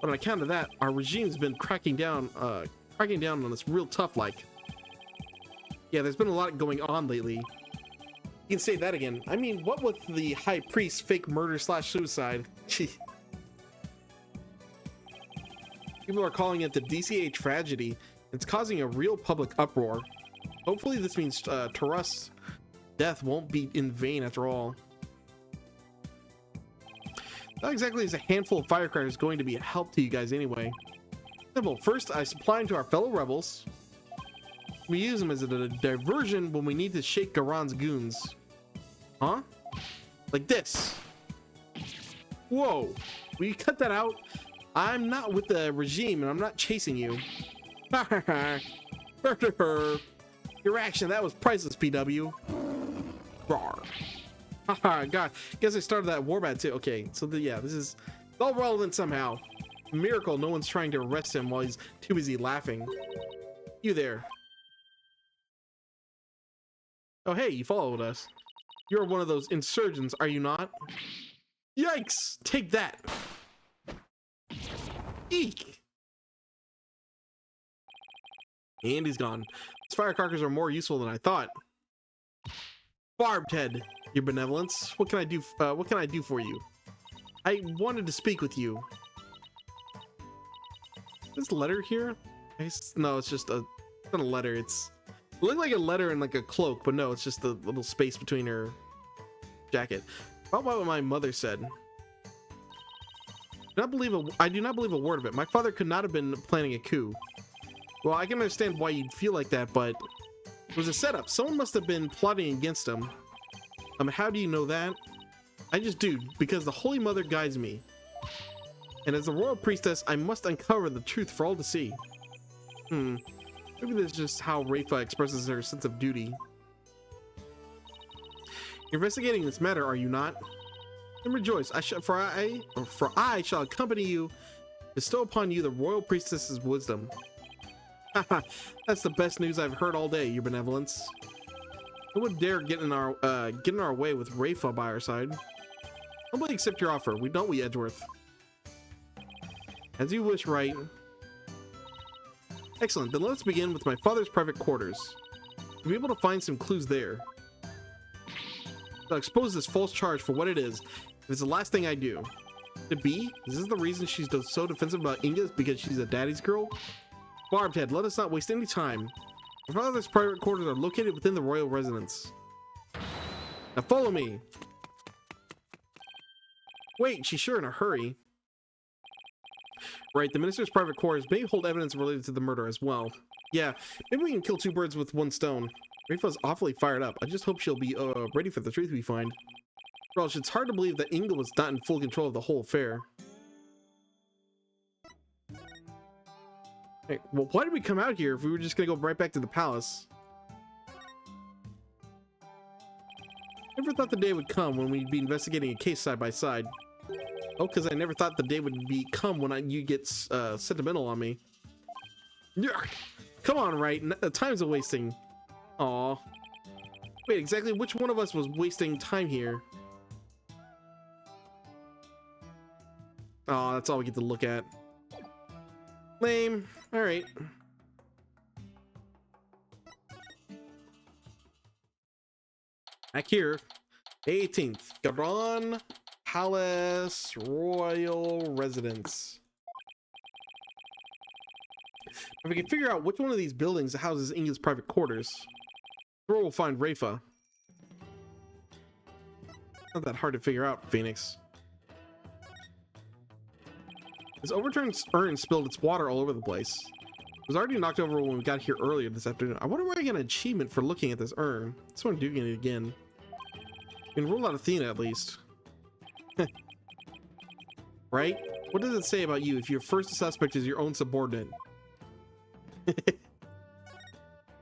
But on account of that, our regime's been cracking down on us real tough like. Yeah, there's been a lot going on lately. You can say that again. I mean, what with the high priest fake murder / suicide? People are calling it the DCA tragedy. It's causing a real public uproar. Hopefully this means Taras' death won't be in vain after all. Not exactly is a handful of firecrackers going to be a help to you guys anyway. Simple. First, I supply them to our fellow rebels. We use them as a diversion when we need to shake Garon's goons. Huh? Like this. Whoa. Will you cut that out? I'm not with the regime and I'm not chasing you. Your action, that was priceless, PW. Rawr. Haha, God, guess I started that war bad too. Okay, so yeah, this is all relevant somehow. Miracle, no one's trying to arrest him while he's too busy laughing. You there. Oh, hey, you followed us. You're one of those insurgents, are you not? Yikes! Take that! Eek! And he's gone. These firecrackers are more useful than I thought. Barbed head, your benevolence. What can I do? What can I do for you? I wanted to speak with you. This letter here? No, it's just a. It's not a letter. It looked like a letter in like a cloak, but no, it's just the little space between her jacket. About what my mother said. I do not believe a word of it. My father could not have been planning a coup. Well, I can understand why you'd feel like that, but it was a setup. Someone must have been plotting against him. How do you know that? I just do, because the Holy Mother guides me. And as a royal priestess, I must uncover the truth for all to see. Maybe that's just how Rafa expresses her sense of duty. You're investigating this matter, are you not? Then rejoice, for I shall accompany you, bestow upon you the royal priestess's wisdom. Haha, that's the best news I've heard all day, your benevolence. Who would dare get in our way with Rafa by our side? Humbly accept your offer, don't we, Edgeworth? As you wish, right? Excellent, then let's begin with my father's private quarters. You'll be able to find some clues there. I'll expose this false charge for what it is. If it's the last thing I do. Could it be? Is this the reason she's so defensive about Inga? Because she's a daddy's girl? Barbed head, let us not waste any time. My father's private quarters are located within the royal residence. Now follow me. Wait, she's sure in a hurry. Right, the minister's private quarters may hold evidence related to the murder as well. Yeah, maybe we can kill two birds with one stone. Rafa's awfully fired up. I just hope she'll be ready for the truth we find. Well, it's hard to believe that Inga was not in full control of the whole affair. Hey, well, why did we come out here if we were just gonna go right back to the palace? Never thought the day would come when we'd be investigating a case side by side. Oh, because I never thought the day would come when you get sentimental on me. Come on, right? The time's a wasting. Aw. Wait, exactly which one of us was wasting time here? Oh, that's all we get to look at. Lame. Alright. Back here. 18th. Gabron Palace Royal Residence. If we can figure out which one of these buildings houses Inga's private quarters, we'll find Rafa. Not that hard to figure out, Phoenix. This overturned urn spilled its water all over the place. It was already knocked over when we got here earlier this afternoon. I wonder where I get an achievement for looking at this urn. That's why I'm doing it again. You can rule out Athena at least. Right? What does it say about you if your first suspect is your own subordinate?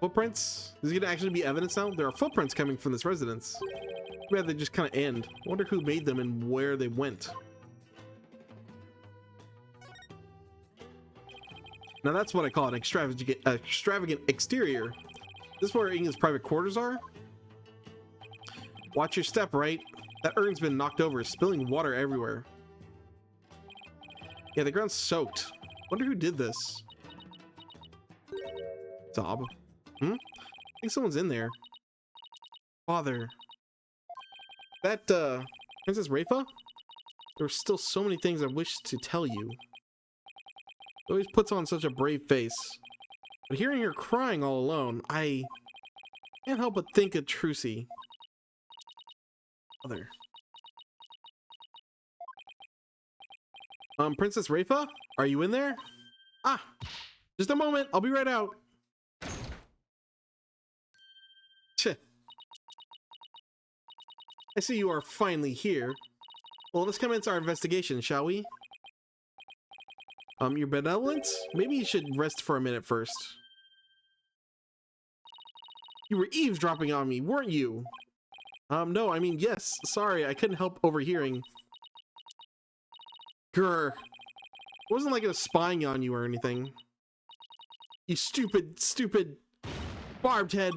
Footprints? Is it gonna actually be evidence now? There are footprints coming from this residence. Too bad they just kind of end. I wonder who made them and where they went. Now that's what I call an extravagant exterior. This is where Inga's private quarters are? Watch your step, right? That urn's been knocked over, spilling water everywhere. Yeah, the ground's soaked. Wonder who did this. Zob. I think someone's in there. Father. That, Princess Rafa? There are still so many things I wish to tell you. She always puts on such a brave face. But hearing her crying all alone, I can't help but think of Trucy. Mother. Princess Rafa? Are you in there? Ah! Just a moment, I'll be right out. Tch. I see you are finally here. Well, let's commence our investigation, shall we? Your benevolence? Maybe you should rest for a minute first. You were eavesdropping on me, weren't you? No, I mean, yes. Sorry, I couldn't help overhearing. Grr. It wasn't like I was spying on you or anything. You stupid, stupid barbed head.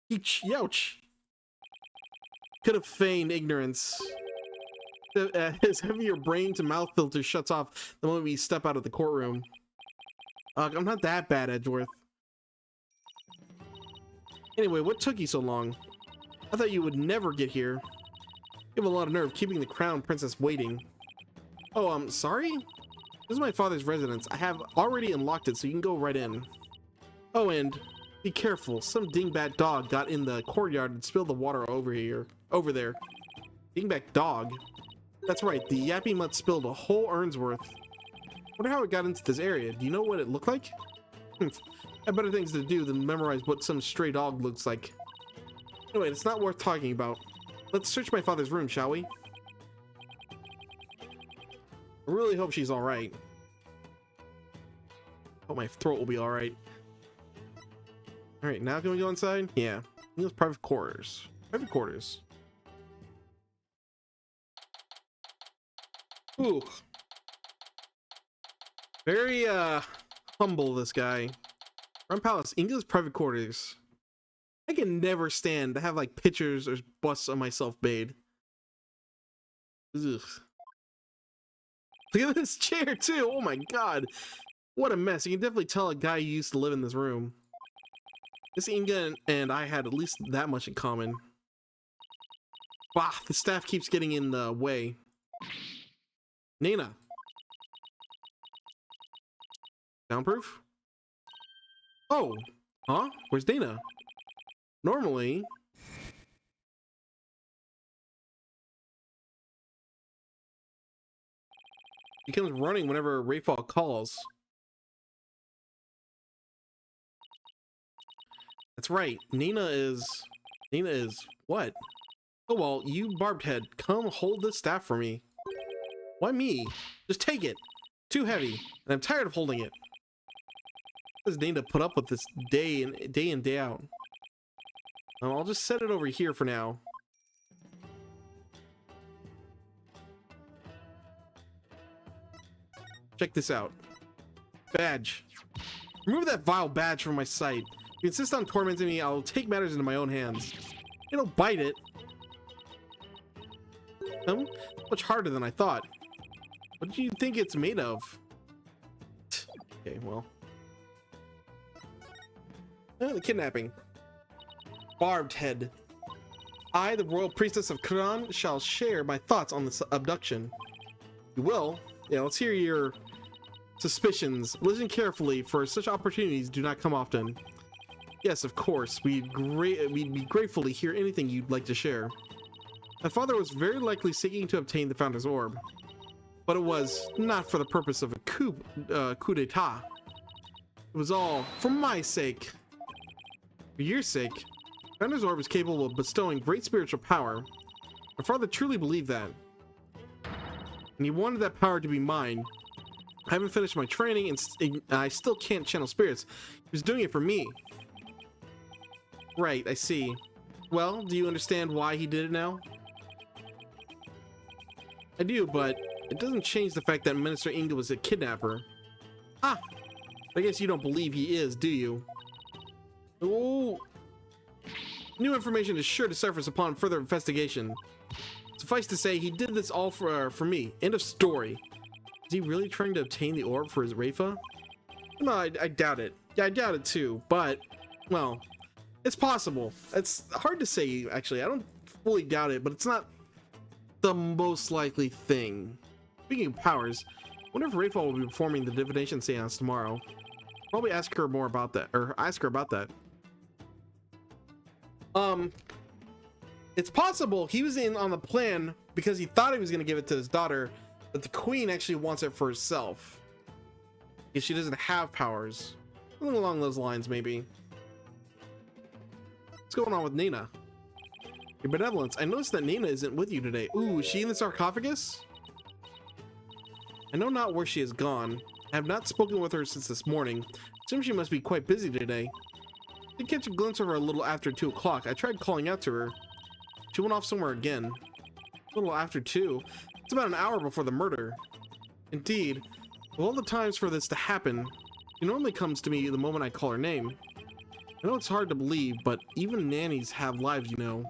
Each, youch. Could have feigned ignorance. His heavier brain to mouth filter shuts off the moment we step out of the courtroom. I'm not that bad, Edgeworth. Anyway, what took you so long? I thought you would never get here. You have a lot of nerve keeping the crown princess waiting. Oh, I'm sorry? This is my father's residence. I have already unlocked it, so you can go right in. Oh, and be careful. Some dingbat dog got in the courtyard and spilled the water over there. Dingbat dog? That's right, the yappy mutt spilled a whole urn's worth. Wonder how it got into this area. Do you know what it looked like? I have better things to do than memorize what some stray dog looks like. Anyway, it's not worth talking about. Let's search my father's room, shall we? I really hope she's alright. Hope my throat will be alright. Alright, now can we go inside? Yeah. Those private quarters. Private quarters. Ooh. Very, humble, this guy. Run Palace, England's private quarters. I can never stand to have, like, pictures or busts of myself made. Ugh. Look at this chair, too! Oh my god! What a mess. You can definitely tell a guy who used to live in this room. This Inga and I had at least that much in common. Bah, the staff keeps getting in the way. Nina. Soundproof? Oh, huh? Where's Dana? Normally... he comes running whenever Rayfall calls. That's right. Nina is what? Oh well, you barbed head, come hold this staff for me. Why me? Just take it. Too heavy, and I'm tired of holding it. Does Nina put up with this day in day out? I'll just set it over here for now. Check this out. Badge. Remove that vile badge from my sight. If you insist on tormenting me, I'll take matters into my own hands. It'll bite it. Much harder than I thought. What do you think it's made of? Okay, well. The kidnapping. Barbed head. I, the royal priestess of Quran, shall share my thoughts on this abduction. You will? Yeah, let's hear your suspicions. Listen carefully, for such opportunities do not come often. Yes, of course. We'd be grateful to hear anything you'd like to share. My father was very likely seeking to obtain the Founder's Orb, but it was not for the purpose of a coup d'etat. It was all for my sake. For your sake. Founder's Orb is capable of bestowing great spiritual power. My father truly believed that. And he wanted that power to be mine. I haven't finished my training and I still can't channel spirits. He was doing it for me. Right, I see. Well, do you understand why he did it now? I do, but it doesn't change the fact that Minister Inga was a kidnapper. Ah! I guess you don't believe he is, do you? Oh! New information is sure to surface upon further investigation. Suffice to say, he did this all for me. End of story. Is he really trying to obtain the orb for his Rafa? No, I doubt it. Yeah, I doubt it too, but, well, it's possible. It's hard to say, actually. I don't fully doubt it, but it's not the most likely thing. Speaking of powers, I wonder if Rafa will be performing the divination seance tomorrow. Probably ask her more about that, or ask her about that. It's possible he was in on the plan because he thought he was going to give it to his daughter, but the queen actually wants it for herself because she doesn't have powers. Something along those lines, maybe. What's going on with Nina? Your benevolence. I noticed that Nina isn't with you today. Ooh, is she in the sarcophagus? I know not where she has gone. I have not spoken with her since this morning. Seems she must be quite busy today. I did catch a glimpse of her a little after 2 o'clock. I tried calling out to her. She went off somewhere again. A little after 2. It's about an hour before the murder. Indeed, of all the times for this to happen, she normally comes to me the moment I call her name. I know it's hard to believe, but even nannies have lives, you know.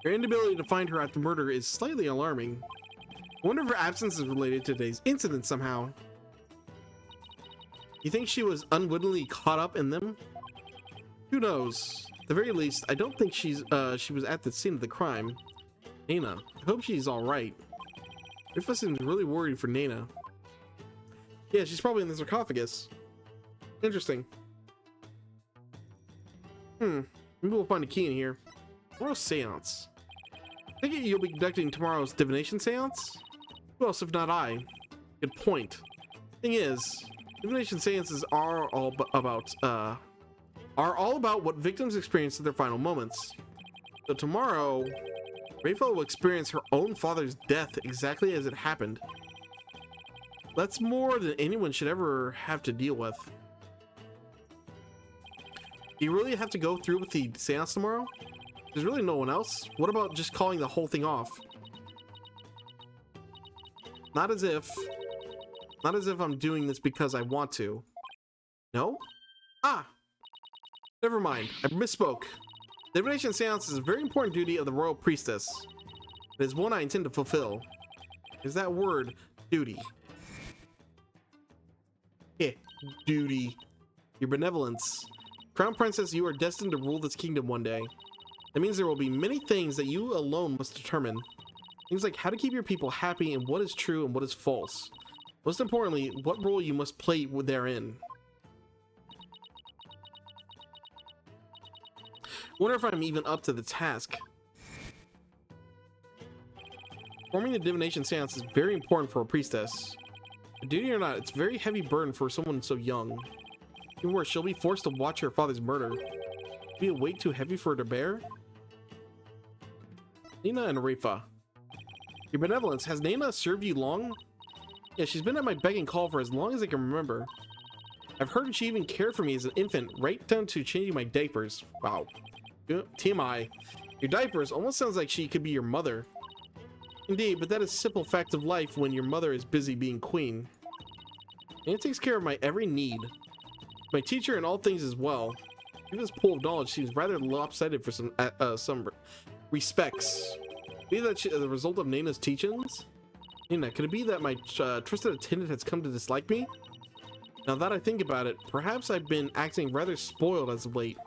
Her inability to find her after murder is slightly alarming. I wonder if her absence is related to today's incident somehow. You think she was unwittingly caught up in them? Who knows? At the very least, I don't think she was at the scene of the crime. Nana, I hope she's alright. Rifa seems really worried for Nana. Yeah, she's probably in the sarcophagus. Interesting. Maybe we'll find a key in here. Tomorrow's seance. I think you'll be conducting tomorrow's divination seance? Who else if not I? Good point. Thing is, divination seances are all about what victims experience at their final moments. So tomorrow, Rafa will experience her own father's death exactly as it happened. That's more than anyone should ever have to deal with. Do you really have to go through with the seance tomorrow? There's really no one else. What about just calling the whole thing off? Not as if I'm doing this because I want to. No? Ah! Never mind. I misspoke. Divination seance is a very important duty of the royal priestess. It is one I intend to fulfill. Is that word duty? Yeah, duty. Your benevolence. Crown Princess, you are destined to rule this kingdom one day. That means there will be many things that you alone must determine. Things like how to keep your people happy and what is true and what is false. Most importantly, what role you must play therein. Wonder if I'm even up to the task. Performing the divination seance is very important for a priestess. A duty or not, it's a very heavy burden for someone so young. Even worse, she'll be forced to watch her father's murder. Be a weight too heavy for her to bear? Nana and Rafa. Your benevolence, has Nana served you long? Yeah, she's been at my beck and call for as long as I can remember. I've heard she even cared for me as an infant, right down to changing my diapers. Wow. TMI. Your diapers almost sounds like she could be your mother. Indeed, but that is a simple fact of life when your mother is busy being queen. And it takes care of my every need. My teacher in all things as well. Even this pool of knowledge seems rather lopsided for some respects. Be that the result of Nana's teachings? Nana, could it be that my trusted attendant has come to dislike me? Now that I think about it, perhaps I've been acting rather spoiled as of late.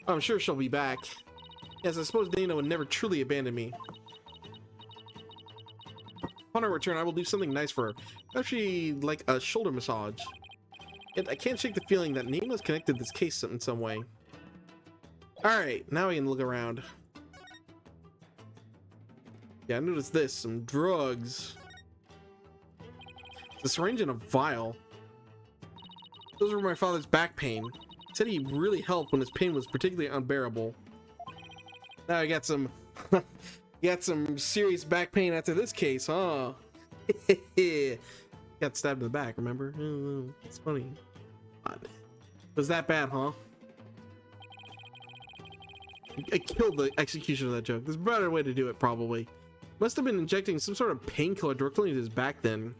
I'm sure she'll be back. Yes, I suppose Nana would never truly abandon me. Upon her return, I will do something nice for her. Actually, like a shoulder massage. Yet I can't shake the feeling that Nana's connected this case in some way. Alright, now we can look around. Yeah, I noticed this. Some drugs. The syringe and a vial. Those were my father's back pain. He said he really helped when his pain was particularly unbearable. Now I got some got some serious back pain after this case, huh? Got stabbed in the back, remember? It's funny. It was that bad, huh? I killed the execution of that joke. There's a better way to do it, probably. Must have been injecting some sort of painkiller directly into his back then.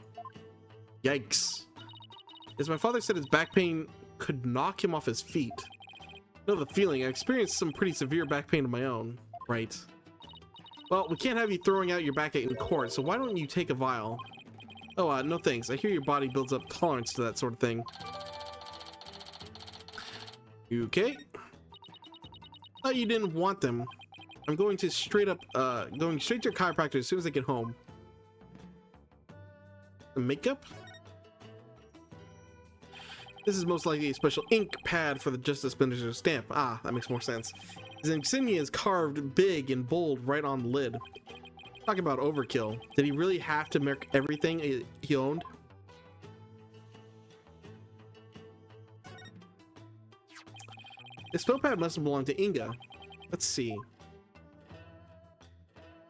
Yikes. As my father said, his back pain could knock him off his feet. I know the feeling. I experienced some pretty severe back pain of my own. Right. Well, we can't have you throwing out your back in court, so why don't you take a vial? Oh, no thanks. I hear your body builds up tolerance to that sort of thing. You okay? Thought you didn't want them. I'm going to going straight to your chiropractor as soon as I get home. The makeup? This is most likely a special ink pad for the Justice Minister's stamp. Ah, that makes more sense. His insignia is carved big and bold right on the lid. Talk about overkill. Did he really have to mark everything he owned? The spell pad must have belonged to Inga. Let's see.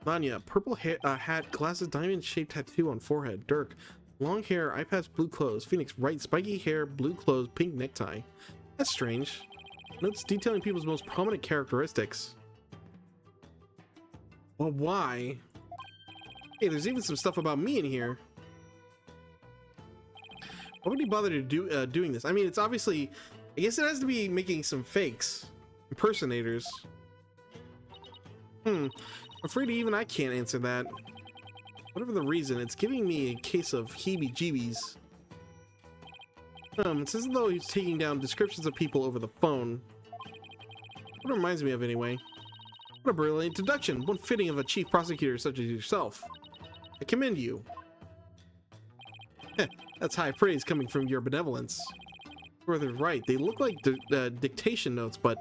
Vanya, purple hat, glasses, diamond-shaped tattoo on forehead. Dirk, long hair, eye patch, blue clothes. Phoenix, bright, spiky hair, blue clothes, pink necktie. That's strange. Notes detailing people's most prominent characteristics. Well, why? Hey, there's even some stuff about me in here. Why would he bother to doing this? I mean, it's obviously... I guess it has to be making some fakes. Impersonators. I'm afraid even I can't answer that. Whatever the reason, it's giving me a case of heebie-jeebies. It's as though he's taking down descriptions of people over the phone. What it reminds me of, anyway. What a brilliant deduction. One fitting of a chief prosecutor such as yourself. I commend you. That's high praise coming from your benevolence. You're right. They look like dictation notes, but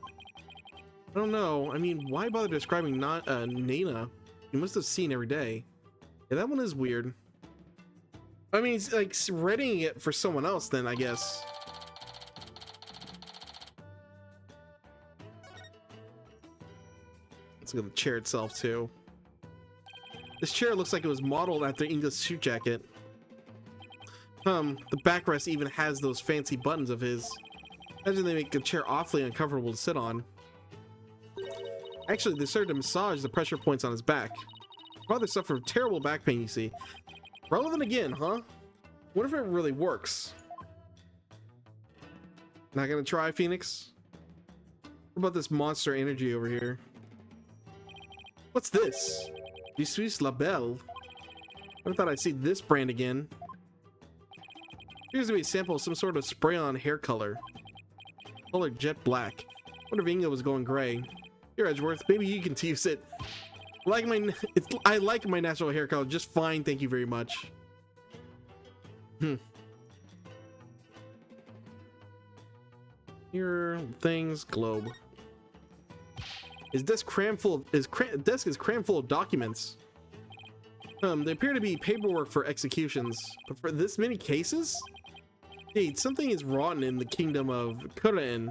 I don't know. I mean, why bother describing Nana? You must have seen every day. Yeah, that one is weird. I mean, it's like readying it for someone else, then I guess. Let's look at the chair itself too. This chair looks like it was modeled after English suit jacket. The backrest even has those fancy buttons of his. Imagine they make the chair awfully uncomfortable to sit on. Actually, they started to massage the pressure points on his back. Father suffered from terrible back pain, you see. Relevant again, huh? What if it really works? Not gonna try, Phoenix? What about this monster energy over here? What's this? Je suis la belle. I thought I'd see this brand again. Appears to be a sample of some sort of spray-on hair color. Color jet black. Wonder if Inga was going gray. Here, Edgeworth, maybe you can use it. I like my natural hair color just fine, thank you very much. Here, things, globe. His desk desk is crammed full of documents. They appear to be paperwork for executions, but for this many cases? Hey, something is rotten in the kingdom of Kurain.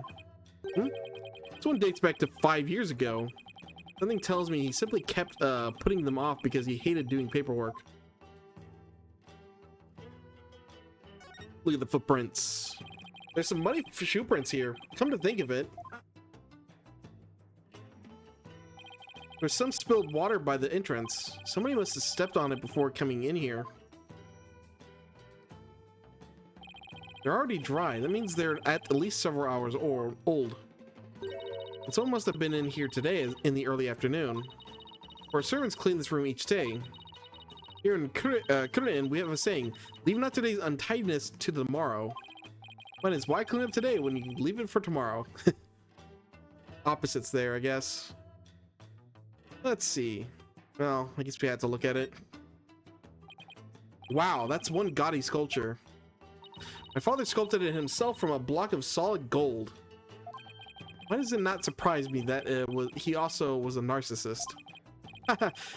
This one dates back to 5 years ago. Something tells me he simply kept putting them off because he hated doing paperwork. Look at the footprints. There's some muddy shoe prints here. Come to think of it. There's some spilled water by the entrance. Somebody must have stepped on it before coming in here. They're already dry. That means they're at least several hours old. And someone must have been in here today in the early afternoon. Our servants clean this room each day. Here in Kurain, we have a saying, leave not today's untidiness to the morrow. But it's why clean up today when you leave it for tomorrow? Opposites there, I guess. Let's see. Well, I guess we had to look at it. Wow, that's one gaudy sculpture. My father sculpted it himself from a block of solid gold. Why does it not surprise me that he also was a narcissist?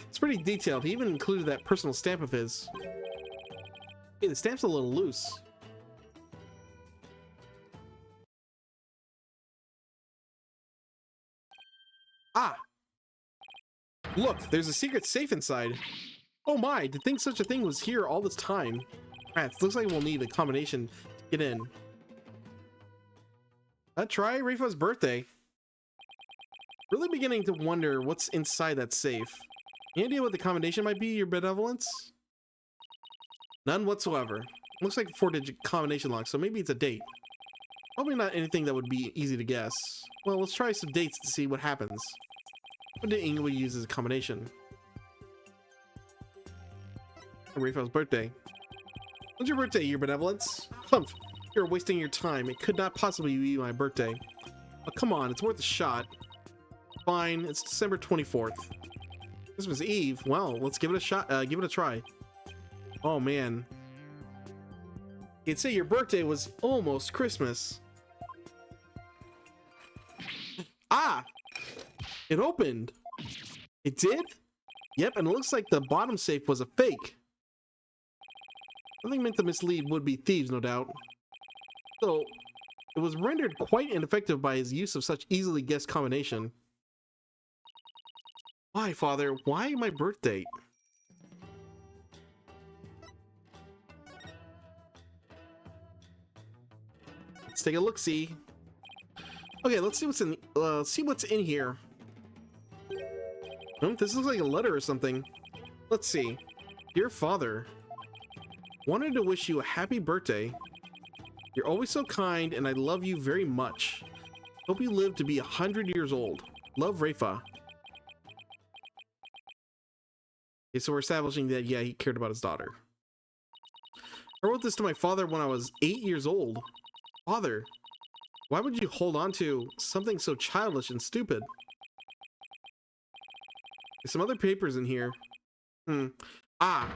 It's pretty detailed. He even included that personal stamp of his. Hey, the stamp's a little loose. Ah! Look, there's a secret safe inside. Oh my, to think such a thing was here all this time. Rats, looks like we'll need a combination to get in. Try Rifa's birthday. Really beginning to wonder what's inside that safe. Any idea what the combination might be, your benevolence? None whatsoever. Looks like a 4-digit combination lock, so maybe it's a date. Probably not anything that would be easy to guess. Well, let's try some dates to see what happens. What did Ingrid use as a combination? Rifa's birthday. When's your birthday, your benevolence? Humph, you're wasting your time. It could not possibly be my birthday. Oh, come on, it's worth a shot. Fine, it's December 24th. Christmas Eve. Well, let's give it a shot. Give it a try. Oh man. You'd say your birthday was almost Christmas. Ah! It opened. It did? Yep, and it looks like the bottom safe was a fake. Something meant to mislead would-be thieves, no doubt. So, it was rendered quite ineffective by his use of such easily guessed combination. Why, Father? Why my birth date? Let's take a look-see. Okay, let's see what's in here. Oh, this looks like a letter or something. Let's see. Dear Father, wanted to wish you a happy birthday. You're always so kind, and I love you very much. Hope you live to be 100 years old. Love, Rafa. Okay, so we're establishing that, yeah, he cared about his daughter. I wrote this to my father when I was 8 years old. Father, why would you hold on to something so childish and stupid? There's some other papers in here. Ah.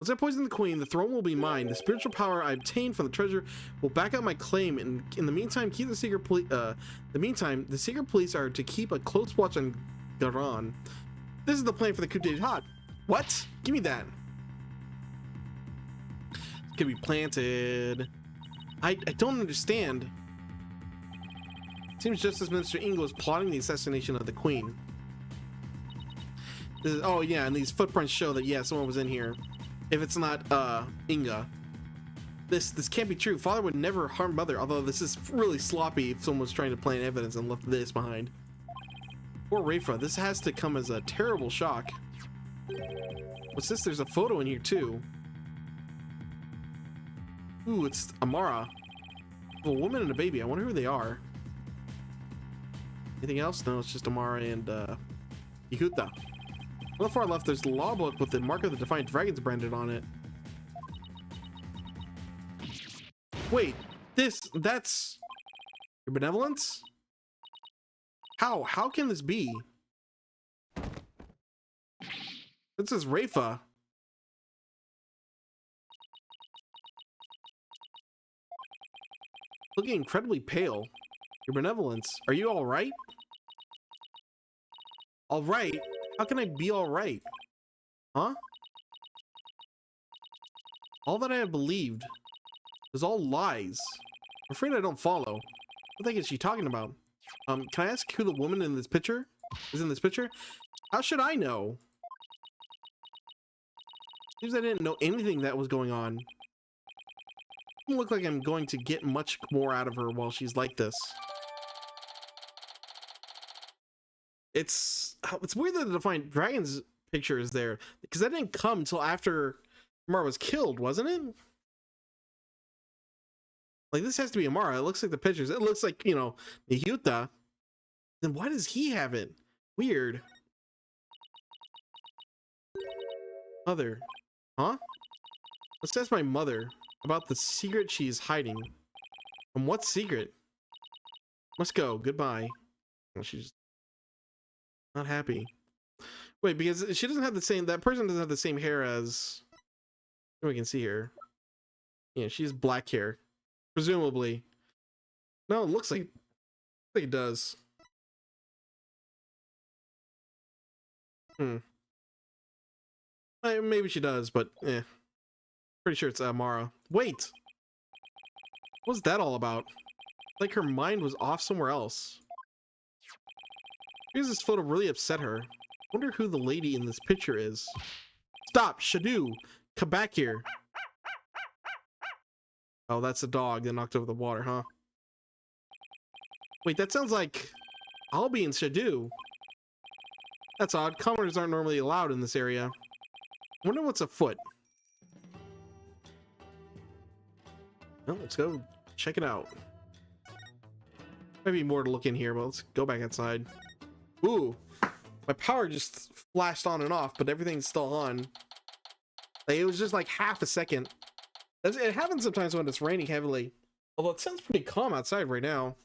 Once I poison the queen, the throne will be mine. The spiritual power I obtained from the treasure will back up my claim, and in the meantime, keep the secret police. The secret police are to keep a close watch on Garan. This is the plan for the coup d'etat. What? Give me that. It could be planted. I don't understand. It seems Justice Minister Ingo is plotting the assassination of the queen. Oh yeah, and these footprints show that yeah, someone was in here. If it's not Inga. This can't be true. Father would never harm mother, although this is really sloppy if someone was trying to plant evidence and left this behind. Poor Rafa, this has to come as a terrible shock. What's this? There's a photo in here too. Ooh, it's Amara. A woman and a baby. I wonder who they are. Anything else? No, it's just Amara and Yehuta. On the far left, there's the law book with the mark of the Defiant Dragons branded on it. Wait, that's your benevolence? How can this be? This is Rafa. Looking incredibly pale. Your benevolence. Are you all right? All right? How can I be all right? Huh? All that I have believed is all lies. I'm afraid I don't follow. What the heck is she talking about? Can I ask who the woman in this picture is in this picture? How should I know? Seems I didn't know anything that was going on. Doesn't look like I'm going to get much more out of her while she's like this. It's weird that the Defiant Dragons picture is there, because that didn't come until after Amara was killed, wasn't it? Like, this has to be Amara. It looks like the pictures. It looks like, you know, Yehuta. Then why does he have it? Weird. Mother. Huh? Let's ask my mother about the secret she's hiding. And what secret? Must go. Goodbye. Well, she's not happy. Wait, because she doesn't have the same, that person doesn't have the same hair as we can see here. Yeah, she's black hair. Presumably. No, it looks like it does. Maybe she does, but pretty sure it's Amara. Wait! What's that all about? Like her mind was off somewhere else. Here's this photo really upset her. Wonder who the lady in this picture is. Stop! Shadu! Come back here! Oh, that's a dog that knocked over the water, huh? Wait, that sounds like Albie and Shadu. That's odd. Commoners aren't normally allowed in this area. I wonder what's afoot. Well, let's go check it out. Maybe more to look in here, but let's go back outside. Ooh, my power just flashed on and off, but everything's still on. Like, it was just like half a second. It happens sometimes when it's raining heavily. Although it sounds pretty calm outside right now.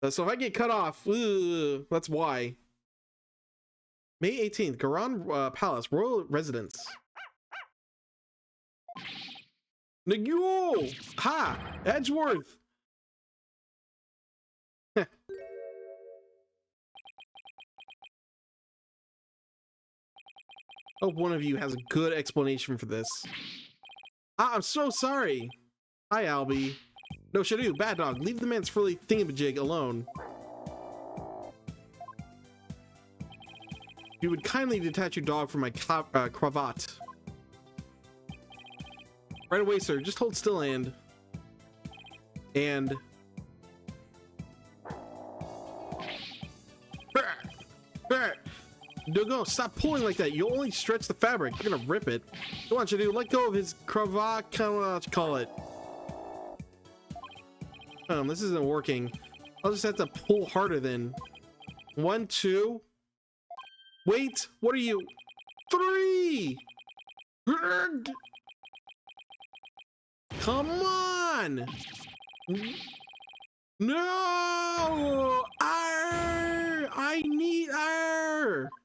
So if I get cut off, that's why. May 18th, Garan Palace, Royal Residence. Nagyo! Ha! Edgeworth! Hope one of you has a good explanation for this. I'm so sorry. Hi, Albie. No, Shadu, bad dog. Leave the man's frilly thingamajig alone. You would kindly detach your dog from my cravat. Right away, sir. Just hold still and Dogo, stop pulling like that. You only stretch the fabric. You're gonna rip it. Come on, Shadu, let go of his cravat. Come on, what you call it. This isn't working. I'll just have to pull harder then. 1, 2. Wait, what are you? 3. Come on. No! Arr! I need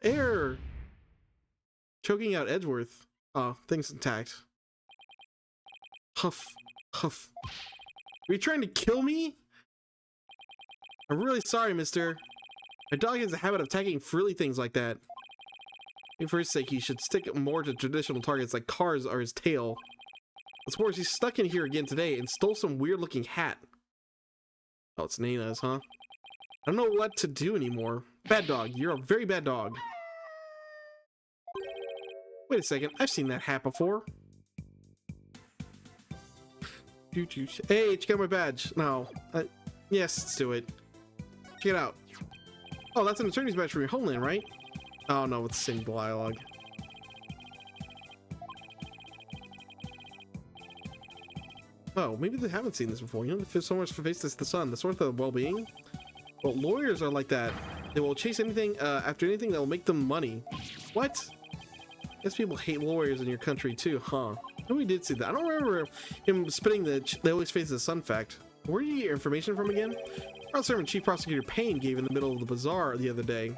air. Choking out Edgeworth. Oh, things intact. Huff, huff. Are you trying to kill me? I'm really sorry, mister. My dog has a habit of attacking frilly things like that. For his sake, he should stick more to traditional targets like cars or his tail. What's worse, he's stuck in here again today and stole some weird-looking hat. Oh, it's Nana's, huh? I don't know what to do anymore. Bad dog. You're a very bad dog. Wait a second. I've seen that hat before. Hey, check out my badge. No. Yes, let's do it. Check it out. Oh, that's an attorney's badge from your homeland, right? Oh, no, it's the same dialogue. Oh, maybe they haven't seen this before. You know, if someone's face to the sun, the source of well-being. Well, lawyers are like that. They will chase anything after anything that will make them money. What? Guess people hate lawyers in your country too, huh? No, we did see that. I don't remember him spitting they always face the sun fact. Where did you get your information from again? Our servant Chief Prosecutor Payne gave in the middle of the bazaar the other day.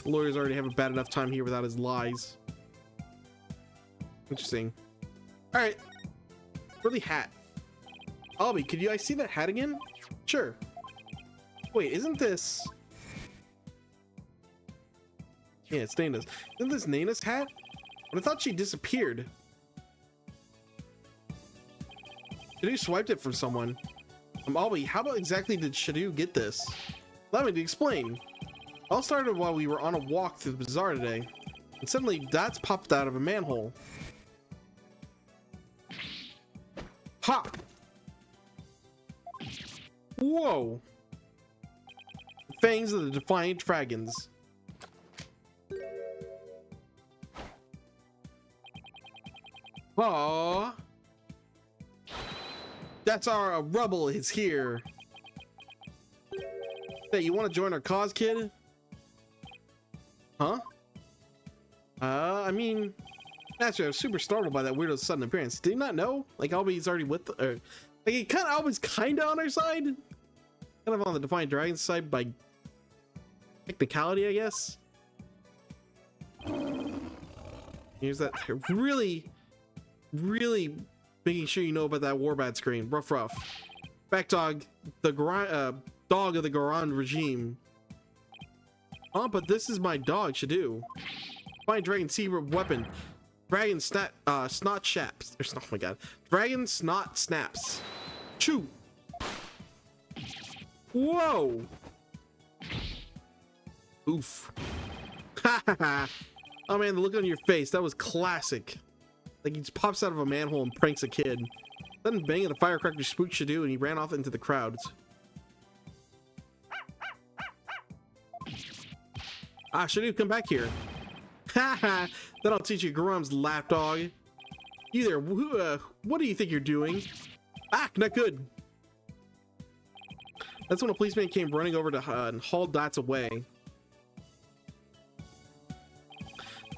Lawyers already have a bad enough time here without his lies. Interesting. All right. Really hat. Albie, could you guys see that hat again? Sure. Wait, isn't this... Yeah, it's Nana's. Isn't this Nana's hat? But I thought she disappeared. Shadu swiped it from someone. Albie, how about exactly did Shadu get this? Allow me to explain. All started while we were on a walk through the bazaar today, and suddenly dots popped out of a manhole. Ha! Whoa! The fangs of the defiant dragons. Aww. That's our rubble is here. Hey, you want to join our cause, kid? Huh? I mean, naturally, I was super startled by that weirdo sudden appearance. Did you not know? Like, Albie's already with, like, he Albie's kind of on our side, kind of on the Defiant Dragon's side by technicality, I guess. Here's that really making sure you know about that Warbat screen. Rough. Back dog, the dog of the Goron regime. Oh, but this is my dog, Shadu. Find dragon secret weapon. Dragon snot shaps. Oh my god. Dragon snot snaps. Chew. Whoa. Oof. Ha ha ha. Oh man, the look on your face. That was classic. Like he just pops out of a manhole and pranks a kid. Sudden bang of the firecracker spooked Shadu and he ran off into the crowds. Ah, Shadu, come back here. Haha, then I'll teach you Garum's lapdog. You there, what do you think you're doing? Ah, not good. That's when a policeman came running over to and hauled Dots away.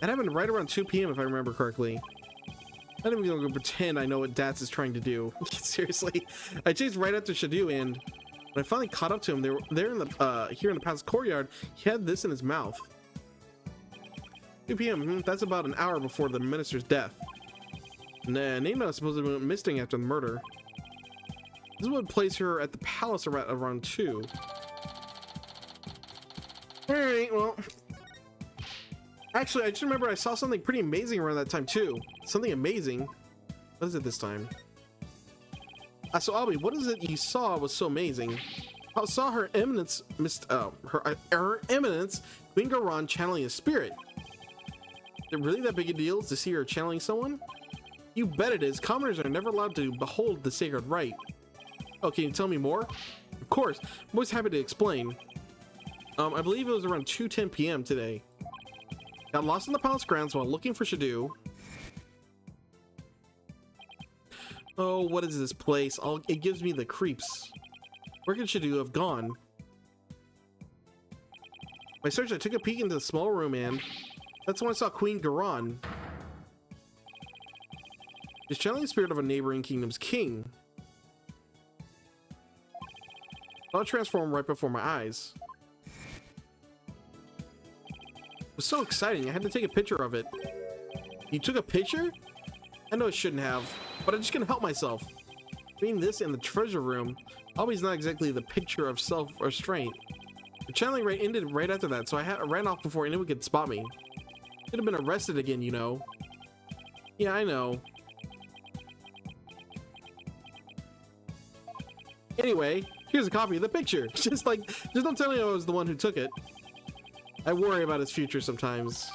That happened right around 2 p.m. if I remember correctly. I'm not even gonna pretend I know what Dats is trying to do. Seriously, I chased right after Shadu, and when I finally caught up to him, they were there in the here in the palace courtyard. He had this in his mouth. 2 p.m. That's about an hour before the minister's death. Nah, Nana supposedly went missing after the murder. This would place her at the palace around 2. All right, well. Actually, I just remember I saw something pretty amazing around that time too. Something amazing. What is it this time? So Albie, what is it you saw was so amazing? I saw her eminence, her eminence, Queen Goron, channeling a spirit. Is it really that big a deal to see her channeling someone? You bet it is. Commoners are never allowed to behold the sacred rite. Oh, can you tell me more? Of course. I'm always happy to explain. I believe it was around 2:10 p.m. today. Got lost in the palace grounds while looking for Shadu. Oh, what is this place? It gives me the creeps. Where could Shadu have gone? By search, I took a peek into the small room, and that's when I saw Queen Garan. She's channeling the spirit of a neighboring kingdom's king. I'll transform right before my eyes. It was so exciting, I had to take a picture of it. You took a picture? I know I shouldn't have, but I'm just gonna help myself. Between this and the treasure room, Albie's not exactly the picture of self-restraint. The channeling rate ended right after that, so I ran off before anyone could spot me. Could have been arrested again, you know. Yeah, I know. Anyway, here's a copy of the picture. Just don't tell me I was the one who took it. I worry about his future sometimes.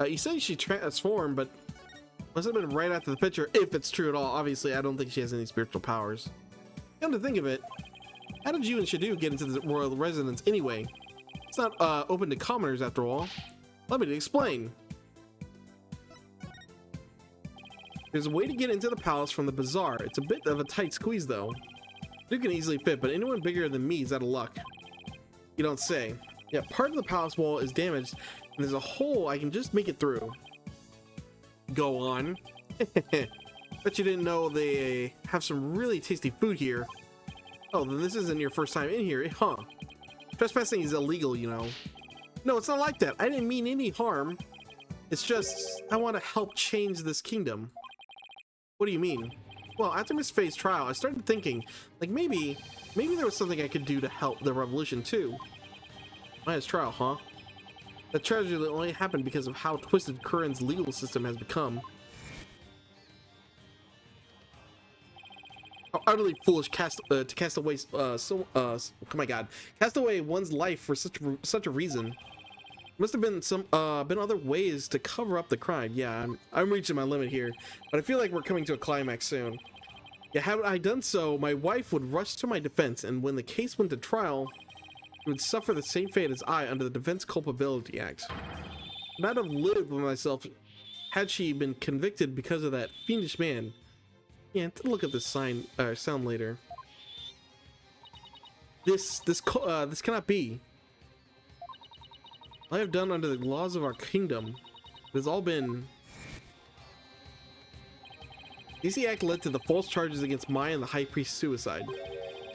You say she transformed, but must have been right after the picture, if it's true at all. Obviously, I don't think she has any spiritual powers. Come to think of it, how did you and Shadu get into the royal residence anyway? It's not open to commoners after all. Let me explain. There's a way to get into the palace from the bazaar. It's a bit of a tight squeeze though. You can easily fit, but anyone bigger than me is out of luck. You don't say. Yeah, part of the palace wall is damaged, and there's a hole I can just make it through. Go on. Bet you didn't know they have some really tasty food here. Oh, then this isn't your first time in here, huh? Trespassing is illegal, you know. No, it's not like that. I didn't mean any harm. It's just, I want to help change this kingdom. What do you mean? Well, after Miss Faye's trial, I started thinking, like maybe there was something I could do to help the revolution too. Maya's trial, huh? The tragedy only happened because of how twisted Curran's legal system has become. How utterly foolish to cast away oh my god, cast away one's life for such a reason. Must have been been other ways to cover up the crime. Yeah, I'm reaching my limit here, but I feel like we're coming to a climax soon. Yeah, had I done so, my wife would rush to my defense, and when the case went to trial, she would suffer the same fate as I under the Defense Culpability Act. And I'd have lived with myself had she been convicted because of that fiendish man. Yeah, take a look at this sound later. This cannot be. I have done under the laws of our kingdom. It has all been. DC Act led to the false charges against Maya and the High Priest's suicide.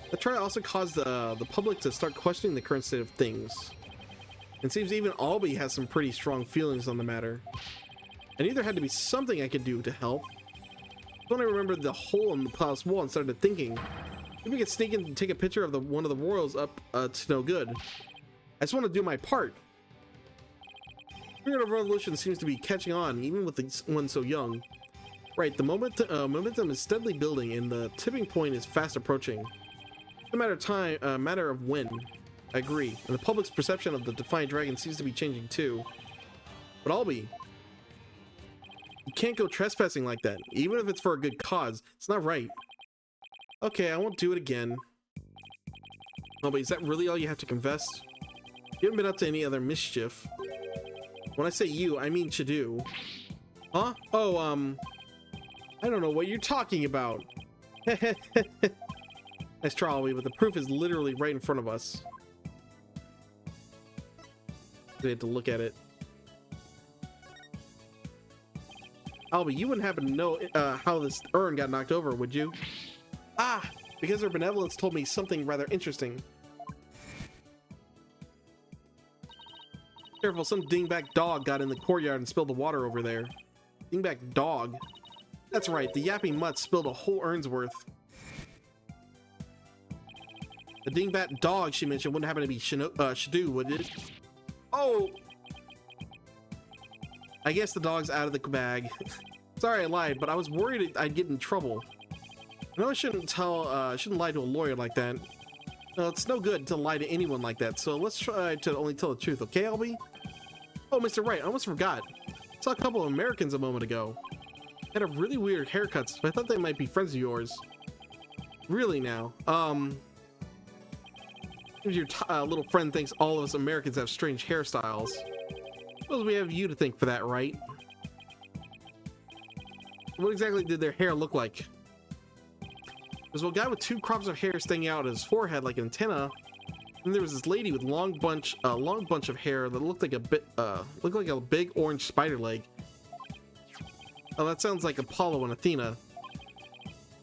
The trial also caused the public to start questioning the current state of things. It seems even Albie has some pretty strong feelings on the matter. And either had to be something I could do to help. When I remembered the hole in the palace wall and started thinking, maybe we could sneak in and take a picture of one of the royals up to no good. I just want to do my part. The spirit of revolution seems to be catching on, even with one so young. Right, the momentum is steadily building, and the tipping point is fast approaching. It's a matter of time, matter of when. I agree, and the public's perception of the Defiant Dragon seems to be changing too. But Albie, you can't go trespassing like that, even if it's for a good cause. It's not right. Okay, I won't do it again. Oh, but is that really all you have to confess? You haven't been up to any other mischief. When I say you, I mean Shadu. Huh? Oh, I don't know what you're talking about. Nice try, Albie, but the proof is literally right in front of us. We had to look at it. Albie, you wouldn't happen to know how this urn got knocked over, would you? Ah, because her benevolence told me something rather interesting. Careful, some dingback dog got in the courtyard and spilled the water over there. Dingback dog? That's right, the yapping mutt spilled a whole urn's worth. The dingbat dog she mentioned wouldn't happen to be Shadu, would it? Oh! I guess the dog's out of the bag. Sorry I lied, but I was worried I'd get in trouble. I know I shouldn't lie to a lawyer like that. No, it's no good to lie to anyone like that, so let's try to only tell the truth, okay, Albie? Oh, Mr. Wright, I almost forgot. I saw a couple of Americans a moment ago. They had a really weird haircuts, but I thought they might be friends of yours. Really now? Your little friend thinks all of us Americans have strange hairstyles. Suppose we have you to thank for that, right? What exactly did their hair look like? There's one guy with 2 crops of hair sticking out his forehead like an antenna. And there was this lady with long bunch of hair that looked like a big orange spider leg. Oh, that sounds like Apollo and Athena.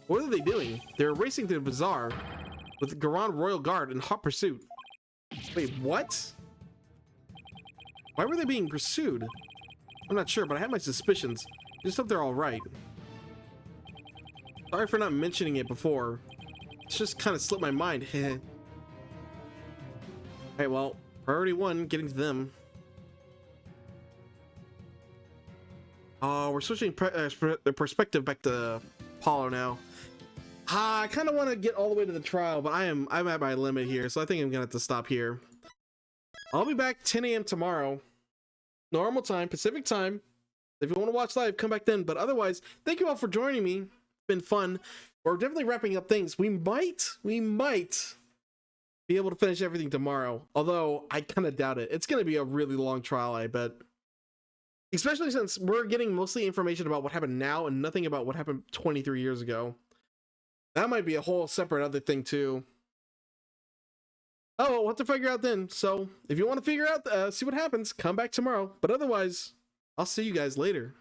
What are they doing? They're racing through the bazaar with the Garan Royal Guard in hot pursuit. Wait, what? Why were they being pursued? I'm not sure, but I have my suspicions. Just hope they're all right. Sorry for not mentioning it before. It's just kind of slipped my mind. Alright, well, priority 1, getting to them. Oh, we're switching perspective back to Apollo now. I kind of want to get all the way to the trial, but I'm at my limit here, so I think I'm gonna have to stop here. I'll be back 10 a.m. tomorrow, normal time, Pacific time. If you want to watch live, come back then. But otherwise, thank you all for joining me. It's been fun. We're definitely wrapping up things. We might be able to finish everything tomorrow, although I kind of doubt it. It's gonna be a really long trial, I bet. Especially since we're getting mostly information about what happened now and nothing about what happened 23 years ago. That might be a whole separate other thing too. Oh, we'll have to figure out then. So if you want to figure out, see what happens, come back tomorrow. But otherwise, I'll see you guys later.